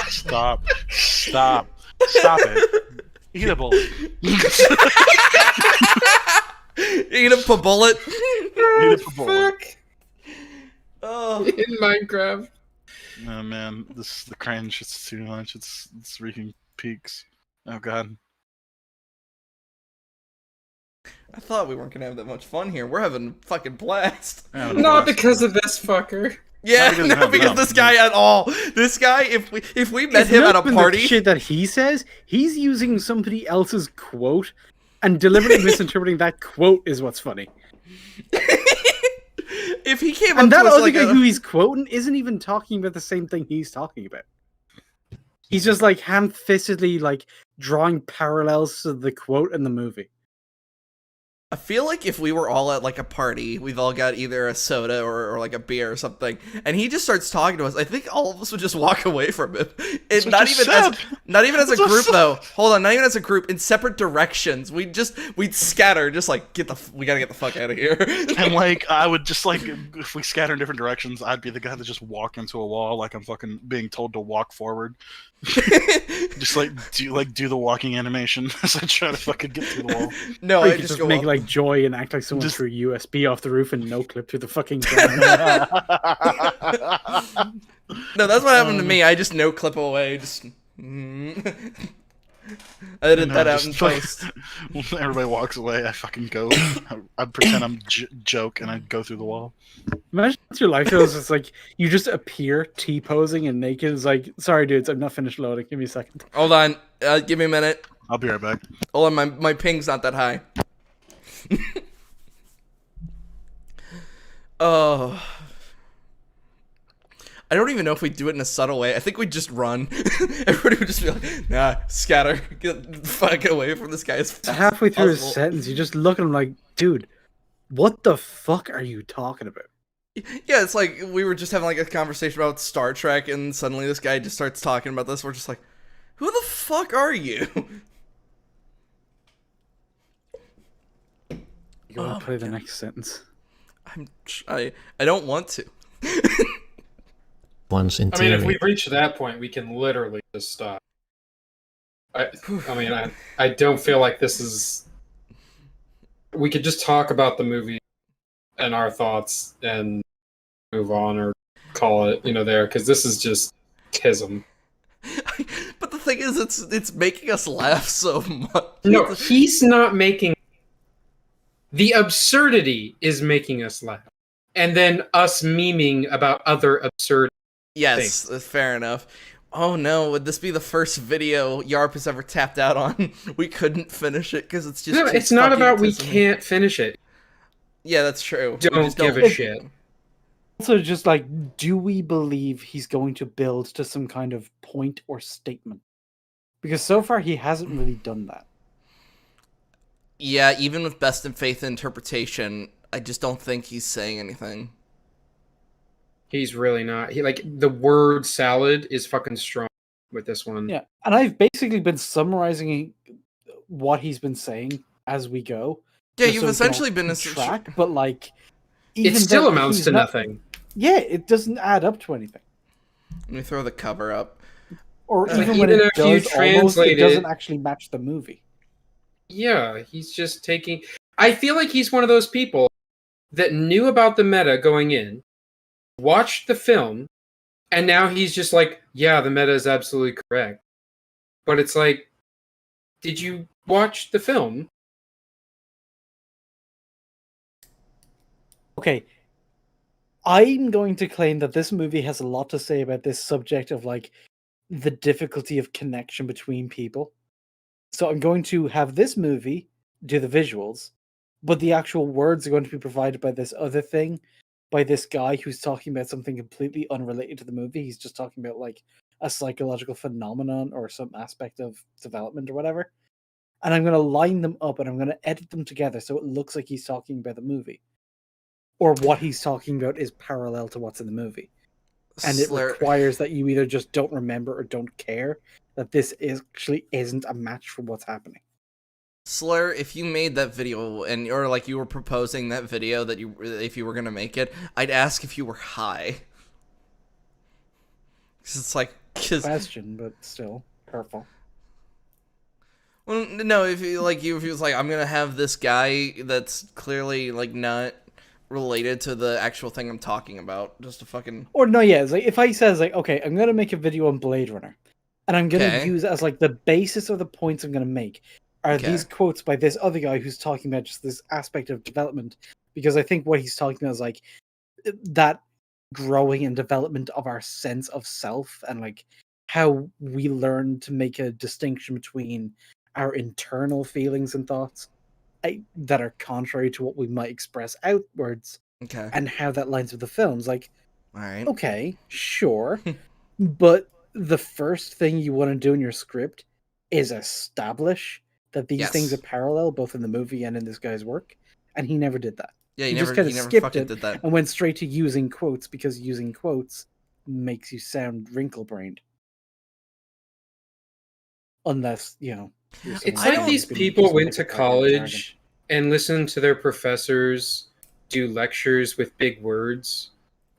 Stop! Stop! Stop it! Eat a bullet. Eat a bullet. Eat a bullet. fuck Oh. in Minecraft. Oh man, the cringe. It's too much. It's reaching peaks. Oh god. I thought we weren't gonna have that much fun here. We're having a fucking blast. Yeah, Not because of this fucker. Yeah, because not of him, because no. this guy at all. This guy, if we met It's him not at a even the party, shit that he says, he's using somebody else's quote and deliberately misinterpreting that quote is what's funny. if he came And up that to us other like guy a, who he's quoting isn't even talking about the same thing he's talking about. He's just like ham-fistedly like drawing parallels to the quote in the movie. I feel like if we were all at like a party, we've all got either a soda or like a beer or something, and he just starts talking to us, I think all of us would just walk away from him. That's And what not you even as said. not even as a That's what I group said. though. Hold on, not even as a group, in separate directions. We'd scatter, just like we gotta get the fuck out of here. And like I would just like if we scatter in different directions, I'd be the guy that just walk into a wall like I'm fucking being told to walk forward. Just like do the walking animation as I try to fucking get through the wall. No, Or you I could just just go make up. like Joy and act like someone Just- threw USB off the roof and no clip through the fucking ground. No, that's what happened to me. I just no clip away. Just I edit that out in post. When everybody walks away, I fucking go. I pretend I'm joke and I go through the wall. Imagine what your life is. It's like you just appear T-posing and naked. It's like, sorry dudes, I'm not finished loading. Give me a second. Hold on, give me a minute. I'll be right back. Hold on, my ping's not that high. Oh. I don't even know if we do it in a subtle way. I think we'd just run. Everybody would just be like, nah, scatter. Get the fuck away from this guy. As Halfway through his possible. sentence, you just look at him like, dude, what the fuck are you talking about? Yeah, it's like we were just having like a conversation about Star Trek, and suddenly this guy just starts talking about this. We're just like, who the fuck are you? You gotta play the next sentence. I don't want to. One's I mean, interior. if we reach that point, we can literally just stop. I mean, I don't feel like this is. We could just talk about the movie and our thoughts and move on or call it, there, because this is just kism. But the thing is, it's making us laugh so much. No, he's not making. The absurdity is making us laugh, and then us memeing about other absurd. Yes, things. fair enough. Oh no, would this be the first video Yarp has ever tapped out on? We couldn't finish it because it's just. No, it's not about we can't finish it. Yeah, that's true. Don't give a shit. Also, just like, do we believe he's going to build to some kind of point or statement? Because so far he hasn't really done that. Yeah, even with best in faith interpretation, I just don't think he's saying anything. He's really not. The word salad is fucking strong with this one. Yeah, and I've basically been summarizing what he's been saying as we go. Yeah, you've essentially been track, but like, it still amounts to nothing. Yeah, it doesn't add up to anything. Let me throw the cover up. Or even when it does, almost, it doesn't actually match the movie. Yeah, he's just taking. I feel like he's one of those people that knew about the meta going in, watched the film, and now he's just like, yeah, the meta is absolutely correct. But it's like, did you watch the film? Okay. I'm going to claim that this movie has a lot to say about this subject of like the difficulty of connection between people. So I'm going to have this movie do the visuals, but the actual words are going to be provided by this other thing, by this guy who's talking about something completely unrelated to the movie. He's just talking about like a psychological phenomenon or some aspect of development or whatever. And I'm going to line them up and I'm going to edit them together so it looks like he's talking about the movie. Or what he's talking about is parallel to what's in the movie. And it requires that you either just don't remember or don't care that this actually isn't a match for what's happening. Slur, if you made that video or like you were proposing that video that if you were gonna make it, I'd ask if you were high. Because it's like question, but still hurtful. Well, no, if he was like, I'm gonna have this guy that's clearly like not related to the actual thing I'm talking about, just a fucking. Or no, yeah, it's like if I says like, okay, I'm gonna make a video on Blade Runner, and I'm gonna use as like the basis of the points I'm gonna make are these quotes by this other guy who's talking about just this aspect of development, because I think what he's talking about is like that growing and development of our sense of self and like how we learn to make a distinction between our internal feelings and thoughts that are contrary to what we might express outwards, and how that lines with the films. Like, all right, okay, sure, but the first thing you want to do in your script is establish that these things are parallel, both in the movie and in this guy's work, and he never did that. Yeah, he just kind of skipped it and went straight to using quotes because using quotes makes you sound wrinkle-brained. Unless, it's like these people went to college and listened to their professors do lectures with big words,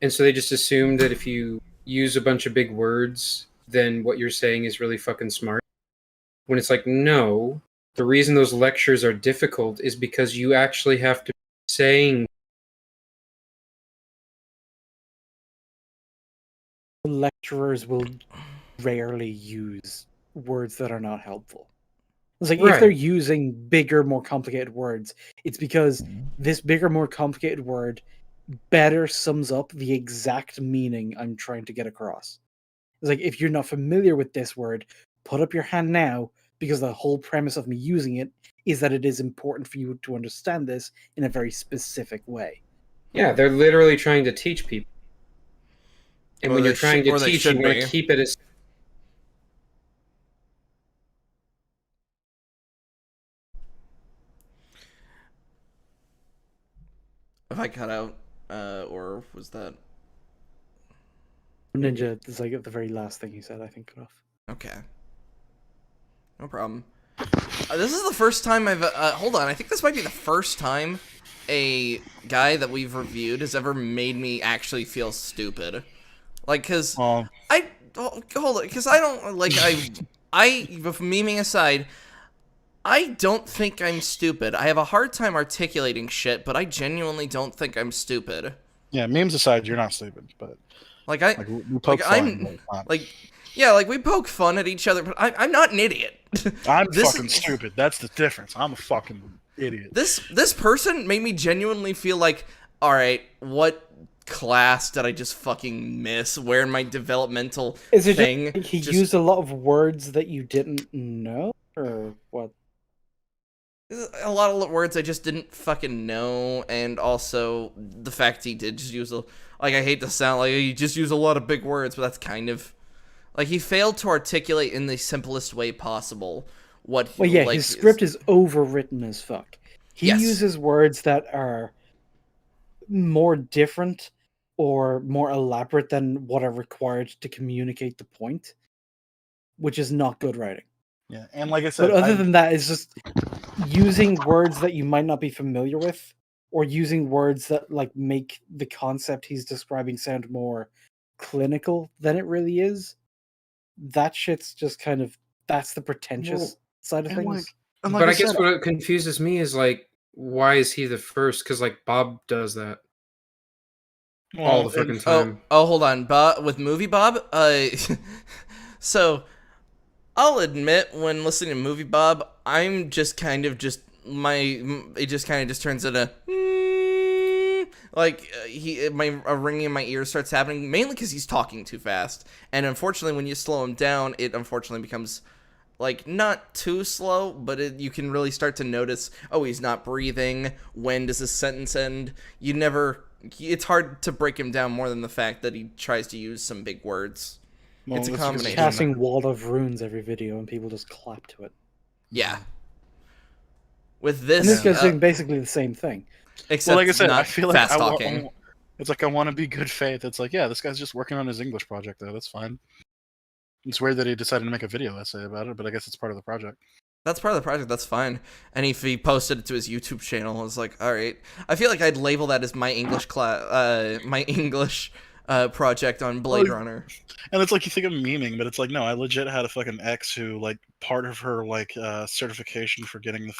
and so they just assumed that if you use a bunch of big words, then what you're saying is really fucking smart. When it's like, no, the reason those lectures are difficult is because you actually have to be saying. Lecturers will rarely use words that are not helpful. It's like if they're using bigger, more complicated words, it's because this bigger, more complicated word better sums up the exact meaning I'm trying to get across. It's like, if you're not familiar with this word, put up your hand now, because the whole premise of me using it is that it is important for you to understand this in a very specific way. Yeah, they're literally trying to teach people. And when you're trying to teach, you want to keep it as... If I cut out, or was that... Ninja is like the very last thing he said, I think, cut off. Okay. No problem. This is the first time I've... hold on, I think this might be the first time a guy that we've reviewed has ever made me actually feel stupid. Like, because... hold on, because I don't... Like, memeing aside, I don't think I'm stupid. I have a hard time articulating shit, but I genuinely don't think I'm stupid. Yeah, memes aside, you're not stupid, but Like we poke fun. We poke fun at each other, but I'm not an idiot. I'm fucking stupid. That's the difference. I'm a fucking idiot. This person made me genuinely feel like, all right, what class did I just fucking miss? Where in my developmental thing? He used a lot of words that you didn't know, or what? A lot of words I just didn't fucking know, and also the fact he did just use I hate to sound like he just used a lot of big words, but that's kind of like he failed to articulate in the simplest way possible what. Well, yeah, his script is overwritten as fuck. He uses words that are more different or more elaborate than what are required to communicate the point, which is not good writing. Yeah, and like I said, but other than that, it's just using words that you might not be familiar with, or using words that like make the concept he's describing sound more clinical than it really is. That shit's just kind of that's the pretentious side of things. But I guess what confuses me is like, why is he the first? Because like Bob does that all the fucking time. Oh, hold on, Bob with Movie Bob. So. I'll admit, when listening to Movie Bob, I'm just kind of just it just kind of just turns into like a ringing in my ears starts happening, mainly because he's talking too fast. And unfortunately, when you slow him down, it unfortunately becomes like not too slow, but you can really start to notice, oh, he's not breathing. When does his sentence end? It's hard to break him down more than the fact that he tries to use some big words. Well, it's a combination. He's casting Wall of Runes every video, and people just clap to it. Yeah. With this, and this guy's doing basically the same thing. Except like I said, not I feel like fast talking. It's like I want to be good faith. It's like, yeah, this guy's just working on his English project, though. That's fine. It's weird that he decided to make a video essay about it, but I guess it's part of the project. That's part of the project. That's fine. And if he posted it to his YouTube channel, I was like, all right. I feel like I'd label that as my English project on Blade Runner. And it's like you think I'm memeing, but it's like, no, I legit had a fucking ex who, like, part of her, like, certification for getting the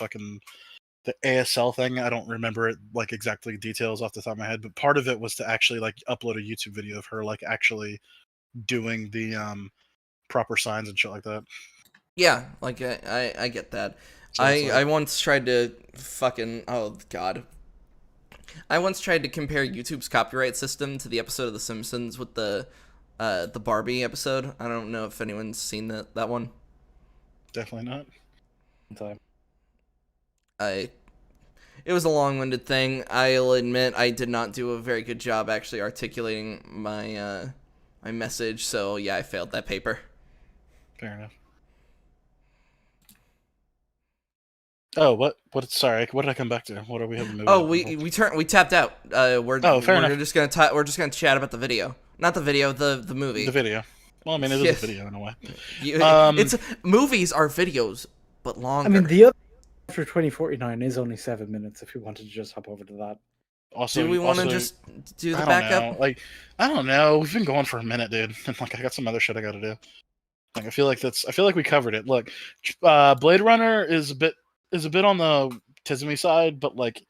ASL thing, I don't remember it, like, exactly details off the top of my head, but part of it was to actually, like, upload a YouTube video of her, like, actually doing the proper signs and shit like that. Yeah, like, I get that. So I once tried to fucking, oh, God. I once tried to compare YouTube's copyright system to the episode of The Simpsons with the Barbie episode. I don't know if anyone's seen that one. Definitely not. It was a long-winded thing. I'll admit I did not do a very good job actually articulating my my message. So yeah, I failed that paper. Fair enough. Oh, what? Sorry, what did I come back to? What are we having? Oh, we tapped out. We're enough. just gonna chat about the video, not the video, the movie. The video. Well, I mean, it is a video in a way. It's movies are videos, but longer. I mean, the other after 2049 is only 7 minutes. If you wanted to just hop over to that. Also, do we want to just do the backup? Like, I don't know. We've been going for a minute, dude. And like, I got some other shit I got to do. Like, I feel like we covered it. Look, Blade Runner is a bit on the tismy side, but like,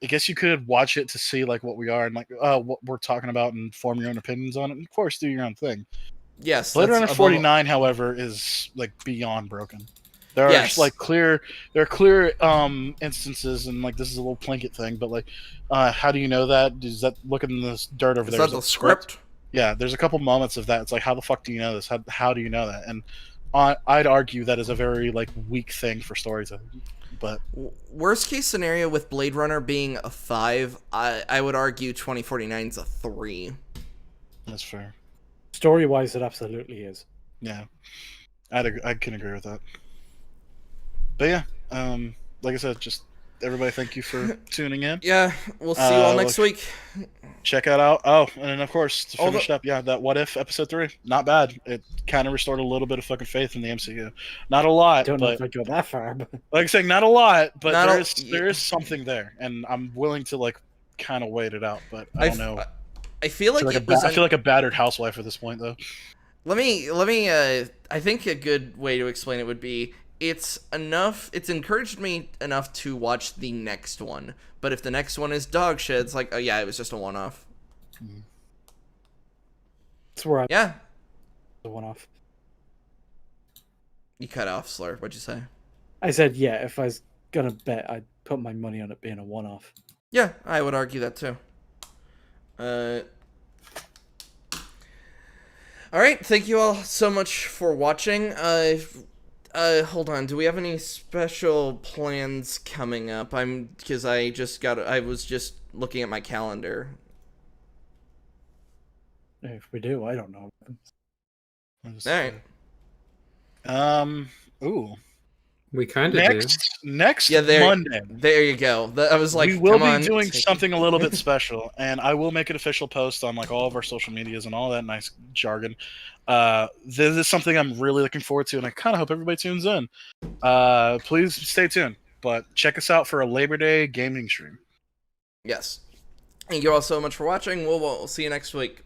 I guess you could watch it to see like what we are and like what we're talking about and form your own opinions on it. And of course, do your own thing. Yes. Blade Runner 49, however, is like beyond broken. There are like clear instances, and like this is a little Plinkett thing, but like, how do you know that? Does that look in this dirt over there? Is that the script? Yeah, there's a couple moments of that. It's like, how the fuck do you know this? How do you know that? And I'd argue that is a very like weak thing for storytelling. But worst case scenario with Blade Runner being a 5, I would argue 2049 is a 3. That's fair. Story wise, it absolutely is. Yeah, I can agree with that. But yeah, like I said, just everybody, thank you for tuning in. Yeah, we'll see you all next week. Check it out. Oh, and then of course to finish up, yeah, that What If episode 3, not bad. It kind of restored a little bit of fucking faith in the MCU. Not a lot. Don't know if I go that far, but like I'm saying, not a lot, but there is something there, and I'm willing to like kind of wait it out. But I don't know. I feel like I feel like a battered housewife at this point, though. Let me I think a good way to explain it would be it's encouraged me enough to watch the next one. But if the next one is dog shit, it's like, oh yeah, it was just a one-off. That's where I Yeah. the one-off. You cut off, Slur. What'd you say? I said, yeah, if I was gonna bet, I'd put my money on it being a one-off. Yeah, I would argue that too. Alright, thank you all so much for watching. Hold on, do we have any special plans coming up? Because I was just looking at my calendar. If we do, I don't know. Alright. Ooh. We kind of do. Next Yeah, Monday. There you go. I was like, we will come on, be doing take it. something a little bit special, and I will make an official post on like all of our social medias and all that nice jargon. This is something I'm really looking forward to, and I kind of hope everybody tunes in. Please stay tuned, but check us out for a Labor Day gaming stream. Yes. Thank you all so much for watching. We'll see you next week.